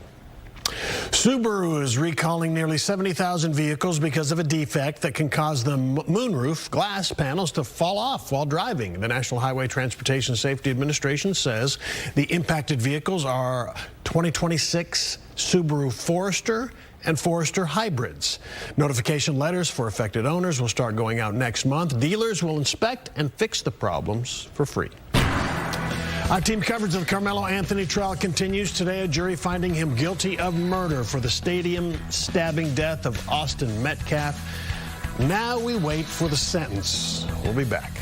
Subaru is recalling nearly 70,000 vehicles because of a defect that can cause the moonroof glass panels to fall off while driving. The National Highway Transportation Safety Administration says the impacted vehicles are 2026 Subaru Forester and Forester hybrids. Notification letters for affected owners will start going out next month. Dealers will inspect and fix the problems for free. Our team coverage of the Karmelo Anthony trial continues. Today, a jury finding him guilty of murder for the stadium stabbing death of Austin Metcalf. Now we wait for the sentence. We'll be back.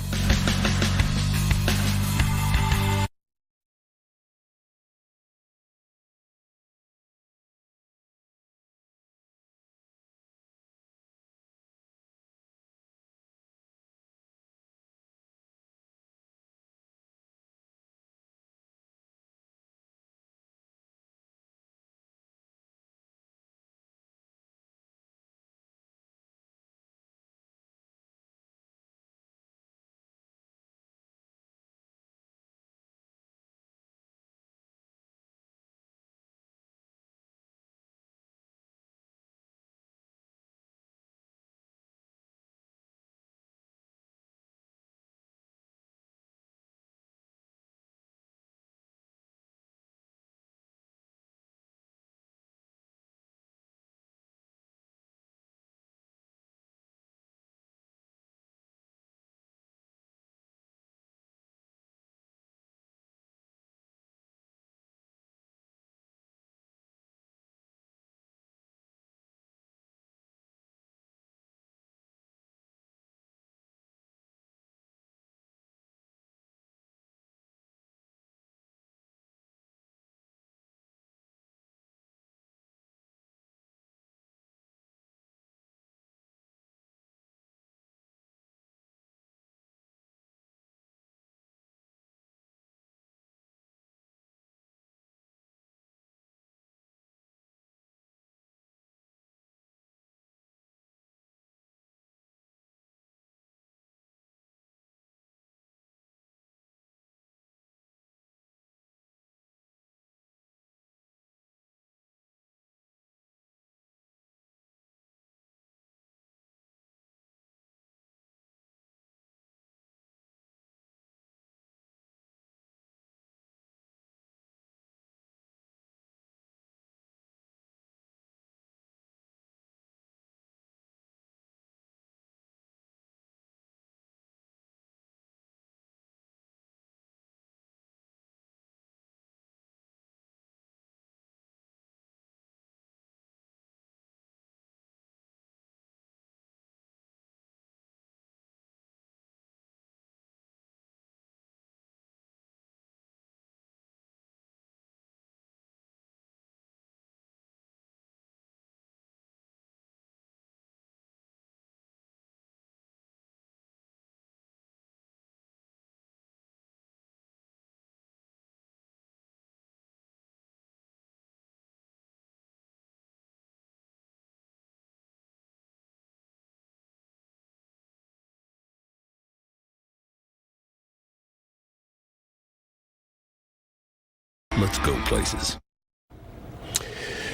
Let's go places.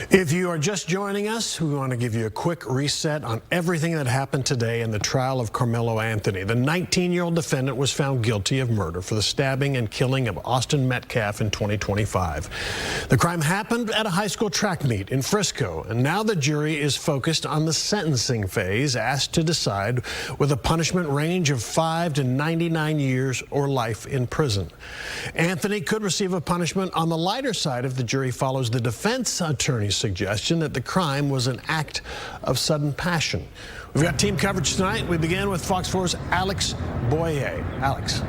If you are just joining us, we want to give you a quick reset on everything that happened today in the trial of Karmelo Anthony. The 19-year-old defendant was found guilty of murder for the stabbing and killing of Austin Metcalf in 2025. The crime happened at a high school track meet in Frisco, and now the jury is focused on the sentencing phase, asked to decide with a punishment range of 5 to 99 years or life in prison. Anthony could receive a punishment on the lighter side if the jury follows the defense attorney's suggestion that the crime was an act of sudden passion. We've got team coverage tonight. We begin with Fox 4's Alex Boyer. Alex.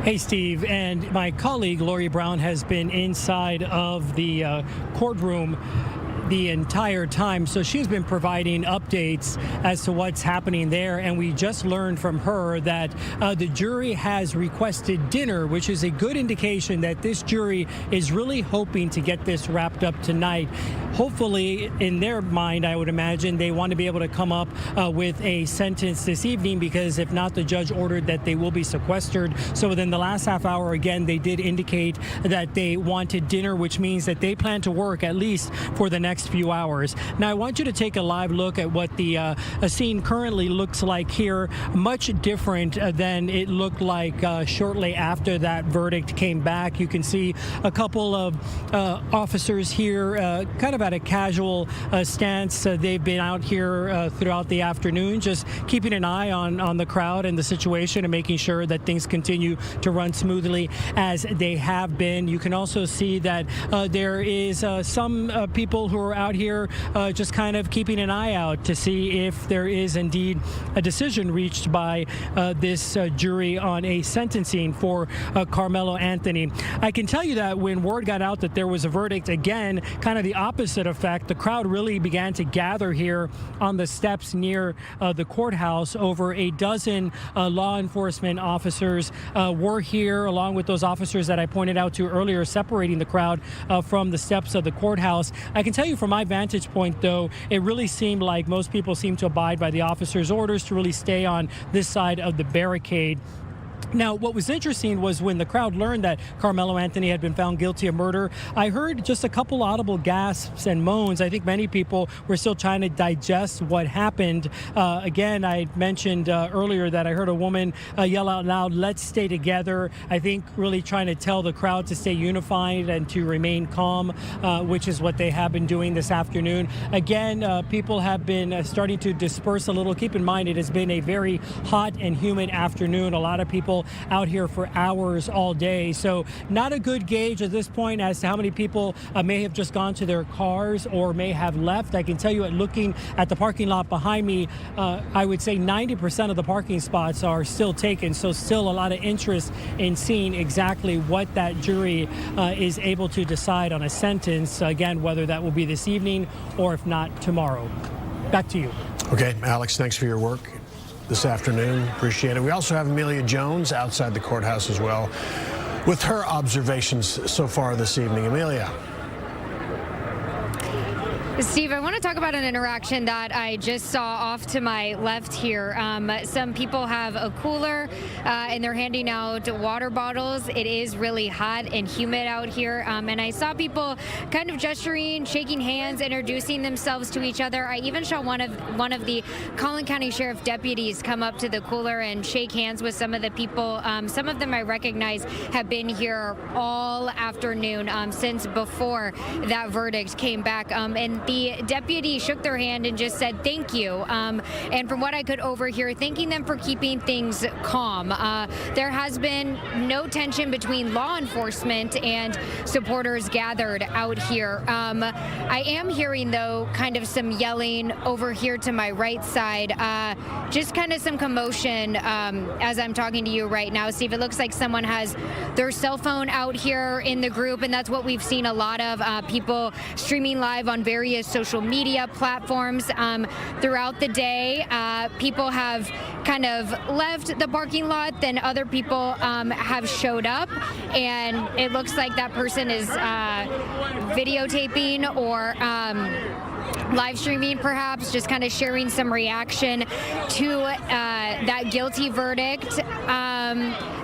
Hey, Steve, and my colleague Lori Brown has been inside of the courtroom the entire time, so she's been providing updates as to what's happening there, and we just learned from her that the jury has requested dinner, which is a good indication that this jury is really hoping to get this wrapped up tonight. Hopefully, in their mind, I would imagine they want to be able to come up with a sentence this evening, because if not, the judge ordered that they will be sequestered. So within the last half hour, again, they did indicate that they wanted dinner, which means that they plan to work at least for the next few hours. Now, I want you to take a live look at what the scene currently looks like here. Much different than it looked like shortly after that verdict came back. You can see a couple of officers here kind of at a casual stance. They've been out here throughout the afternoon, just keeping an eye on the crowd and the situation and making sure that things continue to run smoothly as they have been. You can also see that there is some people who are out here just kind of keeping an eye out to see if there is indeed a decision reached by this jury on a sentencing for Karmelo Anthony. I can tell you that when word got out that there was a verdict, again, kind of the opposite effect. The crowd really began to gather here on the steps near the courthouse. Over a dozen law enforcement officers were here, along with those officers that I pointed out to earlier, separating the crowd from the steps of the courthouse. I can tell you from my vantage point, though, it really seemed like most people seemed to abide by the officers' orders to really stay on this side of the barricade. Now, what was interesting was when the crowd learned that Karmelo Anthony had been found guilty of murder, I heard just a couple audible gasps and moans. I think many people were still trying to digest what happened. Again, I mentioned earlier that I heard a woman yell out loud, "Let's stay together." I think really trying to tell the crowd to stay unified and to remain calm, which is what they have been doing this afternoon. Again, people have been starting to disperse a little. Keep in mind, it has been a very hot and humid afternoon. A lot of people out here for hours all day. So not a good gauge at this point as to how many people may have just gone to their cars or may have left. I can tell you, at looking at the parking lot behind me, I would say 90% of the parking spots are still taken. So still a lot of interest in seeing exactly what that jury is able to decide on a sentence. Again, whether that will be this evening or if not, tomorrow. Back to you. Okay, Alex, thanks for your work this afternoon. Appreciate it. We also have Amelia Jones outside the courthouse as well with her observations so far this evening. Amelia. Steve, I want to talk about an interaction that I just saw off to my left here. Some people have a cooler and they're handing out water bottles. It is really hot and humid out here. And I saw people kind of gesturing, shaking hands, introducing themselves to each other. I even saw one of the Collin County Sheriff deputies come up to the cooler and shake hands with some of the people. Some of them I recognize have been here all afternoon since before that verdict came back. And the deputy shook their hand and just said thank you. And from what I could overhear, thanking them for keeping things calm. There has been no tension between law enforcement and supporters gathered out here. I am hearing, though, kind of some yelling over here to my right side. Just kind of some commotion as I'm talking to you right now, Steve. It looks like someone has their cell phone out here in the group, and that's what we've seen a lot of. People streaming live on various social media platforms throughout the day. People have kind of left the parking lot, then other people have showed up, and it looks like that person is videotaping or live streaming, perhaps, just kind of sharing some reaction to that guilty verdict.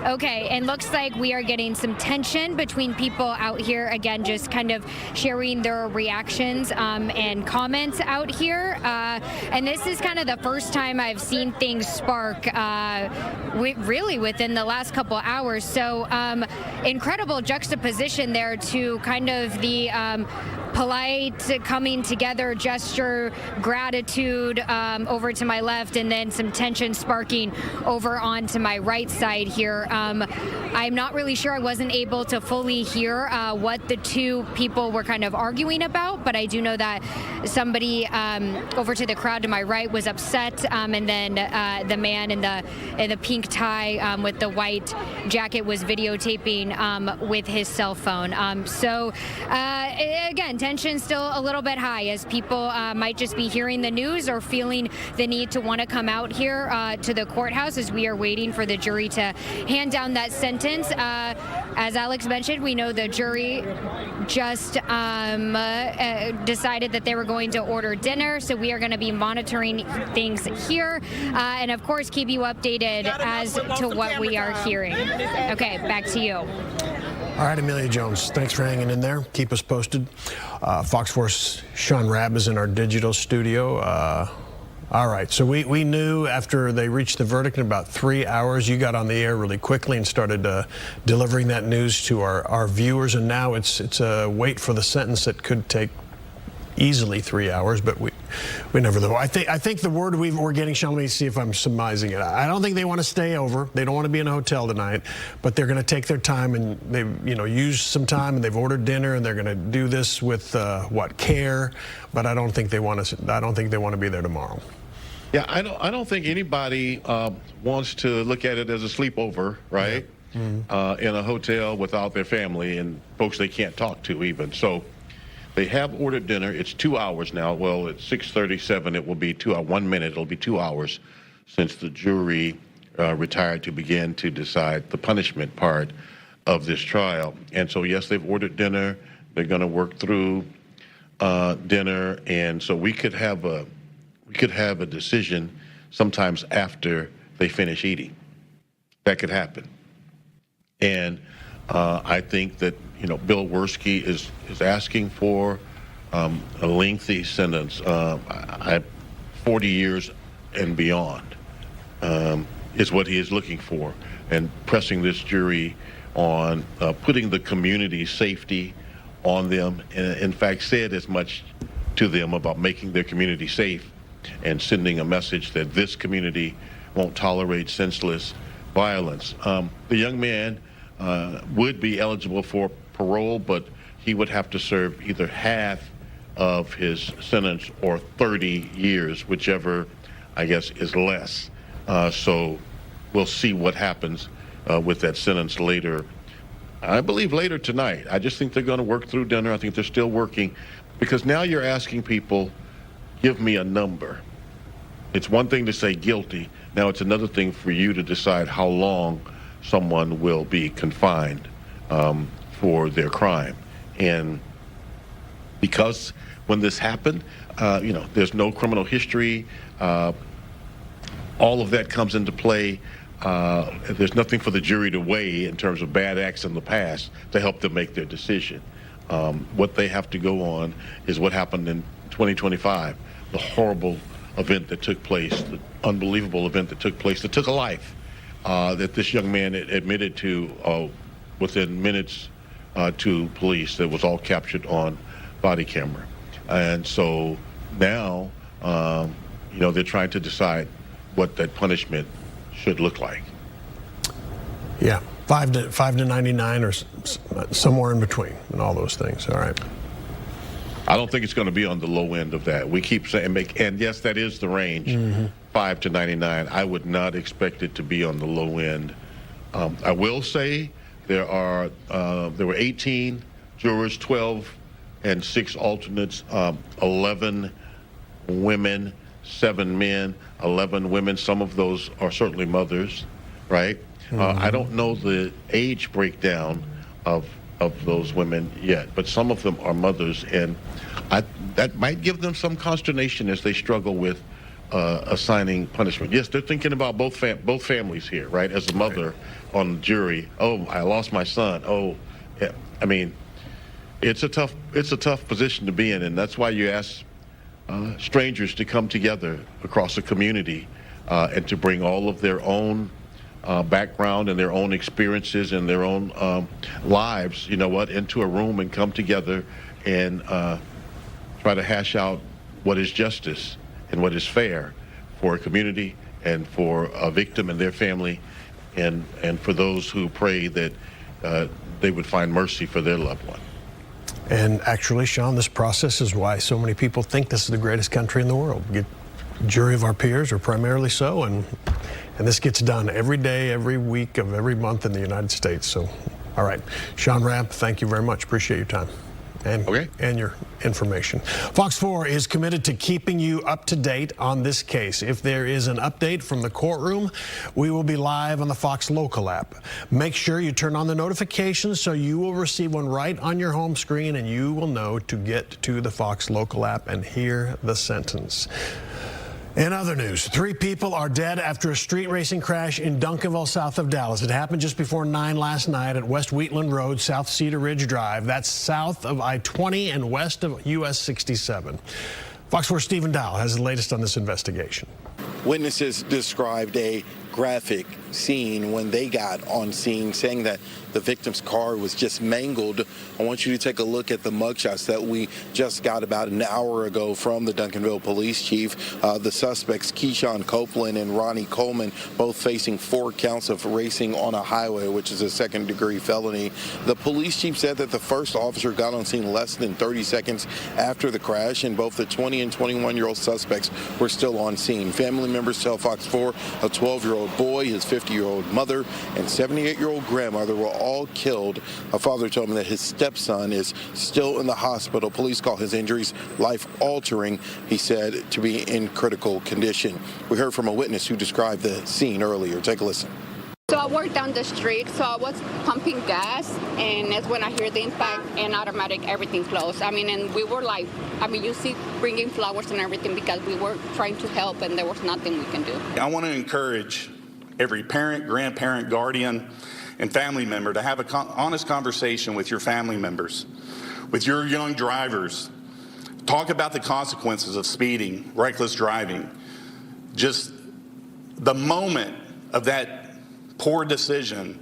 Okay, and looks like we are getting some tension between people out here, again, just kind of sharing their reactions and comments out here. And this is kind of the first time I've seen things spark really within the last couple hours. So incredible juxtaposition there to kind of the polite coming together gesture, gratitude over to my left, and then some tension sparking over onto my right side here. I'm not really sure. I wasn't able to fully hear what the two people were kind of arguing about, but I do know that somebody over to the crowd to my right was upset, and then the man in the pink tie with the white jacket was videotaping with his cell phone. So again, tension still a little bit high as people might just be hearing the news or feeling the need to want to come out here to the courthouse as we are waiting for the jury to hand down that sentence. As Alex mentioned, we know the jury just decided that they were going to order dinner, so we are going to be monitoring things here and of course keep you updated as to what we are hearing. Okay, back to you. All right, Amelia Jones, thanks for hanging in there. Keep us posted. Fox 4's Sean Rabb is in our digital studio. All right, so we knew after they reached the verdict in about 3 hours, you got on the air really quickly and started delivering that news to our viewers, and now it's a wait for the sentence that could take easily 3 hours, but we never know. I think the word we're getting, Sean, let me see if I'm surmising it. I don't think they want to stay over. They don't want to be in a hotel tonight, but they're going to take their time and they use some time, and they've ordered dinner, and they're going to do this with care. But I don't think they want to be there tomorrow. Yeah, I don't think anybody wants to look at it as a sleepover, right? Yeah. Mm-hmm. In a hotel without their family and folks they can't talk to even. So they have ordered dinner. It's 2 hours now. Well, at 6:37, it will be 1 minute. It'll be 2 hours since the jury retired to begin to decide the punishment part of this trial. And so, yes, they've ordered dinner. They're going to work through dinner, and so we could have a decision sometimes after they finish eating. That could happen. And I think that Bill Werski is asking for a lengthy sentence, 40 years and beyond, is what he is looking for, and pressing this jury on putting the community's safety on them, and in fact said as much to them about making their community safe and sending a message that this community won't tolerate senseless violence. The young man would be eligible for parole, but he would have to serve either half of his sentence or 30 years, whichever, I guess, is less. So we'll see what happens with that sentence later. I believe later tonight. I just think they're going to work through dinner. I think they're still working, because now you're asking people, give me a number. It's one thing to say guilty. Now it's another thing for you to decide how long someone will be confined for their crime. And because when this happened, there's no criminal history, all of that comes into play. There's nothing for the jury to weigh in terms of bad acts in the past to help them make their decision. What they have to go on is what happened in 2025, the horrible event that took place, the unbelievable event that took place, that took a life, that this young man admitted to within minutes to police. That was all captured on body camera. And so now, they're trying to decide what that punishment should look like. Yeah, 5 to 99 or somewhere in between and all those things. All right. I don't think it's going to be on the low end of that. We keep saying, and yes, that is the range, 5 to 99. I would not expect it to be on the low end. I will say there were 18 jurors, 12 and 6 alternates, 11 women, 7 men, 11 women. Some of those are certainly mothers, right? I don't know the age breakdown of of those women yet, but some of them are mothers, and that might give them some consternation as they struggle with assigning punishment. Yes, they're thinking about both families here, right? As a mother on the jury, oh, I lost my son. Oh, yeah. I mean, it's a tough position to be in, and that's why you ask strangers to come together across the community and to bring all of their own background and their own experiences and their own lives, you know what, into a room and come together and try to hash out what is justice and what is fair for a community and for a victim and their family, and for those who pray that they would find mercy for their loved one. And actually, Sean, this process is why so many people think this is the greatest country in the world. A jury of our peers are primarily so, and this gets done every day, every week of every month in the United States. So, all right, Sean Rabb, thank you very much. Appreciate your time and your information. Fox 4 is committed to keeping you up to date on this case. If there is an update from the courtroom, we will be live on the Fox Local app. Make sure you turn on the notifications so you will receive one right on your home screen, and you will know to get to the Fox Local app and hear the sentence. In other news, 3 people are dead after a street racing crash in Duncanville, south of Dallas. It happened just before 9 last night at West Wheatland Road, South Cedar Ridge Drive. That's south of I-20 and west of US 67. Fox 4 Stephen Dowell has the latest on this investigation. Witnesses described a graphic scene when they got on scene, saying that the victim's car was just mangled. I want you to take a look at the mugshots that we just got about an hour ago from the Duncanville police chief. The suspects, Keyshawn Copeland and Ronnie Coleman, both facing 4 counts of racing on a highway, which is a second-degree felony. The police chief said that the first officer got on scene less than 30 seconds after the crash, and both the 20 and 21-year-old suspects were still on scene. Family members tell Fox 4 a 12-year-old boy, his 50-year-old mother, and 78-year-old grandmother were all killed. A father told me that his stepson is still in the hospital. Police call his injuries life-altering, he said, to be in critical condition. We heard from a witness who described the scene earlier. Take a listen. So I worked down the street, so I was pumping gas, and that's when I hear the impact, and automatic everything closed. I mean, and we were like, you see bringing flowers and everything because we were trying to help, and there was nothing we can do. I want to encourage every parent, grandparent, guardian, and family member to have an honest conversation with your family members, with your young drivers. Talk about the consequences of speeding, reckless driving. Just the moment of that poor decision,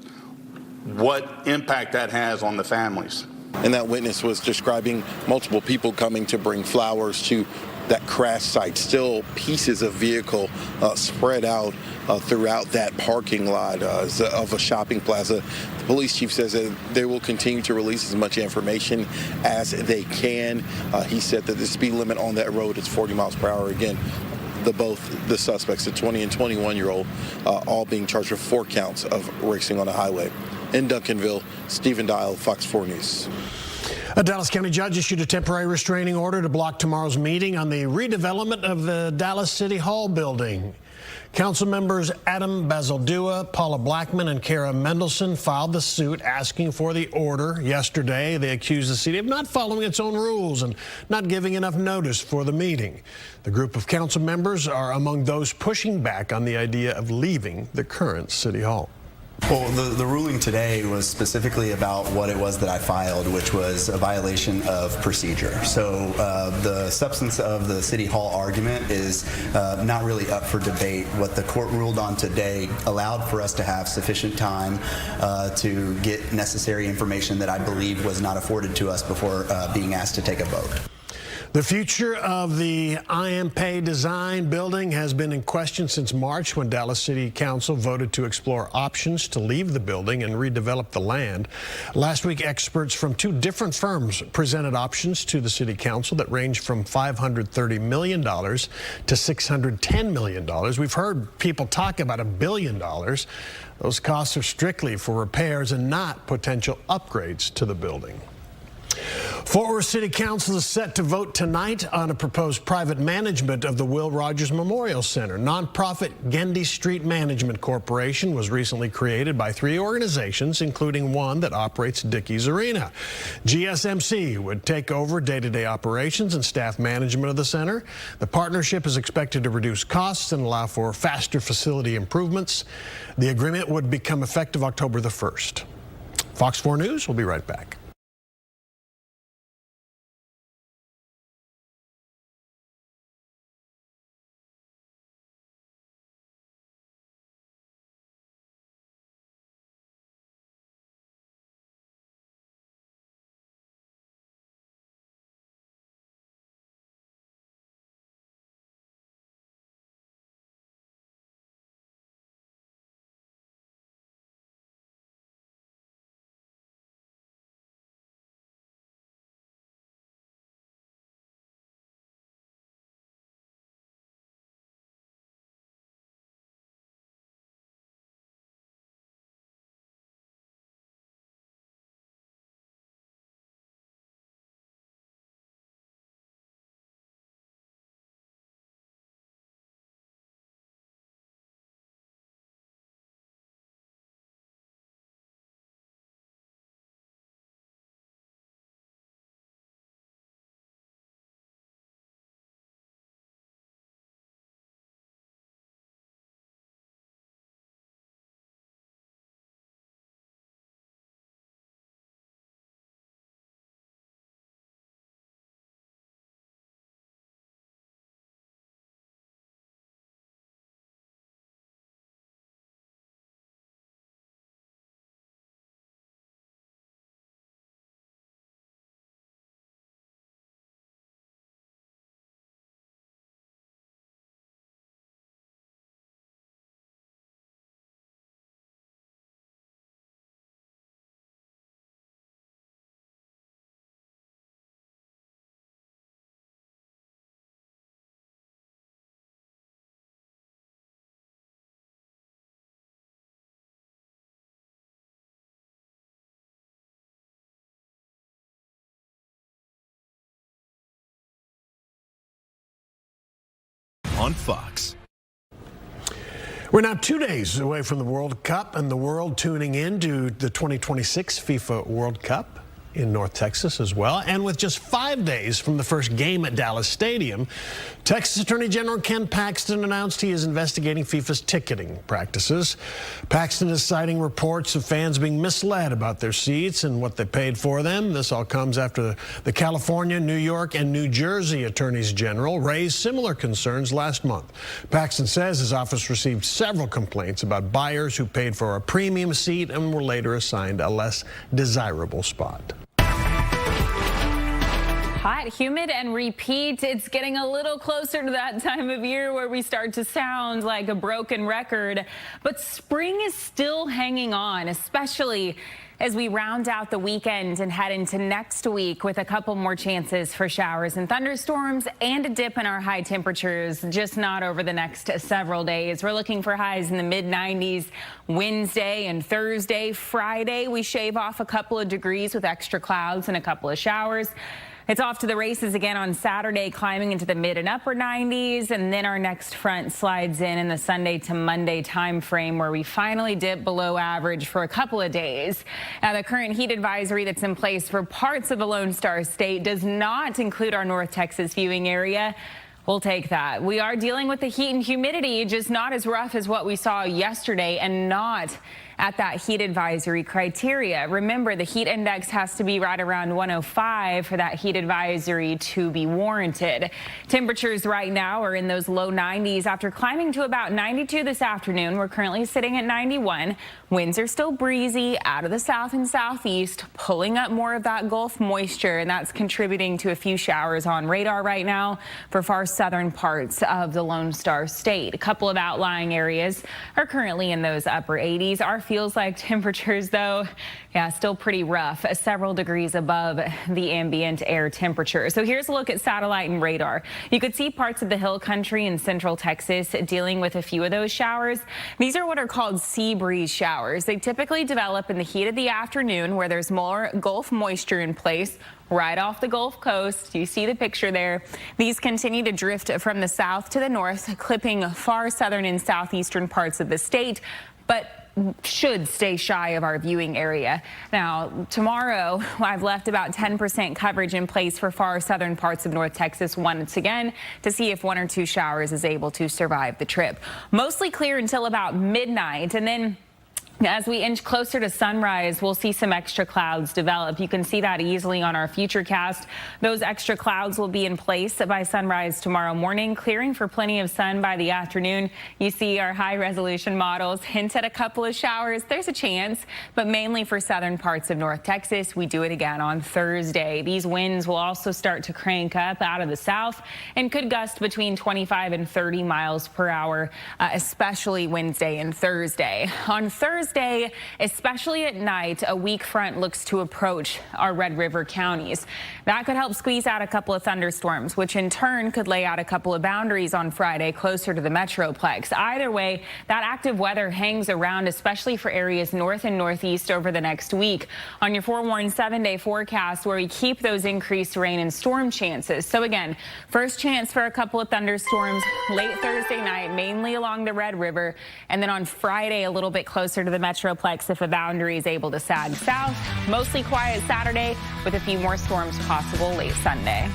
what impact that has on the families. And that witness was describing multiple people coming to bring flowers to that crash site. Still pieces of vehicle spread out throughout that parking lot of a shopping plaza. The police chief says that they will continue to release as much information as they can. He said that the speed limit on that road is 40 miles per hour. Again, both the suspects, the 20 and 21-year-old, all being charged with 4 counts of racing on a highway. In Duncanville, Stephen Dial, Fox 4 News. A Dallas County judge issued a temporary restraining order to block tomorrow's meeting on the redevelopment of the Dallas City Hall building. Council members Adam Bazaldua, Paula Blackman, and Kara Mendelson filed the suit asking for the order. Yesterday, they accused the city of not following its own rules and not giving enough notice for the meeting. The group of council members are among those pushing back on the idea of leaving the current City Hall. Well, the ruling today was specifically about what it was that I filed, which was a violation of procedure. So the substance of the City Hall argument is not really up for debate. What the court ruled on today allowed for us to have sufficient time to get necessary information that I believe was not afforded to us before being asked to take a vote. The future of the IMP design building has been in question since March, when Dallas City Council voted to explore options to leave the building and redevelop the land. Last week, experts from 2 different firms presented options to the City Council that range from $530 million to $610 million. We've heard people talk about $1 billion. Those costs are strictly for repairs and not potential upgrades to the building. Fort Worth City Council is set to vote tonight on a proposed private management of the Will Rogers Memorial Center. Nonprofit Gendy Street Management Corporation was recently created by 3 organizations, including one that operates Dickey's Arena. GSMC would take over day-to-day operations and staff management of the center. The partnership is expected to reduce costs and allow for faster facility improvements. The agreement would become effective October the 1st. Fox 4 News will be right back. On Fox. We're now 2 days away from the World Cup and the world tuning in to the 2026 FIFA World Cup in North Texas as well. And with just 5 days from the first game at Dallas Stadium, Texas Attorney General Ken Paxton announced he is investigating FIFA's ticketing practices. Paxton is citing reports of fans being misled about their seats and what they paid for them. This all comes after the California, New York, and New Jersey Attorneys General raised similar concerns last month. Paxton says his office received several complaints about buyers who paid for a premium seat and were later assigned a less desirable spot. Hot, humid, and repeat. It's getting a little closer to that time of year where we start to sound like a broken record. But spring is still hanging on, especially as we round out the weekend and head into next week with a couple more chances for showers and thunderstorms and a dip in our high temperatures, just not over the next several days. We're looking for highs in the mid-90s Wednesday and Thursday. Friday, we shave off a couple of degrees with extra clouds and a couple of showers. It's off to the races again on Saturday, climbing into the mid and upper 90s, and then our next front slides in the Sunday to Monday time frame where we finally dip below average for a couple of days. Now, the current heat advisory that's in place for parts of the Lone Star State does not include our North Texas viewing area. We'll take that. We are dealing with the heat and humidity, just not as rough as what we saw yesterday and not at that heat advisory criteria. Remember, the heat index has to be right around 105 for that heat advisory to be warranted. Temperatures right now are in those low 90s after climbing to about 92 this afternoon. We're currently sitting at 91. Winds are still breezy out of the south and southeast, pulling up more of that Gulf moisture, and that's contributing to a few showers on radar right now for far southern parts of the Lone Star State. A couple of outlying areas are currently in those upper 80s. Our feels like temperatures, though, yeah, still pretty rough, several degrees above the ambient air temperature. So here's a look at satellite and radar. You could see parts of the hill country in central Texas dealing with a few of those showers. These are what are called sea breeze showers. They typically develop in the heat of the afternoon where there's more Gulf moisture in place. Right off the Gulf Coast. You see the picture there. These continue to drift from the south to the north, clipping far southern and southeastern parts of the state, but should stay shy of our viewing area. Now, tomorrow, I've left about 10% coverage in place for far southern parts of North Texas once again to see if 1 or 2 showers is able to survive the trip. Mostly clear until about midnight, and then as we inch closer to sunrise, we'll see some extra clouds develop. You can see that easily on our futurecast. Those extra clouds will be in place by sunrise tomorrow morning, clearing for plenty of sun by the afternoon. You see our high resolution models hint at a couple of showers. There's a chance, but mainly for southern parts of North Texas. We do it again on Thursday. These winds will also start to crank up out of the south and could gust between 25 and 30 miles per hour, especially Wednesday and Thursday. On Thursday, especially at night, a weak front looks to approach our Red River counties. That could help squeeze out a couple of thunderstorms, which in turn could lay out a couple of boundaries on Friday closer to the Metroplex. Either way, that active weather hangs around, especially for areas north and northeast over the next week. On your forewarned 7-day forecast, where we keep those increased rain and storm chances. So again, first chance for a couple of thunderstorms late Thursday night, mainly along the Red River, and then on Friday a little bit closer to the Metroplex if a boundary is able to sag south. Mostly quiet Saturday with a few more storms possible late Sunday.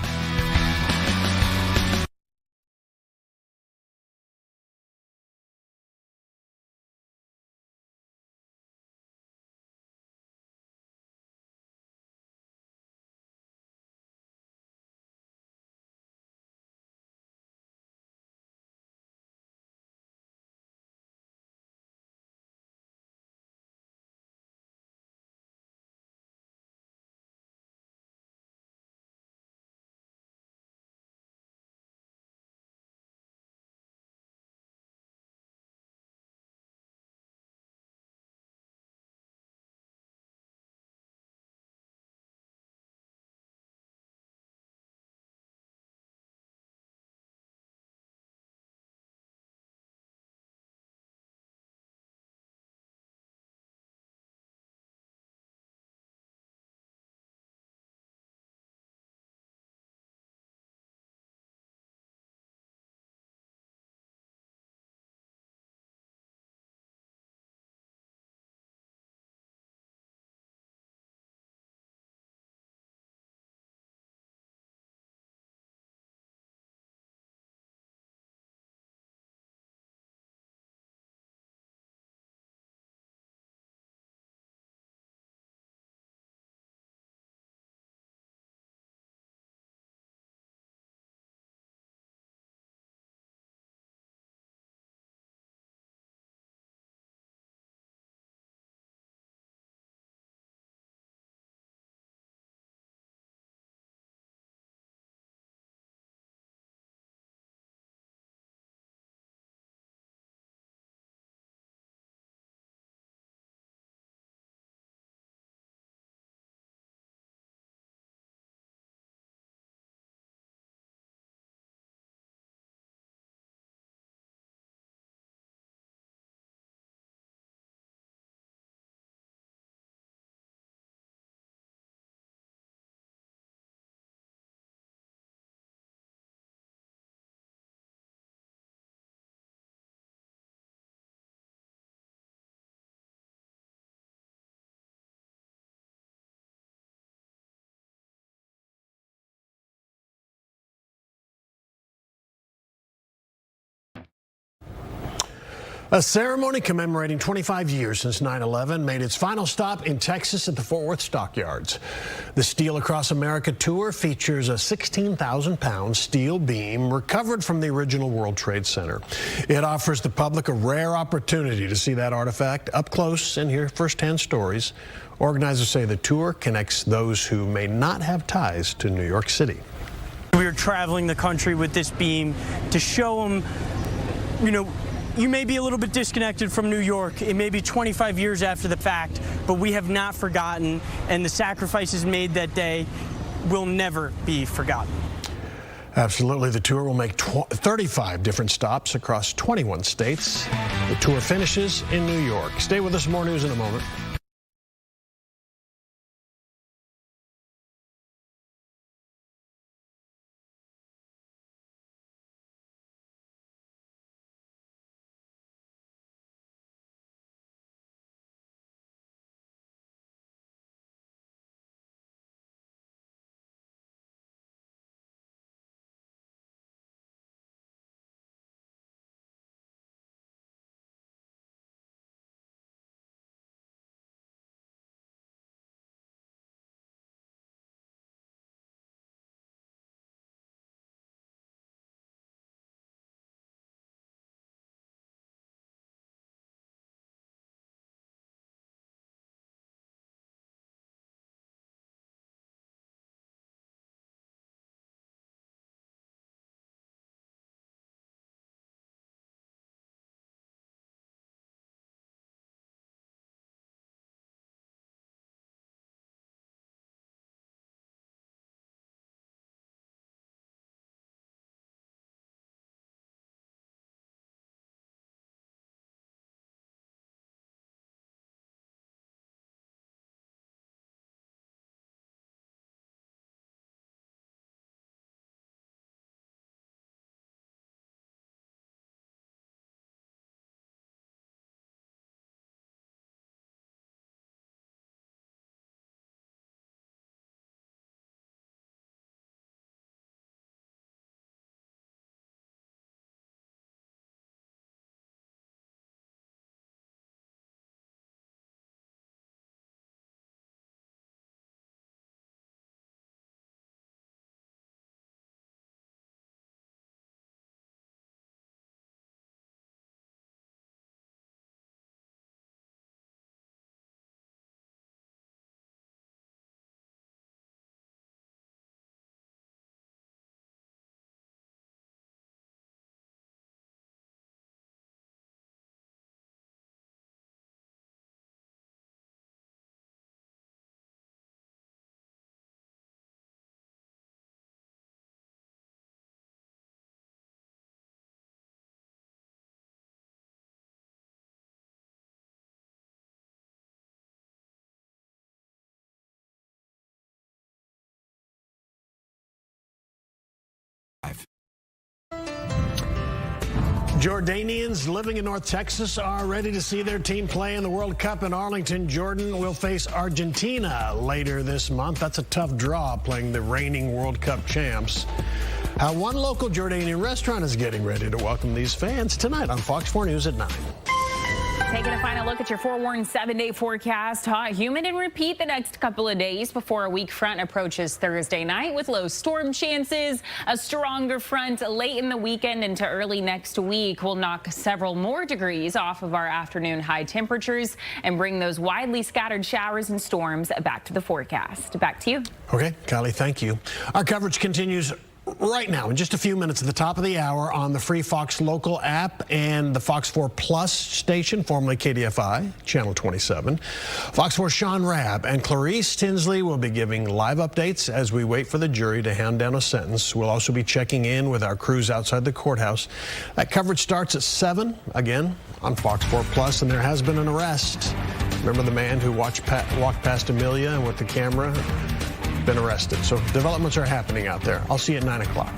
A ceremony commemorating 25 years since 9/11 made its final stop in Texas at the Fort Worth Stockyards. The Steel Across America tour features a 16,000-pound steel beam recovered from the original World Trade Center. It offers the public a rare opportunity to see that artifact up close and hear firsthand stories. Organizers say the tour connects those who may not have ties to New York City. We were traveling the country with this beam to show them, you may be a little bit disconnected from New York. It may be 25 years after the fact, but we have not forgotten, and the sacrifices made that day will never be forgotten. Absolutely. The tour will make 35 different stops across 21 states. The tour finishes in New York. Stay with us. More news in a moment. Jordanians living in North Texas are ready to see their team play in the World Cup in Arlington. Jordan will face Argentina later this month. That's a tough draw, playing the reigning World Cup champs. How one local Jordanian restaurant is getting ready to welcome these fans tonight on Fox 4 News at 9. Taking a final look at your forewarned 7-day forecast. Hot, humid, and repeat the next couple of days before a weak front approaches Thursday night with low storm chances. A stronger front late in the weekend into early next week will knock several more degrees off of our afternoon high temperatures and bring those widely scattered showers and storms back to the forecast. Back to you. Okay, Kylie, thank you. Our coverage continues right now in just a few minutes at the top of the hour on the free Fox local app and the Fox 4 Plus station, formerly KDFI, channel 27. Fox 4 Sean Rabb and Clarice Tinsley will be giving live updates as we wait for the jury to hand down a sentence. We'll also be checking in with our crews outside the courthouse. That coverage starts at 7, again, on Fox 4 Plus, and there has been an arrest. Remember the man who walked past Amelia with the camera? Been arrested. So developments are happening out there. I'll see you at 9 o'clock.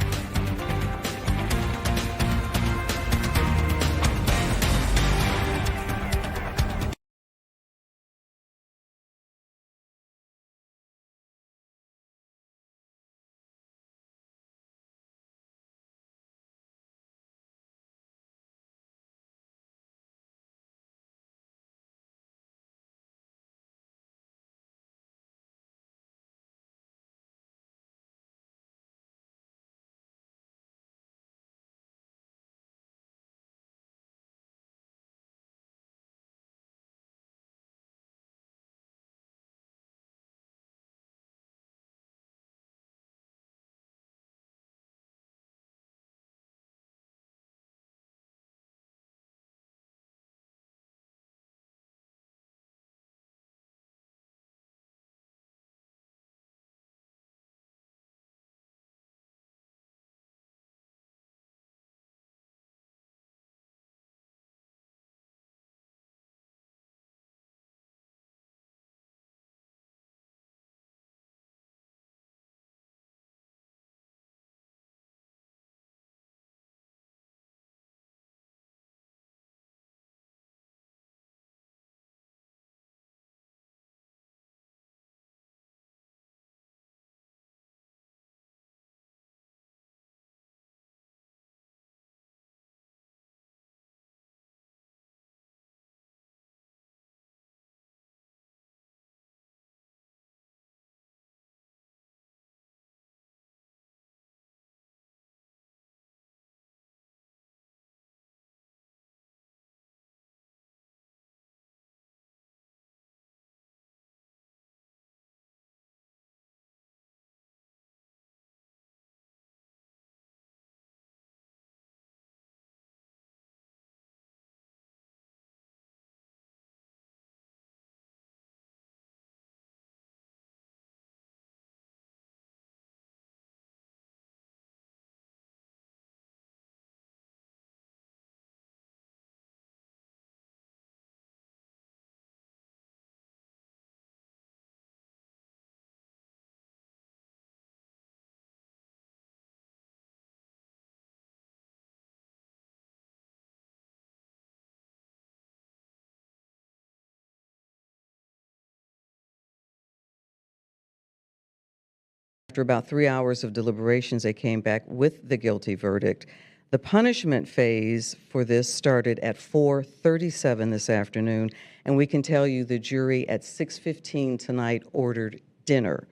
after about 3 hours of deliberations, they came back with the guilty verdict. The punishment phase for this started at 4:37 this afternoon, and we can tell you the jury at 6:15 tonight ordered dinner.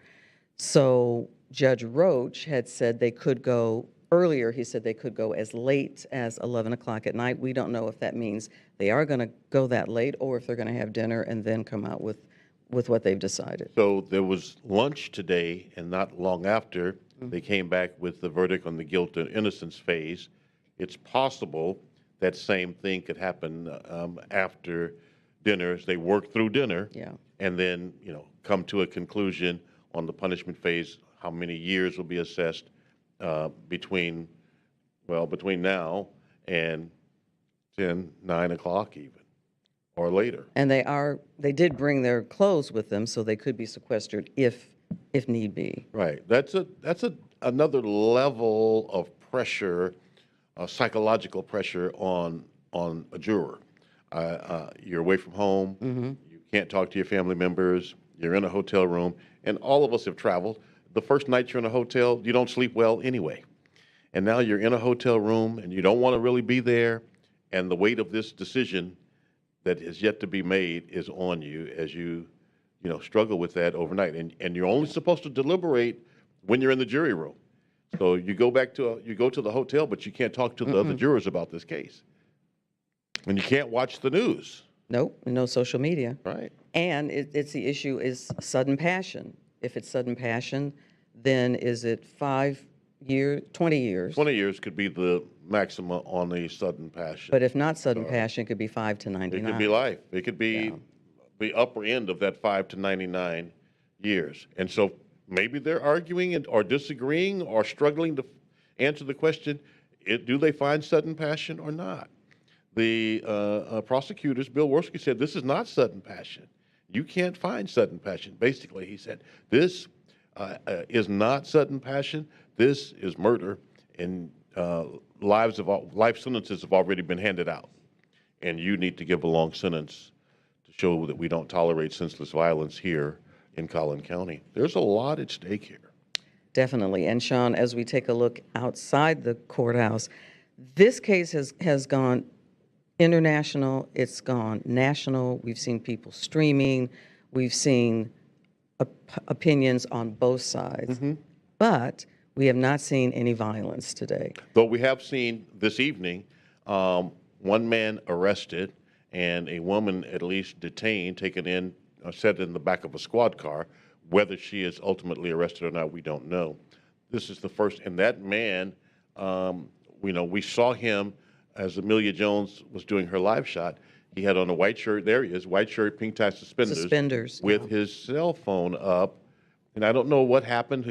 So Judge Roach had said they could go earlier. He said they could go as late as 11 o'clock at night. We don't know if that means they are going to go that late or if they're going to have dinner and then come out with what they've decided. So there was lunch today, and not long after, they came back with the verdict on the guilt and innocence phase. It's possible that same thing could happen after dinner as they work through dinner, and then come to a conclusion on the punishment phase. How many years will be assessed between now and 9 o'clock even, or later. And they did bring their clothes with them, so they could be sequestered if need be. Right. That's another level of pressure, psychological pressure on a juror. You're away from home. You can't talk to your family members. You're in a hotel room, and all of us have traveled. The first night you're in a hotel, you don't sleep well anyway. And now you're in a hotel room, and you don't want to really be there, and the weight of this decision that is yet to be made is on you as you struggle with that overnight. And you're only supposed to deliberate when you're in the jury room. So you go to the hotel, but you can't talk to the other jurors about this case. And you can't watch the news. Nope, no social media. Right. And it's the issue is sudden passion. If it's sudden passion, then is it 5 years, 20 years? 20 years could be the maximum on a sudden passion. But if not sudden passion, it could be 5 to 99. It could be life. It could be the upper end of that 5 to 99 years. And so maybe they're arguing or disagreeing or struggling to answer the question, do they find sudden passion or not? The prosecutors, Bill Worski, said this is not sudden passion. You can't find sudden passion. Basically, he said, this is not sudden passion. This is murder, and life sentences have already been handed out. And you need to give a long sentence to show that we don't tolerate senseless violence here in Collin County. There's a lot at stake here. Definitely. And Sean, as we take a look outside the courthouse, this case has gone international, it's gone national. We've seen people streaming. We've seen opinions on both sides. But we have not seen any violence today. Though we have seen this evening one man arrested and a woman at least detained, taken in, set in the back of a squad car. Whether she is ultimately arrested or not, we don't know. This is the first, and that man, we saw him as Amelia Jones was doing her live shot. He had on a white shirt. There he is, white shirt, pink tie suspenders. With his cell phone up. And I don't know what happened,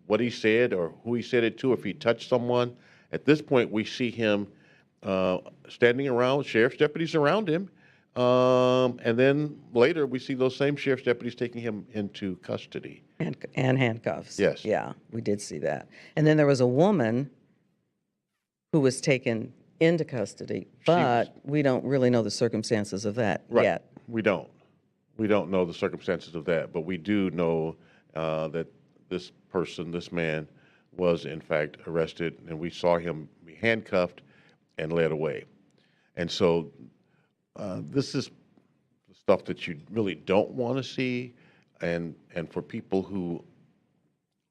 what he said or who he said it to, if he touched someone. At this point, we see him standing around, sheriff's deputies around him. And then later, we see those same sheriff's deputies taking him into custody. And handcuffs. Yes. Yeah, we did see that. And then there was a woman who was taken into custody, but we don't really know the circumstances of that yet. We don't. We don't know the circumstances of that, but we do know that this man, was in fact arrested, and we saw him be handcuffed and led away. And so this is the stuff that you really don't want to see, and for people who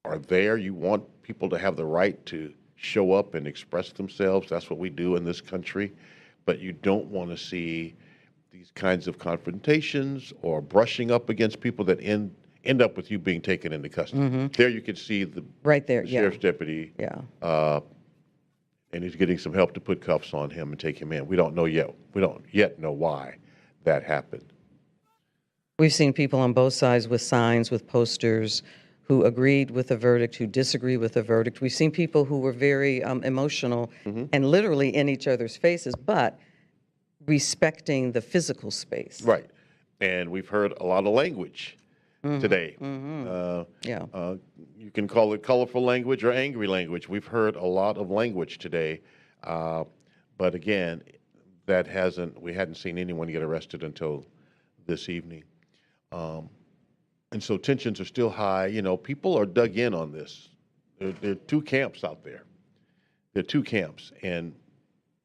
are there, you want people to have the right to show up and express themselves. That's what we do in this country. But you don't want to see these kinds of confrontations or brushing up against people that end up with you being taken into custody. There you can see the sheriff's deputy. And he's getting some help to put cuffs on him and take him in. We don't know yet. We don't yet know why that happened. We've seen people on both sides with signs, with posters, who agreed with the verdict, who disagree with the verdict. We've seen people who were very emotional and literally in each other's faces, but respecting the physical space. Right. And we've heard a lot of language today. You can call it colorful language or angry language. We've heard a lot of language today. But again, we hadn't seen anyone get arrested until this evening. And so tensions are still high. You know, people are dug in on this. There are two camps out there. There are two camps, and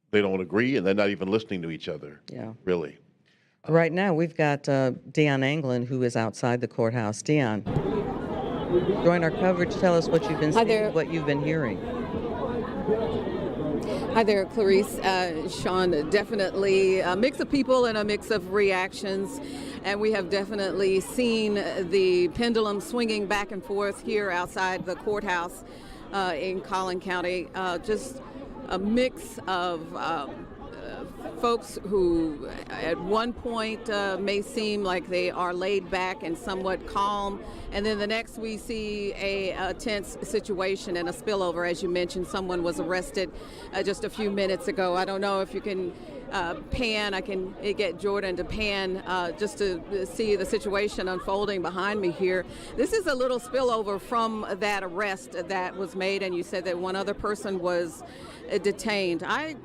they don't agree, and they're not even listening to each other. Yeah. Really. Right now, we've got Dion Anglin, who is outside the courthouse. Dion, join our coverage. Tell us what you've been seeing, what you've been hearing. Hi there, Clarice. Sean, definitely a mix of people and a mix of reactions. And we have definitely seen the pendulum swinging back and forth here outside the courthouse in Collin County. Just a mix of folks who at one point may seem like they are laid back and somewhat calm, and then the next we see a tense situation and a spillover. As you mentioned, someone was arrested just a few minutes ago. I don't know if you can pan. I can get Jordan to pan just to see the situation unfolding behind me here. This is a little spillover from that arrest that was made, and you said that one other person was detained. I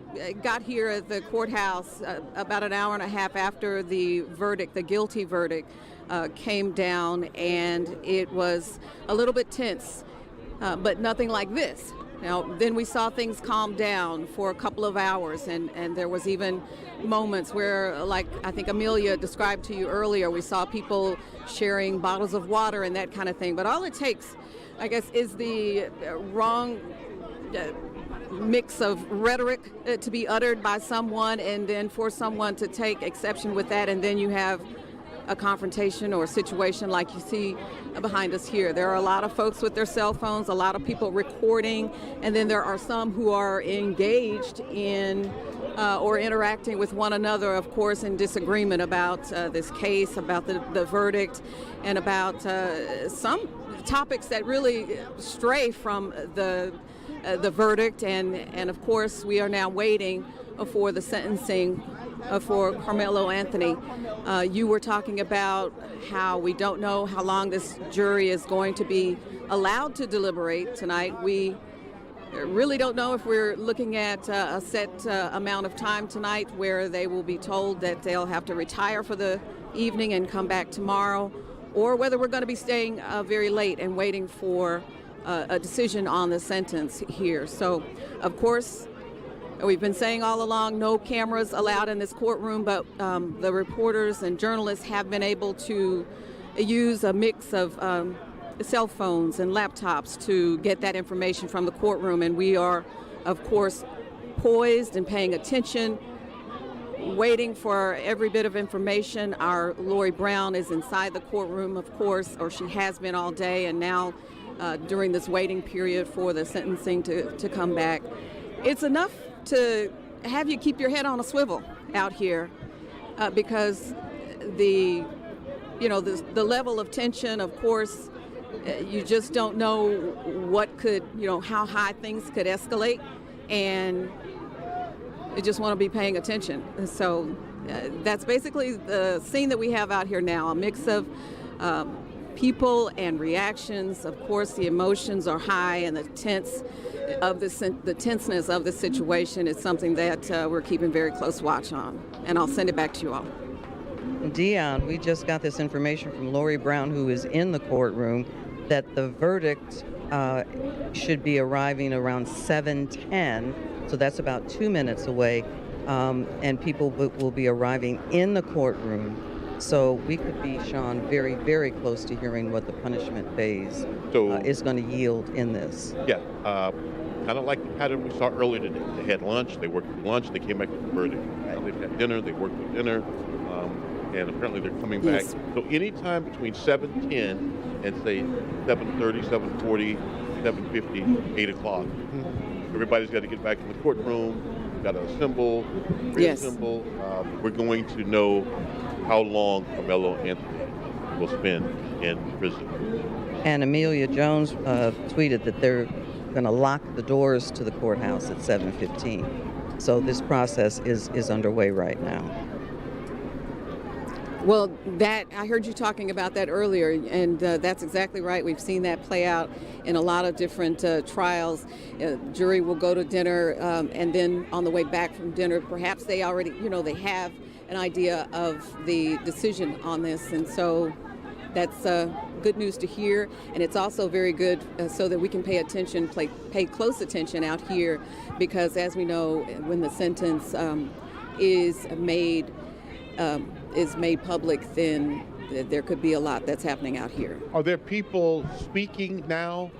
got here at the courthouse about an hour and a half after the verdict, the guilty verdict, came down, and it was a little bit tense, but nothing like this. Now, then we saw things calm down for a couple of hours, and there was even moments where, like I think Amelia described to you earlier, we saw people sharing bottles of water and that kind of thing. But all it takes, I guess, is the wrong mix of rhetoric to be uttered by someone, and then for someone to take exception with that, and then you have a confrontation or a situation like you see behind us here. There are a lot of folks with their cell phones, a lot of people recording, and then there are some who are engaged in or interacting with one another, of course, in disagreement about this case, about the verdict, and about some topics that really stray from the verdict. And of course, we are now waiting for the sentencing for Karmelo Anthony. You were talking about how we don't know how long this jury is going to be allowed to deliberate tonight. We really don't know if we're looking at a set amount of time tonight where they will be told that they'll have to retire for the evening and come back tomorrow, or whether we're going to be staying very late and waiting for a decision on the sentence here. So, of course, we've been saying all along, no cameras allowed in this courtroom, but the reporters and journalists have been able to use a mix of cell phones and laptops to get that information from the courtroom. And we are, of course, poised and paying attention, waiting for every bit of information. Our Lori Brown is inside the courtroom, of course, or she has been all day, and now during this waiting period for the sentencing to come back. It's enough to have you keep your head on a swivel out here because the level of tension, of course, you just don't know what could, how high things could escalate, and you just want to be paying attention. So that's basically the scene that we have out here now, a mix of people and reactions. Of course, the emotions are high, and the tenseness of the situation is something that we're keeping very close watch on. And I'll send it back to you all. Dion, we just got this information from Lori Brown, who is in the courtroom, that the verdict should be arriving around 7:10, so that's about 2 minutes away, and people will be arriving in the courtroom. So we could be, Sean, very, very close to hearing what the punishment phase is going to yield in this. Yeah, kind of like the pattern we saw earlier today. They had lunch, they worked with lunch, they came back with the verdict. Now they've had dinner, they worked with dinner, and apparently they're coming back. So anytime between 7:10 and say 7:30, 7:40, 7:50, 8 o'clock, everybody's got to get back in the courtroom. We've got to assemble, reassemble. We're going to know how long Karmelo Anthony will spend in prison. And Amelia Jones tweeted that they're going to lock the doors to the courthouse at 7:15. So this process is underway right now. Well, I heard you talking about that earlier, and that's exactly right. We've seen that play out in a lot of different trials. Jury will go to dinner, and then on the way back from dinner, perhaps they already, they have an idea of the decision on this, and so that's good news to hear, and it's also very good so that we can pay close attention out here, because as we know, when the sentence is made public, then there could be a lot that's happening out here. Are there people speaking now,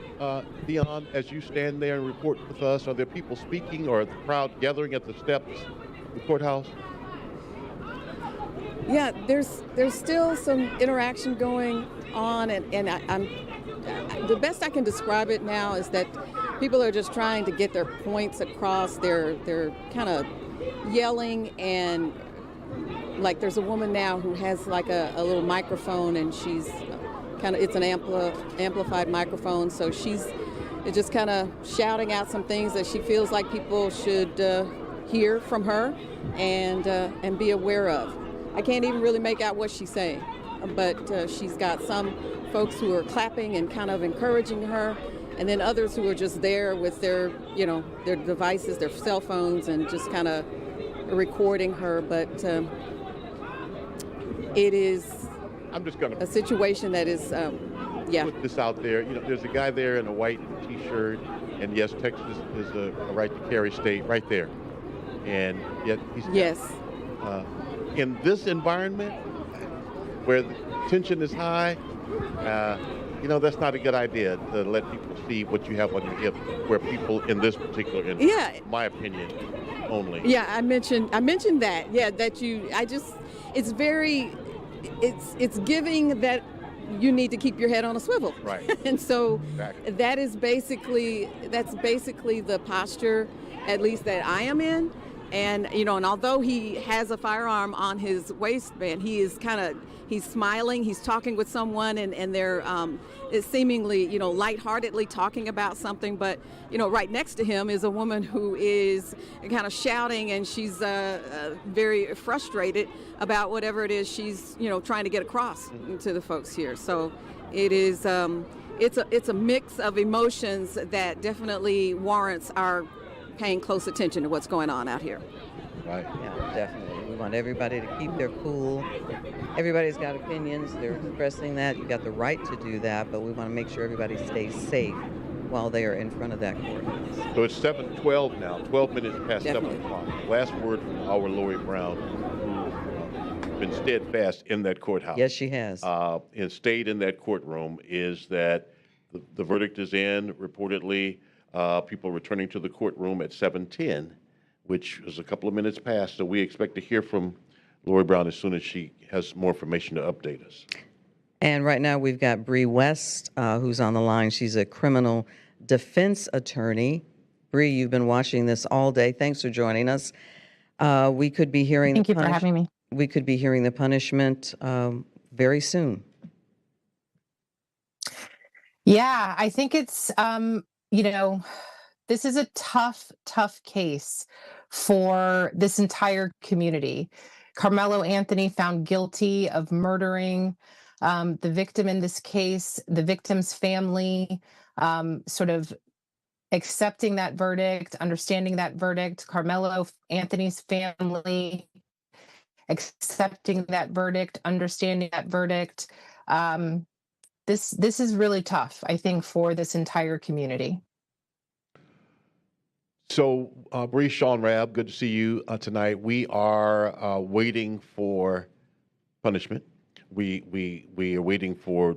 Dion, as you stand there and report with us? Are there people speaking, or the crowd gathering at the steps of the courthouse? Yeah, there's still some interaction going on, and I'm the best I can describe it now is that people are just trying to get their points across. They're kind of yelling, and like there's a woman now who has like a little microphone, and she's it's an amplified microphone, so she's just kind of shouting out some things that she feels like people should hear from her and be aware of. I can't even really make out what she's saying, but she's got some folks who are clapping and kind of encouraging her, and then others who are just there with their devices, their cell phones, and just kind of recording her. But it is a situation that is, put this out there. There's a guy there in a white T-shirt, and yes, Texas is a right to carry state right there, and yet he's in this environment where the tension is high, that's not a good idea to let people see what you have on your hip, where people in this particular instance, my opinion only. Yeah, I mentioned that. Yeah, it's giving that you need to keep your head on a swivel. Right. And so that's basically the posture, at least that I am in. And, and although he has a firearm on his waistband, he's smiling, he's talking with someone, and they're seemingly, lightheartedly talking about something. But, right next to him is a woman who is kind of shouting, and she's very frustrated about whatever it is she's, trying to get across to the folks here. So it is, it's a mix of emotions that definitely warrants our paying close attention to what's going on out here. Right. Yeah, definitely. We want everybody to keep their cool. Everybody's got opinions. They're expressing that. You've got the right to do that, but we want to make sure everybody stays safe while they are in front of that courthouse. So it's 7:12 now, 12 minutes past 7 o'clock. Last word from our Lori Brown, who's been steadfast in that courthouse. Yes, she has. And stayed in that courtroom, is that the verdict is in, reportedly. People returning to the courtroom at 7:10, which is a couple of minutes past. So we expect to hear from Lori Brown as soon as she has more information to update us. And right now we've got Bree West, who's on the line. She's a criminal defense attorney. Bree, you've been watching this all day. Thanks for joining us. We could be hearing. Thank you for having me. We could be hearing the punishment very soon. Yeah, I think it's. This is a tough case for this entire community. Karmelo Anthony found guilty of murdering the victim in this case, the victim's family, sort of accepting that verdict, understanding that verdict, Karmelo Anthony's family accepting that verdict, understanding that verdict. This is really tough, I think, for this entire community. So, Bree, Sean Rabb, good to see you tonight. We are waiting for punishment. We are waiting for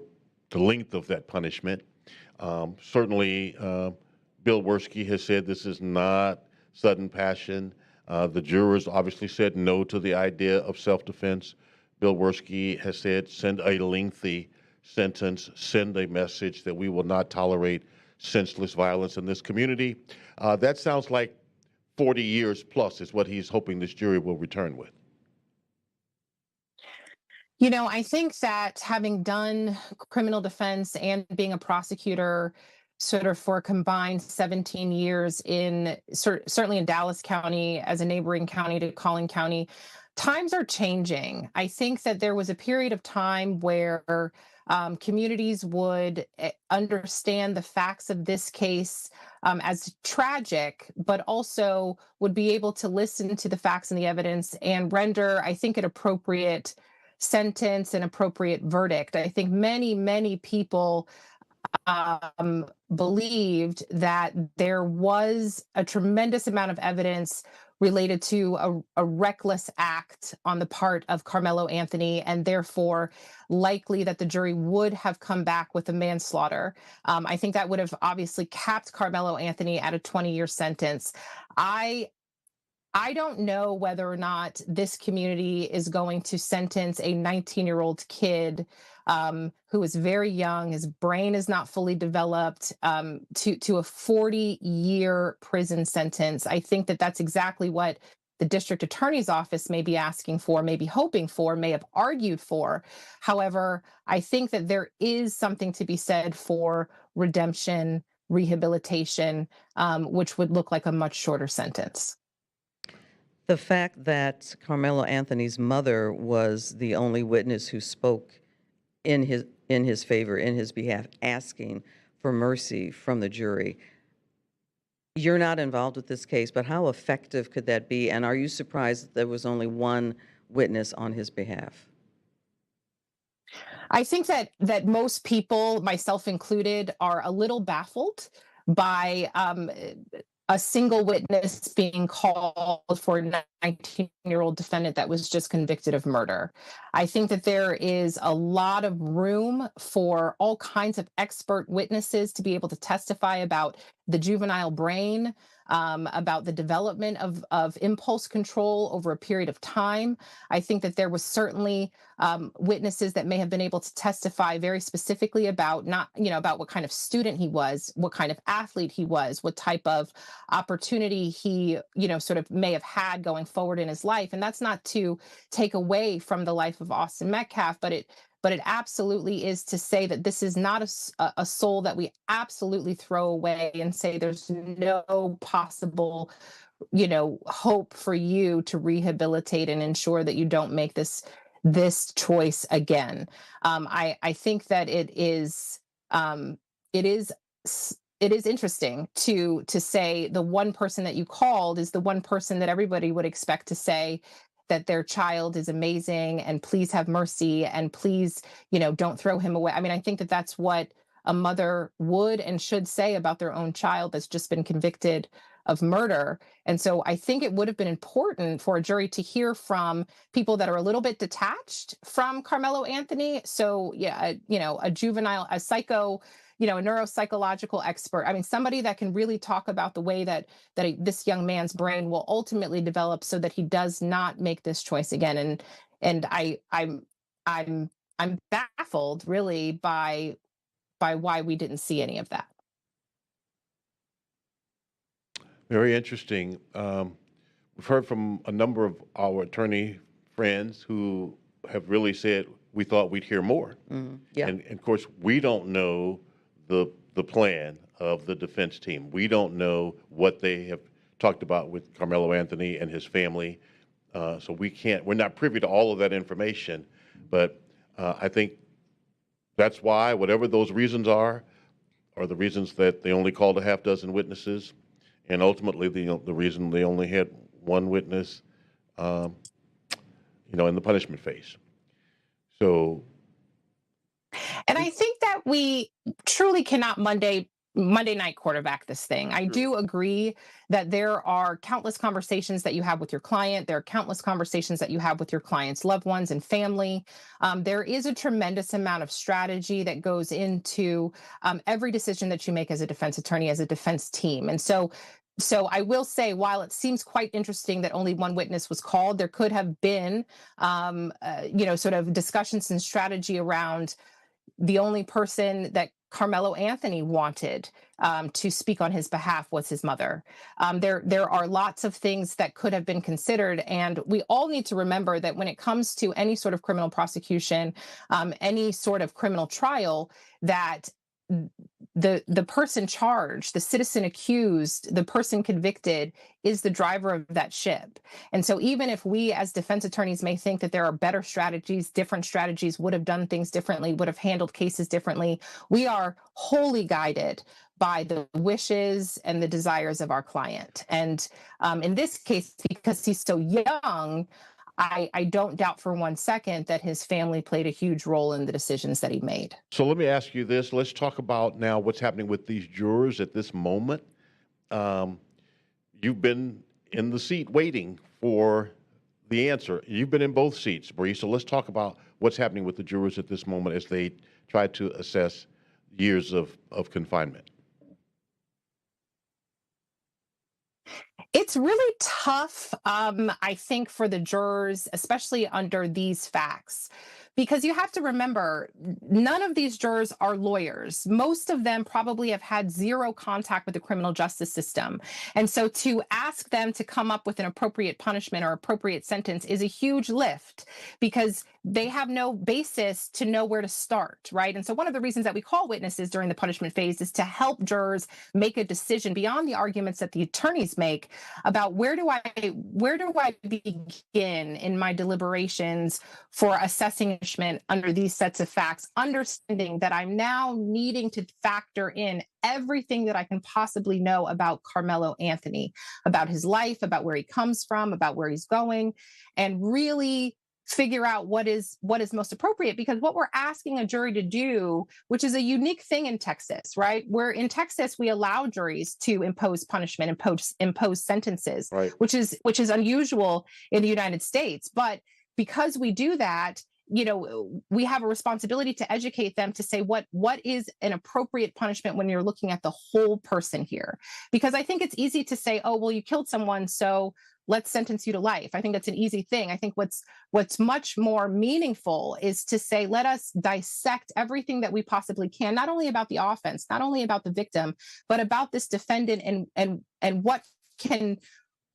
the length of that punishment. Certainly, Bill Werski has said this is not sudden passion. The jurors obviously said no to the idea of self-defense. Bill Werski has said send a lengthy sentence, send a message that we will not tolerate senseless violence in this community. That sounds like 40 years plus is what he's hoping this jury will return with. I think that having done criminal defense and being a prosecutor sort of for a combined 17 years certainly in Dallas County as a neighboring county to Collin County, times are changing. I think that there was a period of time where communities would understand the facts of this case as tragic, but also would be able to listen to the facts and the evidence and render, I think, an appropriate sentence, an appropriate verdict. I think many people believed that there was a tremendous amount of evidence related to a reckless act on the part of Karmelo Anthony, and therefore likely that the jury would have come back with a manslaughter. I think that would have obviously capped Karmelo Anthony at a 20-year sentence. I don't know whether or not this community is going to sentence a 19-year-old kid who is very young, his brain is not fully developed, to a 40-year prison sentence. I think that that's exactly what the district attorney's office may be asking for, may be hoping for, may have argued for. However, I think that there is something to be said for redemption, rehabilitation, which would look like a much shorter sentence. The fact that Karmelo Anthony's mother was the only witness who spoke in his favor, in his behalf, asking for mercy from the jury. You're not involved with this case, but how effective could that be? And are you surprised that there was only one witness on his behalf? I think that most people, myself included, are a little baffled by a single witness being called for a 19-year-old defendant that was just convicted of murder. I think that there is a lot of room for all kinds of expert witnesses to be able to testify about the juvenile brain, about the development of impulse control over a period of time. I think that there was certainly witnesses that may have been able to testify very specifically about about what kind of student he was, what kind of athlete he was, what type of opportunity he, sort of may have had going forward in his life. And that's not to take away from the life of Austin Metcalf, but it absolutely is to say that this is not a soul that we absolutely throw away and say there's no possible, hope for you to rehabilitate and ensure that you don't make this choice again. I think that it is interesting to say the one person that you called is the one person that everybody would expect to say that their child is amazing and please have mercy and please, don't throw him away. I mean, I think that that's what a mother would and should say about their own child that's just been convicted of murder. And so I think it would have been important for a jury to hear from people that are a little bit detached from Karmelo Anthony. So yeah, a juvenile, a psycho, a neuropsychological expert. I mean, somebody that can really talk about the way that this young man's brain will ultimately develop so that he does not make this choice again. And I'm baffled really by why we didn't see any of that. Very interesting. We've heard from a number of our attorney friends who have really said we thought we'd hear more. Mm-hmm. Yeah. And of course, we don't know the plan of the defense team. We don't know what they have talked about with Karmelo Anthony and his family. So we're not privy to all of that information. But I think that's why, whatever those reasons are the reasons that they only called a half dozen witnesses. And ultimately, the reason they only had one witness, in the punishment phase. So. And I think that we truly cannot Monday night quarterback this thing. I do agree that there are countless conversations that you have with your client. There are countless conversations that you have with your client's loved ones and family. There is a tremendous amount of strategy that goes into every decision that you make as a defense attorney, as a defense team. And so I will say, while it seems quite interesting that only one witness was called, there could have been, sort of discussions and strategy around the only person that Karmelo Anthony wanted to speak on his behalf was his mother. There are lots of things that could have been considered, and we all need to remember that when it comes to any sort of criminal prosecution, any sort of criminal trial, that the person charged, the citizen accused, the person convicted is the driver of that ship. And so even if we as defense attorneys may think that there are better strategies, different strategies, would have done things differently, would have handled cases differently, we are wholly guided by the wishes and the desires of our client. And in this case, because he's so young, I don't doubt for one second that his family played a huge role in the decisions that he made. So let me ask you this. Let's talk about now what's happening with these jurors at this moment. You've been in the seat waiting for the answer. You've been in both seats, Bree. So let's talk about what's happening with the jurors at this moment as they try to assess years of confinement. It's really tough, I think, for the jurors, especially under these facts, because you have to remember, none of these jurors are lawyers. Most of them probably have had zero contact with the criminal justice system. And so to ask them to come up with an appropriate punishment or appropriate sentence is a huge lift, because they have no basis to know where to start, right? And so one of the reasons that we call witnesses during the punishment phase is to help jurors make a decision beyond the arguments that the attorneys make about where do I begin in my deliberations for assessing punishment under these sets of facts, understanding that I'm now needing to factor in everything that I can possibly know about Karmelo Anthony, about his life, about where he comes from, about where he's going, and really figure out what is most appropriate. Because what we're asking a jury to do, which is a unique thing in Texas, right? Where in Texas, we allow juries to impose punishment, impose sentences, right, which is unusual in the United States. But because we do that, you know, we have a responsibility to educate them to say what is an appropriate punishment when you're looking at the whole person here. Because I think it's easy to say, oh, well, you killed someone, so let's sentence you to life. I think that's an easy thing. I think what's much more meaningful is to say, let us dissect everything that we possibly can, not only about the offense, not only about the victim, but about this defendant and what can,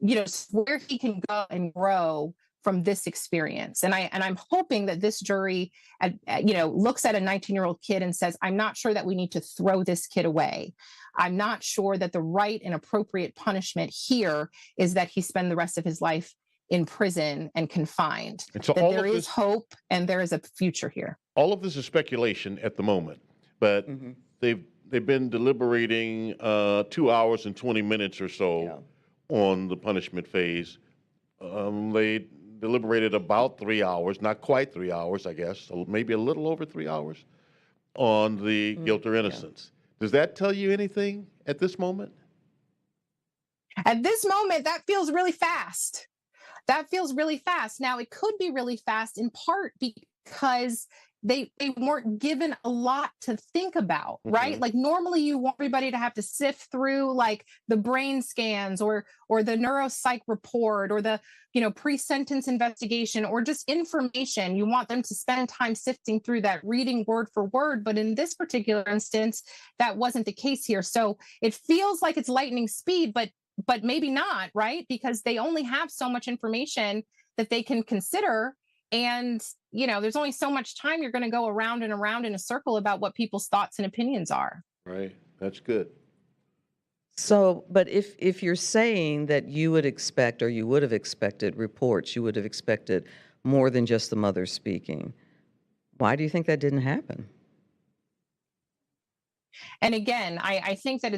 you know, where he can go and grow from this experience. And I'm hoping that this jury, looks at a 19-year-old kid and says, I'm not sure that we need to throw this kid away. I'm not sure that the right and appropriate punishment here is that he spend the rest of his life in prison and confined. And so that there is hope and there is a future here. All of this is speculation at the moment, but they've been deliberating 2 hours and 20 minutes or so on the punishment phase. They deliberated about 3 hours, not quite 3 hours, I guess, so maybe a little over 3 hours on the guilt or innocence. Does that tell you anything at this moment? At this moment, that feels really fast. That feels really fast. Now, it could be really fast in part because they weren't given a lot to think about, right? Like normally you want everybody to have to sift through like the brain scans or the neuropsych report or the, pre-sentence investigation or just information. You want them to spend time sifting through that, reading word for word. But in this particular instance, that wasn't the case here. So it feels like it's lightning speed, but maybe not, right? Because they only have so much information that they can consider. And, there's only so much time you're going to go around and around in a circle about what people's thoughts and opinions are. Right. That's good. So, but if you're saying that you would expect, or you would have expected reports, you would have expected more than just the mother speaking, why do you think that didn't happen? And again, I think that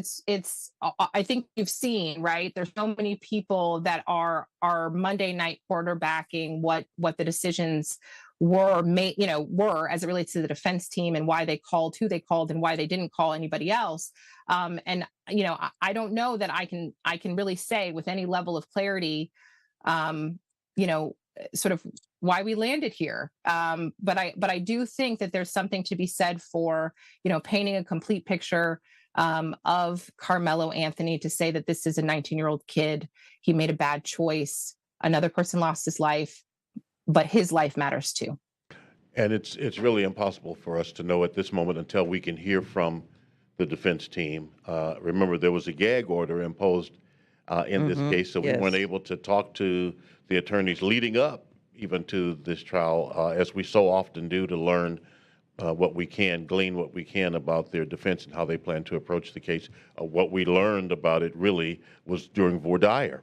I think you've seen, right? There's so many people that are Monday night quarterbacking what the decisions were as it relates to the defense team and why they called who they called and why they didn't call anybody else. And I don't know that I can really say with any level of clarity, sort of why we landed here. But I do think that there's something to be said for, painting a complete picture of Karmelo Anthony, to say that this is a 19-year-old kid. He made a bad choice. Another person lost his life, but his life matters too. And it's really impossible for us to know at this moment until we can hear from the defense team. Remember, there was a gag order imposed in this case, so we weren't able to talk to the attorneys leading up even to this trial, as we so often do, to learn what we can, glean what we can about their defense and how they plan to approach the case. What we learned about it really was during voir dire,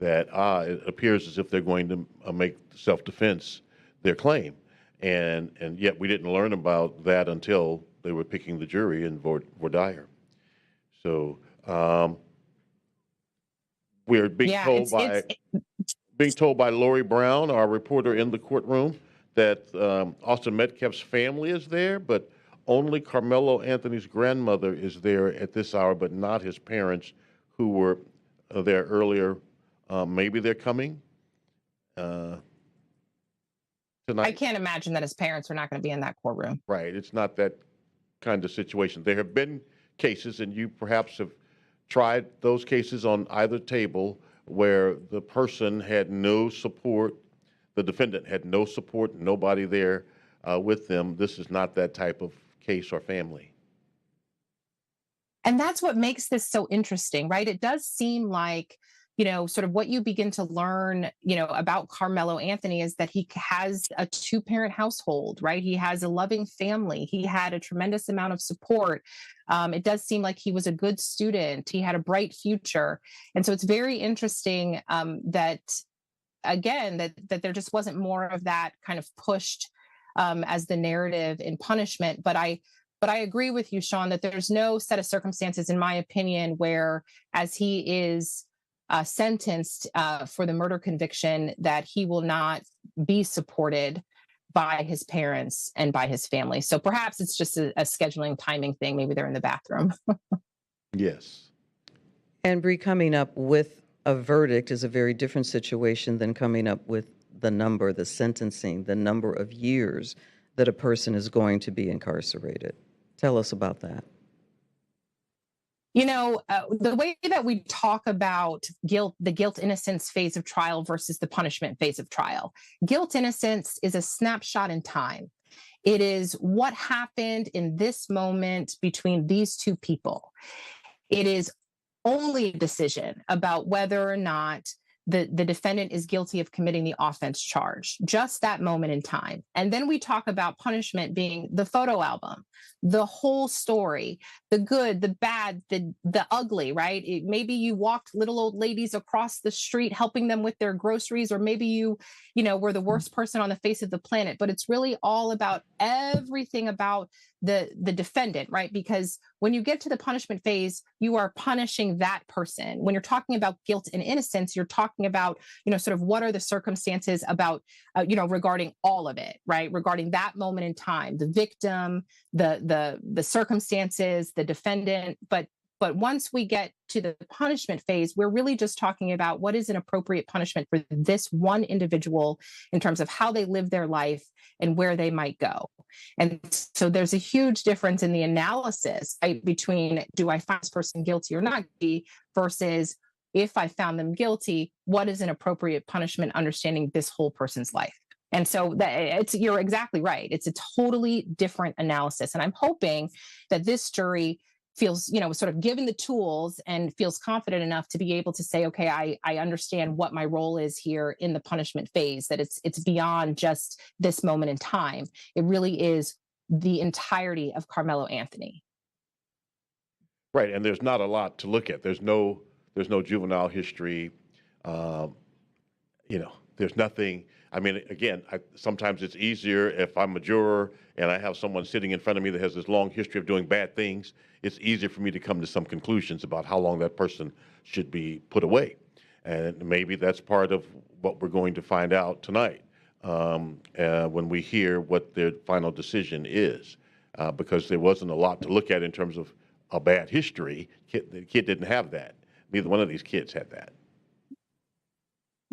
that it appears as if they're going to make self-defense their claim. And yet we didn't learn about that until they were picking the jury in voir dire. So we're being told by... being told by Lori Brown, our reporter in the courtroom, that Austin Metcalf's family is there, but only Karmelo Anthony's grandmother is there at this hour, but not his parents who were there earlier. Maybe they're coming tonight. I can't imagine that his parents are not going to be in that courtroom. Right. It's not that kind of situation. There have been cases, and you perhaps have tried those cases on either table, where the person had no support, the defendant had no support, nobody there with them. This is not that type of case or family. And that's what makes this so interesting, right? It does seem like, sort of what you begin to learn, about Karmelo Anthony is that he has a two-parent household, right? He has a loving family. He had a tremendous amount of support. It does seem like he was a good student. He had a bright future. And so it's very interesting that there just wasn't more of that kind of pushed as the narrative in punishment. But I agree with you, Sean, that there's no set of circumstances, in my opinion, where as he is sentenced for the murder conviction, that he will not be supported by his parents and by his family. So perhaps it's just a scheduling timing thing. Maybe they're in the bathroom. Yes. And Bree, coming up with a verdict is a very different situation than coming up with the sentencing, the number of years that a person is going to be incarcerated. Tell us about that. The way that we talk about the guilt innocence phase of trial versus the punishment phase of trial, guilt innocence is a snapshot in time. It is what happened in this moment between these two people. It is only a decision about whether or not the defendant is guilty of committing the offense charge, just that moment in time. And then we talk about punishment being the photo album, the whole story, the good, the bad, the ugly, right? Maybe you walked little old ladies across the street helping them with their groceries, or maybe you were the worst person on the face of the planet. But it's really all about everything about the defendant, right? Because when you get to the punishment phase, you are punishing that person. When you're talking about guilt and innocence, you're talking about, sort of what are the circumstances about, regarding all of it, right? Regarding that moment in time, the victim, the circumstances, the defendant. But once we get to the punishment phase, we're really just talking about what is an appropriate punishment for this one individual in terms of how they live their life and where they might go. And so there's a huge difference in the analysis, right, between do I find this person guilty or not guilty versus if I found them guilty, what is an appropriate punishment understanding this whole person's life? And so you're exactly right. It's a totally different analysis. And I'm hoping that this jury feels, sort of given the tools and feels confident enough to be able to say, okay, I understand what my role is here in the punishment phase, that it's beyond just this moment in time. It really is the entirety of Karmelo Anthony. Right, and there's not a lot to look at. There's no juvenile history. There's nothing. I mean, again, sometimes it's easier if I'm a juror and I have someone sitting in front of me that has this long history of doing bad things. It's easier for me to come to some conclusions about how long that person should be put away. And maybe that's part of what we're going to find out tonight when we hear what their final decision is, because there wasn't a lot to look at in terms of a bad history. The kid didn't have that. Neither one of these kids had that.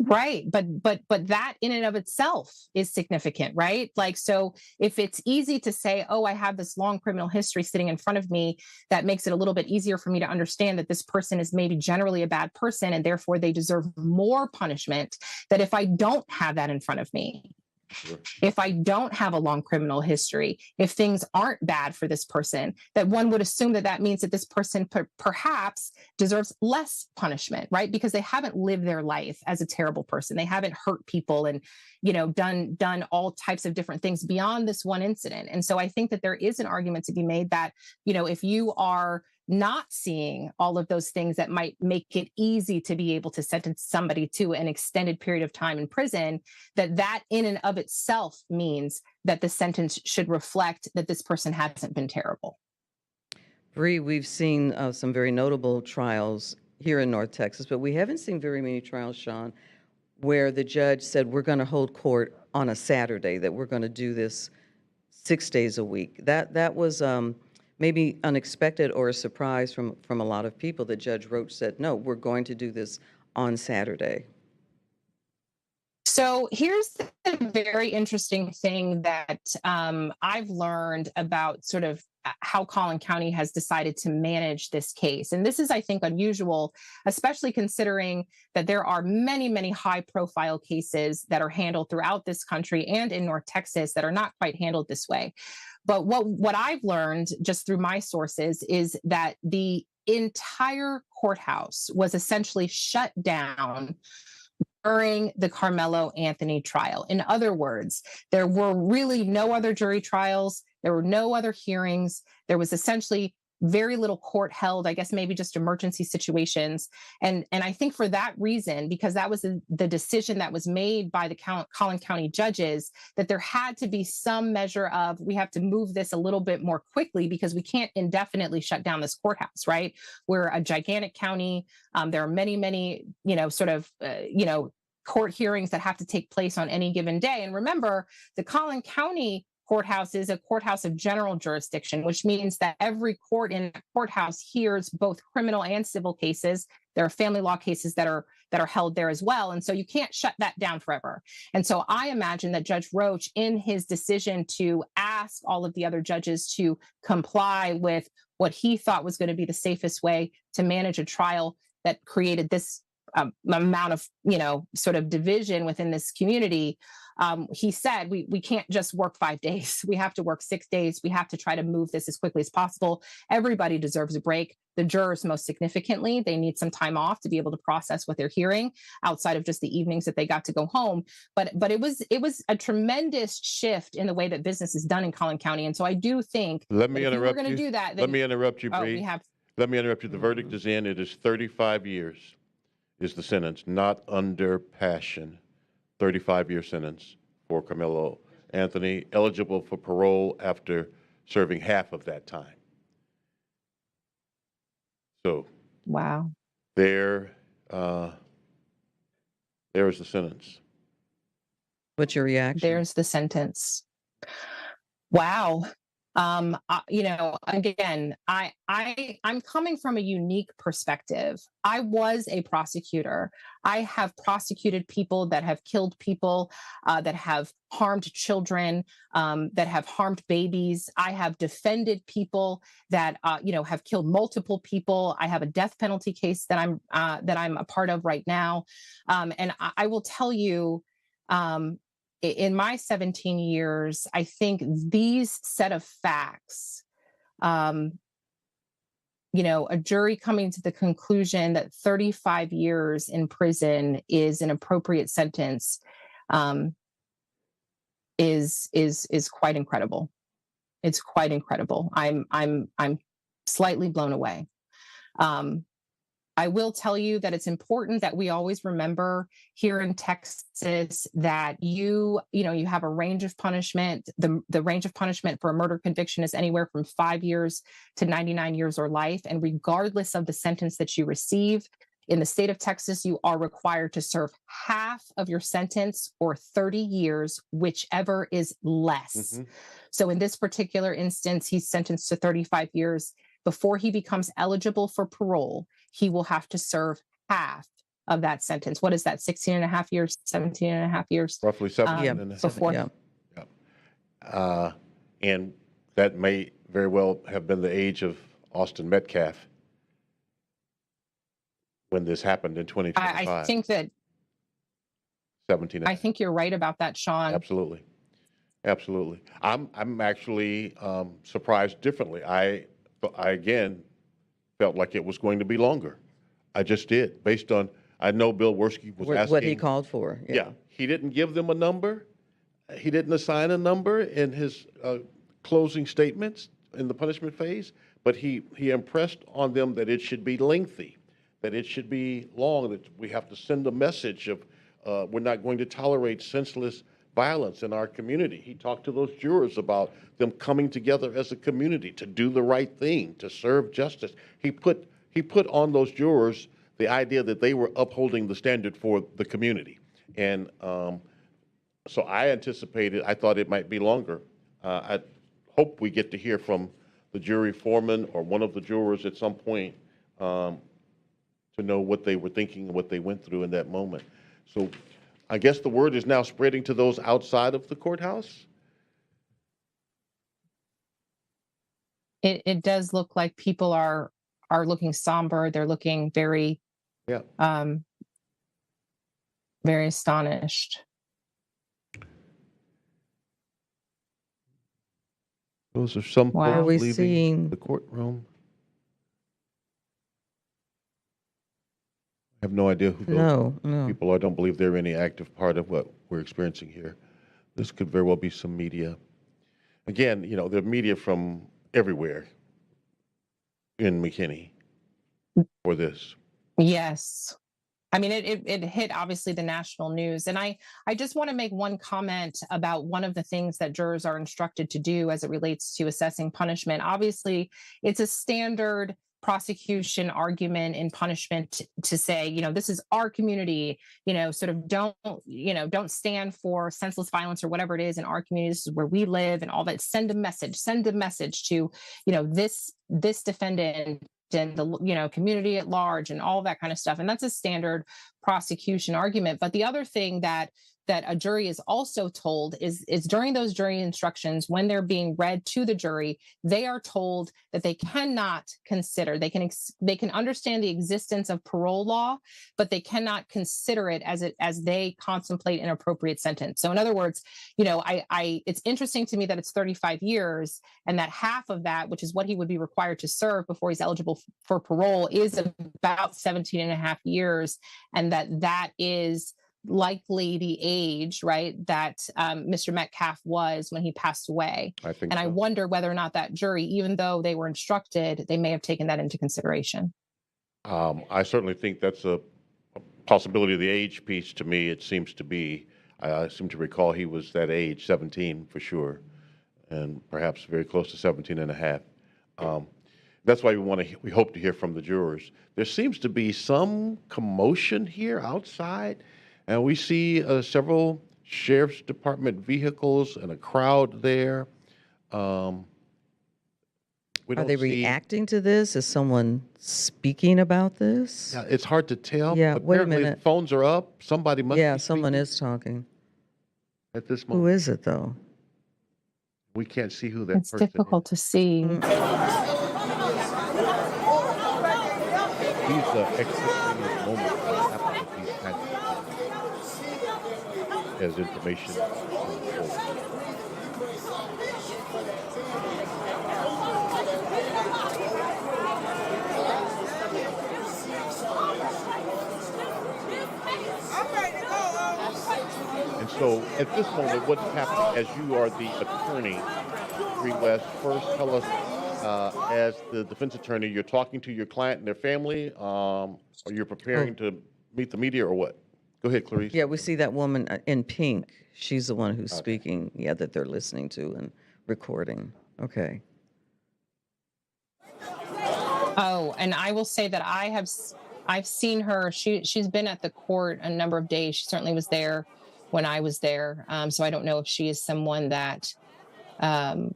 Right. But that in and of itself is significant, right? Like, so if it's easy to say, oh, I have this long criminal history sitting in front of me, that makes it a little bit easier for me to understand that this person is maybe generally a bad person and therefore they deserve more punishment, that if I don't have that in front of me, if I don't have a long criminal history, if things aren't bad for this person, that one would assume that means that this person perhaps deserves less punishment, right? Because they haven't lived their life as a terrible person. They haven't hurt people and, done all types of different things beyond this one incident. And so I think that there is an argument to be made that, if you are not seeing all of those things that might make it easy to be able to sentence somebody to an extended period of time in prison, that in and of itself means that the sentence should reflect that this person hasn't been terrible. Bree, we've seen some very notable trials here in North Texas, but we haven't seen very many trials, Sean, where the judge said, we're going to hold court on a Saturday, that we're going to do this 6 days a week. That was maybe unexpected or a surprise from a lot of people that Judge Roach said, no, we're going to do this on Saturday. So here's the very interesting thing that I've learned about sort of how Collin County has decided to manage this case. And this is, I think, unusual, especially considering that there are many, many high-profile cases that are handled throughout this country and in North Texas that are not quite handled this way. But what I've learned just through my sources is that the entire courthouse was essentially shut down during the Karmelo Anthony trial. In other words, there were really no other jury trials. There were no other hearings. There was essentially very little court held, I guess maybe just emergency situations. And I think for that reason, because that was the decision that was made by the Collin County judges, that there had to be some measure of, we have to move this a little bit more quickly because we can't indefinitely shut down this courthouse, right? We're a gigantic county. There are many, many, court hearings that have to take place on any given day. And remember, the Collin County courthouse is a courthouse of general jurisdiction, which means that every court in that courthouse hears both criminal and civil cases. There are family law cases that are held there as well. And so you can't shut that down forever. And so I imagine that Judge Roach, in his decision to ask all of the other judges to comply with what he thought was going to be the safest way to manage a trial that created this amount of, sort of division within this community, he said, we can't just work 5 days. We have to work 6 days. We have to try to move this as quickly as possible. Everybody deserves a break. The jurors, most significantly, they need some time off to be able to process what they're hearing outside of just the evenings that they got to go home. But it was a tremendous shift in the way that business is done in Collin County. And so I do think Let me interrupt we're going to do that. Let me interrupt you, Bree. Let me interrupt you. The verdict is in. It is 35 years is the sentence, not under passion. 35-year sentence for Karmelo Anthony, eligible for parole after serving half of that time. So, wow. There is the sentence. What's your reaction? There's the sentence. Wow. Again, I'm coming from a unique perspective. I was a prosecutor. I have prosecuted people that have killed people, that have harmed children, that have harmed babies. I have defended people that, have killed multiple people. I have a death penalty case that I'm a part of right now. And I will tell you, in my 17 years, I think these set of facts, a jury coming to the conclusion that 35 years in prison is an appropriate sentence, is quite incredible. It's quite incredible. I'm slightly blown away. I will tell you that it's important that we always remember here in Texas that you have a range of punishment. The range of punishment for a murder conviction is anywhere from 5 years to 99 years or life. And regardless of the sentence that you receive, in the state of Texas, you are required to serve half of your sentence or 30 years, whichever is less. Mm-hmm. So in this particular instance, he's sentenced to 35 years. Before he becomes eligible for parole, he will have to serve half of that sentence. What is that, 16 and a half years, 17 and a half years? Roughly 17 and a half. Before. Yeah. And that may very well have been the age of Austin Metcalf when this happened in 2025. I think that 17. I think you're right about that, Sean. Absolutely. I'm actually surprised differently. I again felt like it was going to be longer. I just did, based on, I know Bill Werski was asking. What he called for. Yeah. He didn't give them a number. He didn't assign a number in his closing statements in the punishment phase, but he impressed on them that it should be lengthy, that it should be long, that we have to send a message of we're not going to tolerate senseless violence in our community. He talked to those jurors about them coming together as a community to do the right thing, to serve justice. He put on those jurors the idea that they were upholding the standard for the community. And so I thought it might be longer. I hope we get to hear from the jury foreman or one of the jurors at some point to know what they were thinking and what they went through in that moment. So I guess the word is now spreading to those outside of the courthouse. It does look like people are looking somber. They're looking very, very astonished. Those are some Wow. Are we leaving seeing the courtroom. I have no idea who those people are. I don't believe they're any active part of what we're experiencing here. This could very well be some media. Again, you know, there are media from everywhere in McKinney for this. Yes. I mean, it hit obviously the national news. And I just want to make one comment about one of the things that jurors are instructed to do as it relates to assessing punishment. Obviously, it's a standard prosecution argument in punishment to say, you know, this is our community, you know, sort of don't stand for senseless violence or whatever it is in our community. This is where we live and all that. Send a message to, you know, this defendant and the, you know, community at large and all that kind of stuff. And that's a standard prosecution argument. But the other thing that a jury is also told is during those jury instructions, when they're being read to the jury, they are told that they cannot consider, they can understand the existence of parole law, but they cannot consider it as they contemplate an appropriate sentence. So in other words, you know, it's interesting to me that it's 35 years and that half of that, which is what he would be required to serve before he's eligible for parole, is about 17 and a half years. And that is likely the age, right, that Mr. Metcalf was when he passed away. I wonder whether or not that jury, even though they were instructed, they may have taken that into consideration. I certainly think that's a possibility of the age piece. To me, it seems to be, I seem to recall he was that age, 17 for sure, and perhaps very close to 17 and a half. That's why we hope to hear from the jurors. There seems to be some commotion here outside. And we see several sheriff's department vehicles and a crowd there. Are they reacting to this? Is someone speaking about this? Yeah, it's hard to tell. Yeah, wait a apparently minute. Phones are up. Somebody must be someone is talking. At this moment. Who is it, though? We can't see who that It's person difficult to see. is. These extraordinary moments that happen at these kinds of as information comes forward. And so at this moment, what's happening, as you are the attorney, Bree West, first tell us, as the defense attorney, you're talking to your client and their family, or you're preparing to meet the media, or what? Go ahead, Clarice. Yeah, we see that woman in pink. She's the one who's speaking, that they're listening to and recording. Okay. Oh, and I will say that I've seen her. She's been at the court a number of days. She certainly was there when I was there. So I don't know if she is someone that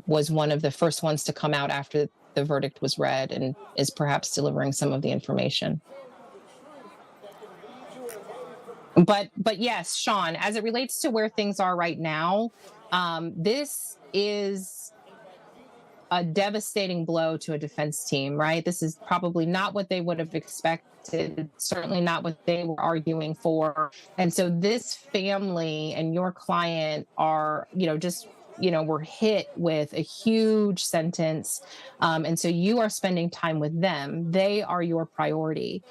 was one of the first ones to come out after the verdict was read and is perhaps delivering some of the information. But yes, Sean, as it relates to where things are right now, this is a devastating blow to a defense team, right? This is probably not what they would have expected, certainly not what they were arguing for. And so this family and your client are, were hit with a huge sentence. And so you are spending time with them. They are your priority.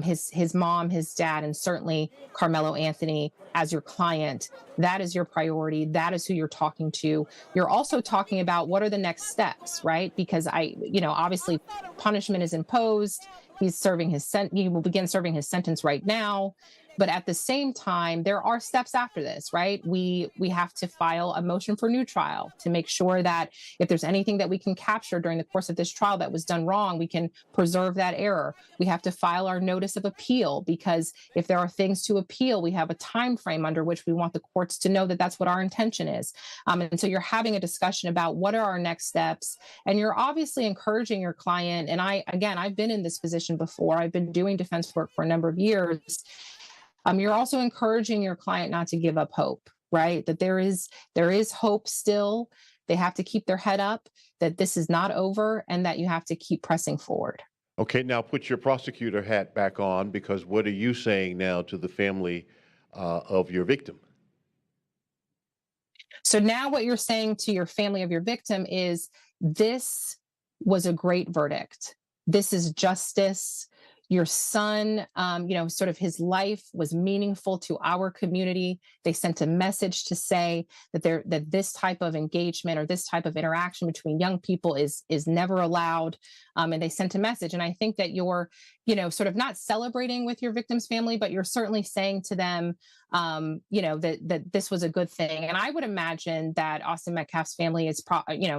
His mom, his dad, and certainly Karmelo Anthony as your client. That is your priority. That is who you're talking to. You're also talking about what are the next steps, right? Because obviously punishment is imposed. He will begin serving his sentence right now. But at the same time, there are steps after this, right? We have to file a motion for new trial to make sure that if there's anything that we can capture during the course of this trial that was done wrong, we can preserve that error. We have to file our notice of appeal, because if there are things to appeal, we have a time frame under which we want the courts to know that that's what our intention is. And so you're having a discussion about what are our next steps, and you're obviously encouraging your client. And I've been in this position before. I've been doing defense work for a number of years. You're also encouraging your client not to give up hope, right? That there is hope still. They have to keep their head up, that this is not over, and that you have to keep pressing forward. Okay, now put your prosecutor hat back on, because what are you saying now to the family of your victim? So now what you're saying to your family of your victim is, this was a great verdict. This is justice. Your son, sort of his life was meaningful to our community. They sent a message to say that this type of engagement or this type of interaction between young people is never allowed. And they sent a message. And I think that you're, sort of not celebrating with your victim's family, but you're certainly saying to them, that this was a good thing. And I would imagine that Austin Metcalf's family is,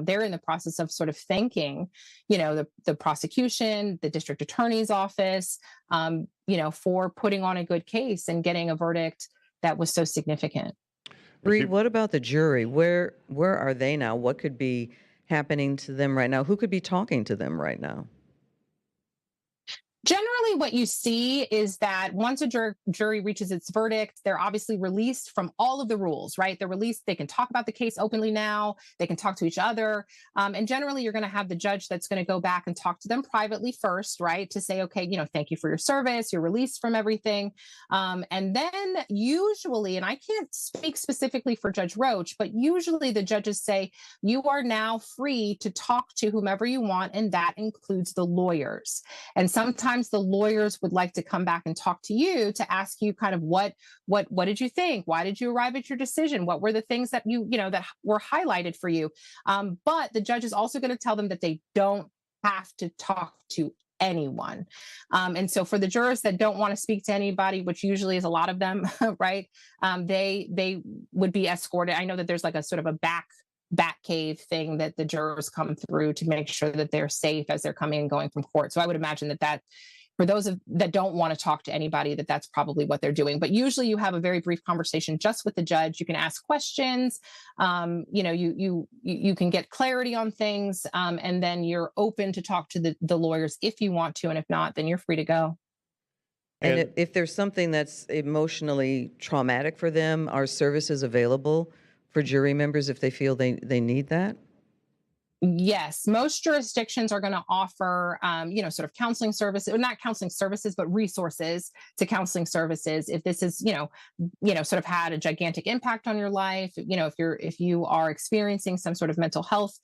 they're in the process of sort of thanking, the prosecution, the district attorney's office, for putting on a good case and getting a verdict that was so significant. Bree, what about the jury? Where are they now? What could be happening to them right now? Who could be talking to them right now? Generally, what you see is that once a jury reaches its verdict, they're obviously released from all of the rules, right? They're released. They can talk about the case openly now. They can talk to each other. And generally, you're going to have the judge that's going to go back and talk to them privately first, right? To say, okay, thank you for your service. You're released from everything. And then usually, and I can't speak specifically for Judge Roach, but usually the judges say, you are now free to talk to whomever you want. And that includes the lawyers. And sometimes the lawyers would like to come back and talk to you to ask you kind of what did you think? Why did you arrive at your decision? What were the things that that were highlighted for you? But the judge is also going to tell them that they don't have to talk to anyone. And so for the jurors that don't want to speak to anybody, which usually is a lot of them, right? They would be escorted. I know that there's like a sort of a back cave thing that the jurors come through to make sure that they're safe as they're coming and going from court. So I would imagine that for those that don't want to talk to anybody, that's probably what they're doing. But usually you have a very brief conversation just with the judge. You can ask questions. You can get clarity on things, and then you're open to talk to the lawyers if you want to, and if not, then you're free to go. And if there's something that's emotionally traumatic for them, are services available for jury members if they feel they need that? Yes, most jurisdictions are going to offer, sort of counseling services, or not counseling services, but resources to counseling services. If this is, sort of had a gigantic impact on your life, if you are experiencing some sort of mental health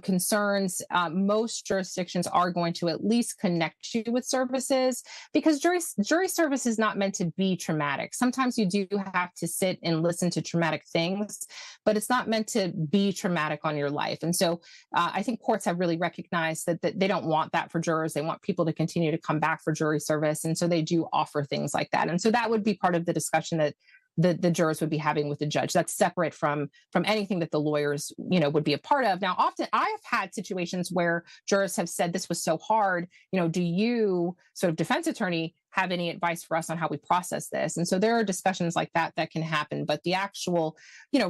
concerns, most jurisdictions are going to at least connect you with services, because jury service is not meant to be traumatic. Sometimes you do have to sit and listen to traumatic things, but it's not meant to be traumatic on your life. And so I think courts have really recognized that they don't want that for jurors. They want people to continue to come back for jury service. And so they do offer things like that. And so that would be part of the discussion that the jurors would be having with the judge. That's separate from anything that the lawyers, would be a part of. Now, often I've had situations where jurors have said, this was so hard, do you, sort of defense attorney, have any advice for us on how we process this? And so there are discussions like that can happen, but the actual,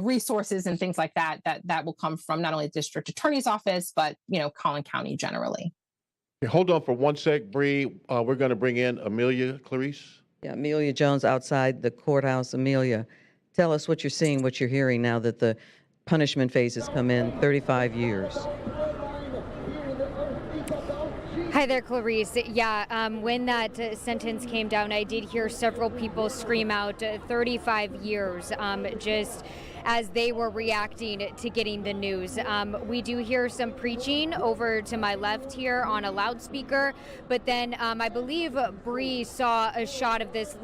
resources and things like that will come from not only the district attorney's office, but, Collin County generally. Okay, hold on for one sec, Bree. We're going to bring in Amelia Clarice. Yeah, Amelia Jones outside the courthouse. Amelia, tell us what you're seeing, what you're hearing now that the punishment phase has come in 35 years. Hi there, Clarice. Yeah, when that sentence came down, I did hear several people scream out 35 years. Just as they were reacting to getting the news. We do hear some preaching over to my left here on a loudspeaker, but then I believe Bree saw a shot of this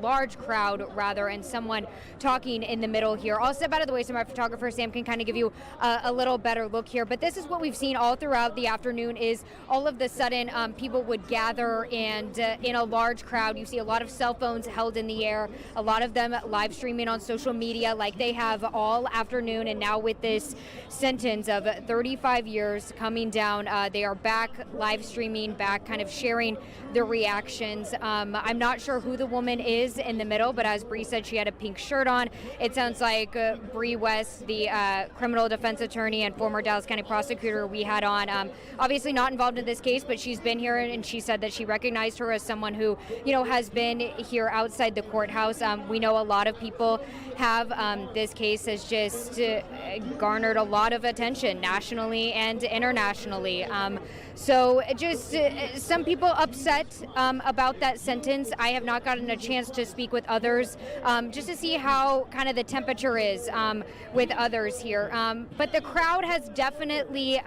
large crowd rather, and someone talking in the middle here. I'll step out of the way so my photographer Sam can kind of give you a little better look here. But this is what we've seen all throughout the afternoon, is all of the sudden people would gather, and in a large crowd you see a lot of cell phones held in the air, a lot of them live streaming on social media like they have all afternoon. And now with this sentence of 35 years coming down, they are back live streaming, back kind of sharing their reactions. I'm not sure who the woman is in the middle, but as Bree said, she had a pink shirt on. It sounds like Bree West, the criminal defense attorney and former Dallas County prosecutor we had on, obviously not involved in this case, but she's been here, and she said that she recognized her as someone who, has been here outside the courthouse. We know a lot of people have. This case has just garnered a lot of attention nationally and internationally. So just some people upset about that sentence. I have not gotten a chance to speak with others just to see how kind of the temperature is with others here. But the crowd has definitely,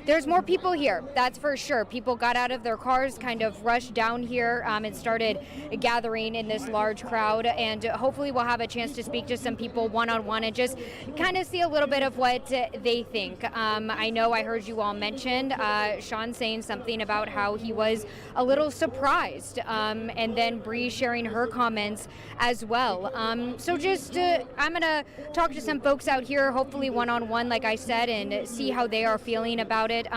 there's more people here, that's for sure. People got out of their cars, kind of rushed down here and started gathering in this large crowd. And hopefully we'll have a chance to speak to some people one-on-one and just kind of see a little bit of what they think. I know I heard you all mentioned Sean saying something about how he was a little surprised, and then Bree sharing her comments as well. So just I'm going to talk to some folks out here, hopefully one-on-one, like I said, and see how they are feeling about it.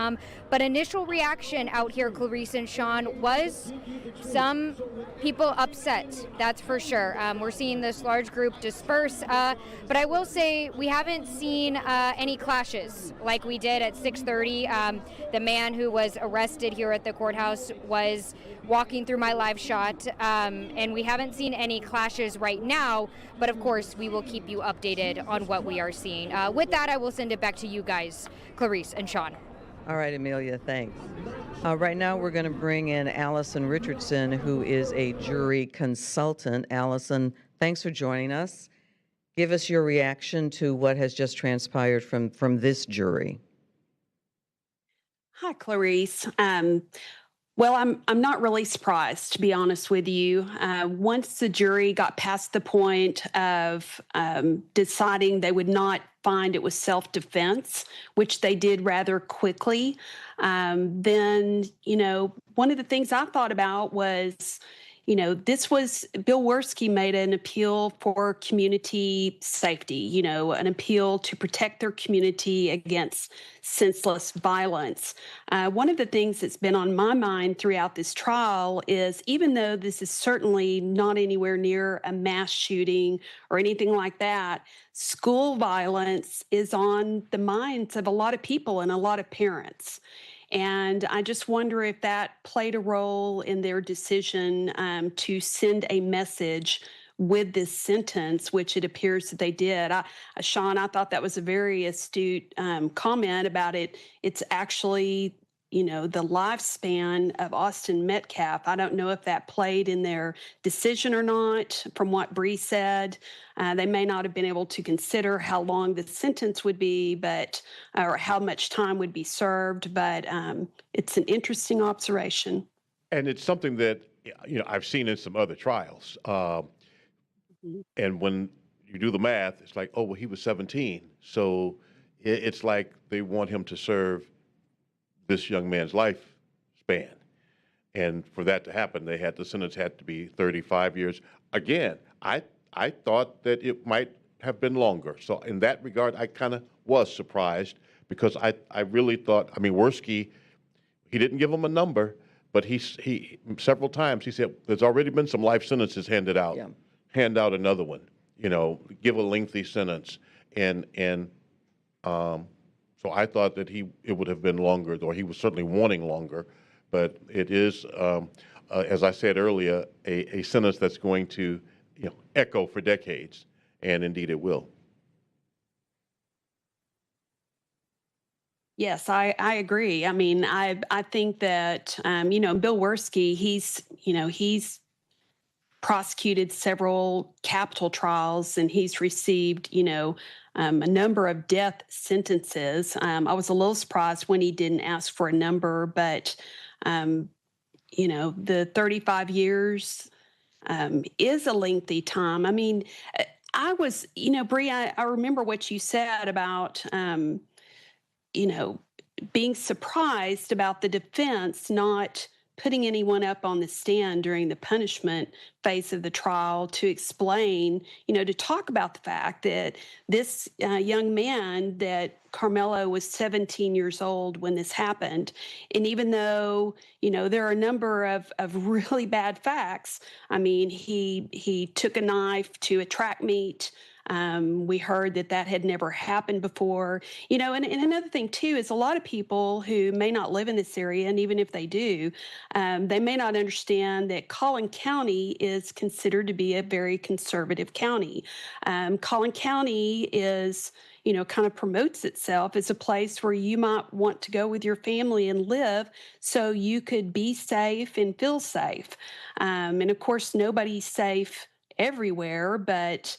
But initial reaction out here, Clarice and Sean, was some people upset, that's for sure. We're seeing this large group disperse, but I will say we haven't seen any clashes like we did at 6:30. The man who was arrested here at the courthouse was walking through my live shot, and we haven't seen any clashes right now, but of course we will keep you updated on what we are seeing. With that, I will send it back to you guys, Clarice and Sean. All right, Amelia, thanks. Right now we're going to bring in Allison Richardson, who is a jury consultant. Allison, thanks for joining us. Give us your reaction to what has just transpired from this jury. Hi, Clarice. Well, I'm not really surprised, to be honest with you. Once the jury got past the point of deciding they would not find it was self-defense, which they did rather quickly, then, one of the things I thought about was, this was, Bill Werski made an appeal for community safety, an appeal to protect their community against senseless violence. One of the things that's been on my mind throughout this trial is, even though this is certainly not anywhere near a mass shooting or anything like that, school violence is on the minds of a lot of people and a lot of parents. And I just wonder if that played a role in their decision to send a message with this sentence, which it appears that they did. Sean, I thought that was a very astute comment about it. It's actually, the lifespan of Austin Metcalf. I don't know if that played in their decision or not. From what Bree said, they may not have been able to consider how long the sentence would be, or how much time would be served. But it's an interesting observation. And it's something that, I've seen in some other trials. And when you do the math, it's like, oh, well, he was 17. So it's like they want him to serve this young man's lifespan. And for that to happen, the sentence had to be 35 years. Again, I thought that it might have been longer. So in that regard, I kind of was surprised, because I really thought, Werski, he didn't give him a number, but he several times he said, there's already been some life sentences handed out. Yeah. Hand out another one, give a lengthy sentence. So I thought that it would have been longer, or he was certainly wanting longer. But it is, as I said earlier, a sentence that's going to echo for decades, and indeed it will. Yes, I agree. I think that, Bill Werski, he's prosecuted several capital trials, and he's received, a number of death sentences. I was a little surprised when he didn't ask for a number, but, the 35 years is a lengthy time. I mean, I was, Bree, I remember what you said about, being surprised about the defense not putting anyone up on the stand during the punishment phase of the trial to explain, to talk about the fact that this young man, that Karmelo was 17 years old when this happened. And even though, there are a number of really bad facts, I mean, he took a knife to a track meet. We heard that had never happened before, and another thing too is a lot of people who may not live in this area, and even if they do, they may not understand that Collin County is considered to be a very conservative county. Collin County is, kind of promotes itself as a place where you might want to go with your family and live so you could be safe and feel safe. And of course, nobody's safe everywhere, but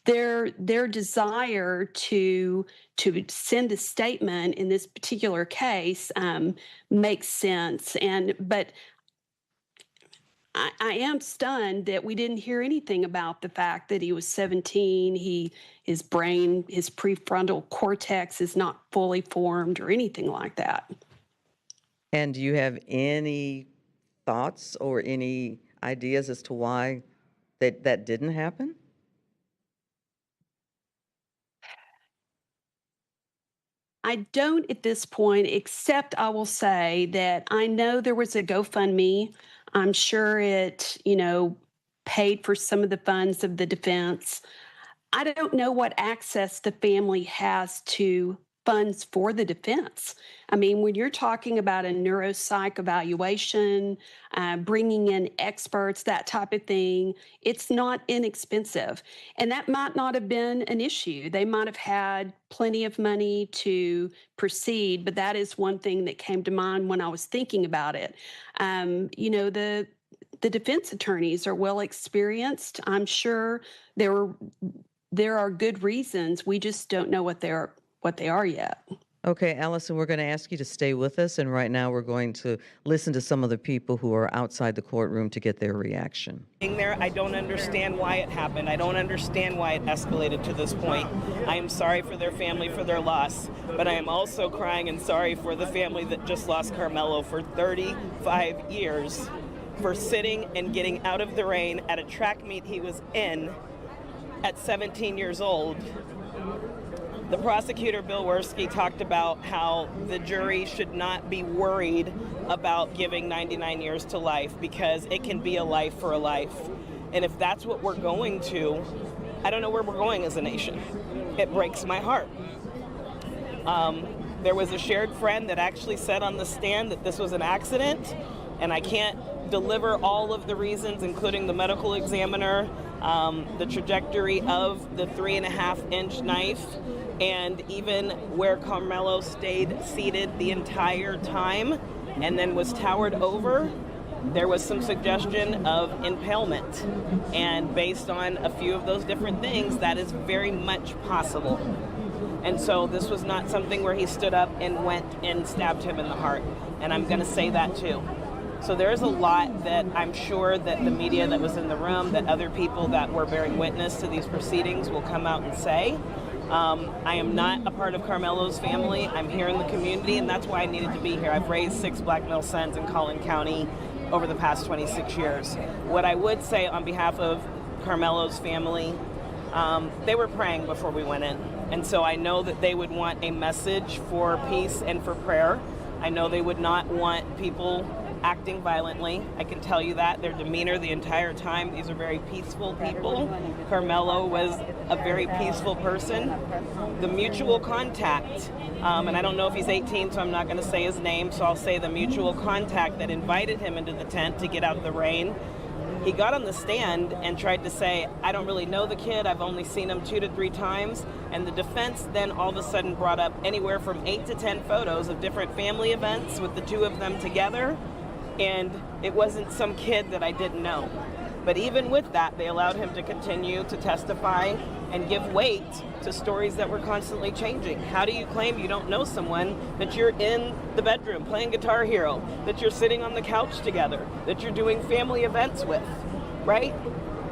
their desire to send a statement in this particular case makes sense. But I am stunned that we didn't hear anything about the fact that he was 17. His brain, his prefrontal cortex is not fully formed or anything like that. And do you have any thoughts or any ideas as to why that didn't happen? I don't at this point, except I will say that I know there was a GoFundMe. I'm sure it, paid for some of the funds of the defense. I don't know what access the family has to funds for the defense. I mean, when you're talking about a neuropsych evaluation, bringing in experts, that type of thing, it's not inexpensive. And that might not have been an issue. They might have had plenty of money to proceed, but that is one thing that came to mind when I was thinking about it. The defense attorneys are well experienced. I'm sure there are good reasons. We just don't know what they are yet. Okay, Allison, we're going to ask you to stay with us, and right now we're going to listen to some of the people who are outside the courtroom to get their reaction. There, I don't understand why it happened. I don't understand why it escalated to this point. I am sorry for their family for their loss, but I am also crying and sorry for the family that just lost Karmelo for 35 years for sitting and getting out of the rain at a track meet he was in at 17 years old. The prosecutor, Bill Werski, talked about how the jury should not be worried about giving 99 years to life because it can be a life for a life. And if that's what we're going to, I don't know where we're going as a nation. It breaks my heart. There was a shared friend that actually said on the stand that this was an accident, and I can't deliver all of the reasons, including the medical examiner, the trajectory of the 3.5-inch knife, and even where Karmelo stayed seated the entire time and then was towered over. There was some suggestion of impalement. And based on a few of those different things, that is very much possible. And so this was not something where he stood up and went and stabbed him in the heart. And I'm going to say that too. So there's a lot that I'm sure that the media that was in the room, that other people that were bearing witness to these proceedings will come out and say. I am not a part of Karmelo's family. I'm here in the community, and that's why I needed to be here. I've raised 6 black male sons in Collin County over the past 26 years. What I would say on behalf of Karmelo's family, they were praying before we went in. And so I know that they would want a message for peace and for prayer. I know they would not want people acting violently. I can tell you that. Their demeanor the entire time, these are very peaceful people. Karmelo was a very peaceful person. The mutual contact, and I don't know if he's 18, so I'm not going to say his name, so I'll say the mutual contact that invited him into the tent to get out of the rain. He got on the stand and tried to say, I don't really know the kid, I've only seen him 2 to 3 times. And the defense then all of a sudden brought up anywhere from 8 to 10 photos of different family events with the two of them together. And it wasn't some kid that I didn't know. But even with that, they allowed him to continue to testify and give weight to stories that were constantly changing. How do you claim you don't know someone that you're in the bedroom playing Guitar Hero, that you're sitting on the couch together, that you're doing family events with, right?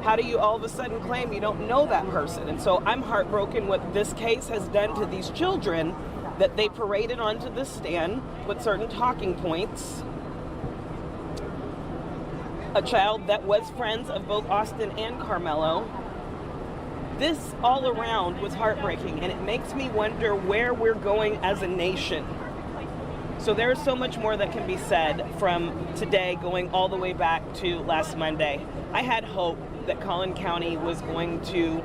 How do you all of a sudden claim you don't know that person? And so I'm heartbroken what this case has done to these children, that they paraded onto the stand with certain talking points. A child that was friends of both Austin and Karmelo. This all around was heartbreaking, and it makes me wonder where we're going as a nation. So there's so much more that can be said from today going all the way back to last Monday. I had hope that Collin County was going to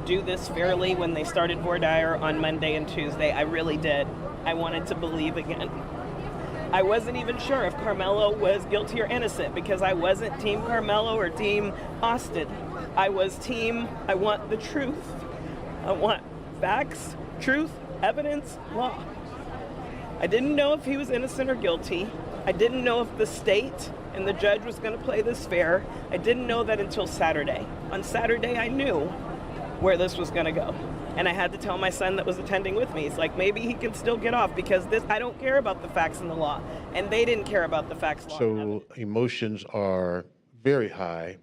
do this fairly when they started voir dire on Monday and Tuesday. I really did. I wanted to believe again. I wasn't even sure if Karmelo was guilty or innocent because I wasn't team Karmelo or team Austin. I was team, I want the truth. I want facts, truth, evidence, law. I didn't know if he was innocent or guilty. I didn't know if the state and the judge was going to play this fair. I didn't know that until Saturday. On Saturday, I knew where this was going to go. And I had to tell my son that was attending with me. It's like, maybe he can still get off because I don't care about the facts and the law. And they didn't care about the facts and law. So emotions are very high.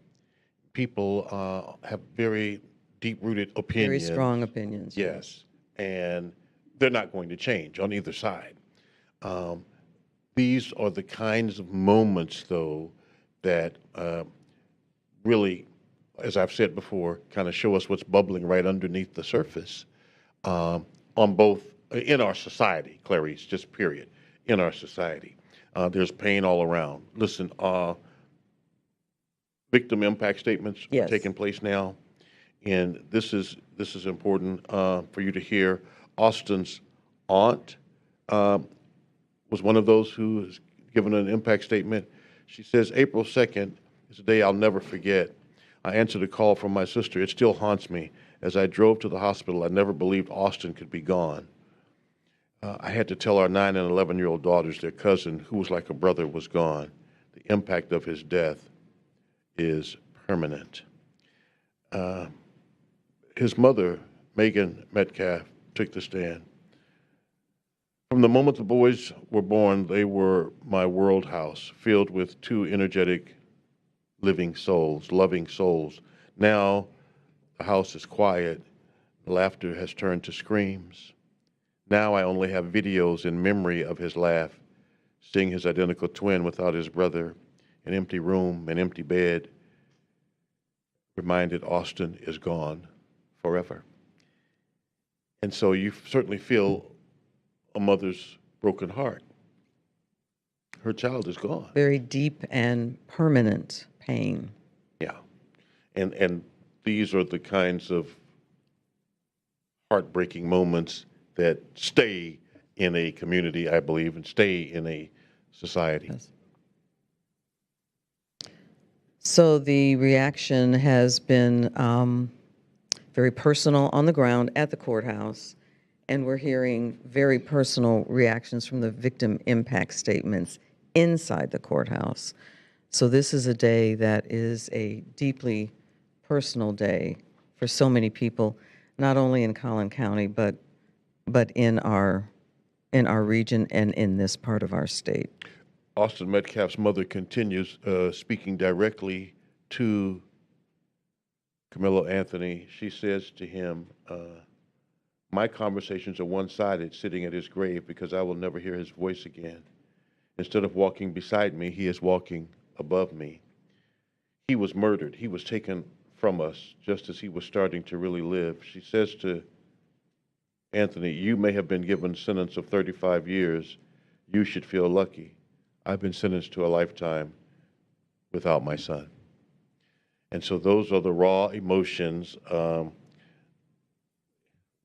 People have very deep-rooted opinions. Very strong opinions. Yes. And they're not going to change on either side. These are the kinds of moments, though, that really, as I've said before, kind of show us what's bubbling right underneath the surface on both, in our society, Clarice, just period, in our society. There's pain all around. Listen, victim impact statements are taking place now, and this is important for you to hear. Austin's aunt was one of those who has given an impact statement. She says, April 2nd is a day I'll never forget. I answered a call from my sister. It still haunts me. As I drove to the hospital, I never believed Austin could be gone. I had to tell our 9 and 11-year-old daughters their cousin, who was like a brother, was gone. The impact of his death is permanent. His mother, Megan Metcalf, took the stand. From the moment the boys were born, they were my world house, filled with two energetic, living souls, loving souls. Now the house is quiet. Laughter has turned to screams. Now I only have videos in memory of his laugh, seeing his identical twin without his brother, an empty room, an empty bed, reminded Austin is gone forever. And so you certainly feel a mother's broken heart. Her child is gone. Very deep and permanent pain. Yeah. And these are the kinds of heartbreaking moments that stay in a community, I believe, and stay in a society. Yes. So the reaction has been very personal on the ground at the courthouse, and we're hearing very personal reactions from the victim impact statements inside the courthouse. So this is a day that is a deeply personal day for so many people, not only in Collin County, but in our region and in this part of our state. Austin Metcalf's mother continues speaking directly to Karmelo Anthony. She says to him, my conversations are one-sided sitting at his grave because I will never hear his voice again. Instead of walking beside me, he is walking above me. He was murdered. He was taken from us just as he was starting to really live. She says to Anthony, you may have been given a sentence of 35 years. You should feel lucky. I've been sentenced to a lifetime without my son. And so those are the raw emotions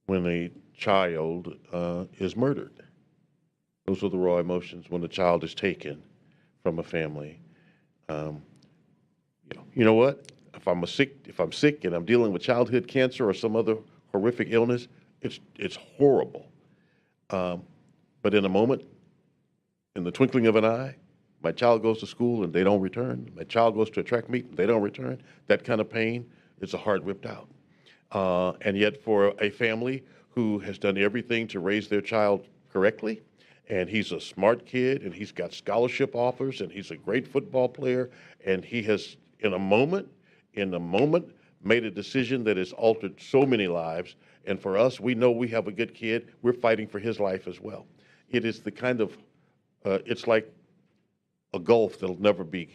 when a child is murdered. Those are the raw emotions when a child is taken from a family. You know what? If I'm sick and I'm dealing with childhood cancer or some other horrific illness, it's horrible. But in a moment, in the twinkling of an eye, My child goes to school and they don't return. My child goes to a track meet and they don't return. That kind of pain is a heart ripped out. And yet for a family who has done everything to raise their child correctly, and he's a smart kid, and he's got scholarship offers, and he's a great football player, and he has, in a moment, made a decision that has altered so many lives. And for us, we know we have a good kid. We're fighting for his life as well. It is the kind of, it's like a gulf that'll never be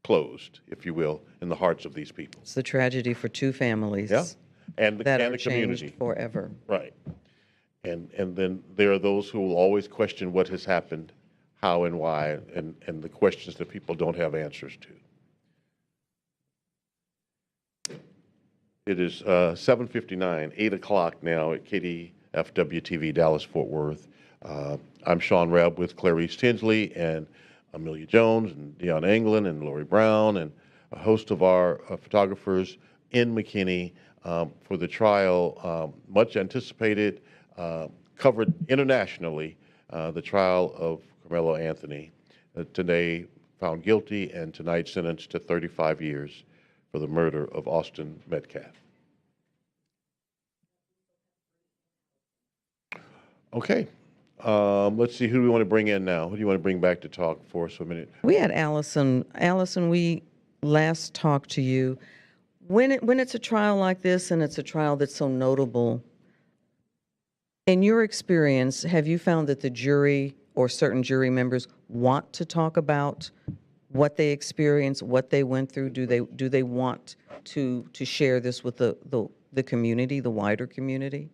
closed, if you will, in the hearts of these people. It's the tragedy for two families. Yeah, and that and are the community changed forever. Right, and then there are those who will always question what has happened, how and why, and the questions that people don't have answers to. It is 7:59, 8 o'clock now at KDFW TV Dallas Fort Worth. I'm Sean Rebb with Clarice Tinsley and Amelia Jones and Deanna England and Lori Brown and a host of our photographers in McKinney for the trial, much anticipated, covered internationally, the trial of Karmelo Anthony, today found guilty and tonight sentenced to 35 years for the murder of Austin Metcalf. Okay. Let's see, who do we want to bring in now? Who do you want to bring back to talk for us for a minute? We had Allison. Allison, we last talked to you. When it's a trial like this and it's a trial that's so notable, in your experience, have you found that the jury or certain jury members want to talk about what they experienced, what they went through? Do they want to share this with the community, the wider community?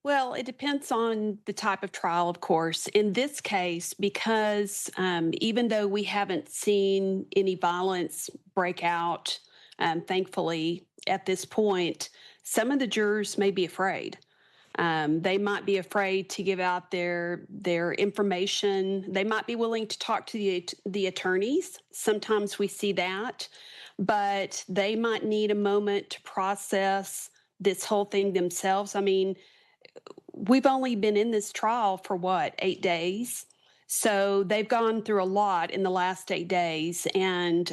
Well, it depends on the type of trial, of course. In this case, because even though we haven't seen any violence break out, thankfully, at this point, some of the jurors may be afraid. They might be afraid to give out their information. They might be willing to talk to the attorneys. Sometimes we see that, but they might need a moment to process this whole thing themselves. I mean, we've only been in this trial for 8 days? So they've gone through a lot in the last 8 days, and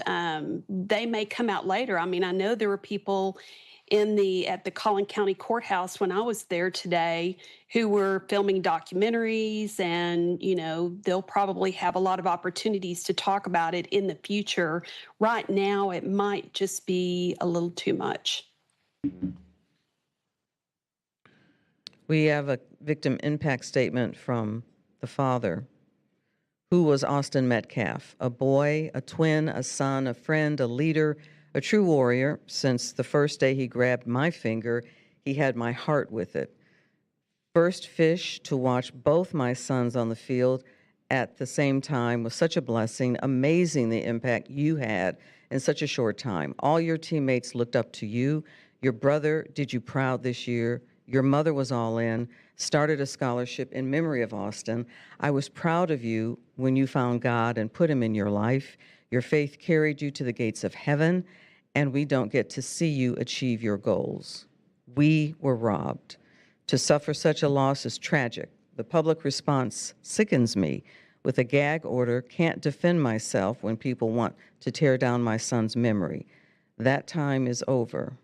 they may come out later. I mean, I know there were people at the Collin County courthouse when I was there today who were filming documentaries, and, they'll probably have a lot of opportunities to talk about it in the future. Right now, it might just be a little too much. We have a victim impact statement from the father, who was Austin Metcalf, a boy, a twin, a son, a friend, a leader, a true warrior. Since the first day he grabbed my finger, he had my heart with it. First fish to watch both my sons on the field at the same time was such a blessing. Amazing the impact you had in such a short time. All your teammates looked up to you. Your brother did you proud this year. Your mother was all in, started a scholarship in memory of Austin. I was proud of you when you found God and put him in your life. Your faith carried you to the gates of heaven, and we don't get to see you achieve your goals. We were robbed. To suffer such a loss is tragic. The public response sickens me. With a gag order, can't defend myself when people want to tear down my son's memory. That time is over.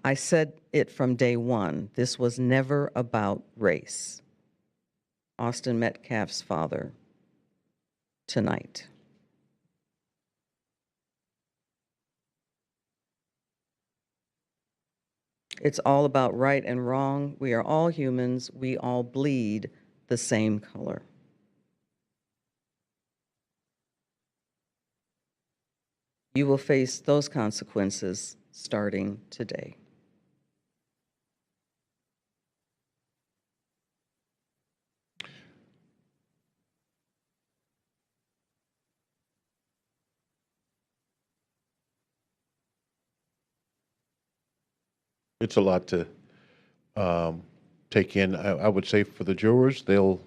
I said it from day one. This was never about race. Austin Metcalf's father, tonight. It's all about right and wrong. We are all humans. We all bleed the same color. You will face those consequences starting today. It's a lot to take in. I would say for the jurors, they'll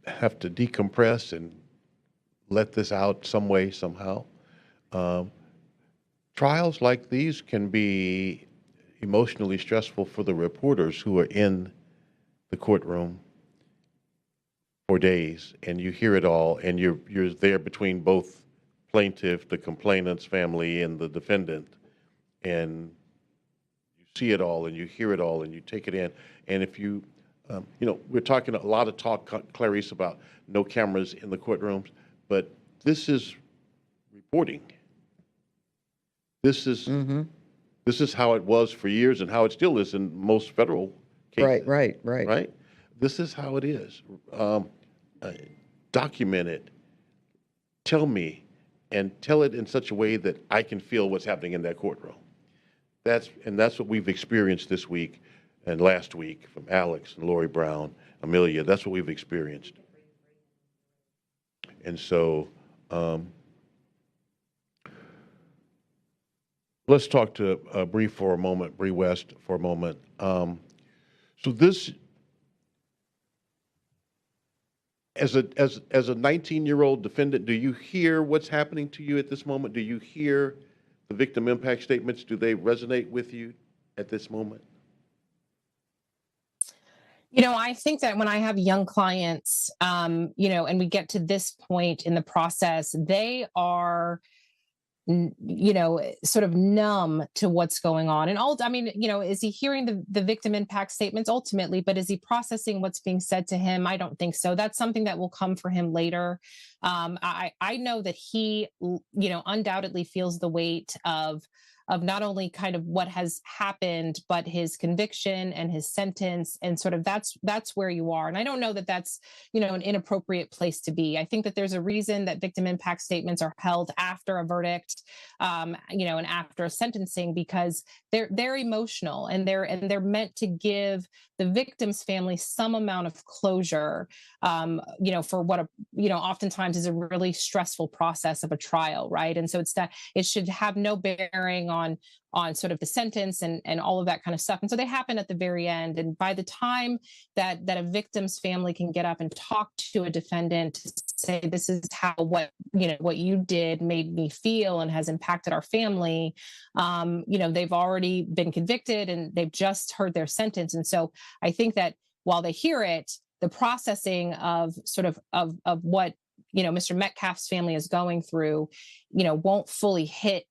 have to decompress and let this out some way, somehow. Trials like these can be emotionally stressful for the reporters who are in the courtroom. for days, and you hear it all, and you're there between both plaintiff, the complainant's family, and the defendant, and you see it all, and you hear it all, and you take it in. And if you, we're talking a lot of talk, Clarice, about no cameras in the courtrooms, but this is reporting. This is this is how it was for years, and how it still is in most federal cases. Right. This is how it is. Document it. Tell me, and tell it in such a way that I can feel what's happening in that courtroom. That's what we've experienced this week and last week from Alex and Lori Brown, Amelia. That's what we've experienced. And so let's talk to Bree for a moment, Bree West for a moment. So this, as a 19-year-old defendant, do you hear what's happening to you at this moment? Do you hear the victim impact statements? Do they resonate with you at this moment? I think that when I have young clients, and we get to this point in the process, they are, sort of numb to what's going on. And is he hearing the victim impact statements ultimately, but is he processing what's being said to him? I don't think so. That's something that will come for him later. I know that he, undoubtedly feels the weight of not only kind of what has happened, but his conviction and his sentence. And sort of that's where you are. And I don't know that that's, an inappropriate place to be. I think that there's a reason that victim impact statements are held after a verdict, and after a sentencing, because they're emotional, and they're meant to give the victim's family some amount of closure, for what oftentimes is a really stressful process of a trial, right? And so it should have no bearing on sort of the sentence and all of that kind of stuff. And so they happen at the very end. And by the time that a victim's family can get up and talk to a defendant to say, this is how what you did made me feel and has impacted our family, they've already been convicted and they've just heard their sentence. And so I think that while they hear it, the processing of sort of what, Mr. Metcalf's family is going through, won't fully hit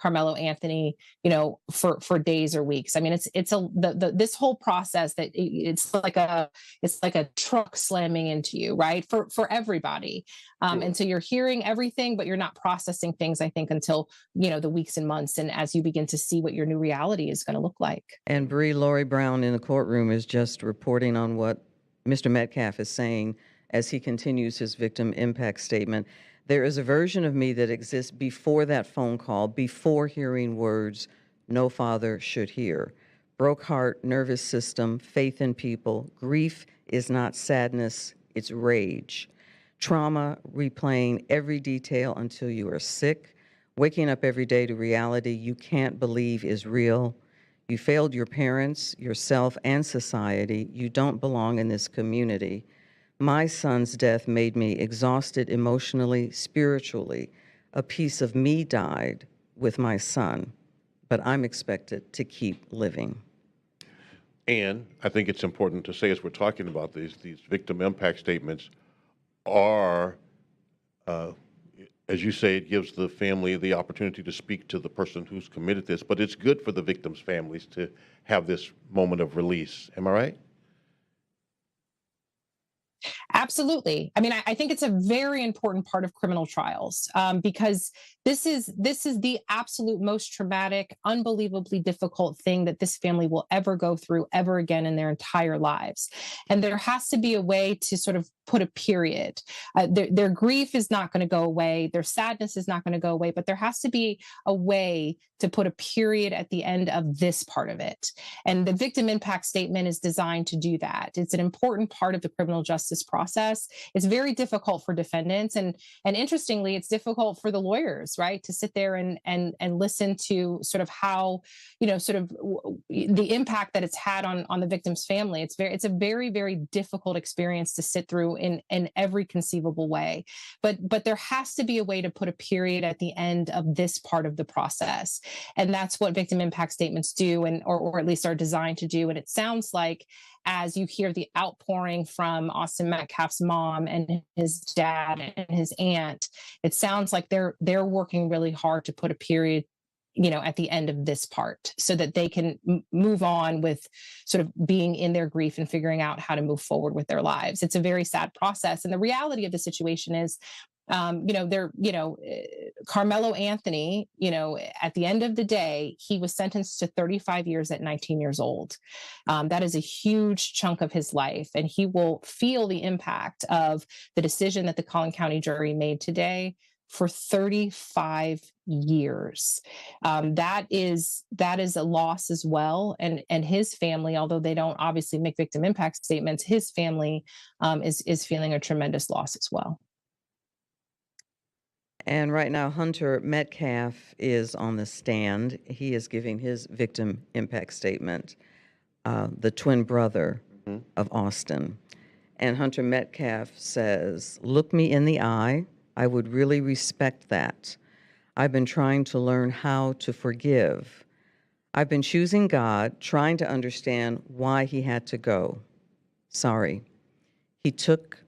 Karmelo Anthony, for days or weeks. I mean, this whole process that it's like a truck slamming into you, right? For everybody. And so you're hearing everything, but you're not processing things, I think, until, the weeks and months. And as you begin to see what your new reality is going to look like. And Bree, Lori Brown in the courtroom is just reporting on what Mr. Metcalf is saying as he continues his victim impact statement. There is a version of me that exists before that phone call, before hearing words no father should hear. Broke heart, nervous system, faith in people. Grief is not sadness, it's rage. Trauma, replaying every detail until you are sick. Waking up every day to reality you can't believe is real. You failed your parents, yourself, and society. You don't belong in this community. My son's death made me exhausted emotionally, spiritually. A piece of me died with my son, but I'm expected to keep living. And I think it's important to say, as we're talking about these victim impact statements are, as you say, it gives the family the opportunity to speak to the person who's committed this, but it's good for the victims' families to have this moment of release. Am I right? Absolutely. I mean, I think it's a very important part of criminal trials, because this is the absolute most traumatic, unbelievably difficult thing that this family will ever go through ever again in their entire lives. And there has to be a way to sort of put a period. Their grief is not going to go away. Their sadness is not going to go away, but there has to be a way to put a period at the end of this part of it. And the victim impact statement is designed to do that. It's an important part of the criminal justice process. It's very difficult for defendants. And interestingly, it's difficult for the lawyers, right, to sit there and listen to sort of how, sort of the impact that it's had on the victim's family. It's a very, very difficult experience to sit through in every conceivable way. But there has to be a way to put a period at the end of this part of the process. And that's what victim impact statements do, or at least are designed to do. And it sounds like as you hear the outpouring from Austin Metcalf's mom and his dad and his aunt, it sounds like they're working really hard to put a period, at the end of this part so that they can move on with sort of being in their grief and figuring out how to move forward with their lives. It's a very sad process. And the reality of the situation is, Karmelo Anthony, at the end of the day, he was sentenced to 35 years at 19 years old. That is a huge chunk of his life, and he will feel the impact of the decision that the Collin County jury made today for 35 years. That is a loss as well. And his family, although they don't obviously make victim impact statements, his family is feeling a tremendous loss as well. And right now, Hunter Metcalf is on the stand. He is giving his victim impact statement, the twin brother of Austin. And Hunter Metcalf says, "Look me in the eye. I would really respect that. I've been trying to learn how to forgive. I've been choosing God, trying to understand why he had to go. Sorry. He took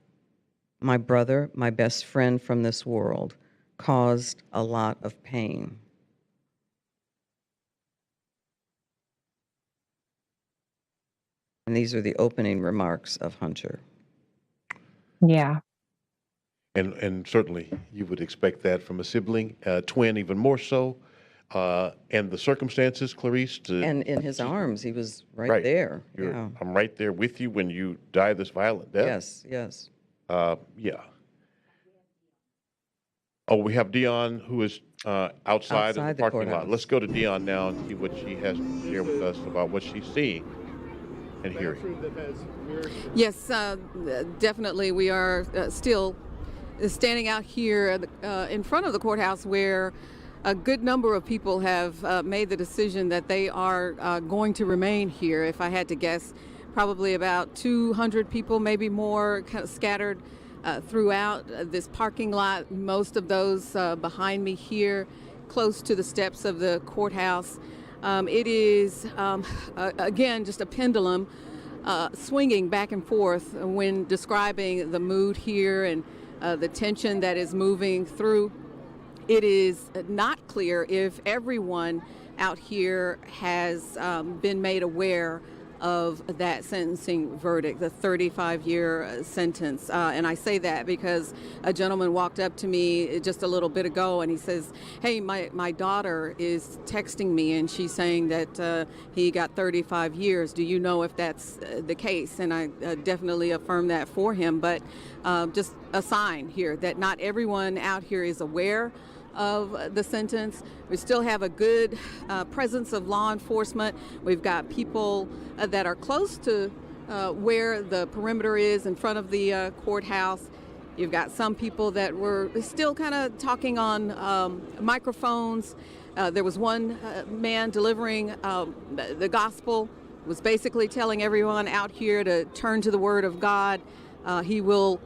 my brother, my best friend from this world, caused a lot of pain." And these are the opening remarks of Hunter. Yeah. And certainly you would expect that from a sibling, twin even more so. And the circumstances, Clarice. And in his arms, he was right there. Yeah. I'm right there with you when you die this violent death. Yes, yes. Yeah. Oh, we have Dion, who is outside of the parking lot. Let's go to Dion now and see what she has to share with us about what she's seeing and hearing. Yes, definitely. We are still standing out here in front of the courthouse, where a good number of people have made the decision that they are going to remain here. If I had to guess, probably about 200 people, maybe more, kind of scattered throughout this parking lot. Most of those behind me here, close to the steps of the courthouse. It is, again, just a pendulum swinging back and forth when describing the mood here and the tension that is moving through. It is not clear if everyone out here has been made aware of that sentencing verdict, the 35-year sentence. And I say that because a gentleman walked up to me just a little bit ago and he says, "Hey, my daughter is texting me and she's saying that he got 35 years. Do you know if that's the case?" And I definitely affirm that for him. But just a sign here that not everyone out here is aware of the sentence. We still have a good presence of law enforcement. We've got people that are close to where the perimeter is in front of the courthouse. You've got some people that were still kind of talking on microphones. There was one man delivering the gospel, was basically telling everyone out here to turn to the Word of God. He will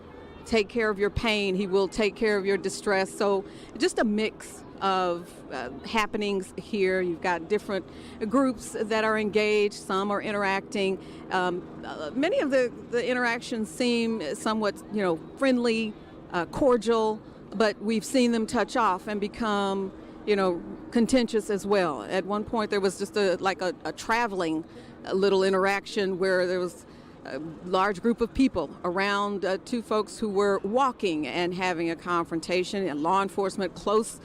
take care of your pain. He will take care of your distress. So just a mix of happenings here. You've got different groups that are engaged. Some are interacting. Many of the interactions seem somewhat, friendly, cordial, but we've seen them touch off and become, contentious as well. At one point, there was just a traveling little interaction where there was a large group of people around two folks who were walking and having a confrontation, and law enforcement close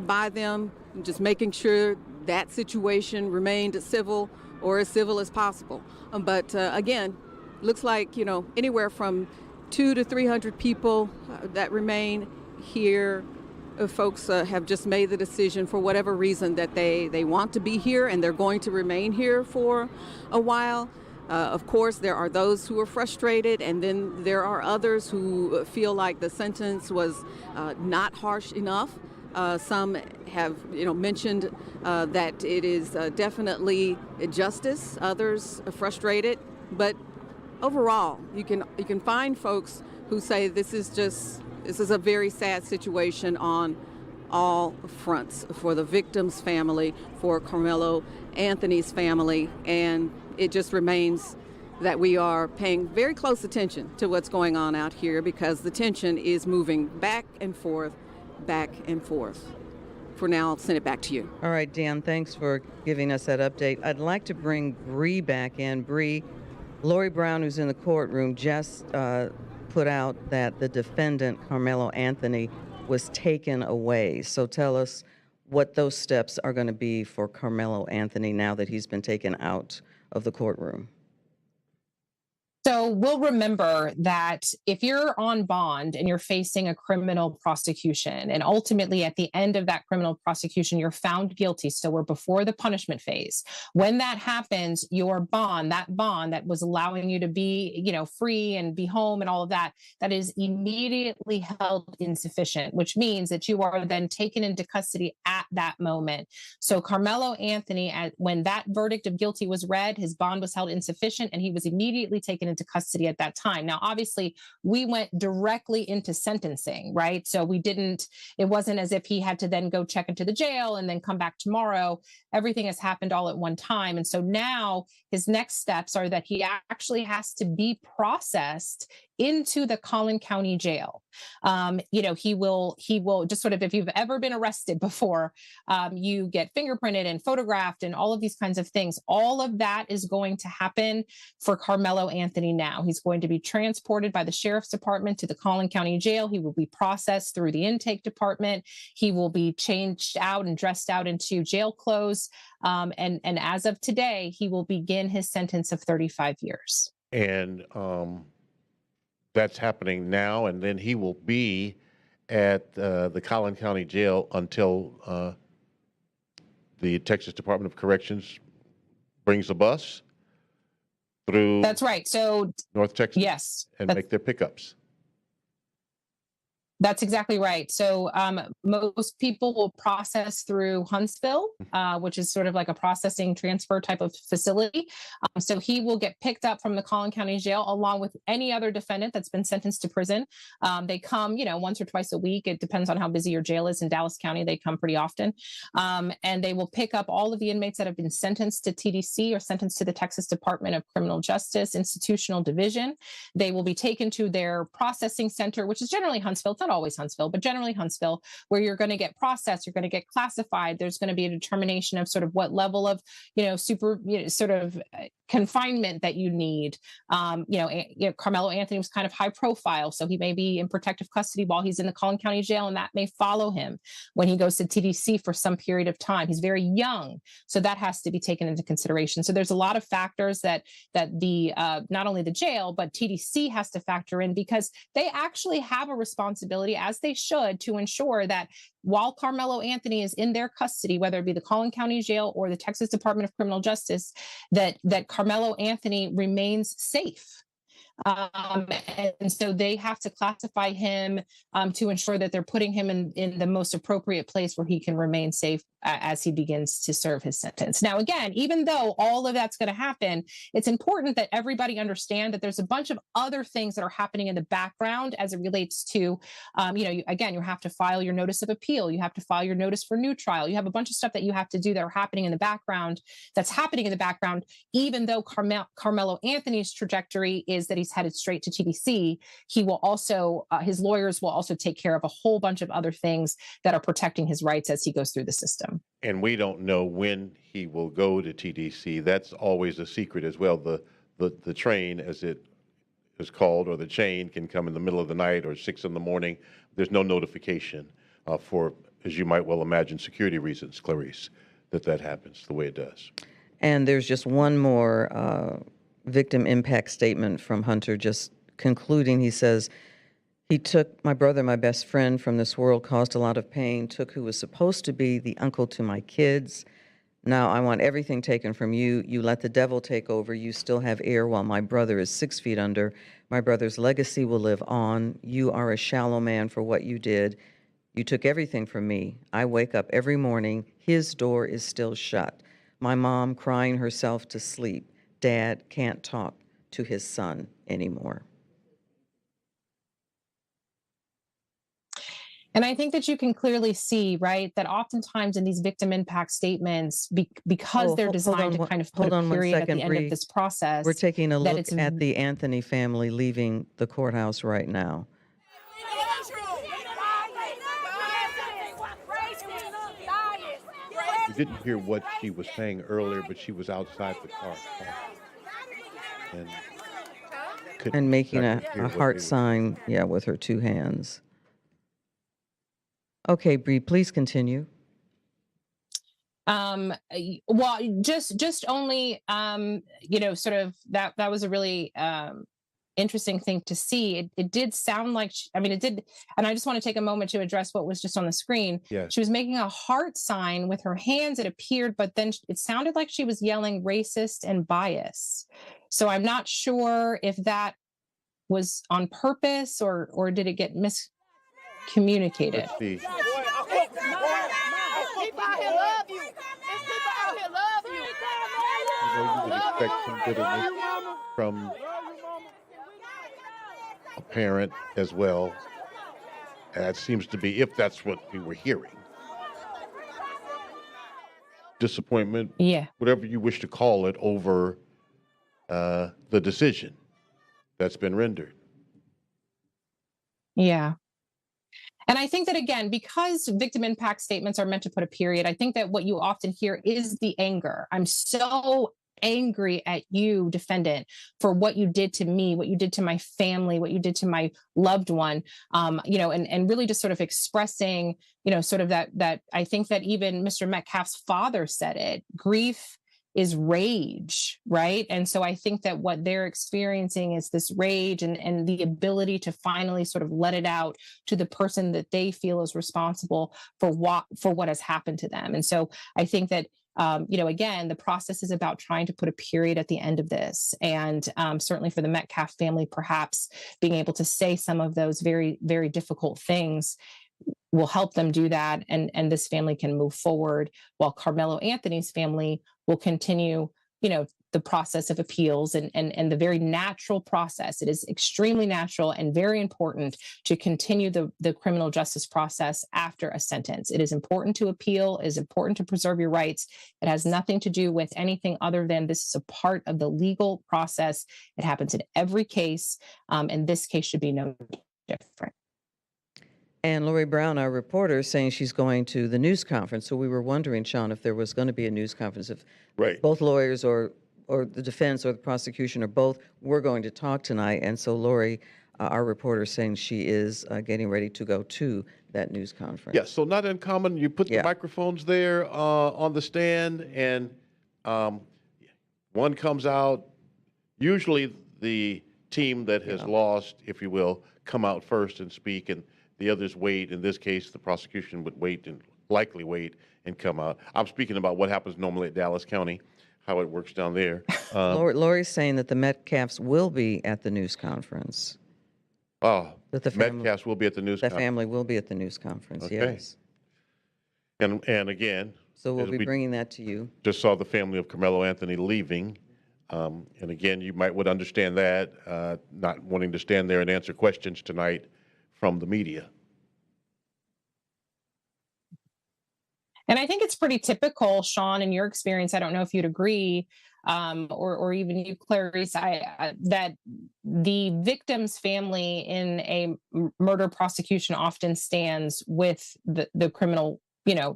by them, just making sure that situation remained civil or as civil as possible. But again, looks like, anywhere from 200 to 300 people that remain here. Folks have just made the decision for whatever reason that they want to be here and they're going to remain here for a while. Of course, there are those who are frustrated, and then there are others who feel like the sentence was not harsh enough. Some have, mentioned that it is definitely justice. Others are frustrated, but overall, you can find folks who say this is a very sad situation on all fronts for the victim's family, for Karmelo Anthony's family, and it just remains that we are paying very close attention to what's going on out here, because the tension is moving back and forth, back and forth. For now, I'll send it back to you. All right, Dan, thanks for giving us that update. I'd like to bring Bree back in. Bree, Lori Brown, who's in the courtroom, just put out that the defendant, Karmelo Anthony, was taken away. So tell us what those steps are going to be for Karmelo Anthony now that he's been taken out of the courtroom. So we'll remember that if you're on bond and you're facing a criminal prosecution, and ultimately at the end of that criminal prosecution, you're found guilty. So we're before the punishment phase. When that happens, your bond that was allowing you to be, free and be home and all of that, that is immediately held insufficient, which means that you are then taken into custody at that moment. So Karmelo Anthony, when that verdict of guilty was read, his bond was held insufficient and he was immediately taken into custody at that time. Now, obviously, we went directly into sentencing, right? So it wasn't as if he had to then go check into the jail and then come back tomorrow. Everything has happened all at one time. And so now his next steps are that he actually has to be processed into the Collin County jail. He will just sort of, if you've ever been arrested before, you get fingerprinted and photographed and all of these kinds of things. All of that is going to happen for Karmelo Anthony now. He's going to be transported by the sheriff's department to the Collin County jail. He will be processed through the intake department. He will be changed out and dressed out into jail clothes. And as of today, he will begin his sentence of 35 years. And that's happening now, and then he will be at the Collin County Jail until the Texas Department of Corrections brings a bus through. That's right. So North Texas. Yes. And make their pickups. That's exactly right. So most people will process through Huntsville, which is sort of like a processing transfer type of facility. So he will get picked up from the Collin County jail along with any other defendant that's been sentenced to prison. They come, once or twice a week. It depends on how busy your jail is in Dallas County. They come pretty often. And they will pick up all of the inmates that have been sentenced to TDC or sentenced to the Texas Department of Criminal Justice Institutional Division. They will be taken to their processing center, which is generally Huntsville. It's not always Huntsville, but generally Huntsville, where you're going to get processed, you're going to get classified. There's going to be a determination of sort of what level of, confinement that you need. Karmelo Anthony was kind of high profile, so he may be in protective custody while he's in the Collin County jail, and that may follow him when he goes to TDC for some period of time. He's very young, so that has to be taken into consideration. So there's a lot of factors that the not only the jail, but TDC has to factor in, because they actually have a responsibility, as they should, to ensure that while Karmelo Anthony is in their custody, whether it be the Collin County jail or the Texas Department of Criminal Justice, that Karmelo Anthony remains safe. And so they have to classify him to ensure that they're putting him in the most appropriate place where he can remain safe as he begins to serve his sentence. Now, again, even though all of that's going to happen, it's important that everybody understand that there's a bunch of other things that are happening in the background as it relates to, you have to file your notice of appeal. You have to file your notice for new trial. You have a bunch of stuff that you have to do that are happening in the background, even though Karmelo Anthony's trajectory is that he's headed straight to TDC. He will also, his lawyers will also take care of a whole bunch of other things that are protecting his rights as he goes through the system. And we don't know when he will go to TDC. That's always a secret as well. The train, as it is called, or the chain, can come in the middle of the night or 6 a.m. There's no notification for, as you might well imagine, security reasons, Clarice, that happens the way it does. And there's just one more victim impact statement from Hunter, just concluding. He says, "He took my brother, my best friend from this world, caused a lot of pain, took who was supposed to be the uncle to my kids. Now I want everything taken from you. You let the devil take over. You still have air while my brother is 6 feet under. My brother's legacy will live on. You are a shallow man for what you did. You took everything from me. I wake up every morning. His door is still shut. My mom crying herself to sleep. Dad can't talk to his son anymore." And I think that you can clearly see, right, that oftentimes in these victim impact statements, because they're designed to kind of put a period at the end of this process. We're taking a that look it's at the Anthony family leaving the courthouse right now. You didn't hear what she was saying earlier, but she was outside the car. And making a exactly hear what heart they were sign, yeah, with her two hands. Okay, Bree, please continue. Well, just only, sort of that was a really interesting thing to see. It did sound like, it did, and I just want to take a moment to address what was just on the screen. Yes. She was making a heart sign with her hands, it appeared, but then it sounded like she was yelling racist and bias. So I'm not sure if that was on purpose or did it get miscommunicated. Let's see. You would expect some bitterness from a parent as well. It seems to be, if that's what we were hearing. Disappointment, whatever you wish to call it, over the decision that's been rendered. Yeah. And I think that, again, because victim impact statements are meant to put a period, I think that what you often hear is the anger. I'm so angry at you, defendant, for what you did to me, what you did to my family, what you did to my loved one, and really just sort of expressing, sort of that I think that even Mr. Metcalf's father said it, grief is rage, right? And so I think that what they're experiencing is this rage and the ability to finally sort of let it out to the person that they feel is responsible for what has happened to them. And so I think that again, the process is about trying to put a period at the end of this. And certainly for the Metcalf family, perhaps being able to say some of those very, very difficult things will help them do that. And this family can move forward, while Karmelo Anthony's family will continue, the process of appeals and the very natural process. It is extremely natural and very important to continue the criminal justice process after a sentence. It is important to appeal. It is important to preserve your rights. It has nothing to do with anything other than this is a part of the legal process. It happens in every case, and this case should be no different. And Lori Brown, our reporter, is saying she's going to the news conference. So we were wondering, Sean, if there was going to be a news conference, if both lawyers or the defense or the prosecution or both were going to talk tonight. And so Lori, our reporter, is saying she is getting ready to go to that news conference. Yes, so not uncommon. You put the microphones there on the stand, and one comes out. Usually the team that has lost, if you will, come out first and speak, and the others wait. In this case, the prosecution would wait and likely wait and come out. I'm speaking about what happens normally at Dallas County, how it works down there. Lori's saying that the Metcalfs will be at the news conference. Oh, that the Metcalfs will be at the news conference. The family will be at the news conference, yes. And again, so we'll be bringing that to you. Just saw the family of Karmelo Anthony leaving. And again, you would understand that, not wanting to stand there and answer questions tonight from the media. And I think it's pretty typical, Sean, in your experience, I don't know if you'd agree, or even you, Clarice, that the victim's family in a murder prosecution often stands with the criminal,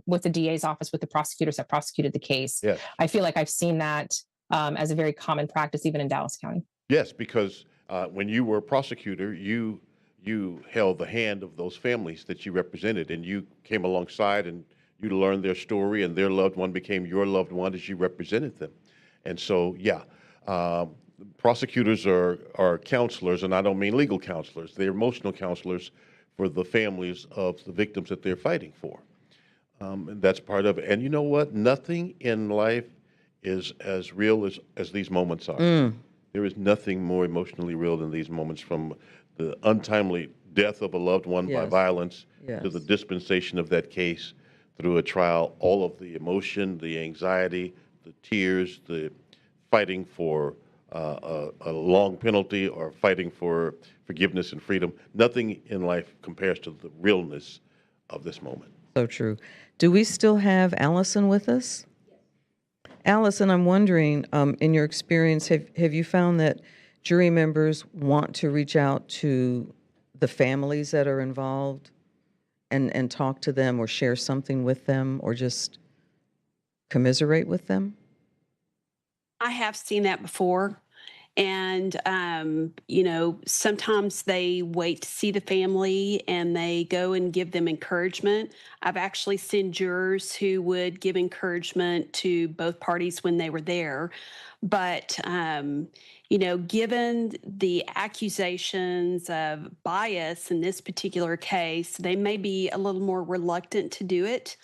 with the DA's office, with the prosecutors that prosecuted the case. Yes. I feel like I've seen that as a very common practice, even in Dallas County. Yes, because when you were a prosecutor, you held the hand of those families that you represented, and you came alongside and you learned their story, and their loved one became your loved one as you represented them. And so, prosecutors are counselors, and I don't mean legal counselors. They're emotional counselors for the families of the victims that they're fighting for. And that's part of it. And you know what? Nothing in life is as real as these moments are. There is nothing more emotionally real than these moments, from the untimely death of a loved one by violence to the dispensation of that case through a trial. All of the emotion, the anxiety, the tears, the fighting for a long penalty or fighting for forgiveness and freedom. Nothing in life compares to the realness of this moment. So true. Do we still have Allison with us? Allison, I'm wondering, in your experience, have you found that jury members want to reach out to the families that are involved and talk to them or share something with them or just commiserate with them? I have seen that before. And, sometimes they wait to see the family and they go and give them encouragement. I've actually seen jurors who would give encouragement to both parties when they were there. But, given the accusations of bias in this particular case, they may be a little more reluctant to do it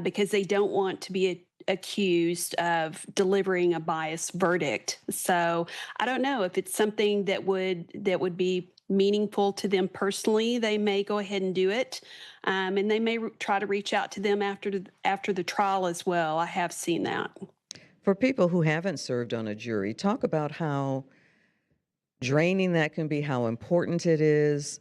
because they don't want to be accused of delivering a biased verdict. So I don't know if it's something that would be meaningful to them personally. They may go ahead and do it, and they may try to reach out to them after the trial as well. I have seen that. For people who haven't served on a jury, talk about how draining that can be, how important it is,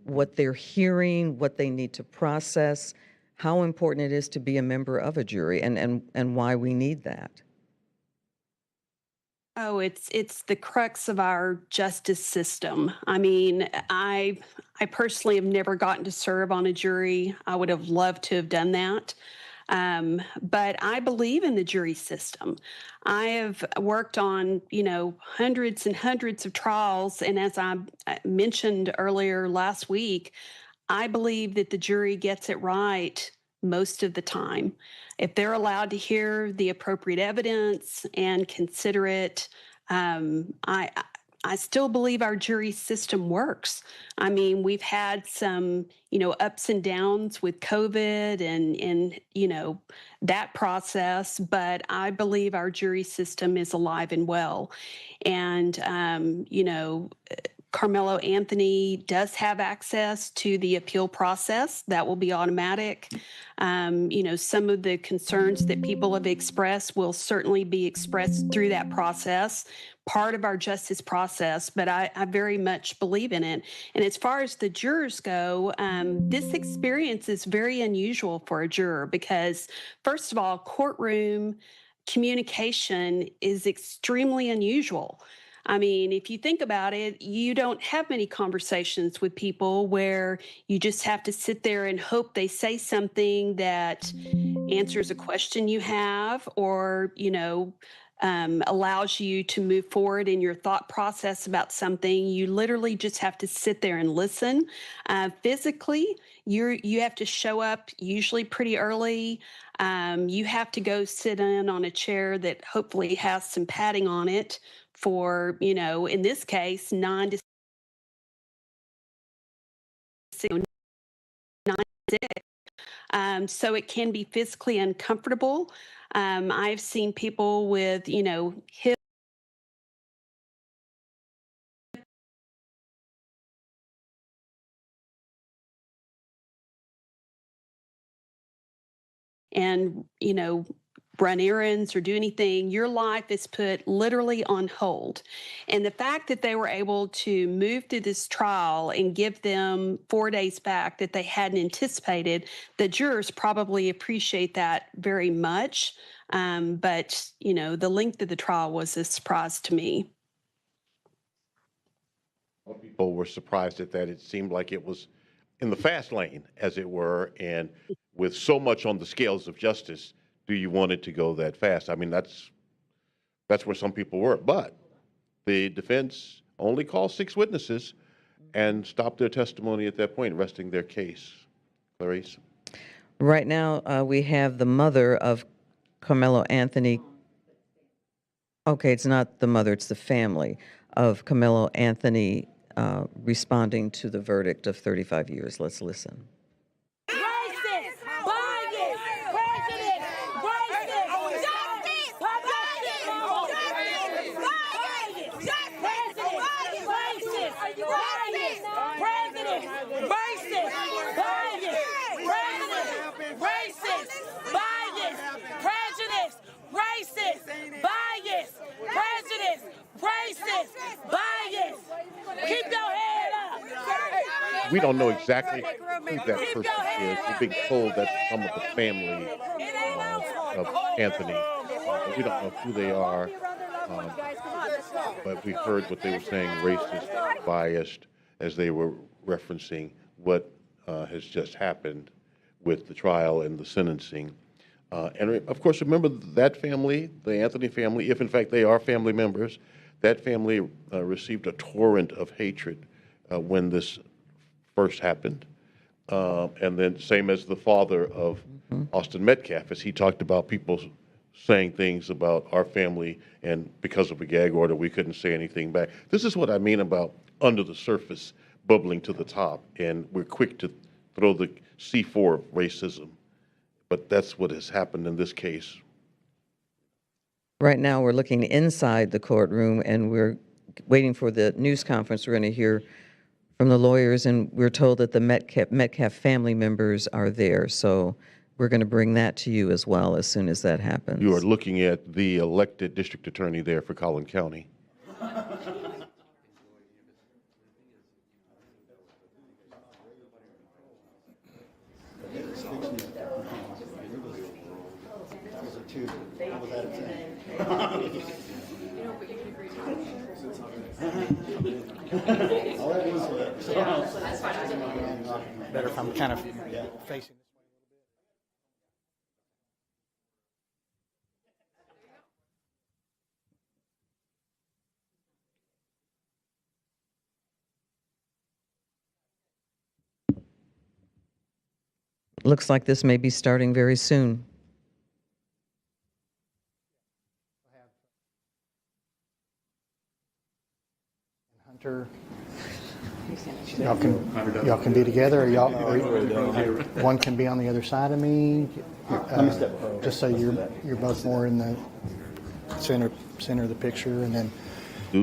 what they're hearing, what they need to process, how important it is to be a member of a jury, and why we need that. Oh, it's the crux of our justice system. I mean, I personally have never gotten to serve on a jury. I would have loved to have done that. But I believe in the jury system. I have worked on, hundreds and hundreds of trials. And as I mentioned earlier last week, I believe that the jury gets it right most of the time. If they're allowed to hear the appropriate evidence and consider it, I still believe our jury system works. I mean, we've had some, ups and downs with COVID and that process, but I believe our jury system is alive and well. And, Karmelo Anthony does have access to the appeal process. That will be automatic. Some of the concerns that people have expressed will certainly be expressed through that process, part of our justice process, but I very much believe in it. And as far as the jurors go, this experience is very unusual for a juror because, first of all, courtroom communication is extremely unusual. I mean, if you think about it, you don't have many conversations with people where you just have to sit there and hope they say something that answers a question you have or, allows you to move forward in your thought process about something. You literally just have to sit there and listen. Physically, you have to show up usually pretty early. You have to go sit in on a chair that hopefully has some padding on it for, in this case, 9 to 6. So it can be physically uncomfortable. I've seen people with, hip and, run errands or do anything, your life is put literally on hold. And the fact that they were able to move through this trial and give them 4 days back that they hadn't anticipated, the jurors probably appreciate that very much. But, the length of the trial was a surprise to me. People were surprised at that. It seemed like it was in the fast lane, as it were, and with so much on the scales of justice, do you want it to go that fast? I mean, that's where some people were. But the defense only called 6 witnesses and stopped their testimony at that point, resting their case. Clarice? Right now, we have the mother of Karmelo Anthony. Okay, it's not the mother, it's the family of Karmelo Anthony responding to the verdict of 35 years. Let's listen. We don't know exactly who that person is. We're being told that's some of the family of Anthony. We don't know who they are, but we heard what they were saying, racist, biased, as they were referencing what has just happened with the trial and the sentencing. And of course, remember that family, the Anthony family, if in fact they are family members, that family received a torrent of hatred when this first happened. And then same as the father of Austin Metcalf, as he talked about people saying things about our family, and because of a gag order, we couldn't say anything back. This is what I mean about under the surface, bubbling to the top, and we're quick to throw the C4 of racism. But that's what has happened in this case. Right now, we're looking inside the courtroom, and we're waiting for the news conference. We're going to hear from the lawyers, and we're told that the Metcalf family members are there. So we're going to bring that to you as well as soon as that happens. You are looking at the elected district attorney there for Collin County. Better if I'm kind of facing. Looks like this may be starting very soon. Hunter, y'all can be together, or one can be on the other side of me. Just so you're both more in the center of the picture, and then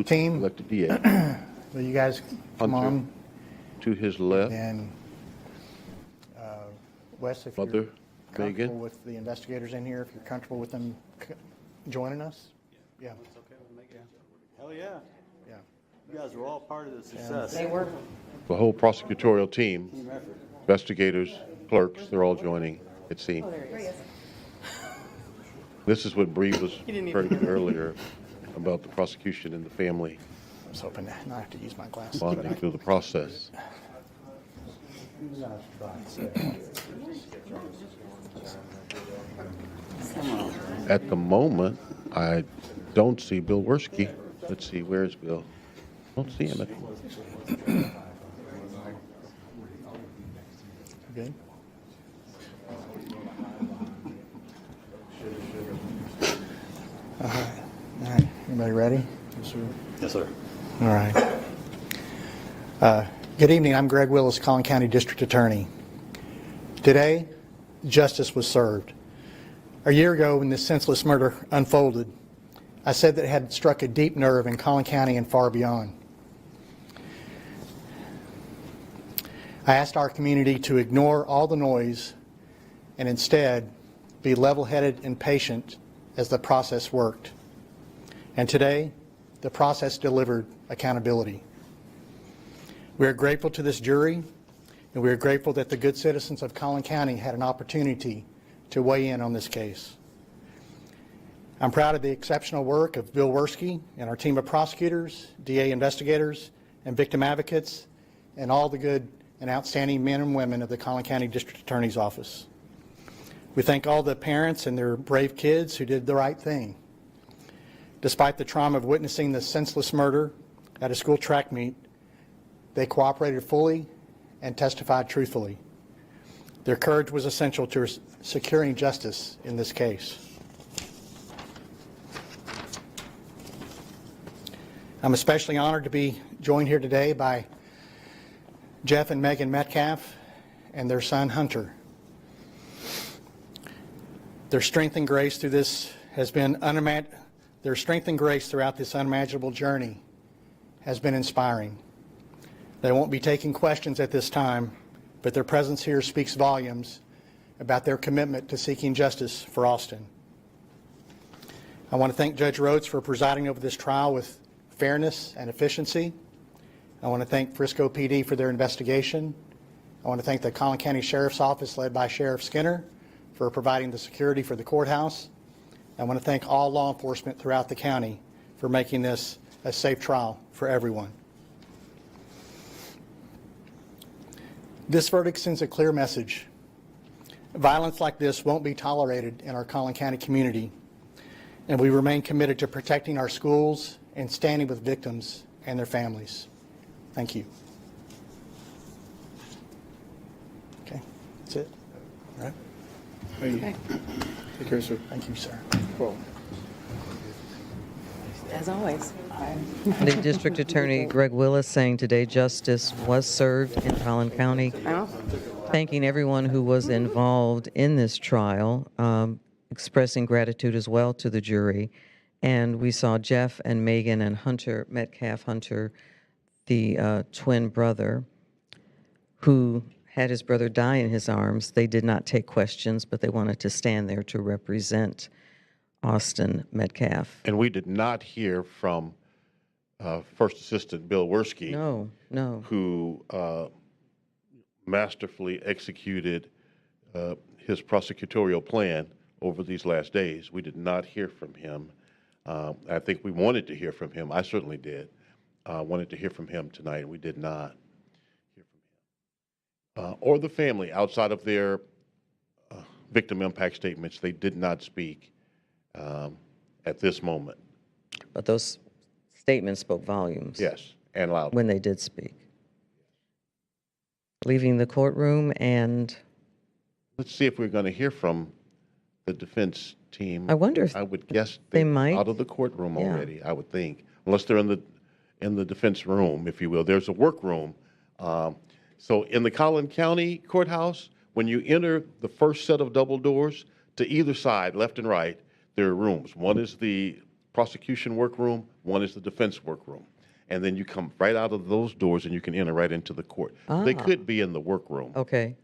team. Elected DA. Will you guys come Hunter on? To his left. And Wes, if you're comfortable with the investigators in here, if you're comfortable with them joining us? Yeah. It's okay. We'll make it. Hell yeah. Yeah. You guys were all part of the success. They were. The whole prosecutorial team, investigators, clerks, they're all joining, it seems. This is what Bree was referring to earlier about the prosecution and the family. I was hoping not have to use my glasses. Bonding through the process. At the moment, I don't see Bill Worski. Let's see, where's Bill? Don't see him at all. Good. All right. Everybody ready? Yes, sir. Yes, sir. All right. Good evening. I'm Greg Willis, Collin County District Attorney. Today, justice was served. A year ago, when this senseless murder unfolded, I said that it had struck a deep nerve in Collin County and far beyond. I asked our community to ignore all the noise and instead be level-headed and patient as the process worked. And today, the process delivered accountability. We are grateful to this jury, and we are grateful that the good citizens of Collin County had an opportunity to weigh in on this case. I'm proud of the exceptional work of Bill Worski and our team of prosecutors, DA investigators, and victim advocates, and all the good and outstanding men and women of the Collin County District Attorney's Office. We thank all the parents and their brave kids who did the right thing. Despite the trauma of witnessing the senseless murder at a school track meet, they cooperated fully and testified truthfully. Their courage was essential to securing justice in this case. I'm especially honored to be joined here today by Jeff and Megan Metcalf and their son Hunter. Their strength and grace through this has been their strength and grace throughout this unimaginable journey has been inspiring. They won't be taking questions at this time, but their presence here speaks volumes about their commitment to seeking justice for Austin. I want to thank Judge Rhodes for presiding over this trial with fairness and efficiency. I want to thank Frisco PD for their investigation. I want to thank the Collin County Sheriff's Office led by Sheriff Skinner for providing the security for the courthouse. I want to thank all law enforcement throughout the county for making this a safe trial for everyone. This verdict sends a clear message. Violence like this won't be tolerated in our Collin County community, and we remain committed to protecting our schools and standing with victims and their families. Thank you. Okay, that's it. All right. Okay. Take care, sir. Thank you, sir. Cool. As always. The District Attorney Greg Willis saying today justice was served in Collin County, thanking everyone who was involved in this trial, expressing gratitude as well to the jury. And we saw Jeff and Megan and Hunter, Metcalf Hunter, the twin brother, who had his brother die in his arms. They did not take questions, but they wanted to stand there to represent Austin Metcalf. And we did not hear from First Assistant Bill Werski, who masterfully executed his prosecutorial plan over these last days. We did not hear from him. I think we wanted to hear from him. I certainly did. Wanted to hear from him tonight, and we did not hear from him. Or the family, outside of their victim impact statements, they did not speak at this moment. But those statements spoke volumes. Yes, and loud. When they did speak. Leaving the courtroom, and let's see if we're going to hear from the defense team. I wonder if I would guess they might out of the courtroom already. I would think, unless they're in the defense room, if you will. There's a workroom. So in the Collin County courthouse, when you enter the first set of double doors, to either side, left and right, there are rooms. One is the prosecution workroom, one is the defense workroom. And then you come right out of those doors and you can enter right into the court. They could be in the workroom. Okay.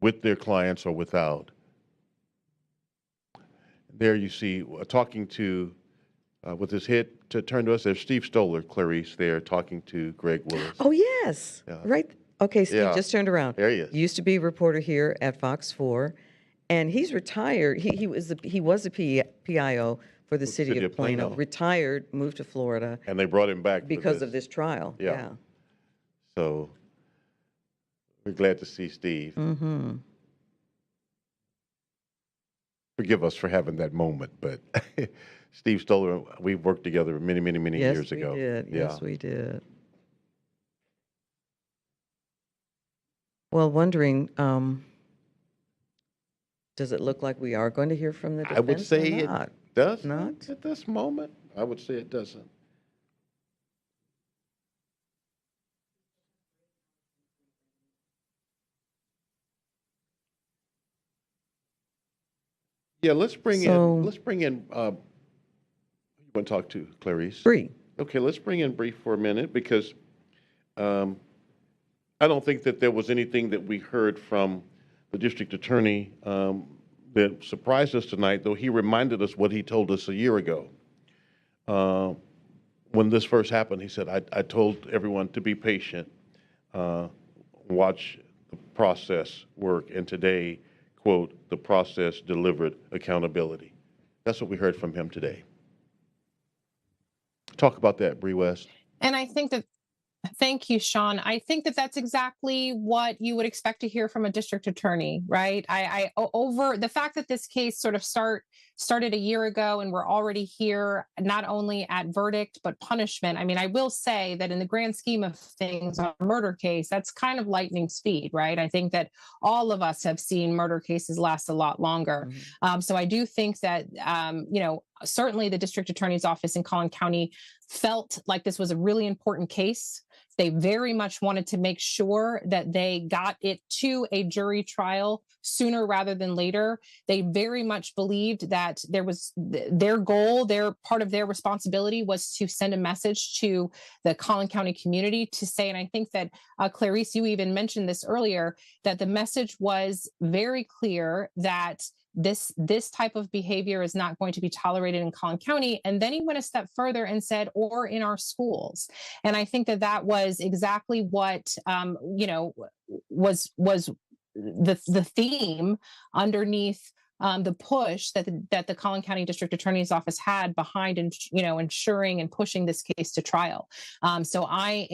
With their clients or without. There you see, talking to, with his head to turn to us, there's Steve Stoller, Clarice, there talking to Greg Willis. Oh, yes. Yeah. Right. Okay, Steve, Yeah. just turned around. There he is. Used to be a reporter here at Fox 4, and he's retired. He was a PIO for the city of Plano. Retired, moved to Florida. And they brought him back because of this trial. Yeah. So we're glad to see Steve. Mm-hmm. Forgive us for having that moment, but Steve Stoller, we worked together many years ago. Yes, we did. Well, wondering, does it look like we are going to hear from the defense? I would say or it not? does Not? at this moment. I would say it doesn't. Yeah, let's bring in. You want to talk to Clarice? Bree. Okay, let's bring in Bree for a minute because I don't think that there was anything that we heard from the district attorney that surprised us tonight, though he reminded us what he told us a year ago. When this first happened, he said, I told everyone to be patient, watch the process work, and today, quote, the process delivered accountability. That's what we heard from him today. Talk about that, Bree West. And I think that, thank you, Sean. I think that that's exactly what you would expect to hear from a district attorney, right? I over the fact that this case sort of started a year ago and we're already here, not only at verdict, but punishment. I mean, I will say that in the grand scheme of things on a murder case, that's kind of lightning speed, right? I think that all of us have seen murder cases last a lot longer. Mm-hmm. So I do think that, certainly the district attorney's office in Collin County felt like this was a really important case. They very much wanted to make sure that they got it to a jury trial sooner rather than later. They very much believed that there was their goal, their part of their responsibility was to send a message to the Collin County community to say, and I think that Clarice, you even mentioned this earlier, that the message was very clear that this type of behavior is not going to be tolerated in Collin County. And then he went a step further and said, or in our schools. And I think that was exactly what was the theme underneath the push that the Collin County District Attorney's Office had behind, ensuring and pushing this case to trial. So I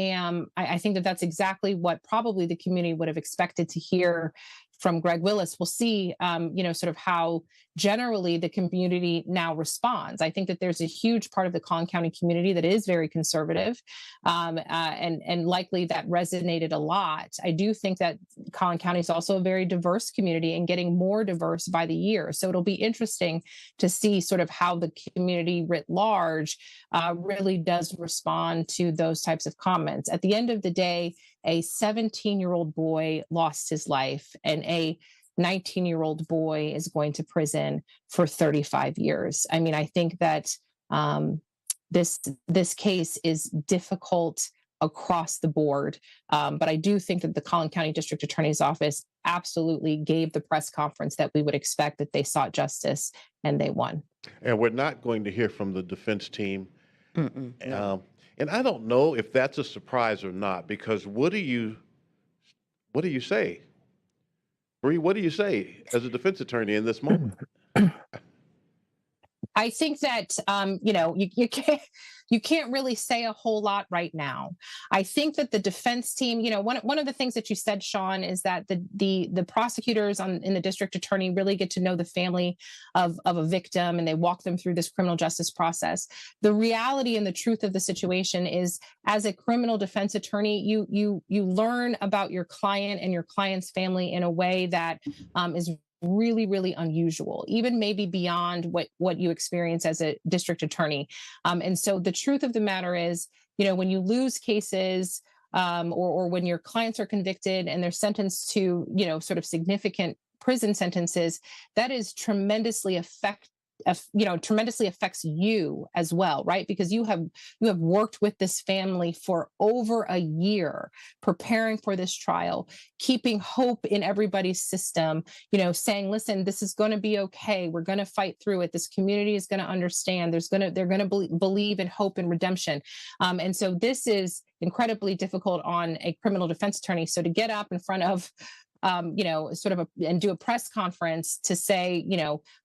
think that that's exactly what probably the community would have expected to hear from Greg Willis. We'll see, sort of how generally the community now responds. I think that there's a huge part of the Collin County community that is very conservative, and likely that resonated a lot. I do think that Collin County is also a very diverse community and getting more diverse by the year. So it'll be interesting to see sort of how the community writ large really does respond to those types of comments. At the end of the day, a 17-year-old boy lost his life, and a 19-year-old boy is going to prison for 35 years. I mean, I think that this case is difficult across the board, but I do think that the Collin County District Attorney's Office absolutely gave the press conference that we would expect, that they sought justice and they won. And we're not going to hear from the defense team. No. And I don't know if that's a surprise or not, because what do you say? Bree, what do you say as a defense attorney in this moment? I think that you can't really say a whole lot right now. I think that the defense team, one of the things that you said, Sean, is that the prosecutors in the district attorney really get to know the family of a victim, and they walk them through this criminal justice process. The reality and the truth of the situation is, as a criminal defense attorney, you learn about your client and your client's family in a way that is really, really unusual, even maybe beyond what you experience as a district attorney. And so the truth of the matter is, when you lose cases, or when your clients are convicted and they're sentenced to, sort of significant prison sentences, that is tremendously tremendously affects you as well, right? Because you have worked with this family for over a year, preparing for this trial, keeping hope in everybody's system, saying, listen, this is going to be okay. We're going to fight through it. This community is going to understand. They're going to believe in hope and redemption. And so this is incredibly difficult on a criminal defense attorney. So to get up in front of and do a press conference to say,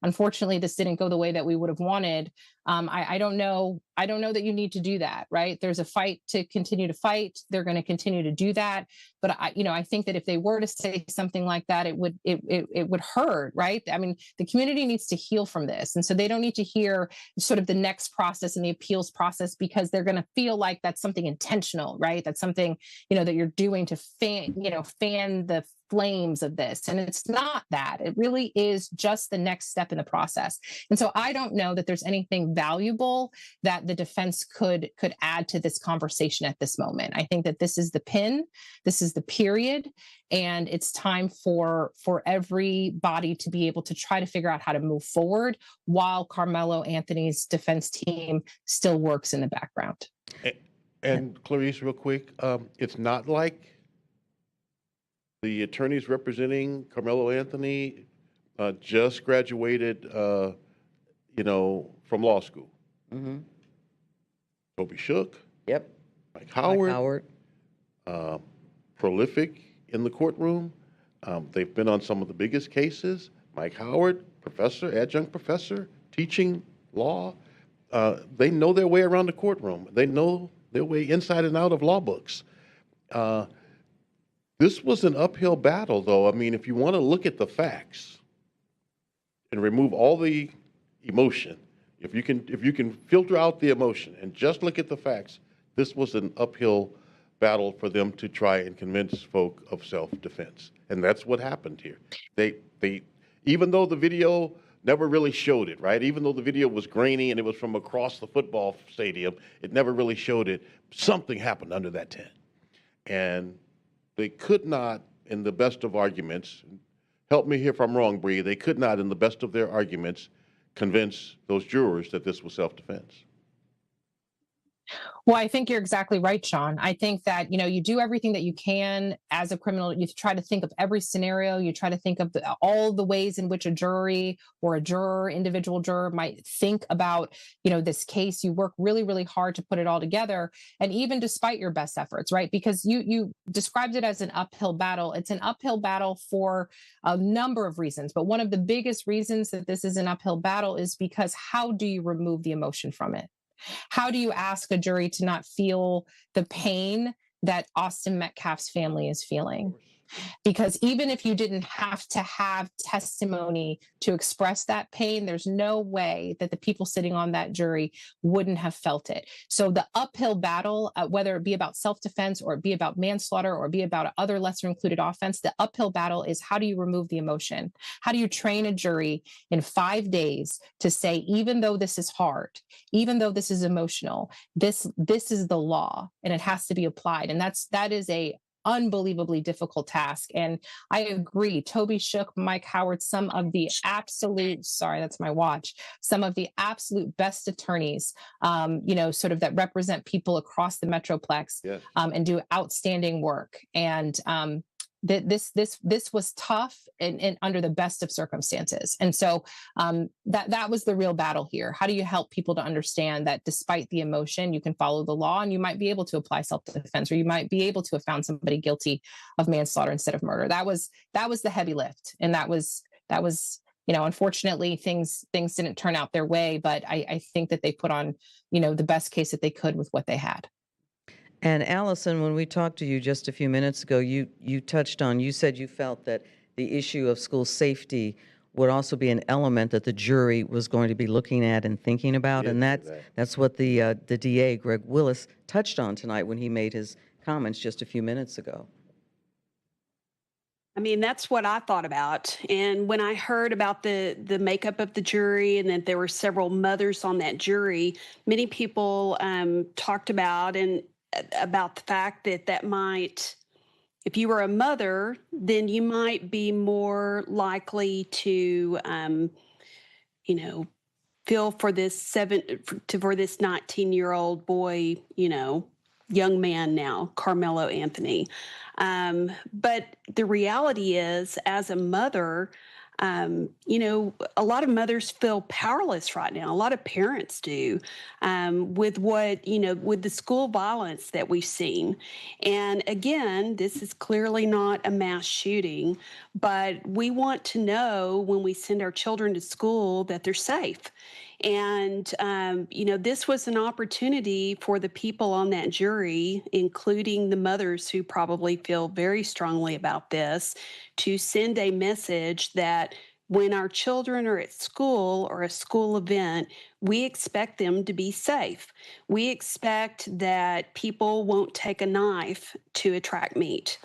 unfortunately, this didn't go the way that we would have wanted. I don't know that you need to do that, right? There's a fight to continue to fight. They're going to continue to do that. But I think that if they were to say something like that, it would hurt, right? I mean, the community needs to heal from this. And so they don't need to hear sort of the next process and the appeals process, because they're going to feel like that's something intentional, right? That's something, that you're doing to fan the flames of this. And it's not that. It really is just the next step in the process. And so I don't know that there's anything valuable that the defense could add to this conversation at this moment. I think that this is the pin, this is the period, and it's time for everybody to be able to try to figure out how to move forward while Karmelo Anthony's defense team still works in the background. And Clarice, real quick, it's not like the attorneys representing Karmelo Anthony just graduated, from law school. Mm-hmm. Toby Shook. Yep. Mike Howard. Prolific in the courtroom. They've been on some of the biggest cases. Mike Howard, adjunct professor, teaching law. They know their way around the courtroom. They know their way inside and out of law books. This was an uphill battle, though. I mean, if you want to look at the facts and remove all the emotion, if you can filter out the emotion and just look at the facts, this was an uphill battle for them to try and convince folk of self-defense. And that's what happened here. They even though the video never really showed it, right? Even though the video was grainy and it was from across the football stadium, it never really showed it. Something happened under that tent. And they could not, in the best of arguments, help me if I'm wrong, Bree, they could not, in the best of their arguments, convince those jurors that this was self-defense. Well, I think you're exactly right, Sean. I think that, you do everything that you can as a criminal. You try to think of every scenario. You try to think of all the ways in which a jury or a juror, individual juror might think about, this case. You work really, really hard to put it all together. And even despite your best efforts, right? Because you described it as an uphill battle. It's an uphill battle for a number of reasons. But one of the biggest reasons that this is an uphill battle is because how do you remove the emotion from it? How do you ask a jury to not feel the pain that Austin Metcalf's family is feeling? Because even if you didn't have to have testimony to express that pain, there's no way that the people sitting on that jury wouldn't have felt it. So the uphill battle, whether it be about self-defense or it be about manslaughter or it be about other lesser included offense, the uphill battle is how do you remove the emotion? How do you train a jury in 5 days to say, even though this is hard, even though this is emotional, this is the law and it has to be applied. And that is a unbelievably difficult task. And I agree, Toby Shook, Mike Howard, some of the absolute, sorry, that's my watch, some of the absolute best attorneys, sort of that represent people across the Metroplex, Yes. And do outstanding work. And this was tough and under the best of circumstances. And so that was the real battle here. How do you help people to understand that despite the emotion, you can follow the law and you might be able to apply self-defense, or you might be able to have found somebody guilty of manslaughter instead of murder? That was the heavy lift. And that was unfortunately things didn't turn out their way, but I think that they put on, the best case that they could with what they had. And Allison, when we talked to you just a few minutes ago, you said you felt that the issue of school safety would also be an element that the jury was going to be looking at and thinking about, and that's what the DA, Greg Willis, touched on tonight when he made his comments just a few minutes ago. I mean, that's what I thought about. And when I heard about the makeup of the jury and that there were several mothers on that jury, many people talked about the fact that might, if you were a mother, then you might be more likely to, feel for this 19-year-old boy, young man now, Karmelo Anthony. But the reality is, as a mother, a lot of mothers feel powerless right now. A lot of parents do, with with the school violence that we've seen. And again, this is clearly not a mass shooting, but we want to know when we send our children to school that they're safe. And, this was an opportunity for the people on that jury, including the mothers who probably feel very strongly about this, to send a message that when our children are at school or a school event, we expect them to be safe. We expect that people won't take a knife to attract meat.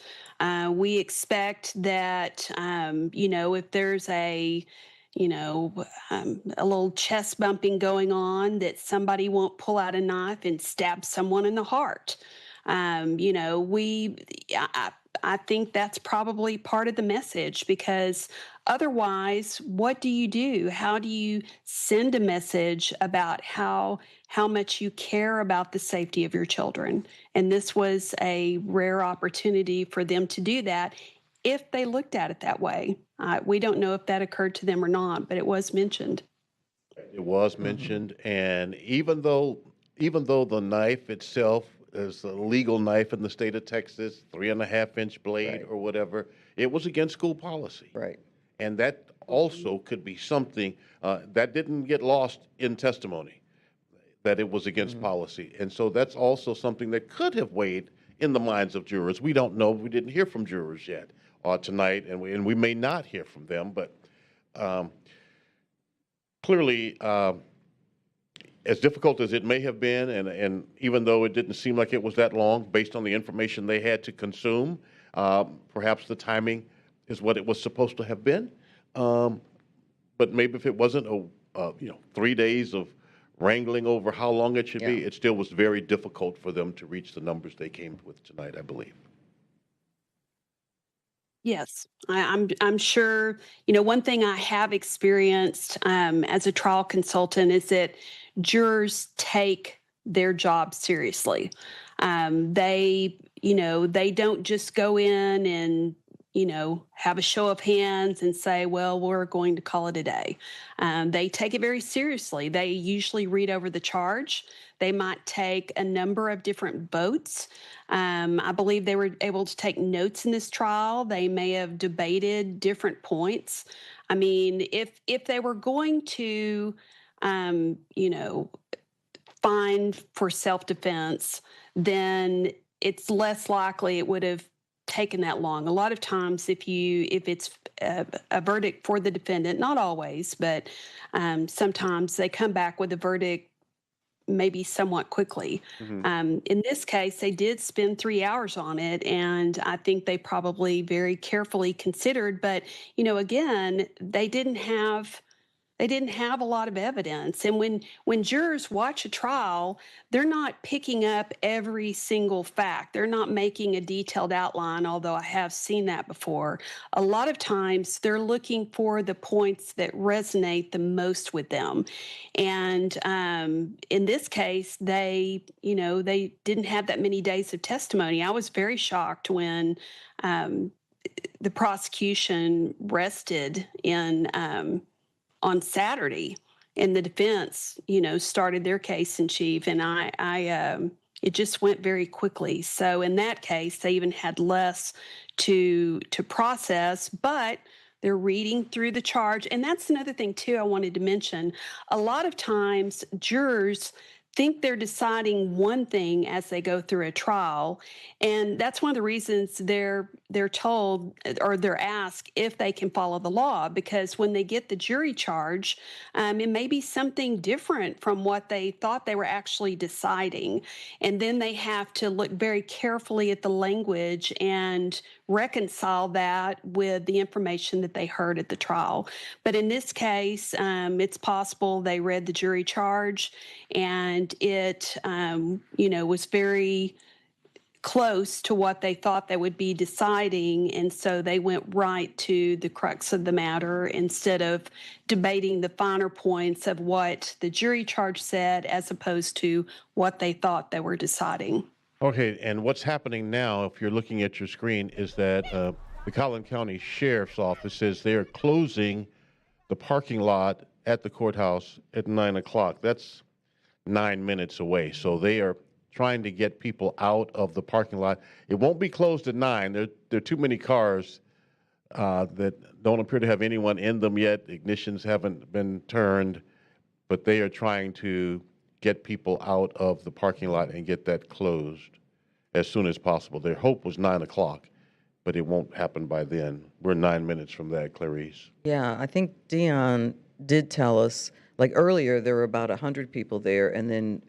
We expect that, if there's a little chest bumping going on, that somebody won't pull out a knife and stab someone in the heart. I think that's probably part of the message, because otherwise, what do you do? How do you send a message about how much you care about the safety of your children? And this was a rare opportunity for them to do that, if they looked at it that way. We don't know if that occurred to them or not, but it was mentioned. It was mentioned, and even though the knife itself is a legal knife in the state of Texas, 3.5-inch blade or whatever, it was against school policy. Right. And that also could be something that didn't get lost in testimony, that it was against policy. And so that's also something that could have weighed in the minds of jurors. We don't know. We didn't hear from jurors yet tonight, and we may not hear from them, but clearly, as difficult as it may have been, and even though it didn't seem like it was that long based on the information they had to consume, perhaps the timing is what it was supposed to have been. But maybe if it wasn't 3 days of wrangling over how long it should be, it still was very difficult for them to reach the numbers they came with tonight, I believe. Yes, I'm sure. One thing I have experienced as a trial consultant is that jurors take their job seriously. They don't just go in and, have a show of hands and say, well, we're going to call it a day. They take it very seriously. They usually read over the charge. They might take a number of different votes. I believe they were able to take notes in this trial. They may have debated different points. I mean, if they were going to, find for self-defense, then it's less likely it would have taken that long. A lot of times, if it's a verdict for the defendant, not always, but sometimes they come back with a verdict maybe somewhat quickly. In this case, they did spend 3 hours on it, and I think they probably very carefully considered, but, again, they didn't have a lot of evidence. And when jurors watch a trial, they're not picking up every single fact. They're not making a detailed outline, although I have seen that before. A lot of times they're looking for the points that resonate the most with them. And in this case, they didn't have that many days of testimony. I was very shocked when the prosecution rested on Saturday, and the defense, started their case in chief, and it just went very quickly. So in that case, they even had less to process, but they're reading through the charge. And that's another thing too I wanted to mention. A lot of times jurors think they're deciding one thing as they go through a trial, and that's one of the reasons they're told or they're asked if they can follow the law, because when they get the jury charge, it may be something different from what they thought they were actually deciding, and then they have to look very carefully at the language and reconcile that with the information that they heard at the trial. But in this case, it's possible they read the jury charge and it, was very close to what they thought they would be deciding. And so they went right to the crux of the matter instead of debating the finer points of what the jury charge said as opposed to what they thought they were deciding. Okay, and what's happening now, if you're looking at your screen, is that the Collin County Sheriff's Office says they are closing the parking lot at the courthouse at 9 o'clock. That's 9 minutes away. So they are trying to get people out of the parking lot. It won't be closed at 9. There are too many cars that don't appear to have anyone in them yet. Ignitions haven't been turned, but they are trying to get people out of the parking lot and get that closed as soon as possible. Their hope was 9 o'clock, but it won't happen by then. We're 9 minutes from that, Clarice. Yeah, I think Dion did tell us, like earlier, there were about 100 people there, and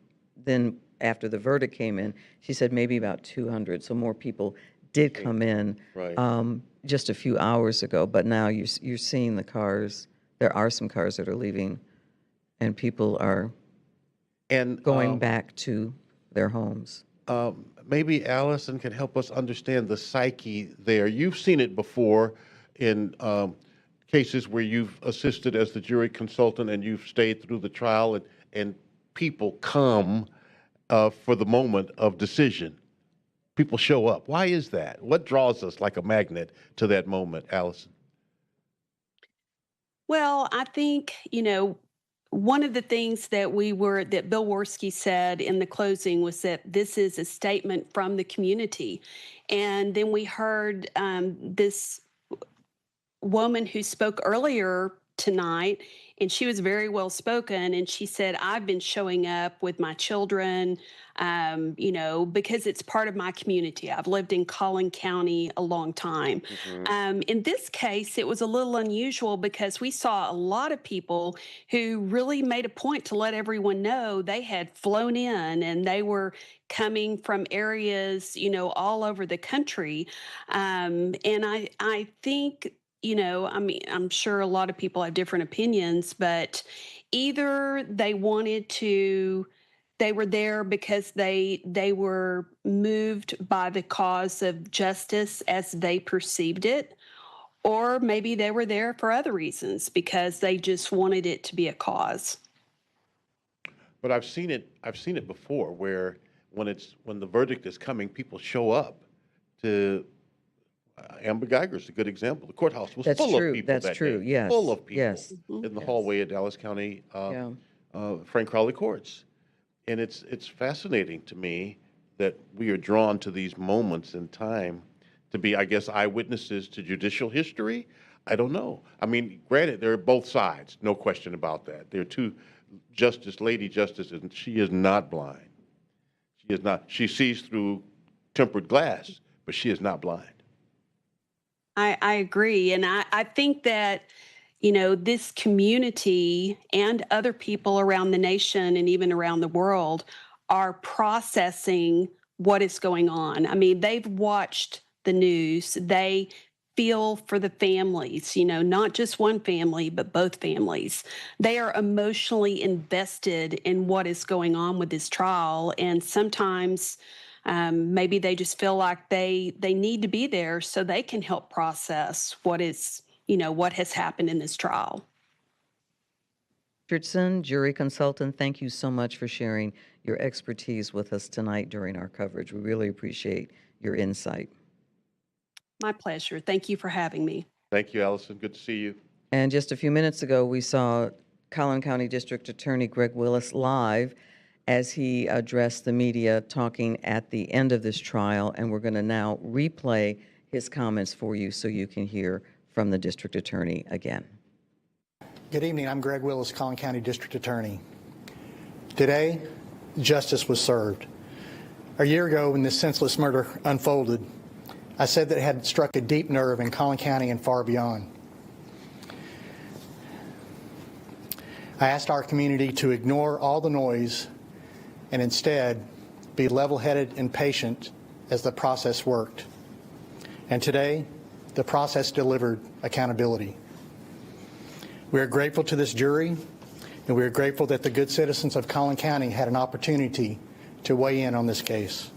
then after the verdict came in, she said maybe about 200. So more people did come in just a few hours ago. But now you're seeing the cars. There are some cars that are leaving, and people are going back to their homes. Maybe Allison can help us understand the psyche there. You've seen it before in cases where you've assisted as the jury consultant and you've stayed through the trial, and people come for the moment of decision. People show up. Why is that? What draws us like a magnet to that moment, Allison? Well, I think, one of the things that Bill Worski said in the closing was that this is a statement from the community. And then we heard this woman who spoke earlier tonight, and she was very well spoken, and she said, I've been showing up with my children, because it's part of my community. I've lived in Collin County a long time. In this case, it was a little unusual because we saw a lot of people who really made a point to let everyone know they had flown in and they were coming from areas, all over the country. And I think, I'm sure a lot of people have different opinions, but either they were there because they were moved by the cause of justice as they perceived it, or maybe they were there for other reasons because they just wanted it to be a cause. But I've seen it before, where when the verdict is coming, people show up to. Amber Geiger's a good example. The courthouse was full of people That's that true. day. Yes. Full of people Yes. in the hallway at Dallas County Frank Crowley Courts. And it's fascinating to me that we are drawn to these moments in time to be, I guess, eyewitnesses to judicial history. I don't know. I mean, granted, there are both sides, no question about that. There are two Lady Justice, and she is not blind. She is not. She sees through tempered glass, but she is not blind. I agree. And I think that, this community and other people around the nation and even around the world are processing what is going on. I mean, they've watched the news. They feel for the families, not just one family, but both families. They are emotionally invested in what is going on with this trial. And sometimes maybe they just feel like they need to be there so they can help process what has happened in this trial. Richardson, jury consultant, thank you so much for sharing your expertise with us tonight during our coverage. We really appreciate your insight. My pleasure. Thank you for having me. Thank you, Allison. Good to see you. And just a few minutes ago, we saw Collin County District Attorney Greg Willis live as he addressed the media talking at the end of this trial, and we're going to now replay his comments for you so you can hear from the district attorney again. Good evening. I'm Greg Willis, Collin County District Attorney. Today, justice was served. A year ago, when this senseless murder unfolded, I said that it had struck a deep nerve in Collin County and far beyond. I asked our community to ignore all the noise and instead be level-headed and patient as the process worked. And today, the process delivered accountability. We are grateful to this jury, and we are grateful that the good citizens of Collin County had an opportunity to weigh in on this case.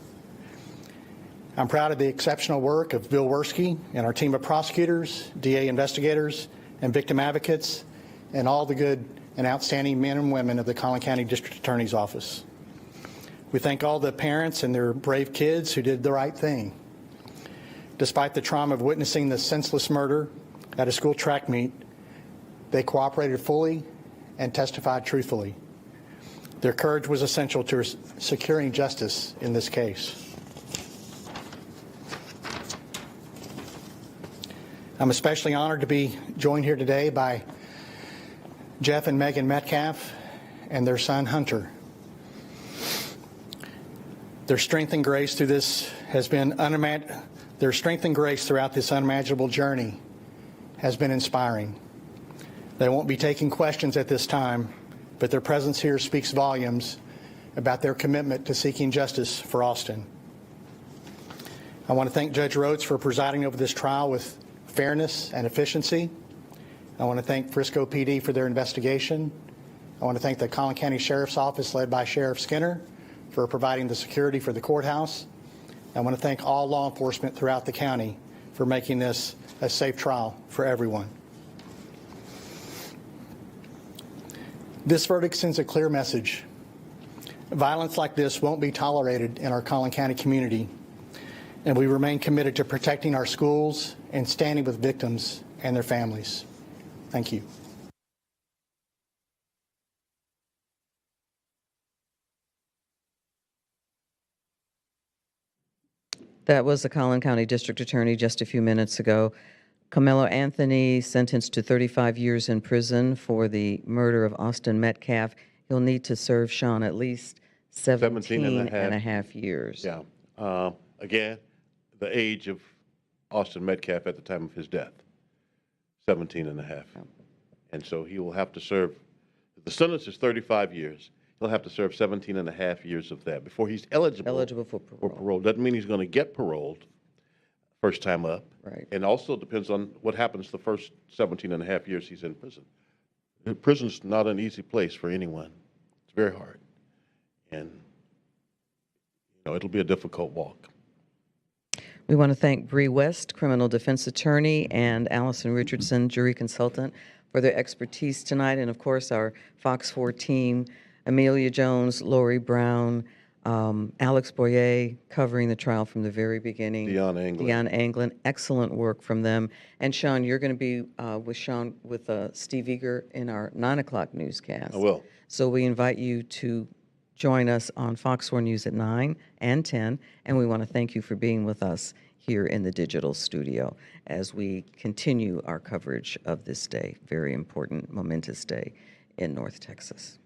I'm proud of the exceptional work of Bill Werski and our team of prosecutors, DA investigators, and victim advocates, and all the good and outstanding men and women of the Collin County District Attorney's Office. We thank all the parents and their brave kids who did the right thing. Despite the trauma of witnessing the senseless murder at a school track meet, they cooperated fully and testified truthfully. Their courage was essential to securing justice in this case. I'm especially honored to be joined here today by Jeff and Megan Metcalf and their son Hunter. Their strength and grace through this has been Their strength and grace throughout this unimaginable journey has been inspiring. They won't be taking questions at this time, but their presence here speaks volumes about their commitment to seeking justice for Austin. I want to thank Judge Rhodes for presiding over this trial with fairness and efficiency. I want to thank Frisco PD for their investigation. I want to thank the Collin County Sheriff's Office led by Sheriff Skinner for providing the security for the courthouse. I want to thank all law enforcement throughout the county for making this a safe trial for everyone. This verdict sends a clear message. Violence like this won't be tolerated in our Collin County community, and we remain committed to protecting our schools and standing with victims and their families. Thank you. That was the Collin County District Attorney just a few minutes ago. Karmelo Anthony sentenced to 35 years in prison for the murder of Austin Metcalf. He'll need to serve, Sean, at least 17 and a half years. Yeah. Again, the age of Austin Metcalf at the time of his death, 17 and a half. And so he will have to serve, the sentence is 35 years. He'll have to serve 17 and a half years of that before he's eligible for parole. Doesn't mean he's going to get paroled first time up. Right. And also depends on what happens the first 17 and a half years he's in prison. Prison's not an easy place for anyone. It's very hard. And, it'll be a difficult walk. We want to thank Bree West, criminal defense attorney, and Allison Richardson, jury consultant, for their expertise tonight. And, of course, our Fox 4 team, Amelia Jones, Lori Brown, Alex Boyer covering the trial from the very beginning. Deanna Anglin, excellent work from them. And Sean, you're going to be with Steve Eager in our 9 o'clock newscast. I will. So we invite you to join us on Fox 4 News at 9 and 10. And we want to thank you for being with us here in the digital studio as we continue our coverage of this day, very important, momentous day in North Texas.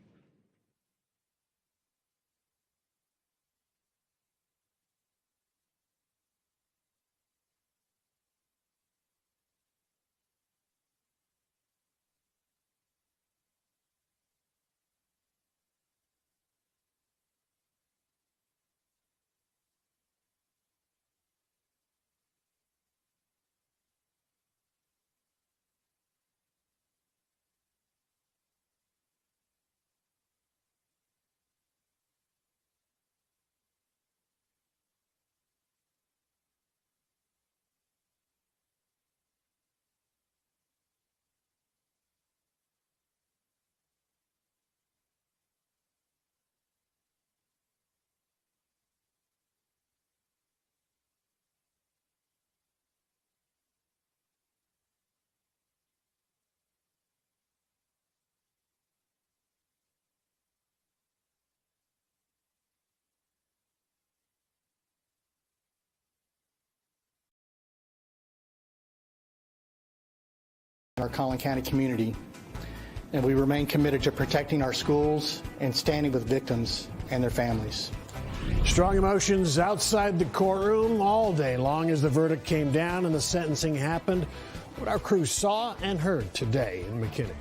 Our Collin County community, and we remain committed to protecting our schools and standing with victims and their families. Strong emotions outside the courtroom all day long as the verdict came down and the sentencing happened. What our crew saw and heard today in McKinney.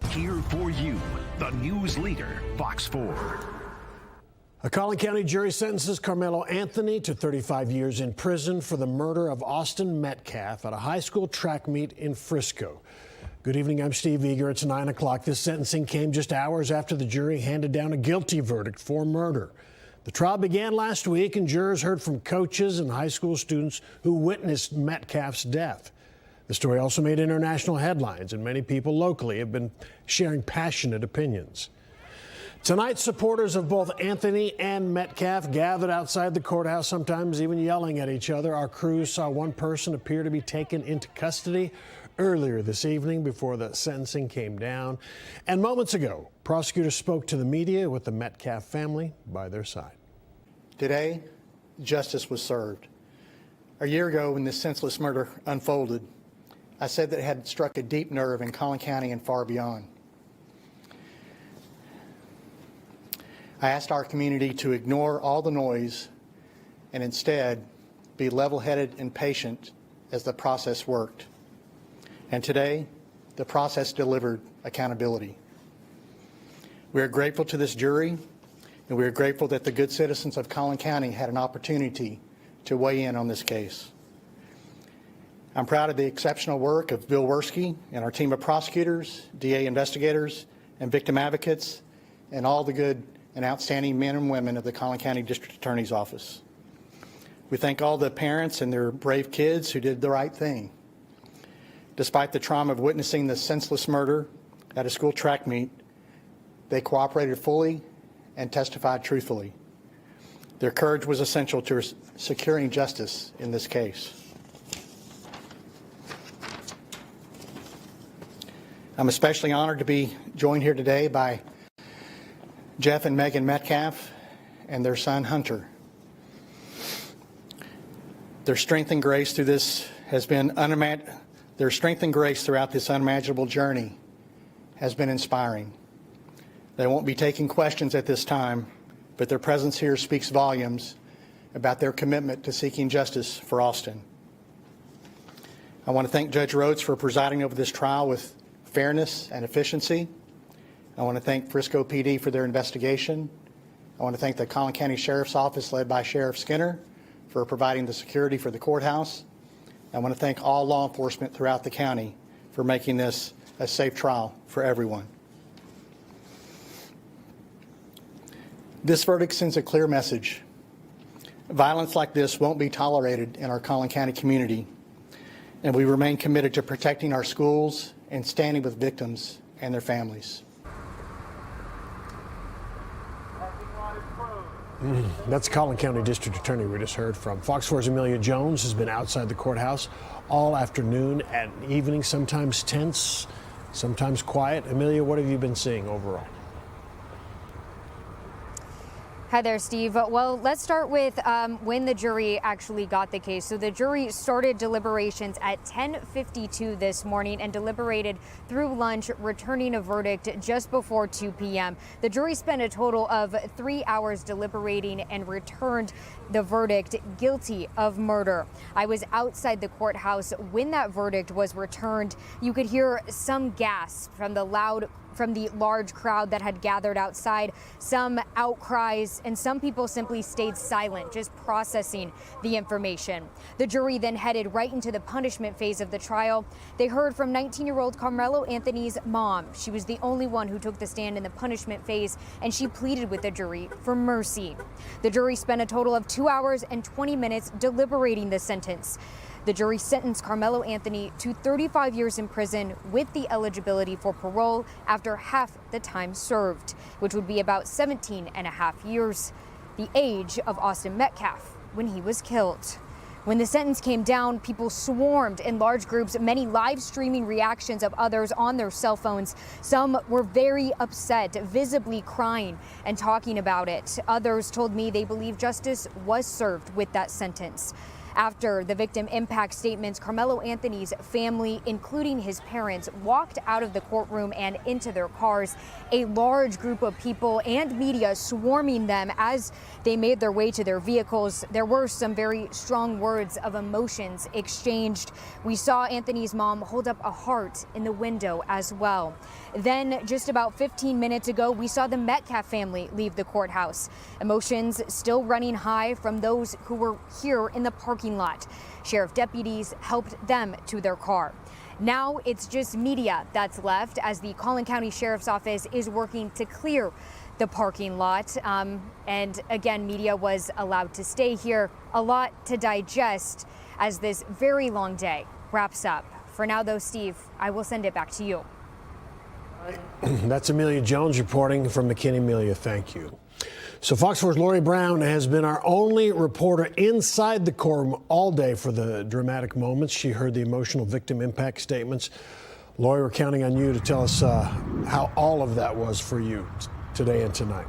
Here for you, the news leader, Fox 4. A Collin County jury sentences Karmelo Anthony to 35 years in prison for the murder of Austin Metcalf at a high school track meet in Frisco. Good evening, I'm Steve Eager. It's 9 o'clock. This sentencing came just hours after the jury handed down a guilty verdict for murder. The trial began last week, and jurors heard from coaches and high school students who witnessed Metcalf's death. The story also made international headlines, and many people locally have been sharing passionate opinions. Tonight, supporters of both Anthony and Metcalf gathered outside the courthouse, sometimes even yelling at each other. Our crews saw one person appear to be taken into custody earlier this evening before the sentencing came down. And moments ago, prosecutors spoke to the media with the Metcalf family by their side. Today, justice was served. A year ago, when this senseless murder unfolded, I said that it had struck a deep nerve in Collin County and far beyond. I asked our community to ignore all the noise and instead be level-headed and patient as the process worked. And today, the process delivered accountability. We are grateful to this jury, and we are grateful that the good citizens of Collin County had an opportunity to weigh in on this case. I'm proud of the exceptional work of Bill Werski and our team of prosecutors, DA investigators, and victim advocates, and all the good and outstanding men and women of the Collin County District Attorney's Office. We thank all the parents and their brave kids who did the right thing. Despite the trauma of witnessing the senseless murder at a school track meet, they cooperated fully and testified truthfully. Their courage was essential to securing justice in this case. I'm especially honored to be joined here today by Jeff and Megan Metcalf and their son Hunter. Their strength and grace through this has been Their strength and grace throughout this unimaginable journey has been inspiring. They won't be taking questions at this time, but their presence here speaks volumes about their commitment to seeking justice for Austin. I want to thank Judge Rhodes for presiding over this trial with fairness and efficiency. I want to thank Frisco PD for their investigation. I want to thank the Collin County Sheriff's Office led by Sheriff Skinner for providing the security for the courthouse. I want to thank all law enforcement throughout the county for making this a safe trial for everyone. This verdict sends a clear message. Violence like this won't be tolerated in our Collin County community, and we remain committed to protecting our schools and standing with victims and their families. That's Collin County District Attorney we just heard from. Fox 4's Amelia Jones has been outside the courthouse all afternoon and evening, sometimes tense, sometimes quiet. Amelia, what have you been seeing overall? Hi there, Steve. Well, let's start with when the jury actually got the case. So the jury started deliberations at 10:52 this morning and deliberated through lunch, returning a verdict just before 2 p.m. The jury spent a total of 3 hours deliberating and returned the verdict guilty of murder. I was outside the courthouse when that verdict was returned. You could hear some gasps from the large crowd that had gathered outside, some outcries, and some people simply stayed silent, just processing the information. The jury then headed right into the punishment phase of the trial. They heard from 19-year-old Karmelo Anthony's mom. She was the only one who took the stand in the punishment phase, and she pleaded with the jury for mercy. The jury spent a total of 2 hours and 20 minutes deliberating the sentence. The jury sentenced Karmelo Anthony to 35 years in prison with the eligibility for parole after half the time served, which would be about 17 and a half years, the age of Austin Metcalf when he was killed. When the sentence came down, people swarmed in large groups, many live streaming reactions of others on their cell phones. Some were very upset, visibly crying and talking about it. Others told me they believe justice was served with that sentence. After the victim impact statements, Karmelo Anthony's family, including his parents, walked out of the courtroom and into their cars. A large group of people and media swarming them as they made their way to their vehicles. There were some very strong words of emotions exchanged. We saw Anthony's mom hold up a heart in the window as well. Then, just about 15 minutes ago, we saw the Metcalf family leave the courthouse. Emotions still running high from those who were here in the parking lot. Sheriff deputies helped them to their car. Now it's just media that's left as the Collin County Sheriff's Office is working to clear the parking lot. And again, media was allowed to stay here. A lot to digest as this very long day wraps up. For now, though, Steve, I will send it back to you. That's Amelia Jones reporting from McKinney. Amelia, thank you. So Fox 4's Lori Brown has been our only reporter inside the courtroom all day for the dramatic moments. She heard the emotional victim impact statements. Lori, we're counting on you to tell us how all of that was for you today and tonight.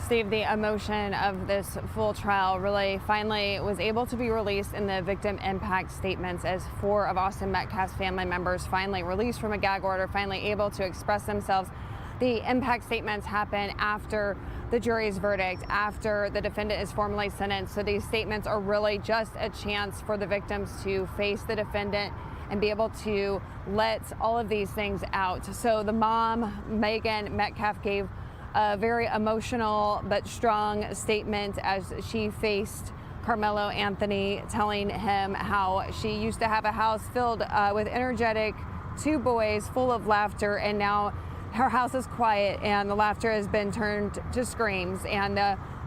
Steve, the emotion of this full trial really finally was able to be released in the victim impact statements as 4 of Austin Metcalf's family members finally released from a gag order, finally able to express themselves. The impact statements happen after the jury's verdict, after the defendant is formally sentenced. So these statements are really just a chance for the victims to face the defendant and be able to let all of these things out. So the mom, Megan Metcalf, gave a very emotional but strong statement as she faced Karmelo Anthony, telling him how she used to have a house filled with energetic 2 boys full of laughter, and now her house is quiet and the laughter has been turned to screams, and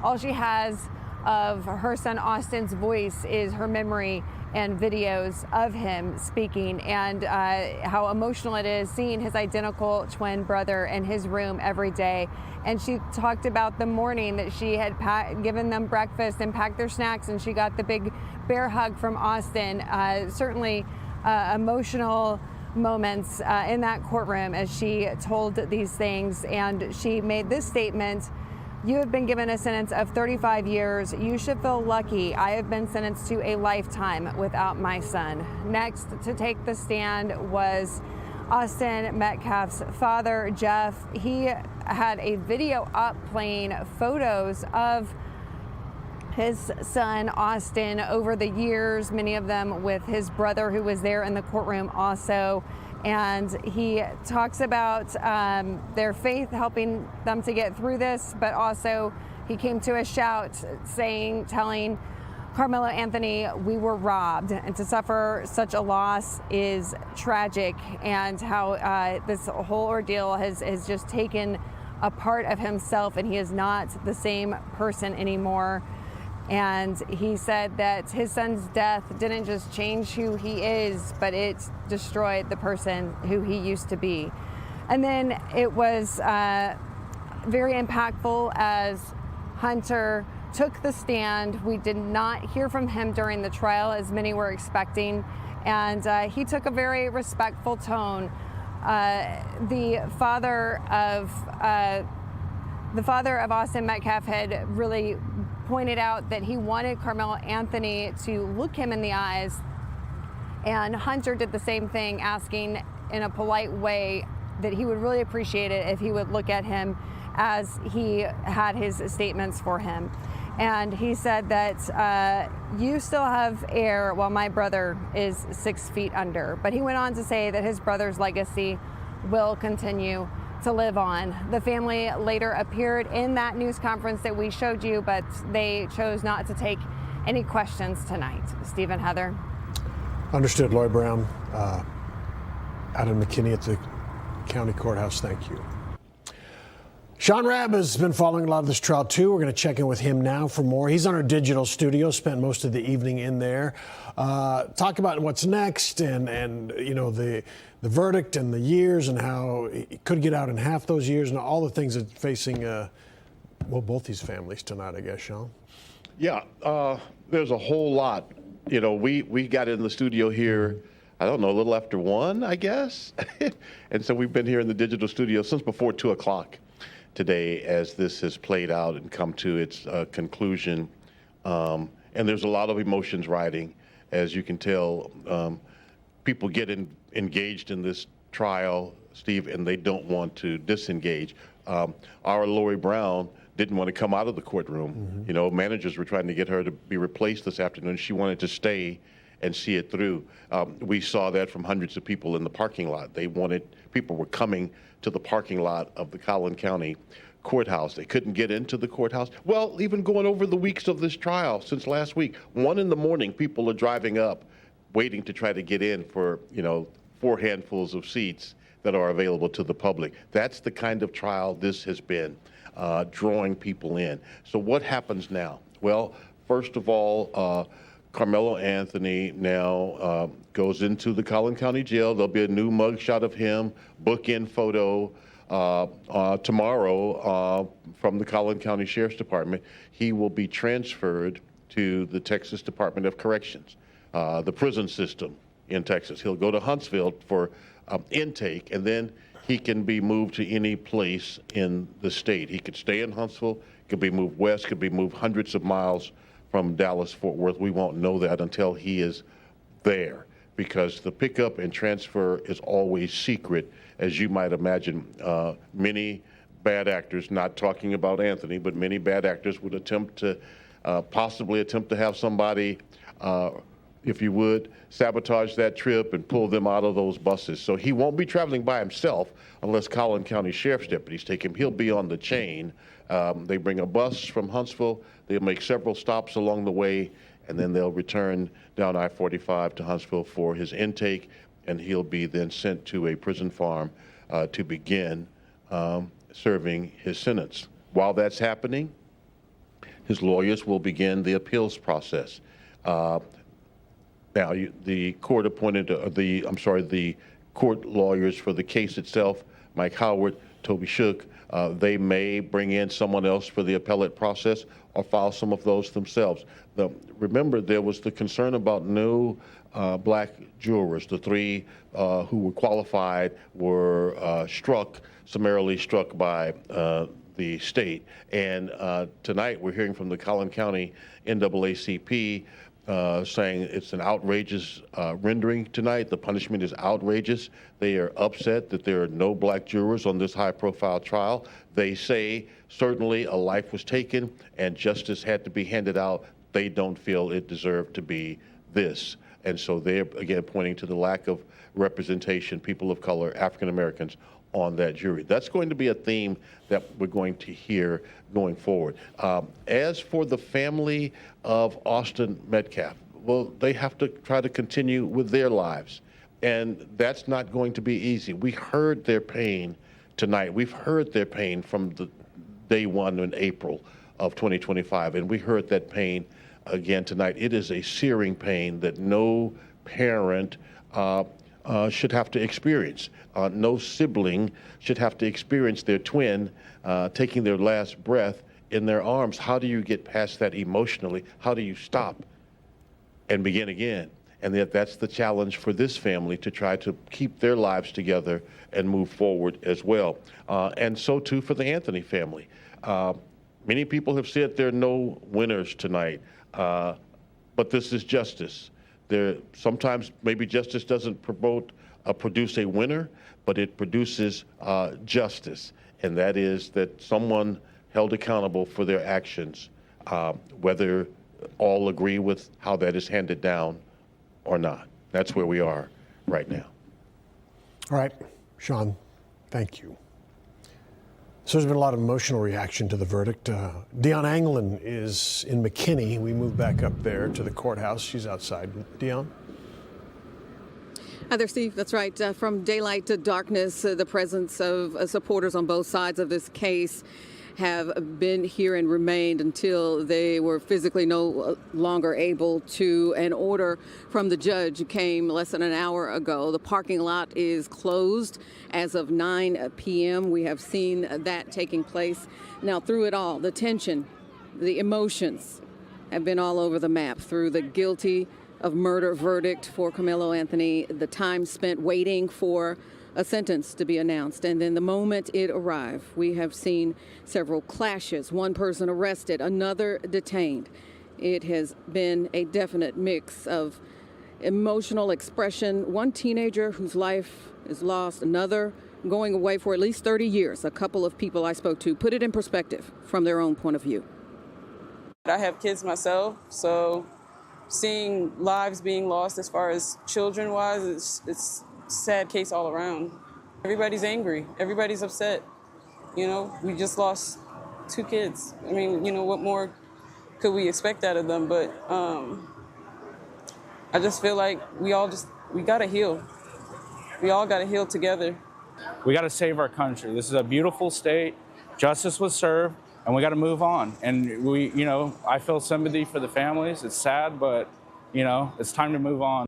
all she has of her son Austin's voice is her memory and videos of him speaking, and how emotional it is seeing his identical twin brother in his room every day. And she talked about the morning that she had given them breakfast and packed their snacks, and she got the big bear hug from Austin. Certainly emotional moments in that courtroom as she told these things, and she made this statement: "You have been given a sentence of 35 years. You should feel lucky. I have been sentenced to a lifetime without my son." Next to take the stand was Austin Metcalf's father, Jeff. He had a video up playing photos of his son, Austin, over the years, many of them with his brother who was there in the courtroom also. And he talks about their faith helping them to get through this, but also he came to a shout telling Karmelo Anthony, "We were robbed, and to suffer such a loss is tragic," and how this whole ordeal has just taken a part of himself, and he is not the same person anymore. And he said that his son's death didn't just change who he is, but it destroyed the person who he used to be. And then it was very impactful as Hunter took the stand. We did not hear from him during the trial, as many were expecting, and he took a very respectful tone. The father of Austin Metcalf had really pointed out that he wanted Karmelo Anthony to look him in the eyes, and Hunter did the same thing, asking in a polite way that he would really appreciate it if he would look at him as he had his statements for him. And he said that you still have air while my brother is 6 feet under. But he went on to say that his brother's legacy will continue to live on. The family later appeared in that news conference that we showed you, but they chose not to take any questions tonight. Steve and Heather. Understood. Lori Brown, Adam McKinney at the county courthouse. Thank you. Sean Rabb has been following a lot of this trial too. We're going to check in with him now for more. He's on our digital studio, spent most of the evening in there. Talk about what's next and you know, the verdict and the years and how it could get out in half those years and all the things that facing, well, both these families tonight, I guess, Sean. Yeah, there's a whole lot. You know, we got in the studio here, I don't know, a little after 1, I guess. And so we've been here in the digital studio since before 2 o'clock today as this has played out and come to its conclusion. And there's a lot of emotions riding, as you can tell. People get engaged in this trial, Steve, and they don't want to disengage. Our Lori Brown didn't want to come out of the courtroom. Mm-hmm. You know, managers were trying to get her to be replaced this afternoon. She wanted to stay and see it through. We saw that from hundreds of people in the parking lot. People were coming to the parking lot of the Collin County courthouse. They couldn't get into the courthouse. Well, even going over the weeks of this trial since last week, 1 a.m, people are driving up, waiting to try to get in for, 4 handfuls of seats that are available to the public. That's the kind of trial this has been, drawing people in. So what happens now? Well, first of all, Karmelo Anthony now goes into the Collin County Jail. There'll be a new mugshot of him, bookend photo tomorrow from the Collin County Sheriff's Department. He will be transferred to the Texas Department of Corrections, the prison system in Texas. He'll go to Huntsville for intake, and then he can be moved to any place in the state. He could stay in Huntsville, could be moved west, could be moved hundreds of miles from Dallas-Fort Worth. We won't know that until he is there, because the pickup and transfer is always secret, as you might imagine. Many bad actors, not talking about Anthony, but many bad actors would possibly attempt to have somebody, if you would, sabotage that trip and pull them out of those buses. So he won't be traveling by himself unless Collin County Sheriff's deputies take him. He'll be on the chain. They bring a bus from Huntsville. They'll make several stops along the way, and then they'll return down I-45 to Huntsville for his intake, and he'll be then sent to a prison farm to begin serving his sentence. While that's happening, his lawyers will begin the appeals process. Now, the court lawyers for the case itself, Mike Howard, Toby Shook, they may bring in someone else for the appellate process or file some of those themselves. Remember, there was the concern about no black jurors. The 3 who were qualified were summarily struck by the state. And tonight we're hearing from the Collin County NAACP saying it's an outrageous rendering tonight. The punishment is outrageous. They are upset that there are no black jurors on this high-profile trial. They say certainly a life was taken and justice had to be handed out. They don't feel it deserved to be this. And so they're, again, pointing to the lack of representation, people of color, African Americans, on that jury. That's going to be a theme that we're going to hear going forward. As for the family of Austin Metcalf, well, they have to try to continue with their lives. And that's not going to be easy. We heard their pain tonight. We've heard their pain from the day 1 in April of 2025, and we heard that pain again tonight. It is a searing pain that no parent should have to experience. No sibling should have to experience their twin taking their last breath in their arms. How do you get past that emotionally? How do you stop and begin again? And that's the challenge for this family, to try to keep their lives together and move forward as well. And so too for the Anthony family. Many people have said there are no winners tonight, but this is justice. Sometimes maybe justice doesn't produce a winner, but it produces justice, and that is that someone held accountable for their actions, whether all agree with how that is handed down or not. That's where we are right now. All right, Sean, thank you. So there's been a lot of emotional reaction to the verdict. Dion Anglin is in McKinney. We move back up there to the courthouse. She's outside. Dion? Hi there, Steve. That's right. From daylight to darkness, the presence of supporters on both sides of this case have been here and remained until they were physically no longer able to. An order from the judge came less than an hour ago. The parking lot is closed as of 9 p.m. We have seen that taking place. Now, through it all, the tension, the emotions have been all over the map. Through the guilty of murder verdict for Karmelo Anthony, the time spent waiting for a sentence to be announced, and then the moment it arrived, we have seen several clashes, one person arrested, another detained. It has been a definite mix of emotional expression. One teenager whose life is lost, another going away for at least 30 years. A couple of people I spoke to put it in perspective from their own point of view. I have kids myself, so seeing lives being lost as far as children-wise, it's sad case all around. Everybody's angry. Everybody's upset. You know, we just lost 2 kids. I mean, you know, what more could we expect out of them? But I just feel like we got to heal. We all got to heal together. We got to save our country. This is a beautiful state. Justice was served, and we got to move on. And I feel sympathy for the families. It's sad, but, it's time to move on.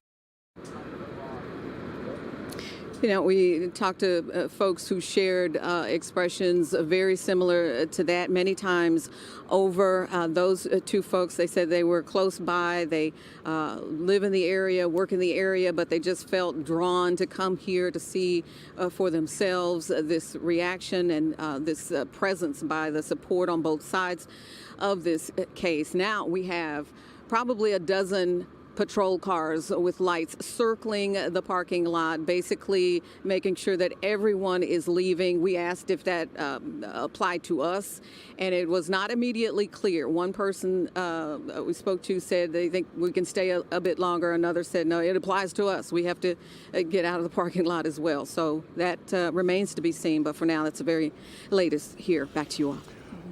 You know, we talked to folks who shared expressions very similar to that many times over. Those 2 folks, they said they were close by, they live in the area, work in the area, but they just felt drawn to come here to see for themselves this reaction and this presence by the support on both sides of this case. Now we have probably a dozen patrol cars with lights circling the parking lot, basically making sure that everyone is leaving. We asked if that applied to us, and it was not immediately clear. One person we spoke to said they think we can stay a bit longer. Another said, no, it applies to us. We have to get out of the parking lot as well. So that remains to be seen. But for now, that's the very latest here. Back to you all.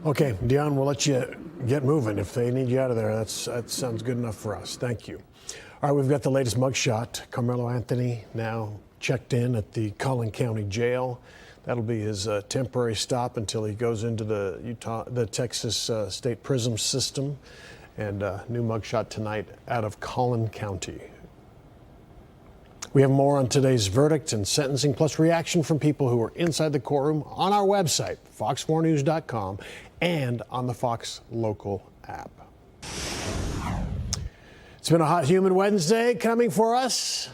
Okay, Dion, we'll let you get moving. If they need you out of there, that sounds good enough for us. Thank you. All right, we've got the latest mugshot. Carmelo Anthony now checked in at the Collin County Jail. That'll be his temporary stop until he goes into the Texas State Prison System. And new mugshot tonight out of Collin County. We have more on today's verdict and sentencing, plus reaction from people who are inside the courtroom on our website, fox4news.com, and on the Fox Local app. It's been a hot, humid Wednesday coming for us.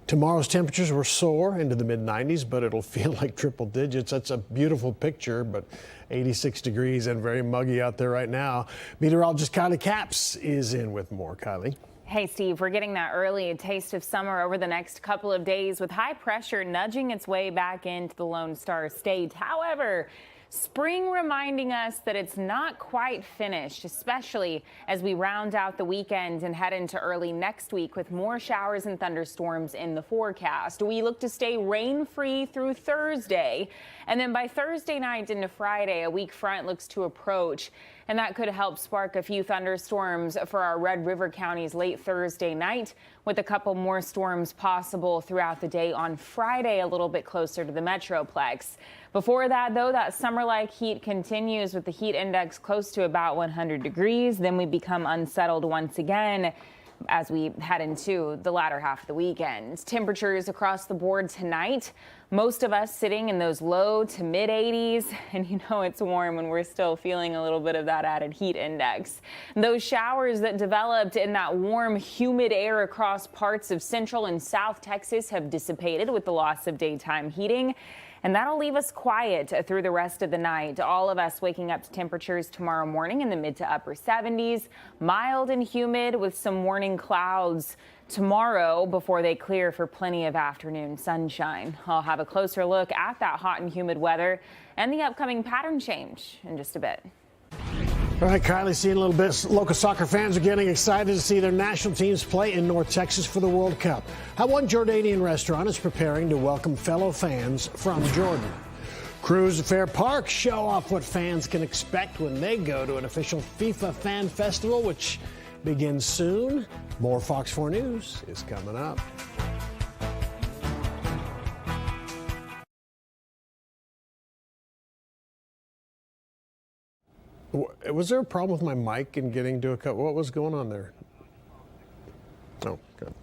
Tomorrow's temperatures will soar into the mid-90s, but it'll feel like triple digits. That's a beautiful picture, but 86 degrees and very muggy out there right now. Meteorologist Kylie Capps is in with more. Kylie. Hey, Steve, we're getting that early taste of summer over the next couple of days with high pressure nudging its way back into the Lone Star State. However, spring reminding us that it's not quite finished, especially as we round out the weekend and head into early next week with more showers and thunderstorms in the forecast. We look to stay rain-free through Thursday, and then by Thursday night into Friday, a weak front looks to approach, and that could help spark a few thunderstorms for our Red River counties late Thursday night, with a couple more storms possible throughout the day on Friday, a little bit closer to the Metroplex. Before that, though, that summer-like heat continues with the heat index close to about 100 degrees. Then we become unsettled once again. as we head into the latter half of the weekend. Temperatures across the board tonight, most of us sitting in those low to mid 80s, and you know it's warm when we're still feeling a little bit of that added heat index. Those showers that developed in that warm, humid air across parts of central and south Texas have dissipated with the loss of daytime heating. And that'll leave us quiet through the rest of the night. All of us waking up to temperatures tomorrow morning in the mid to upper 70s, mild and humid with some morning clouds tomorrow before they clear for plenty of afternoon sunshine. I'll have a closer look at that hot and humid weather and the upcoming pattern change in just a bit. All right, Kylie, seeing a little bit. Local soccer fans are getting excited to see their national teams play in North Texas for the World Cup. How one Jordanian restaurant is preparing to welcome fellow fans from Jordan. Crews at Fair Park show off what fans can expect when they go to an official FIFA fan festival, which begins soon. More Fox 4 News is coming up. Was there a problem with my mic in getting to a cut? What was going on there? Oh, good.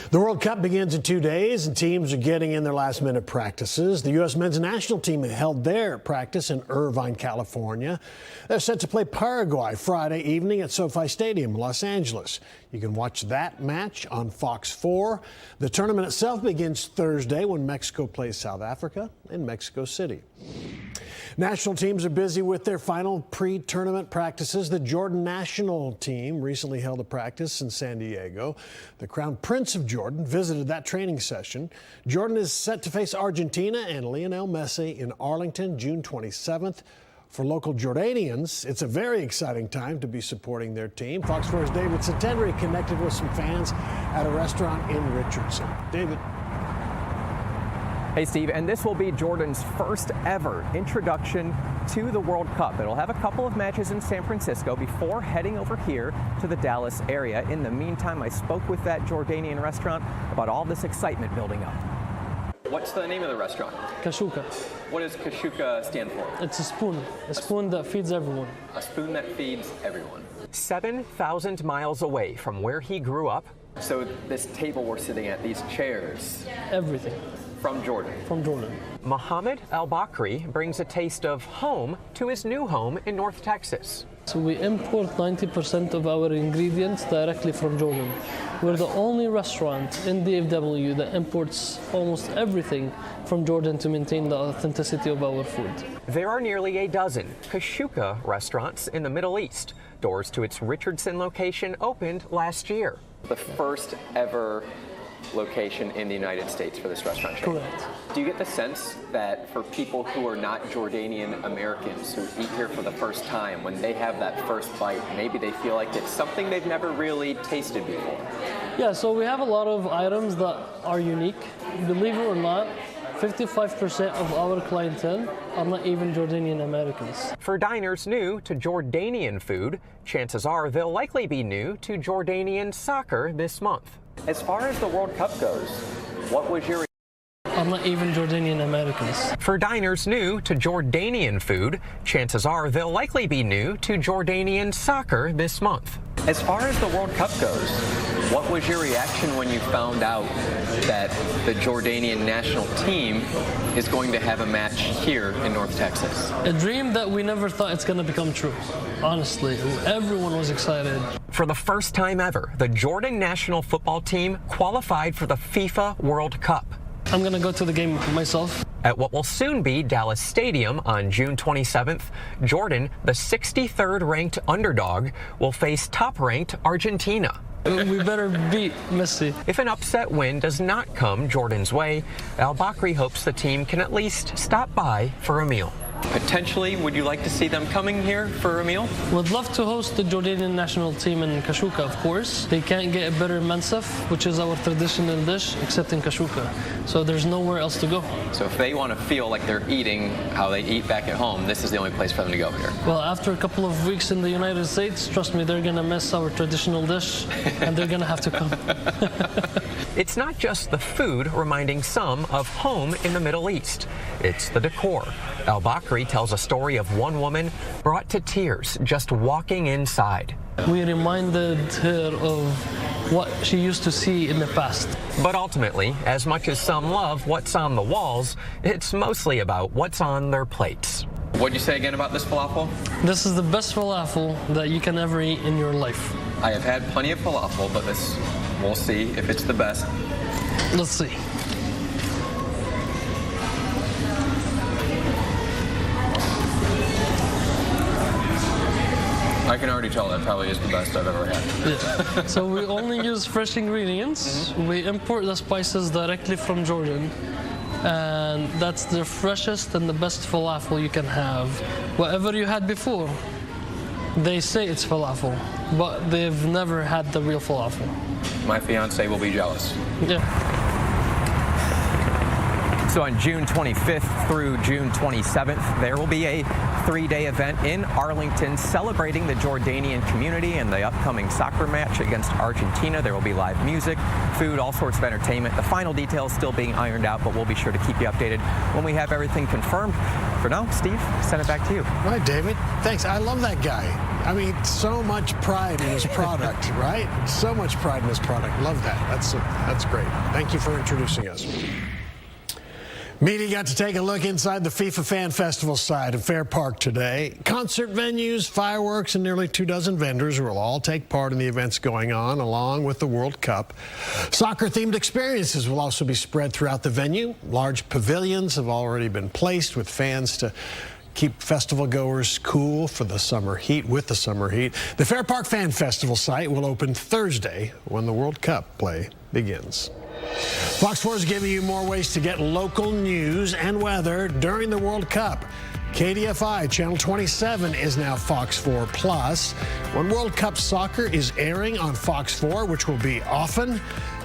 The World Cup begins in 2 days, and teams are getting in their last-minute practices. The U.S. men's national team held their practice in Irvine, California. They're set to play Paraguay Friday evening at SoFi Stadium in Los Angeles. You can watch that match on Fox 4. The tournament itself begins Thursday when Mexico plays South Africa in Mexico City. National teams are busy with their final pre-tournament practices. The Jordan national team recently held a practice in San Diego. The Crown Prince of Jordan visited that training session. Jordan is set to face Argentina and Lionel Messi in Arlington, June 27th. For local Jordanians, it's a very exciting time to be supporting their team. Fox 4's David Satendri connected with some fans at a restaurant in Richardson. David. Hey, Steve, and this will be Jordan's first ever introduction to the World Cup. It'll have a couple of matches in San Francisco before heading over here to the Dallas area. In the meantime, I spoke with that Jordanian restaurant about all this excitement building up. What's the name of the restaurant? Kashuka. What does Kashuka stand for? It's a spoon that feeds everyone. A spoon that feeds everyone. 7,000 miles away from where he grew up. So this table we're sitting at, these chairs. Everything. From Jordan. From Jordan. Mohammed Al-Bakri brings a taste of home to his new home in North Texas. So we import 90% of our ingredients directly from Jordan. We're the only restaurant in DFW that imports almost everything from Jordan to maintain the authenticity of our food. There are nearly a dozen Kashuka restaurants in the Middle East. Doors to its Richardson location opened last year. The first ever location in the United States for this restaurant chain. Correct. Do you get the sense that for people who are not Jordanian Americans who eat here for the first time, when they have that first bite, maybe they feel like it's something they've never really tasted before? Yeah, so we have a lot of items that are unique. Believe it or not, 55% of our clientele are not even Jordanian Americans. For diners new to Jordanian food, chances are they'll likely be new to Jordanian soccer this month. As far as the World Cup goes, what was your... I'm not even Jordanian Americans. For diners new to Jordanian food, chances are they'll likely be new to Jordanian soccer this month. As far as the World Cup goes, what was your reaction when you found out that the Jordanian national team is going to have a match here in North Texas? A dream that we never thought it's going to become true. Honestly, everyone was excited. For the first time ever, the Jordan national football team qualified for the FIFA World Cup. I'm going to go to the game myself. At what will soon be Dallas Stadium on June 27th, Jordan, the 63rd ranked underdog, will face top-ranked Argentina. We better beat Messi. If an upset win does not come Jordan's way, Al-Bakri hopes the team can at least stop by for a meal. Potentially, would you like to see them coming here for a meal? Would love to host the Jordanian national team in Kashuka, of course. They can't get a better mansaf, which is our traditional dish, except in Kashuka. So there's nowhere else to go. So if they want to feel like they're eating how they eat back at home, this is the only place for them to go here. Well, after a couple of weeks in the United States, trust me, they're going to miss our traditional dish, and they're going to have to come. It's not just the food reminding some of home in the Middle East. It's the decor. Al-Bakri tells a story of one woman brought to tears just walking inside. We reminded her of what she used to see in the past. But ultimately, as much as some love what's on the walls, it's mostly about what's on their plates. What'd you say again about this falafel? This is the best falafel that you can ever eat in your life. I have had plenty of falafel, but this, we'll see if it's the best. Let's see. I can already tell that probably is the best I've ever had. Yeah. So we only use fresh ingredients. We import the spices directly from Jordan. And that's the freshest and the best falafel you can have. Whatever you had before, they say it's falafel, but they've never had the real falafel. My fiance will be jealous. Yeah. So on June 25th through June 27th, there will be a 3-day event in Arlington celebrating the Jordanian community and the upcoming soccer match against Argentina. There will be live music, food, all sorts of entertainment. The final details still being ironed out, but we'll be sure to keep you updated when we have everything confirmed. For now, Steve, send it back to you. All right, David. Thanks. I love that guy. I mean, so much pride in his product, right? So much pride in his product. Love that. That's great. Thank you for introducing us. Media got to take a look inside the FIFA Fan Festival site at Fair Park today. Concert venues, fireworks, and nearly 24 vendors will all take part in the events going on, along with the World Cup. Soccer-themed experiences will also be spread throughout the venue. Large pavilions have already been placed with fans to keep festival goers cool for the summer heat, with the summer heat. The Fair Park Fan Festival site will open Thursday when the World Cup play begins. Fox 4 is giving you more ways to get local news and weather during the World Cup. KDFI Channel 27 is now Fox 4 Plus. When World Cup soccer is airing on Fox 4, which will be often,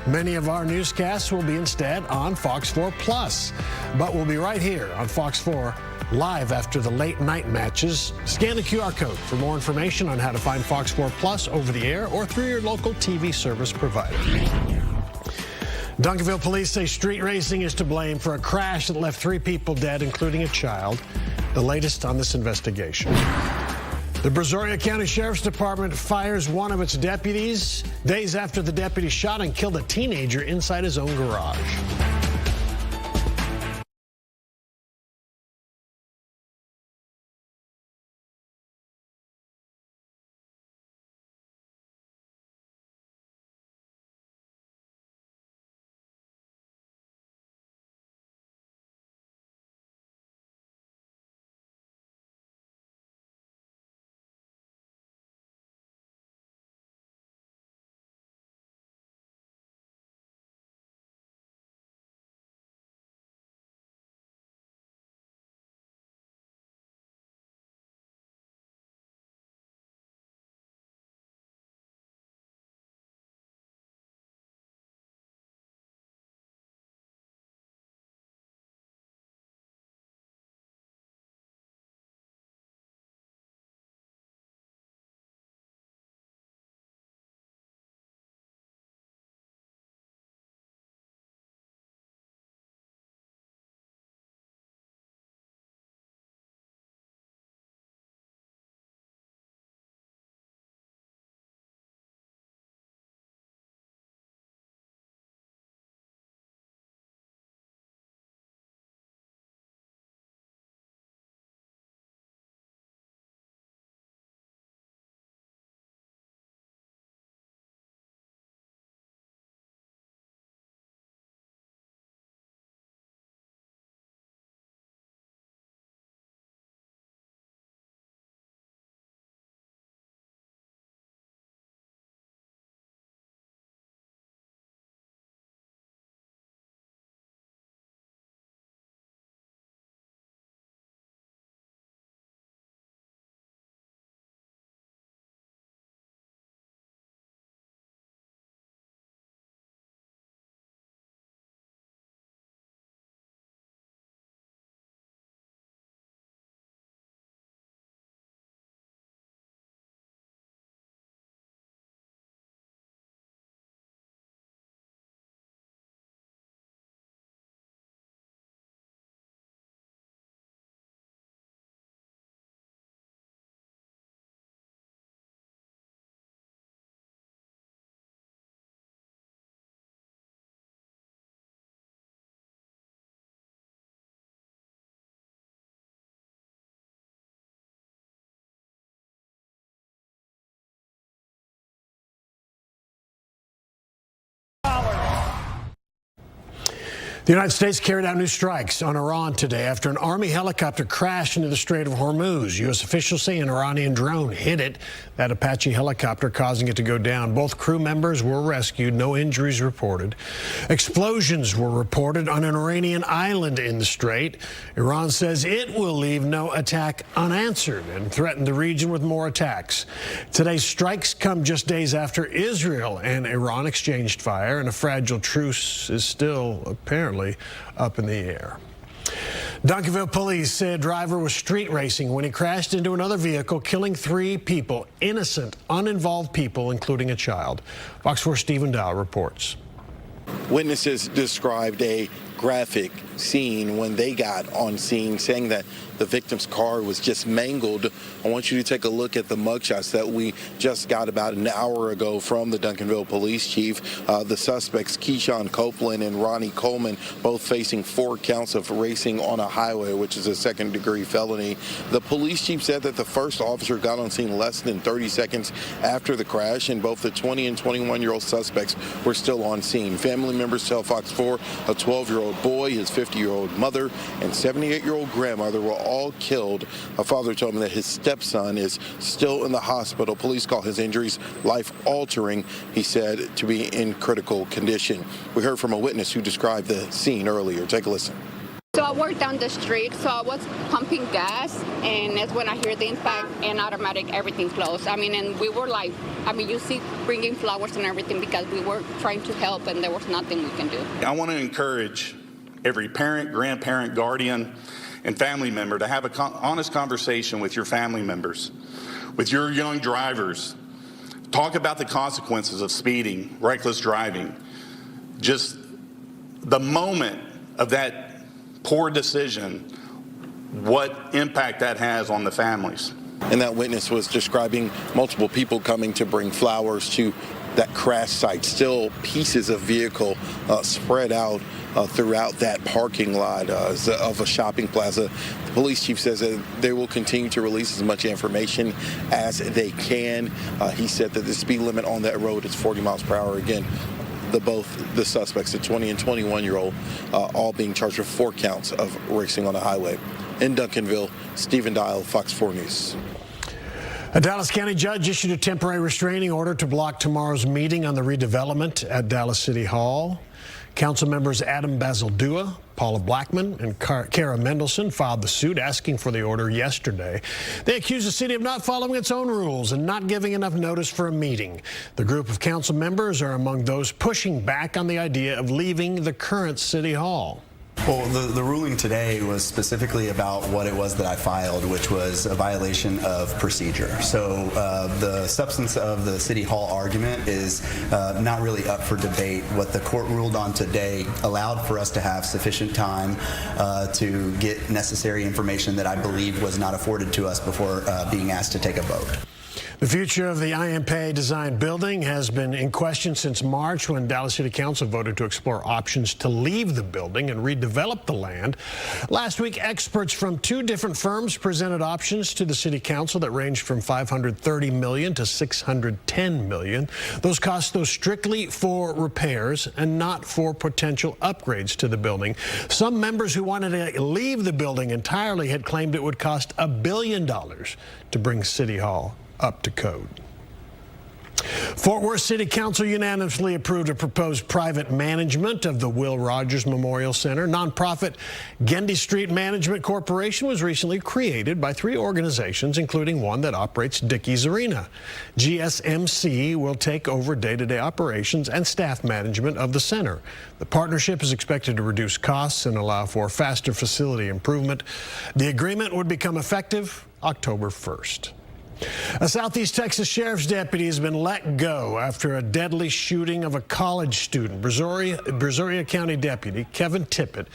many of our newscasts will be instead on Fox 4 Plus. But we'll be right here on Fox 4 live after the late night matches. Scan the QR code for more information on how to find Fox 4 Plus over the air or through your local TV service provider. Duncanville police say street racing is to blame for a crash that left 3 people dead, including a child. The latest on this investigation. The Brazoria County Sheriff's Department fires one of its deputies days after the deputy shot and killed a teenager inside his own garage. The United States carried out new strikes on Iran today after an Army helicopter crashed into the Strait of Hormuz. U.S. officials say an Iranian drone hit it, that Apache helicopter, causing it to go down. Both crew members were rescued, no injuries reported. Explosions were reported on an Iranian island in the Strait. Iran says it will leave no attack unanswered and threatened the region with more attacks. Today's strikes come just days after Israel and Iran exchanged fire, and a fragile truce is still apparently up in the air. Duncanville police say a driver was street racing when he crashed into another vehicle, killing 3 people, innocent, uninvolved people, including a child. Fox 4 Stephen Dow reports. Witnesses described a graphic scene when they got on scene, saying that the victim's car was just mangled. I want you to take a look at the mugshots that we just got about an hour ago from the Duncanville police chief. The suspects, Keyshawn Copeland and Ronnie Coleman, both facing 4 counts of racing on a highway, which is a second-degree felony. The police chief said that the first officer got on scene less than 30 seconds after the crash, and both the 20 and 21-year-old suspects were still on scene. Family members tell Fox 4 a 12-year-old boy, his 50-year-old mother, and 78-year-old grandmother were all killed. A father told me that his stepson is still in the hospital. Police call his injuries life-altering, he said, to be in critical condition. We heard from a witness who described the scene earlier. Take a listen. So I worked down the street, so I was pumping gas, and that's when I hear the impact, and automatic, everything closed. I mean, and we were like, you see bringing flowers and everything because we were trying to help, and there was nothing we can do. I want to encourage every parent, grandparent, guardian, and family member to have an honest conversation with your family members, with your young drivers. Talk about the consequences of speeding, reckless driving. Just the moment of that poor decision, what impact that has on the families. And that witness was describing multiple people coming to bring flowers to that crash site. Still pieces of vehicle spread out throughout that parking lot of a shopping plaza. The police chief says that they will continue to release as much information as they can. He said that the speed limit on that road is 40 miles per hour. Again, both the suspects, the 20 and 21-year-old, all being charged with 4 counts of racing on the highway. In Duncanville, Stephen Dial, Fox 4 News. A Dallas County judge issued a temporary restraining order to block tomorrow's meeting on the redevelopment at Dallas City Hall. Council members Adam Basildua, Paula Blackman, and Kara Mendelson filed the suit asking for the order yesterday. They accused the city of not following its own rules and not giving enough notice for a meeting. The group of council members are among those pushing back on the idea of leaving the current City Hall. Well, the ruling today was specifically about what it was that I filed, which was a violation of procedure. So the substance of the City Hall argument is not really up for debate. What the court ruled on today allowed for us to have sufficient time to get necessary information that I believe was not afforded to us before being asked to take a vote. The future of the IMPA designed building has been in question since March, when Dallas City Council voted to explore options to leave the building and redevelop the land. Last week, experts from 2 different firms presented options to the City Council that ranged from $530 million to $610 million. Those costs, though, strictly for repairs and not for potential upgrades to the building. Some members who wanted to leave the building entirely had claimed it would cost $1 billion to bring City Hall up to code. Fort Worth City Council unanimously approved a proposed private management of the Will Rogers Memorial Center. Nonprofit Gendy Street Management Corporation was recently created by 3 organizations, including one that operates Dickies Arena. GSMC will take over day-to-day operations and staff management of the center. The partnership is expected to reduce costs and allow for faster facility improvement. The agreement would become effective October 1st. A Southeast Texas sheriff's deputy has been let go after a deadly shooting of a college student. Brazoria County Deputy Kevin Tippett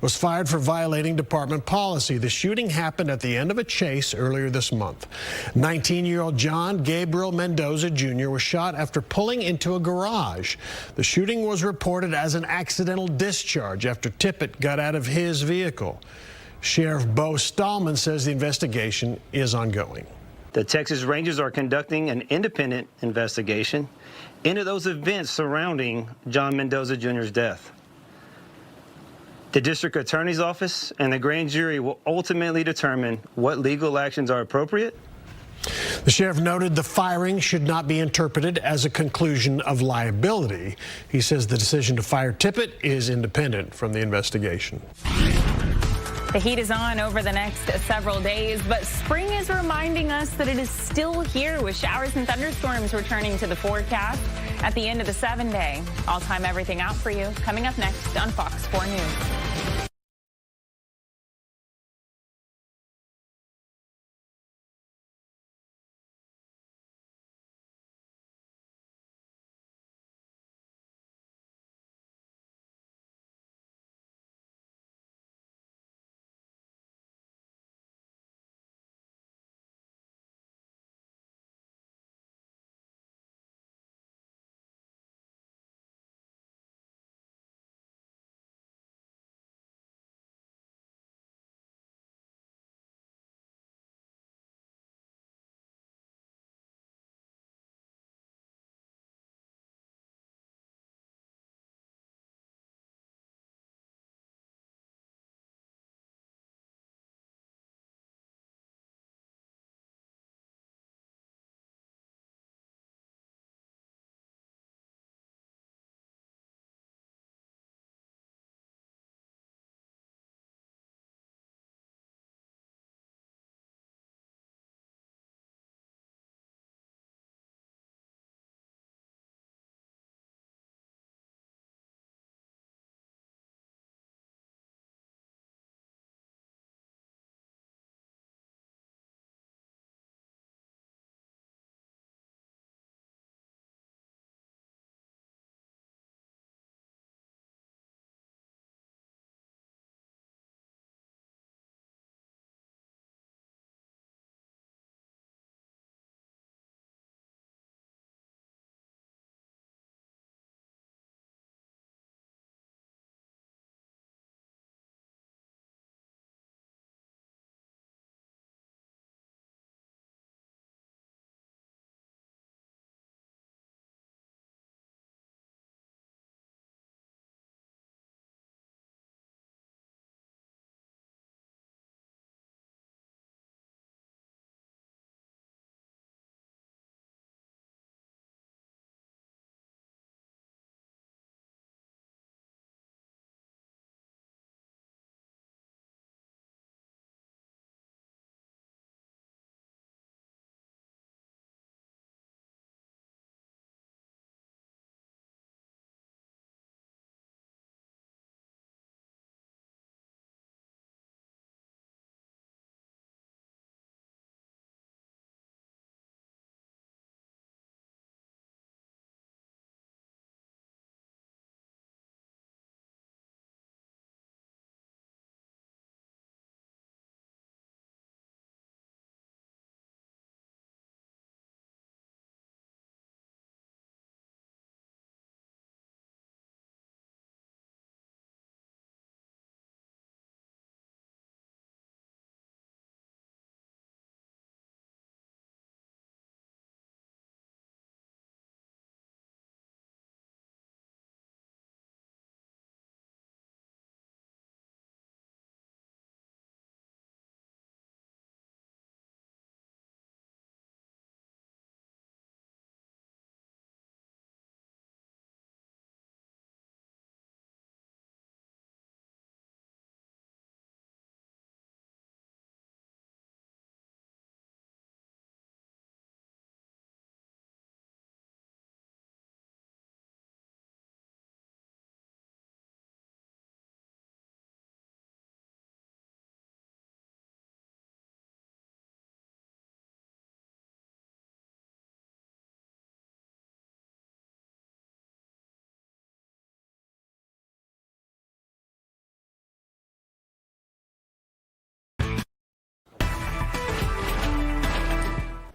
was fired for violating department policy. The shooting happened at the end of a chase earlier this month. 19-year-old John Gabriel Mendoza Jr. was shot after pulling into a garage. The shooting was reported as an accidental discharge after Tippett got out of his vehicle. Sheriff Bo Stallman says the investigation is ongoing. The Texas Rangers are conducting an independent investigation into those events surrounding John Mendoza Jr.'s death. The District Attorney's Office and the grand jury will ultimately determine what legal actions are appropriate. The sheriff noted the firing should not be interpreted as a conclusion of liability. He says the decision to fire Tippett is independent from the investigation. The heat is on over the next several days, but spring is reminding us that it is still here, with showers and thunderstorms returning to the forecast at the end of the 7-day. I'll time everything out for you coming up next on Fox 4 News.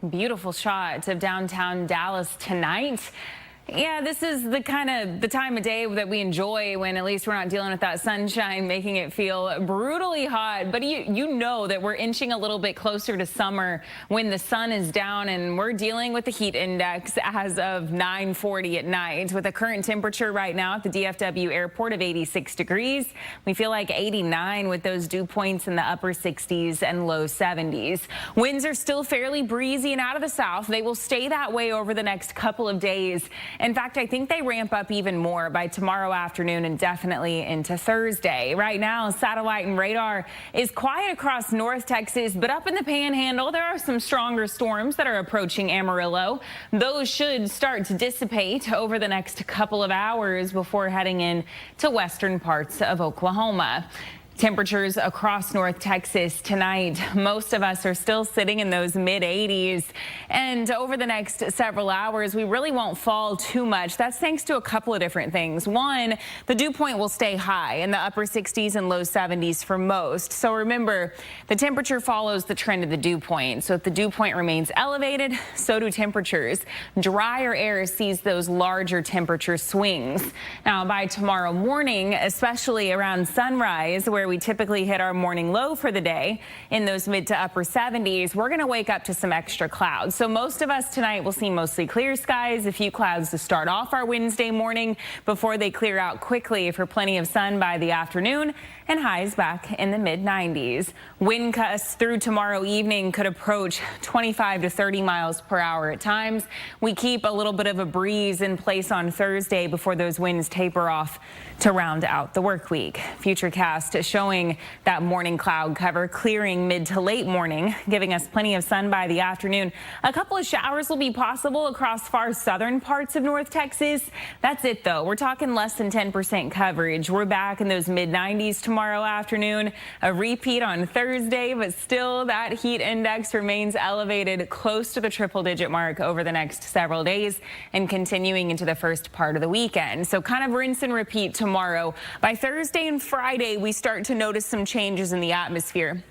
Beautiful shot of downtown Dallas tonight. Yeah, this is the time of day that we enjoy when at least we're not dealing with that sunshine, making it feel brutally hot. But you know that we're inching a little bit closer to summer when the sun is down, and we're dealing with the heat index as of 9:40 at night with a current temperature right now at the DFW airport of 86 degrees. We feel like 89 with those dew points in the upper 60s and low 70s. Winds are still fairly breezy and out of the south. They will stay that way over the next couple of days. In fact, I think they ramp up even more by tomorrow afternoon and definitely into Thursday. Right now, satellite and radar is quiet across North Texas, but up in the Panhandle, there are some stronger storms that are approaching Amarillo. Those should start to dissipate over the next couple of hours before heading in to western parts of Oklahoma. Temperatures across North Texas tonight, most of us are still sitting in those mid-80s. And over the next several hours, we really won't fall too much. That's thanks to a couple of different things. One, the dew point will stay high in the upper 60s and low 70s for most. So remember, the temperature follows the trend of the dew point. So if the dew point remains elevated, so do temperatures. Drier air sees those larger temperature swings. Now, by tomorrow morning, especially around sunrise, where we typically hit our morning low for the day in those mid to upper 70s, we're going to wake up to some extra clouds. So most of us tonight will see mostly clear skies, a few clouds to start off our Wednesday morning before they clear out quickly for plenty of sun by the afternoon and highs back in the mid 90s. Wind gusts through tomorrow evening could approach 25 to 30 miles per hour at times. We keep a little bit of a breeze in place on Thursday before those winds taper off to round out the work week. Futurecast showing that morning cloud cover clearing mid to late morning, giving us plenty of sun by the afternoon. A couple of showers will be possible across far southern parts of North Texas. That's it, though. We're talking less than 10% coverage. We're back in those mid 90s tomorrow afternoon. A repeat on Thursday, but still that heat index remains elevated close to the triple-digit mark over the next several days and continuing into the first part of the weekend. So kind of rinse and repeat tomorrow. By Thursday and Friday, we start to notice some changes in the atmosphere.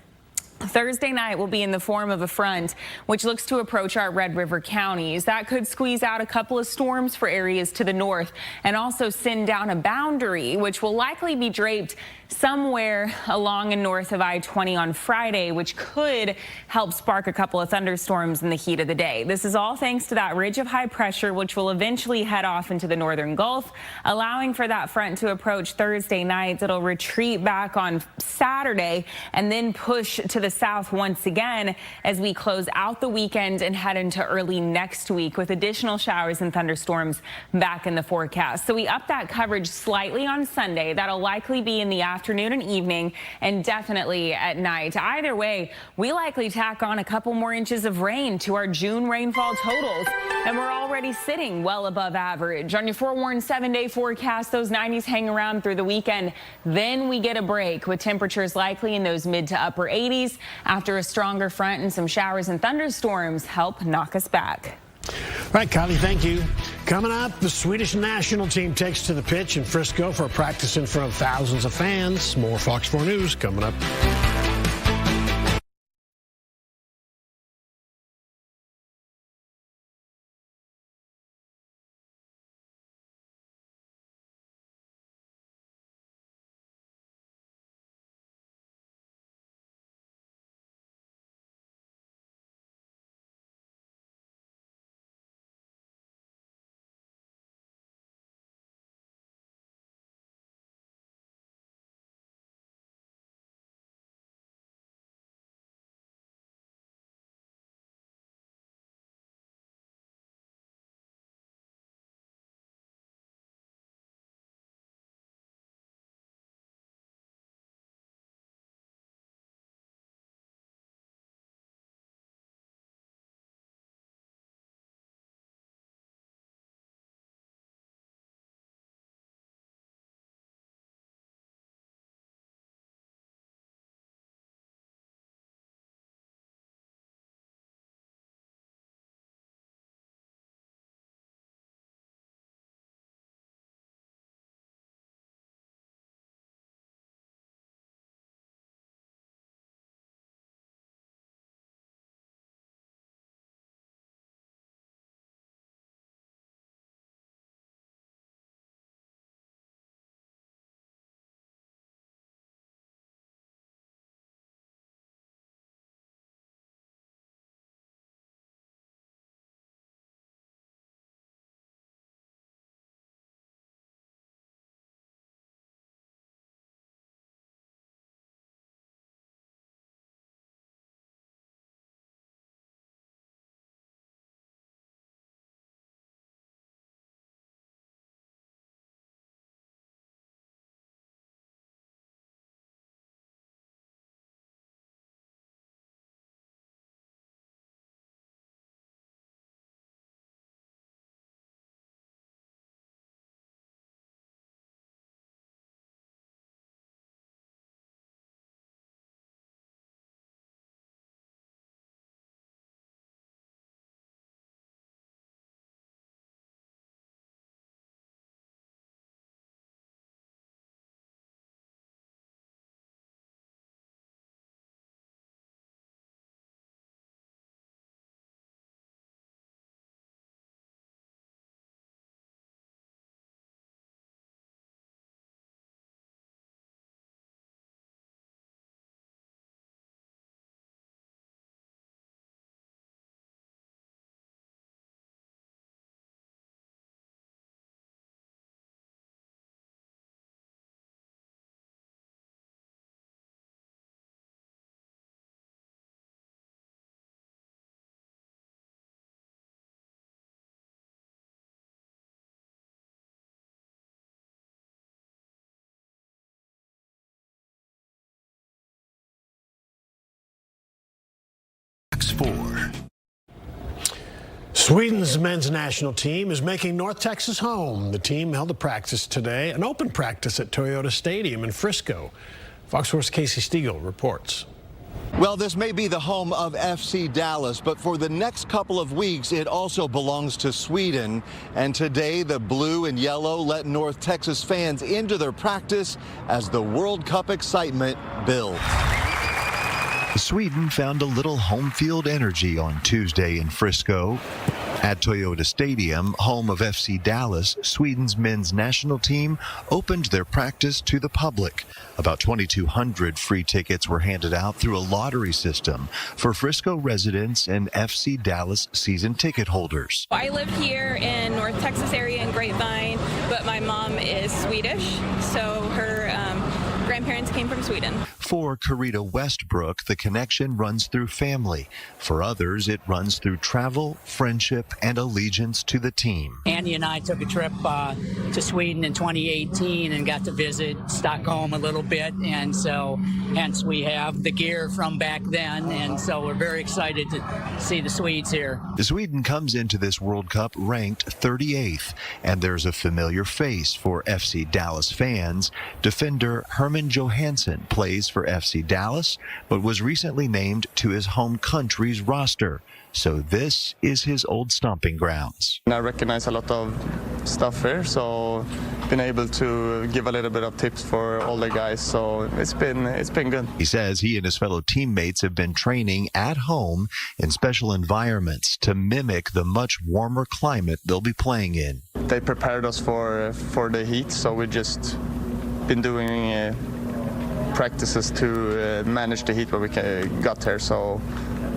Thursday night will be in the form of a front which looks to approach our Red River counties. That could squeeze out a couple of storms for areas to the north and also send down a boundary which will likely be draped somewhere along and north of I-20 on Friday, which could help spark a couple of thunderstorms in the heat of the day. This is all thanks to that ridge of high pressure, which will eventually head off into the northern Gulf, allowing for that front to approach Thursday night. It'll retreat back on Saturday and then push to the south once again as we close out the weekend and head into early next week with additional showers and thunderstorms back in the forecast. So we up that coverage slightly on Sunday. That'll likely be in the afternoon and evening and definitely at night. Either way, we likely tack on a couple more inches of rain to our June rainfall totals, and we're already sitting well above average. On your forewarned 7-day forecast, those 90s hang around through the weekend. Then we get a break with temperatures likely in those mid to upper 80s after a stronger front and some showers and thunderstorms help knock us back. All right, Kylie, thank you. Coming up, the Swedish national team takes to the pitch in Frisco for a practice in front of thousands of fans. More Fox 4 News coming up. 4. Sweden's men's national team is making North Texas home. The team held a practice today, an open practice at Toyota Stadium in Frisco. Fox 4's Casey Stiegel reports. Well, this may be the home of FC Dallas, but for the next couple of weeks, it also belongs to Sweden. And today, the blue and yellow let North Texas fans into their practice as the World Cup excitement builds. Sweden found a little home field energy on Tuesday in Frisco. At Toyota Stadium, home of FC Dallas, Sweden's men's national team opened their practice to the public. About 2,200 free tickets were handed out through a lottery system for Frisco residents and FC Dallas season ticket holders. I live here in North Texas area in Grapevine, but my mom is Swedish, so her grandparents came from Sweden. For Carita Westbrook, the connection runs through family. For others, it runs through travel, friendship, and allegiance to the team. Andy and I took a trip to Sweden in 2018 and got to visit Stockholm a little bit, and so hence we have the gear from back then, and so we're very excited to see the Swedes here. Sweden comes into this World Cup ranked 38th, and there's a familiar face for FC Dallas fans. Defender Herman Johansson plays for FC Dallas, but was recently named to his home country's roster. So this is his old stomping grounds. I recognize a lot of stuff here, so been able to give a little bit of tips for all the guys, so it's been good. He says he and his fellow teammates have been training at home in special environments to mimic the much warmer climate they'll be playing in. They prepared us for the heat, so we just been doing practices to manage the heat when we got here, so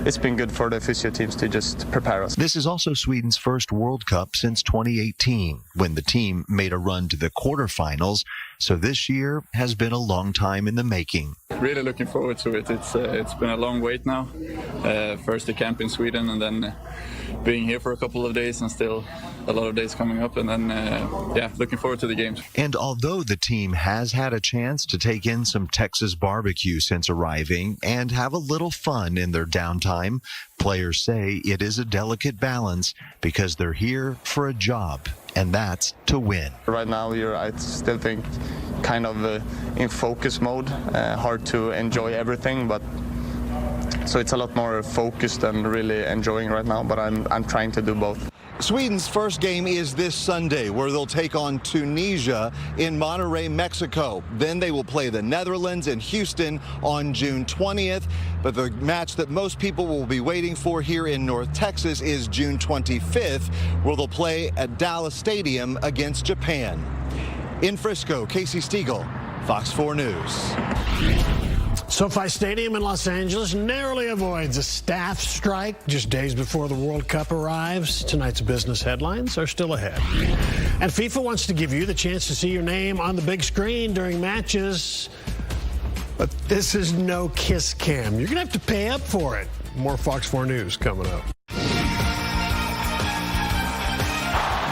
it's been good for the physio teams to just prepare us. This is also Sweden's first World Cup since 2018, when the team made a run to the quarterfinals. So this year has been a long time in the making. Really looking forward to it. It's been a long wait now. First the camp in Sweden, and then being here for a couple of days, and still a lot of days coming up, and then looking forward to the games. And although the team has had a chance to take in some Texas barbecue since arriving and have a little fun in their downtime, players say it is a delicate balance because they're here for a job, and that's to win. Right now, I still think kind of in focus mode, hard to enjoy everything, but so it's a lot more focused and really enjoying right now, but I'm trying to do both. Sweden's first game is this Sunday, where they'll take on Tunisia in Monterrey, Mexico. Then they will play the Netherlands in Houston on June 20th. But the match that most people will be waiting for here in North Texas is June 25th, where they'll play at Dallas Stadium against Japan. In Frisco, Casey Stiegel, Fox 4 News. SoFi Stadium in Los Angeles narrowly avoids a staff strike just days before the World Cup arrives. Tonight's business headlines are still ahead. And FIFA wants to give you the chance to see your name on the big screen during matches. But this is no kiss cam. You're going to have to pay up for it. More Fox 4 News coming up.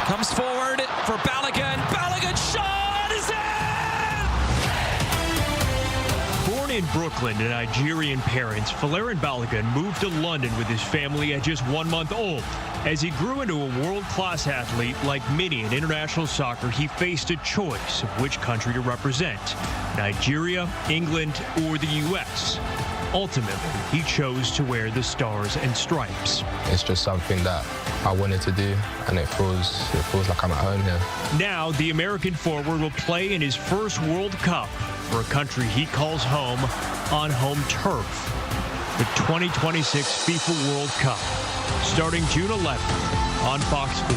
Comes forward for Balogun. Balogun shot is in! Born in Brooklyn to Nigerian parents, Folarin Balogun moved to London with his family at just 1 month old. As he grew into a world-class athlete, like many in international soccer, he faced a choice of which country to represent: Nigeria, England, or the U.S. Ultimately, he chose to wear the stars and stripes. It's just something that I wanted to do, and it feels like I'm at home here. Now, the American forward will play in his first World Cup for a country he calls home on home turf. The 2026 FIFA World Cup, starting June 11th on Fox 4.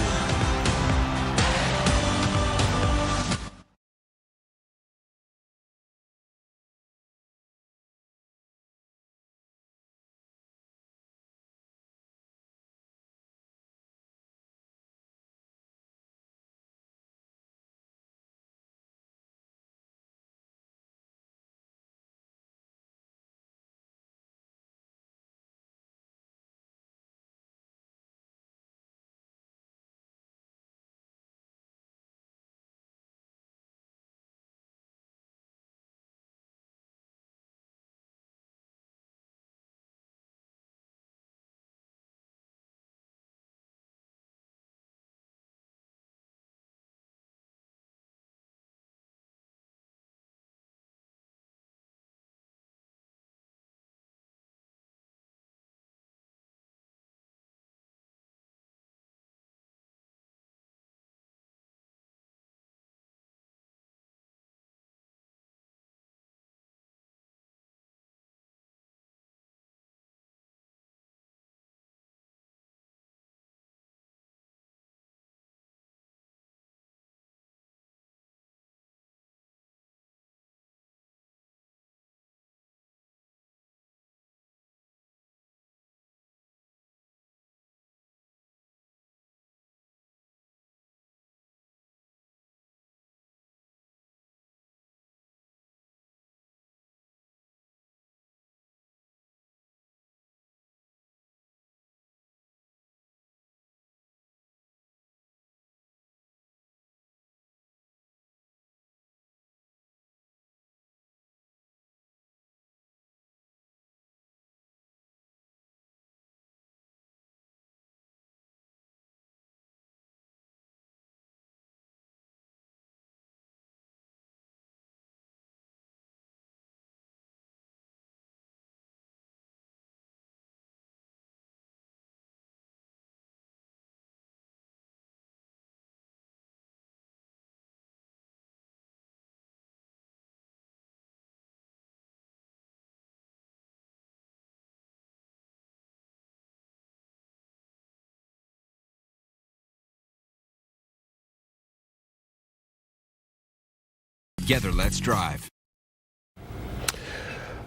Together, let's drive.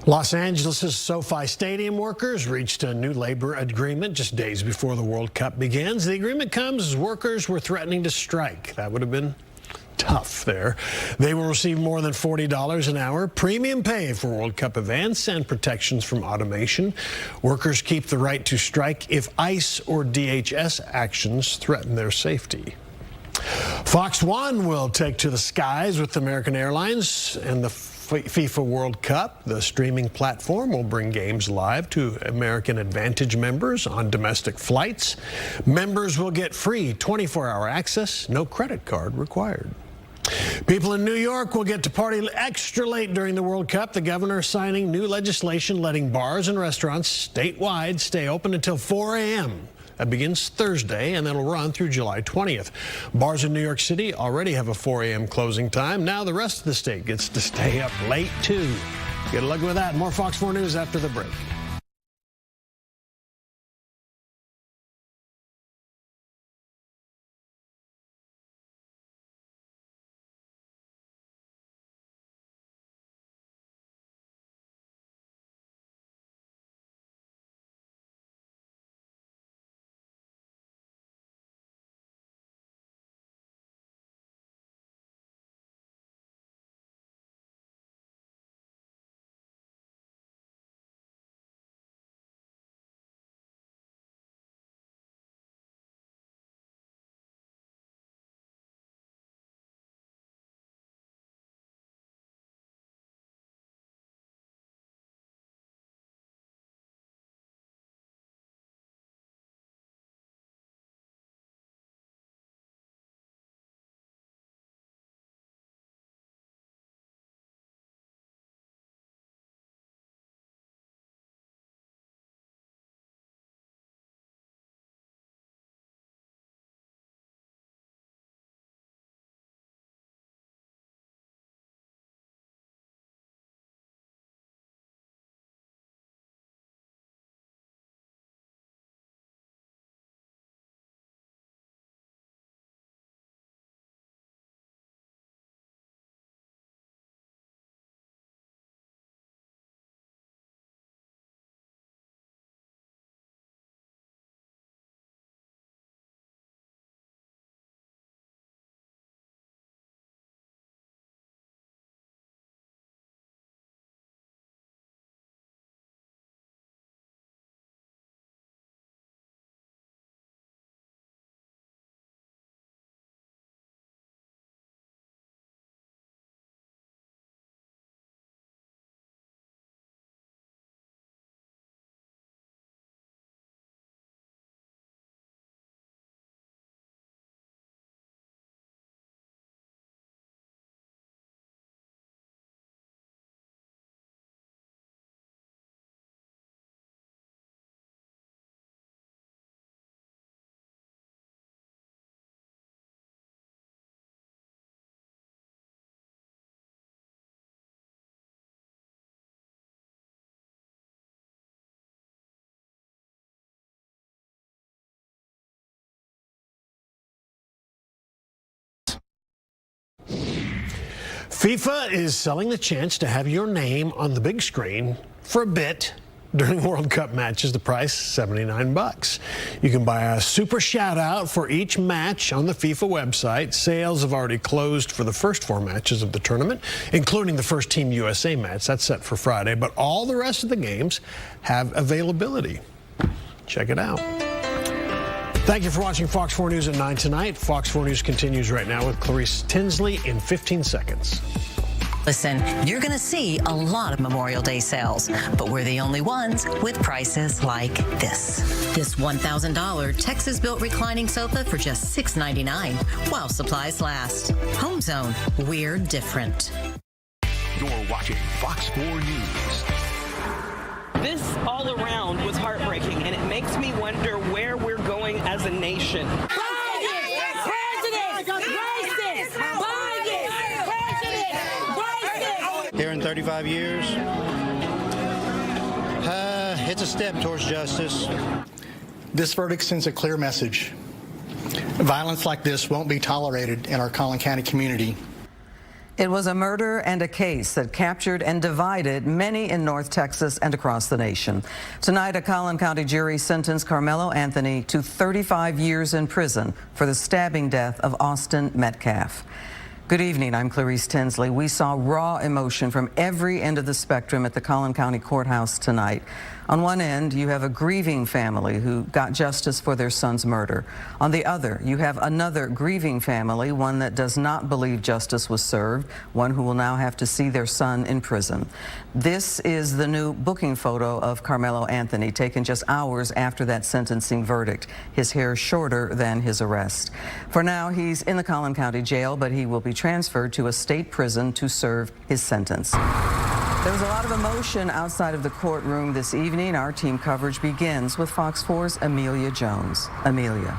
Los Angeles' SoFi Stadium workers reached a new labor agreement just days before the World Cup begins. The agreement comes as workers were threatening to strike. That would have been tough there. They will receive more than $40 an hour, premium pay for World Cup events, and protections from automation. Workers keep the right to strike if ICE or DHS actions threaten their safety. Fox 1 will take to the skies with American Airlines and the FIFA World Cup. The streaming platform will bring games live to American Advantage members on domestic flights. Members will get free 24-hour access, no credit card required. People in New York will get to party extra late during the World Cup. The governor signing new legislation letting bars and restaurants statewide stay open until 4 a.m. That begins Thursday, and that'll run through July 20th. Bars in New York City already have a 4 a.m. closing time. Now the rest of the state gets to stay up late, too. Good luck with that. More Fox 4 News after the break. FIFA is selling the chance to have your name on the big screen for a bit during World Cup matches. The price, $79. You can buy a super shout out for each match on the FIFA website. Sales have already closed for the first 4 matches of the tournament, including the first Team USA match. That's set for Friday, but all the rest of the games have availability. Check it out. Thank you for watching Fox 4 News at 9 tonight. Fox 4 News continues right now with Clarice Tinsley in 15 seconds. Listen, you're going to see a lot of Memorial Day sales, but we're the only ones with prices like this. This $1,000 Texas-built reclining sofa for just $6.99 while supplies last. Home Zone, we're different. You're watching Fox 4 News. This all around was heartbreaking, and it makes me wonder where we're going as a nation. Here in 35 years, it's a step towards justice. This verdict sends a clear message. Violence like this won't be tolerated in our Collin County community. It was a murder and a case that captured and divided many in North Texas and across the nation. Tonight, a Collin County jury sentenced Karmelo Anthony to 35 years in prison for the stabbing death of Austin Metcalf. Good evening, I'm Clarice Tinsley. We saw raw emotion from every end of the spectrum at the Collin County Courthouse tonight. On one end, you have a grieving family who got justice for their son's murder. On the other, you have another grieving family, one that does not believe justice was served, one who will now have to see their son in prison. This is the new booking photo of Karmelo Anthony, taken just hours after that sentencing verdict. His hair shorter than his arrest. For now, he's in the Collin County Jail, but he will be transferred to a state prison to serve his sentence. There was a lot of emotion outside of the courtroom this evening. Our team coverage begins with Fox 4's Amelia Jones. Amelia.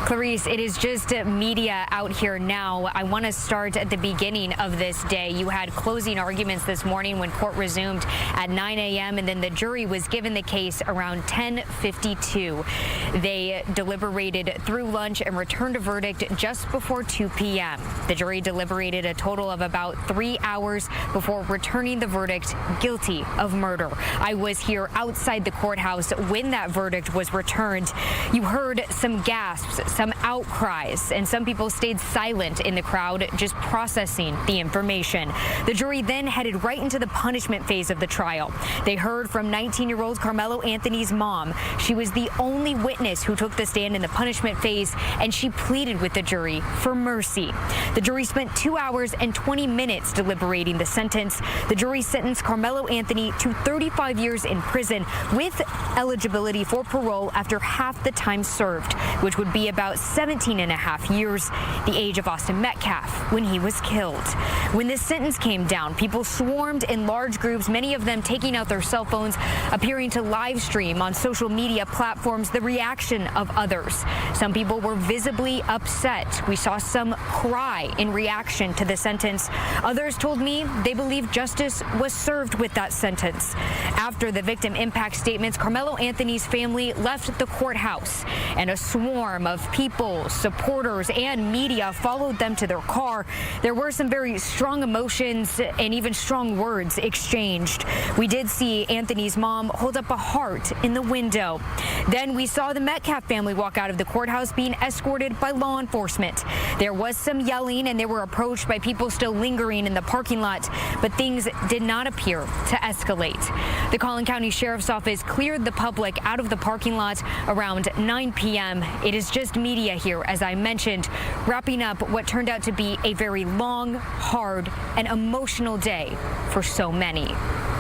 Clarice, it is just media out here now. I want to start at the beginning of this day. You had closing arguments this morning when court resumed at 9 a.m. and then the jury was given the case around 10:52. They deliberated through lunch and returned a verdict just before 2 p.m. The jury deliberated a total of about 3 hours before returning the verdict, guilty of murder. I was here outside the courthouse when that verdict was returned. You heard some gasps, some outcries, and some people stayed silent in the crowd, just processing the information. The jury then headed right into the punishment phase of the trial. They heard from 19-year-old Karmelo Anthony's mom. She was the only witness who took the stand in the punishment phase, and she pleaded with the jury for mercy. The jury spent 2 hours and 20 minutes deliberating the sentence. The jury sentenced Karmelo Anthony to 35 years in prison with eligibility for parole after half the time served, which would be about 17 and a half years, the age of Austin Metcalf when he was killed. When this sentence came down, people swarmed in large groups, many of them taking out their cell phones, appearing to live stream on social media platforms the reaction of others. Some people were visibly upset. We saw some cry in reaction to the sentence. Others told me they believe justice was served with that sentence. After the victim impact statements, Karmelo Anthony's family left the courthouse, and a swarm of people, supporters, and media followed them to their car. There were some very strong emotions and even strong words exchanged. We did see Anthony's mom hold up a heart in the window. Then we saw the Metcalf family walk out of the courthouse being escorted by law enforcement. There was some yelling, and they were approached by people still lingering in the parking lot, but things did not appear to escalate. The Collin County Sheriff's Office cleared the public out of the parking lot around 9 p.m. It is just media here, as I mentioned, wrapping up what turned out to be a very long, hard, and emotional day for so many.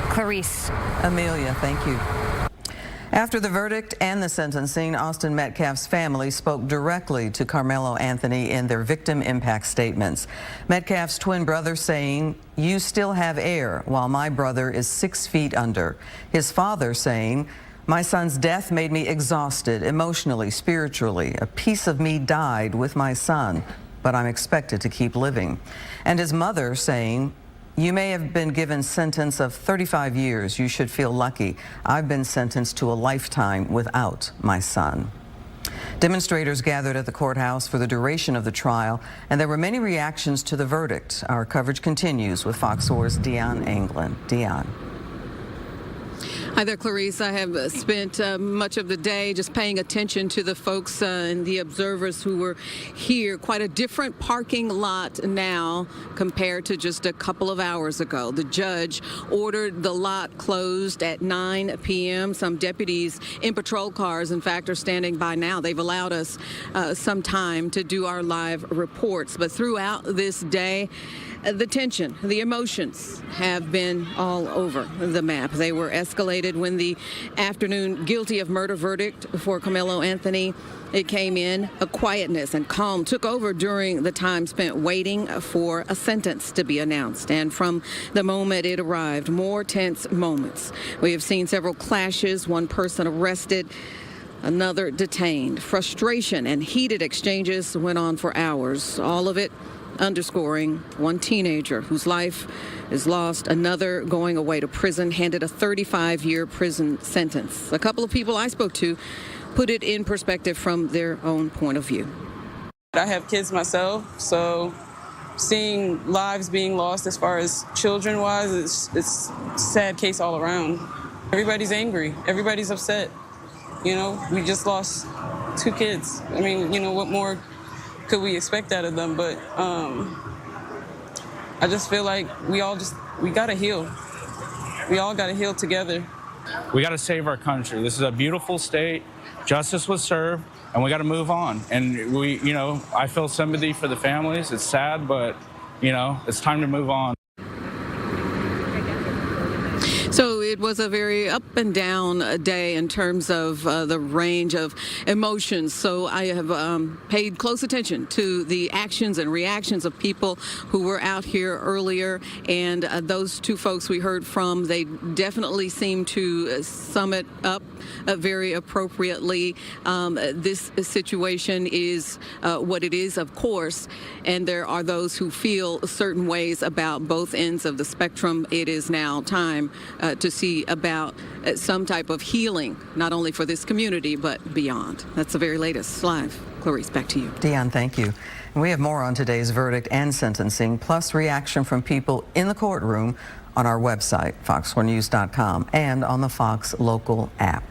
Clarice. Amelia, thank you. After the verdict and the sentencing, Austin Metcalf's family spoke directly to Karmelo Anthony in their victim impact statements. Metcalf's twin brother saying, "You still have air, while my brother is 6 feet under." His father saying, "My son's death made me exhausted emotionally, spiritually. A piece of me died with my son, but I'm expected to keep living." And his mother saying, "You may have been given sentence of 35 years. You should feel lucky. I've been sentenced to a lifetime without my son." Demonstrators gathered at the courthouse for the duration of the trial, and there were many reactions to the verdict. Our coverage continues with Fox 4's Dion Anglin. Dion. Hi there, Clarice. I have spent much of the day just paying attention to the folks and the observers who were here. Quite a different parking lot now compared to just a couple of hours ago. The judge ordered the lot closed at 9 p.m. Some deputies in patrol cars, in fact, are standing by now. They've allowed us some time to do our live reports. But throughout this day, the tension, the emotions have been all over the map. They were escalated when the afternoon guilty of murder verdict for Karmelo Anthony, it came in. A quietness and calm took over during the time spent waiting for a sentence to be announced. And from the moment it arrived, more tense moments. We have seen several clashes, one person arrested, another detained. Frustration and heated exchanges went on for hours. All of it underscoring one teenager whose life is lost, another going away to prison, handed a 35-year prison sentence. A couple of people I spoke to put it in perspective from their own point of view. I have kids myself, so seeing lives being lost as far as children-wise, it's a sad case all around. Everybody's angry. Everybody's upset. You know, we just lost 2 kids. I mean, you know, what more could we expect out of them? But I just feel like we got to heal. We all got to heal together. We got to save our country. This is a beautiful state. Justice was served, and we got to move on. And we, you know, I feel sympathy for the families. It's sad, but, you know, it's time to move on. So it was a very up and down day in terms of the range of emotions. So I have paid close attention to the actions and reactions of people who were out here earlier. And those 2 folks we heard from, they definitely seem to sum it up very appropriately. This situation is what it is, of course. And there are those who feel certain ways about both ends of the spectrum. It is now time to see about some type of healing, not only for this community, but beyond. That's the very latest. Live. Clarice, back to you. Dion, thank you. And we have more on today's verdict and sentencing, plus reaction from people in the courtroom on our website, fox4news.com, and on the Fox Local app.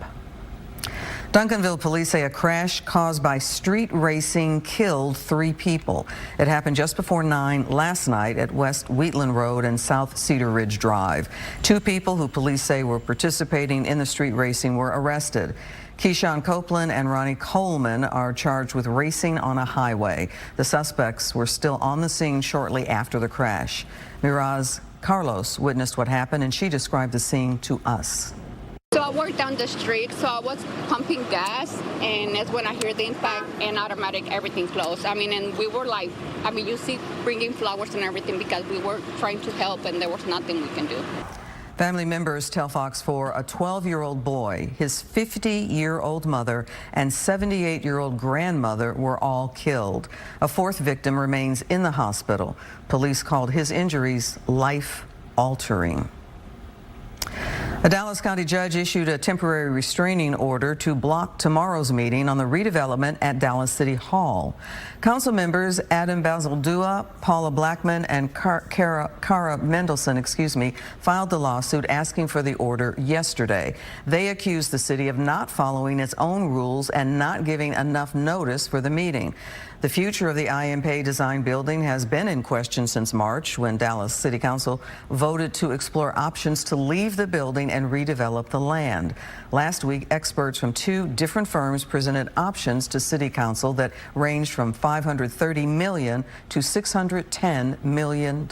Duncanville police say a crash caused by street racing killed 3 people. It happened just before 9 last night at West Wheatland Road and South Cedar Ridge Drive. 2 people who police say were participating in the street racing were arrested. Keyshawn Copeland and Ronnie Coleman are charged with racing on a highway. The suspects were still on the scene shortly after the crash. Miraz Carlos witnessed what happened, and she described the scene to us. So I worked down the street, so I was pumping gas, and that's when I hear the impact, and automatic everything closed. I mean, and we were like, I mean, you see bringing flowers and everything because we were trying to help, and there was nothing we can do. Family members tell Fox 4 a 12-year-old boy, his 50-year-old mother, and 78-year-old grandmother were all killed. A 4th victim remains in the hospital. Police called his injuries life-altering. A Dallas County judge issued a temporary restraining order to block tomorrow's meeting on the redevelopment at Dallas City Hall. Council members Adam Bazaldua, Paula Blackman, and Cara Mendelson, filed the lawsuit asking for the order yesterday. They accused the city of not following its own rules and not giving enough notice for the meeting. The future of the IMP design building has been in question since March, when Dallas City Council voted to explore options to leave the building and redevelop the land. Last week, experts from 2 different firms presented options to City Council that ranged from $530 million to $610 million.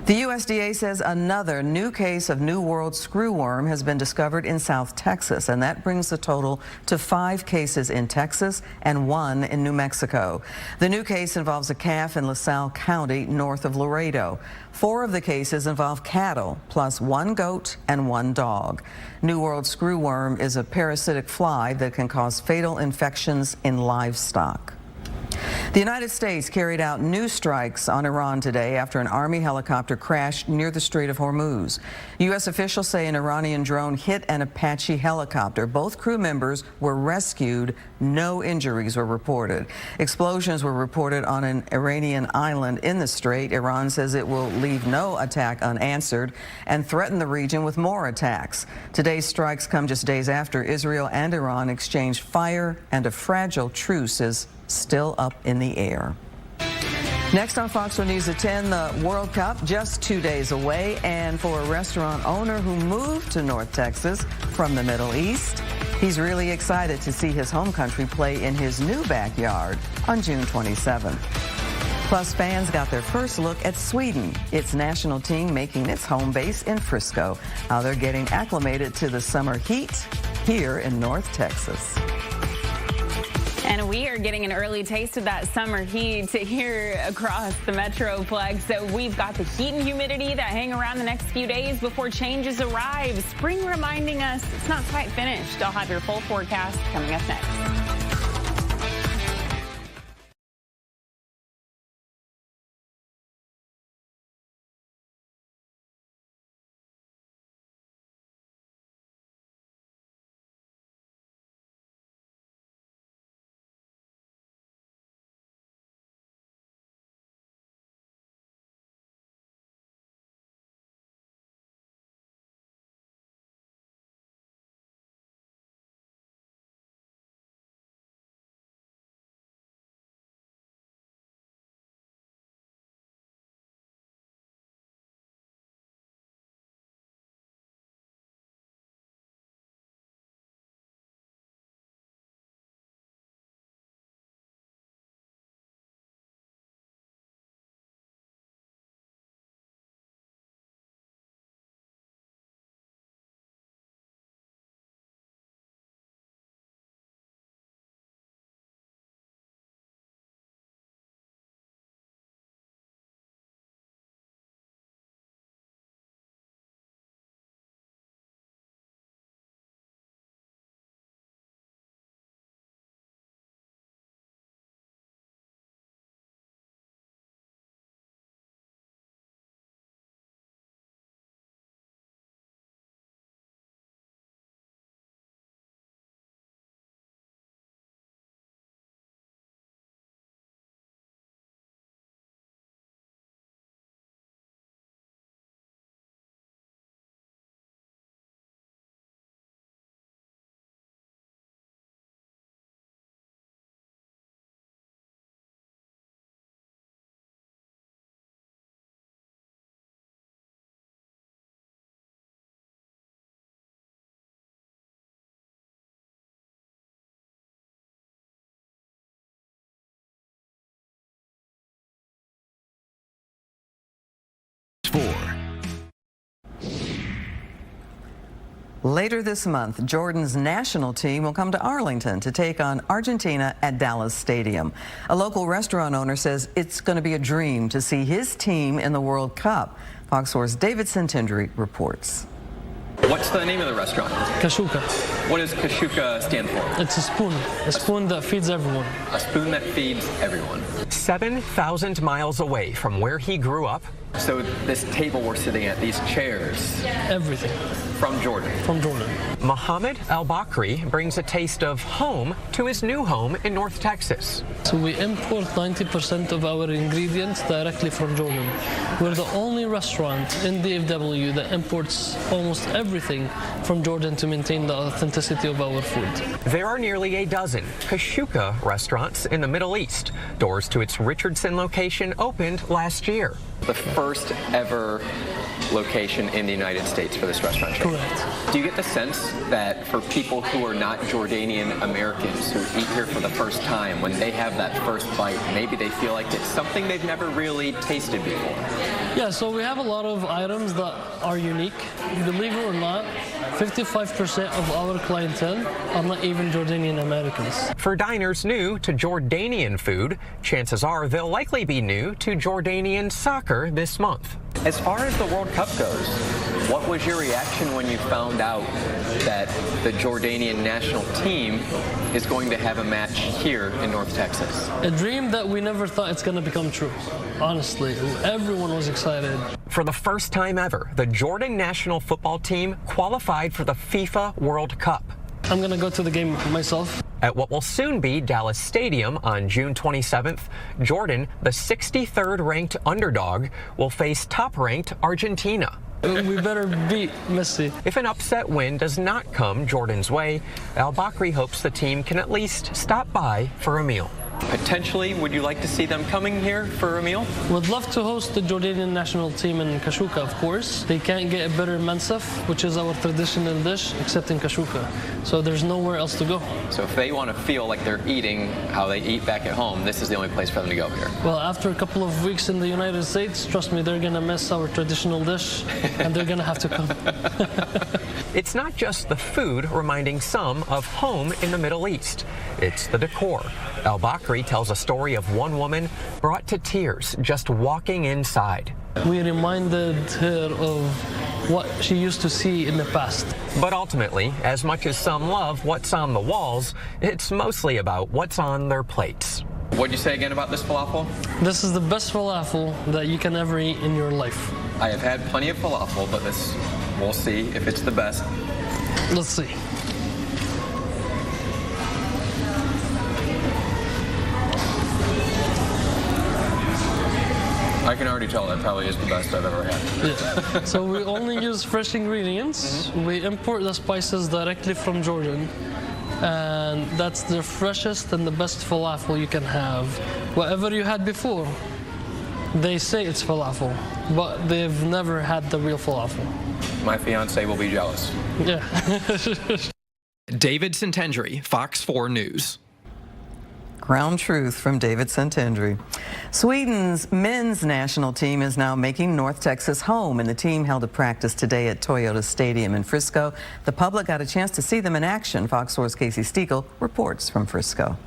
The USDA says another new case of New World screwworm has been discovered in South Texas, and that brings the total to 5 cases in Texas and 1 in New Mexico. The new case involves a calf in LaSalle County, north of Laredo. 4 of the cases involve cattle, plus 1 goat and 1 dog. New World screwworm is a parasitic fly that can cause fatal infections in livestock. The United States carried out new strikes on Iran today after an Army helicopter crashed near the Strait of Hormuz. U.S. officials say an Iranian drone hit an Apache helicopter. Both crew members were rescued. No injuries were reported. Explosions were reported on an Iranian island in the strait. Iran says it will leave no attack unanswered and threaten the region with more attacks. Today's strikes come just days after Israel and Iran exchanged fire, and a fragile truce is still up in the air. Next on Fox 4 News at 10, the World Cup just 2 days away, and for a restaurant owner who moved to North Texas from the Middle East, he's really excited to see his home country play in his new backyard on June 27th. Plus, fans got their first look at Sweden, its national team making its home base in Frisco. How they're getting acclimated to the summer heat here in North Texas. And we are getting an early taste of that summer heat here across the Metroplex. So we've got the heat and humidity that hang around the next few days before changes arrive. Spring reminding us it's not quite finished. I'll have your full forecast coming up next. Later this month, Jordan's national team will come to Arlington to take on Argentina at Dallas Stadium. A local restaurant owner says it's going to be a dream to see his team in the World Cup. Fox 4's David Centendry reports. What's the name of the restaurant? Kashuka. What does Kashuka stand for? It's a spoon that feeds everyone. A spoon that feeds everyone. 7,000 miles away from where he grew up. So this table we're sitting at, these chairs. Everything. From Jordan. From Jordan. Mohammed Al-Bakri brings a taste of home to his new home in North Texas. So we import 90% of our ingredients directly from Jordan. We're the only restaurant in DFW that imports almost everything from Jordan to maintain the authenticity of our food. There are nearly a dozen Kashuka restaurants in the Middle East. Doors to its Richardson location opened last year. The first ever location in the United States for this restaurant chain. Correct. Do you get the sense that for people who are not Jordanian Americans who eat here for the first time, when they have that first bite, maybe they feel like it's something they've never really tasted before? Yeah, so we have a lot of items that are unique. Believe it or not, 55% of our clientele are not even Jordanian Americans. For diners new to Jordanian food, chances are they'll likely be new to Jordanian soccer this month. As far as the World Cup goes, what was your reaction when you found out that the Jordanian national team is going to have a match here in North Texas? A dream that we never thought it's going to become true. Honestly, everyone was excited. For the first time ever, the Jordan national football team qualified for the FIFA World Cup. I'm going to go to the game myself. At what will soon be Dallas Stadium on June 27th, Jordan, the 63rd ranked underdog, will face top-ranked Argentina. We better beat Messi. If an upset win does not come Jordan's way, Al-Bakri hopes the team can at least stop by for a meal. Potentially, would you like to see them coming here for a meal? Would love to host the Jordanian national team in Kashuka, of course. They can't get a better mansaf, which is our traditional dish, except in Kashuka. So there's nowhere else to go. So if they want to feel like they're eating how they eat back at home, this is the only place for them to go here. Well, after a couple of weeks in the United States, trust me, they're going to miss our traditional dish, and they're going to have to come. It's not just the food reminding some of home in the Middle East. It's the decor. Al-Bakri tells a story of one woman brought to tears just walking inside. We reminded her of what she used to see in the past. But ultimately, as much as some love what's on the walls, it's mostly about what's on their plates. What'd you say again about this falafel? This is the best falafel that you can ever eat in your life. I have had plenty of falafel, but this, we'll see if it's the best. Let's see. I can already tell that probably is the best I've ever had. Yeah. So we only use fresh ingredients. We import the spices directly from Jordan. And that's the freshest and the best falafel you can have. Whatever you had before, they say it's falafel, but they've never had the real falafel. My fiance will be jealous. Yeah. David Centendry, Fox 4 News. Ground truth from David Centendry. Sweden's men's national team is now making North Texas home, and the team held a practice today at Toyota Stadium in Frisco. The public got a chance to see them in action. Fox 4's Casey Stiegel reports from Frisco.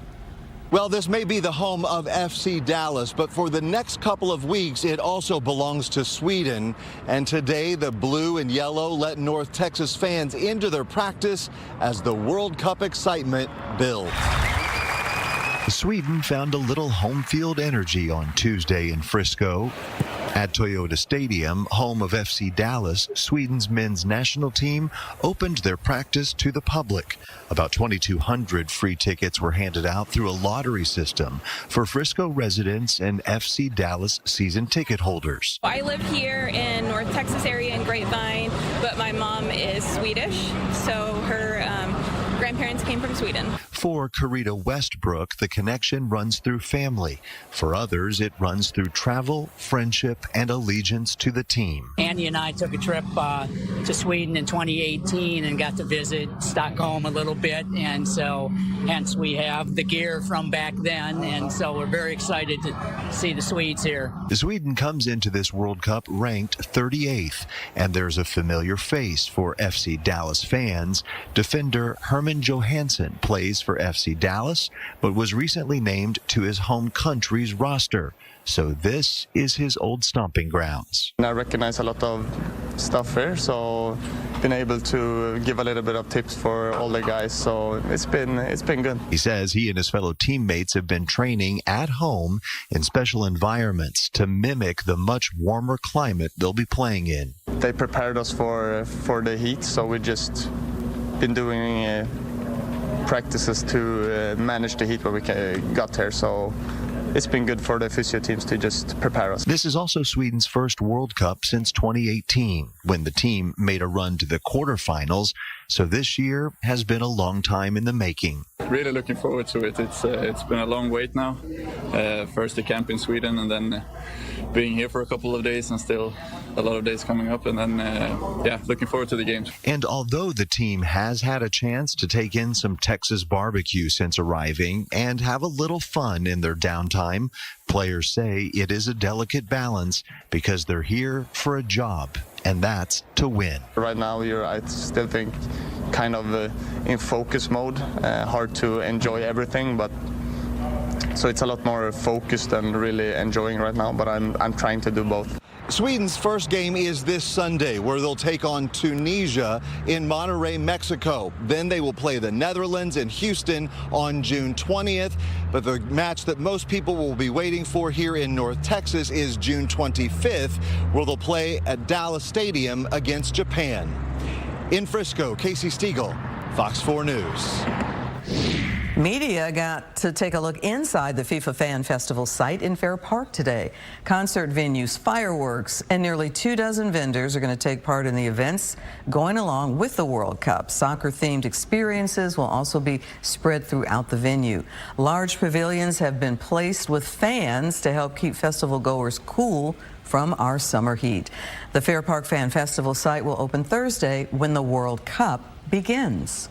Well, this may be the home of FC Dallas, but for the next couple of weeks, it also belongs to Sweden. And today, the blue and yellow let North Texas fans into their practice as the World Cup excitement builds. Sweden found a little home field energy on Tuesday in Frisco. At Toyota Stadium, home of FC Dallas, Sweden's men's national team opened their practice to the public. About 2,200 free tickets were handed out through a lottery system for Frisco residents and FC Dallas season ticket holders. I live here in North Texas area in Grapevine, but my mom is Swedish, so her grandparents came from Sweden. For Carita Westbrook, the connection runs through family. For others, it runs through travel, friendship, and allegiance to the team. Andy and I took a trip to Sweden in 2018 and got to visit Stockholm a little bit, and so hence we have the gear from back then, and so we're very excited to see the Swedes here. Sweden comes into this World Cup ranked 38th, and there's a familiar face for FC Dallas fans. Defender Herman Johansson plays for FC Dallas, but was recently named to his home country's roster. So this is his old stomping grounds. I recognize a lot of stuff here, so been able to give a little bit of tips for all the guys, so it's been good. He says he and his fellow teammates have been training at home in special environments to mimic the much warmer climate they'll be playing in. They prepared us for the heat, so we just been doing practices to manage the heat when we got here, so it's been good for the physio teams to just prepare us. This is also Sweden's first World Cup since 2018, when the team made a run to the quarterfinals. So this year has been a long time in the making. Really looking forward to it. It's been a long wait now. First the camp in Sweden, and then being here for a couple of days, and still a lot of days coming up, and then looking forward to the games. And although the team has had a chance to take in some Texas barbecue since arriving and have a little fun in their downtime, players say it is a delicate balance because they're here for a job, and that's to win. Right now, I still think, kind of in focus mode. Hard to enjoy everything, but so it's a lot more focused and really enjoying right now, but I'm trying to do both. Sweden's first game is this Sunday, where they'll take on Tunisia in Monterrey, Mexico. Then they will play the Netherlands in Houston on June 20th. But the match that most people will be waiting for here in North Texas is June 25th, where they'll play at Dallas Stadium against Japan. In Frisco, Casey Stiegel, Fox 4 News. Media got to take a look inside the FIFA Fan Festival site in Fair Park today. Concert venues, fireworks, and nearly 24 vendors are going to take part in the events going along with the World Cup. Soccer-themed experiences will also be spread throughout the venue. Large pavilions have been placed with fans to help keep festival goers cool from our summer heat. The Fair Park Fan Festival site will open Thursday when the World Cup begins.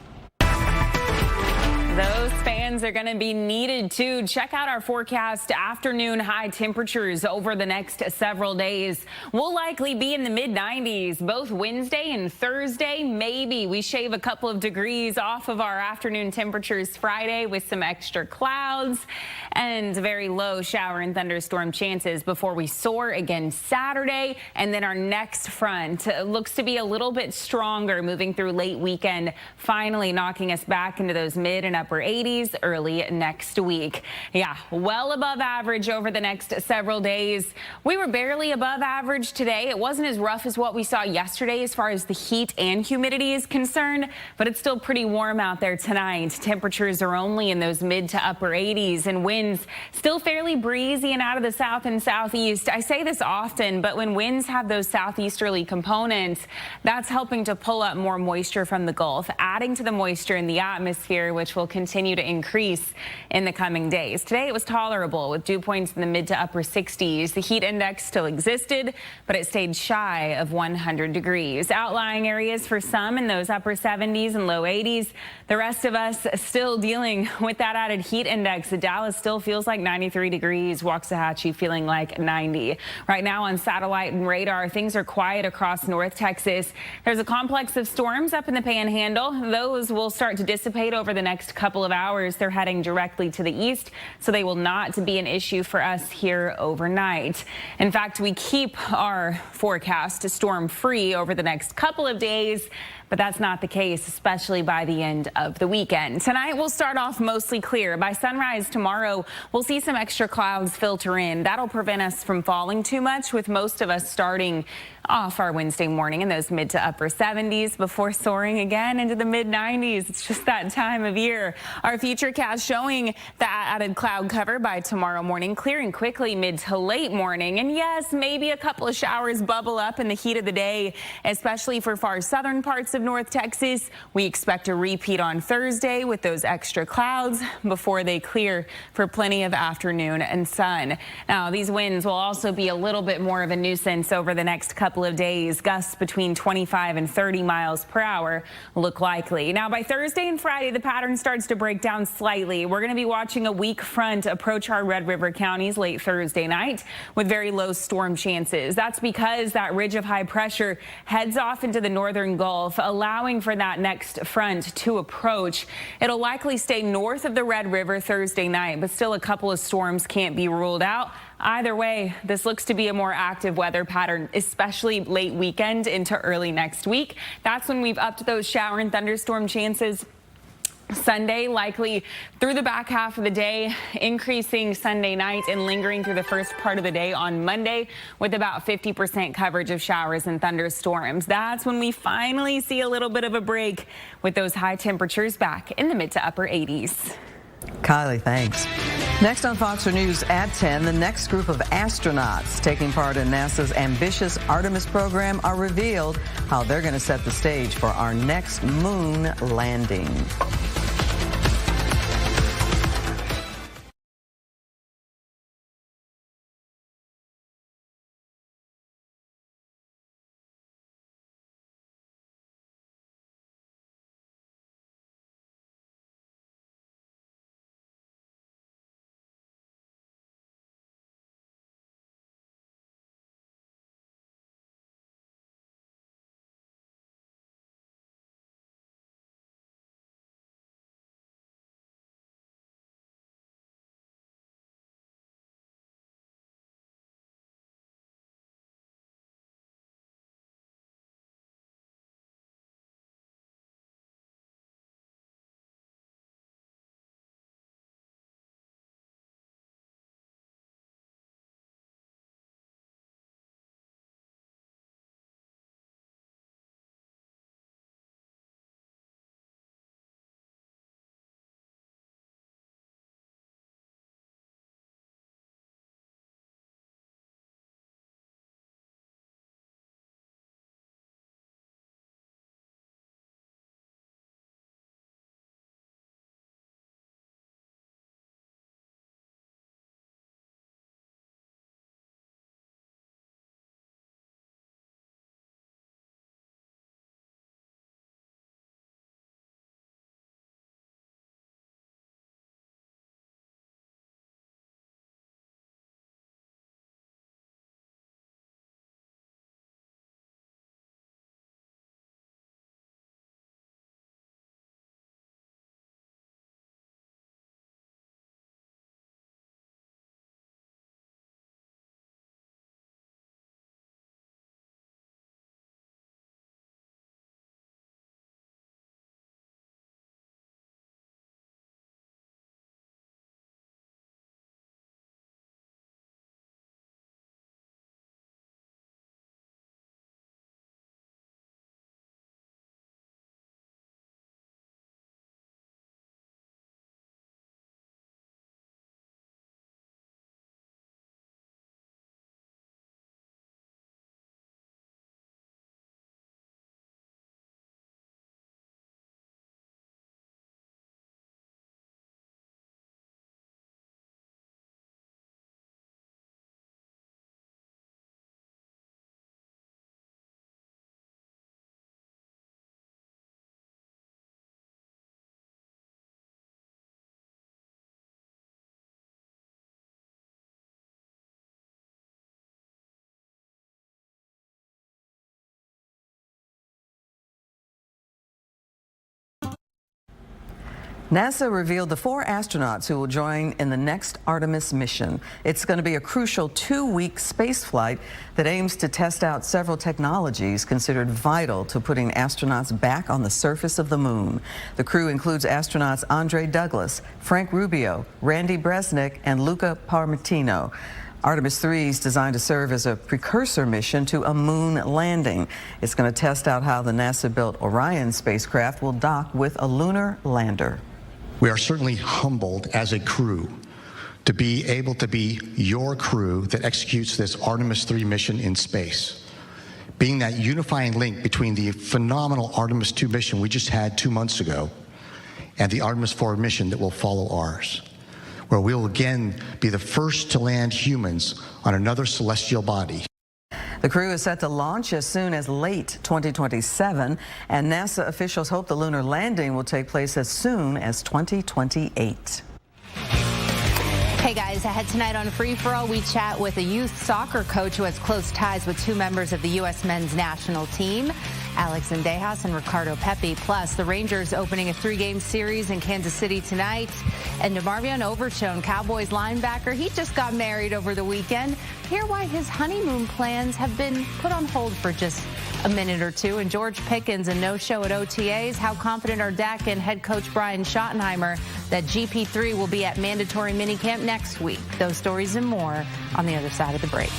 Those fans are going to be needed to check out our forecast. Afternoon high temperatures over the next several days will likely be in the mid-90s both Wednesday and Thursday. Maybe we shave a couple of degrees off of our afternoon temperatures Friday with some extra clouds and very low shower and thunderstorm chances before we soar again Saturday. And then our next front looks to be a little bit stronger moving through late weekend, finally knocking us back into those mid and upper 80s early next week. Yeah, well above average over the next several days. We were barely above average today. It wasn't as rough as what we saw yesterday as far as the heat and humidity is concerned, but it's still pretty warm out there tonight. Temperatures are only in those mid to upper 80s, and winds still fairly breezy and out of the south and southeast. I say this often, but when winds have those southeasterly components, that's helping to pull up more moisture from the Gulf, adding to the moisture in the atmosphere, which will continue to increase in the coming days. Today it was tolerable with dew points in the mid to upper 60s. The heat index still existed, but it stayed shy of 100 degrees. Outlying areas for some in those upper 70s and low 80s. The rest of us still dealing with that added heat index. Dallas still feels like 93 degrees. Waxahachie feeling like 90. Right now on satellite and radar, things are quiet across North Texas. There's a complex of storms up in the Panhandle. Those will start to dissipate over the next couple of hours. They're heading directly to the east, so they will not be an issue for us here overnight. In fact, we keep our forecast storm free over the next couple of days, but that's not the case, especially by the end of the weekend. Tonight we'll start off mostly clear. By sunrise tomorrow, we'll see some extra clouds filter in. That'll prevent us from falling too much, with most of us starting off our Wednesday morning in those mid to upper 70s before soaring again into the mid 90s. It's just that time of year. Our future Futurecast showing that added cloud cover by tomorrow morning, clearing quickly mid to late morning. And yes, maybe a couple of showers bubble up in the heat of the day, especially for far southern parts of North Texas. We expect a repeat on Thursday with those extra clouds before they clear for plenty of afternoon and sun. Now, these winds will also be a little bit more of a nuisance over the next couple of days. Gusts between 25 and 30 miles per hour look likely. Now, by Thursday and Friday, the pattern starts to break down slightly. We're going to be watching a weak front approach our Red River counties late Thursday night with very low storm chances. That's because that ridge of high pressure heads off into the northern Gulf, allowing for that next front to approach. It'll likely stay north of the Red River Thursday night, but still a couple of storms can't be ruled out. Either way, this looks to be a more active weather pattern, especially late weekend into early next week. That's when we've upped those shower and thunderstorm chances. Sunday likely through the back half of the day, increasing Sunday night and lingering through the first part of the day on Monday with about 50% coverage of showers and thunderstorms. That's when we finally see a little bit of a break with those high temperatures back in the mid to upper 80s. Kylie, thanks. Next on Fox News at 10, the next group of astronauts taking part in NASA's ambitious Artemis program are revealed how they're going to set the stage for our next moon landing. NASA revealed the 4 astronauts who will join in the next Artemis mission. It's going to be a crucial 2-week space flight that aims to test out several technologies considered vital to putting astronauts back on the surface of the moon. The crew includes astronauts Andre Douglas, Frank Rubio, Randy Bresnik, and Luca Parmitino. Artemis 3 is designed to serve as a precursor mission to a moon landing. It's going to test out how the NASA-built Orion spacecraft will dock with a lunar lander. We are certainly humbled as a crew to be able to be your crew that executes this Artemis 3 mission in space, being that unifying link between the phenomenal Artemis 2 mission we just had 2 months ago and the Artemis 4 mission that will follow ours, where we will again be the first to land humans on another celestial body. The crew is set to launch as soon as late 2027, and NASA officials hope the lunar landing will take place as soon as 2028. Hey guys, ahead tonight on Free For All, we chat with a youth soccer coach who has close ties with 2 members of the U.S. men's national team, Alex Indejas and Ricardo Pepi. Plus, the Rangers opening a 3-game series in Kansas City tonight. And DeMarvion Overshone, Cowboys linebacker, he just got married over the weekend. Hear why his honeymoon plans have been put on hold for just a minute or two. And George Pickens, a no-show at OTAs. How confident are Dak and head coach Brian Schottenheimer that GP3 will be at mandatory minicamp next week? Those stories and more on the other side of the break.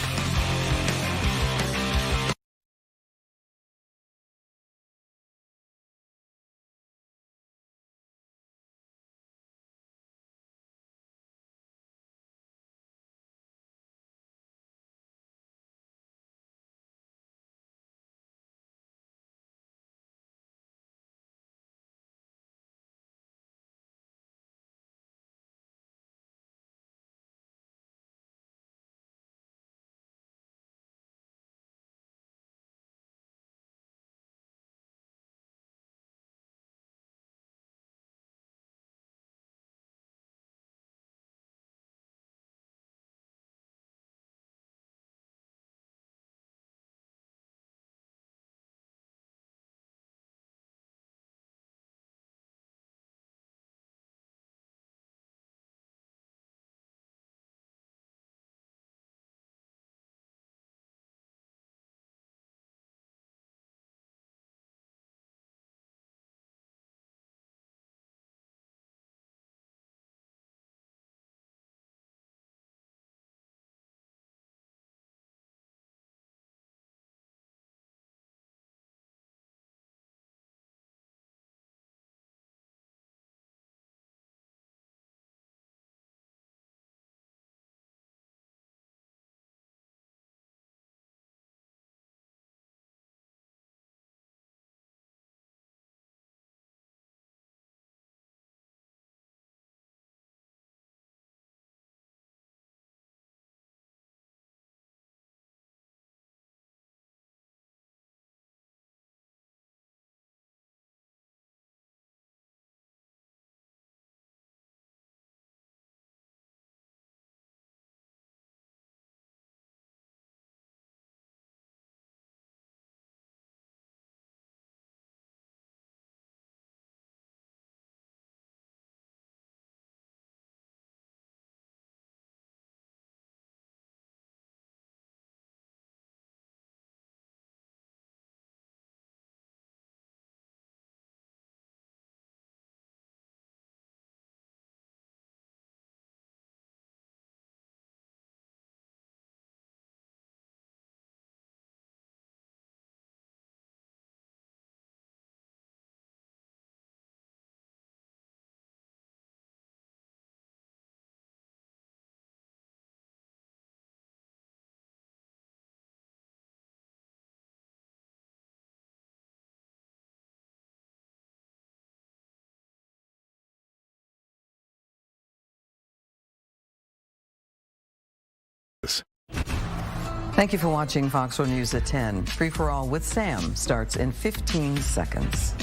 Thank you for watching Fox 4 News at 10. Free for All with Sam starts in 15 seconds.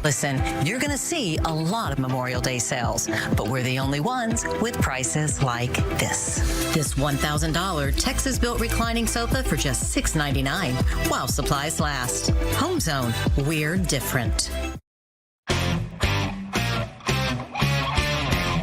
Listen, you're going to see a lot of Memorial Day sales, but we're the only ones with prices like this. This $1,000 Texas-built reclining sofa for just $6.99 while supplies last. Home Zone, we're different.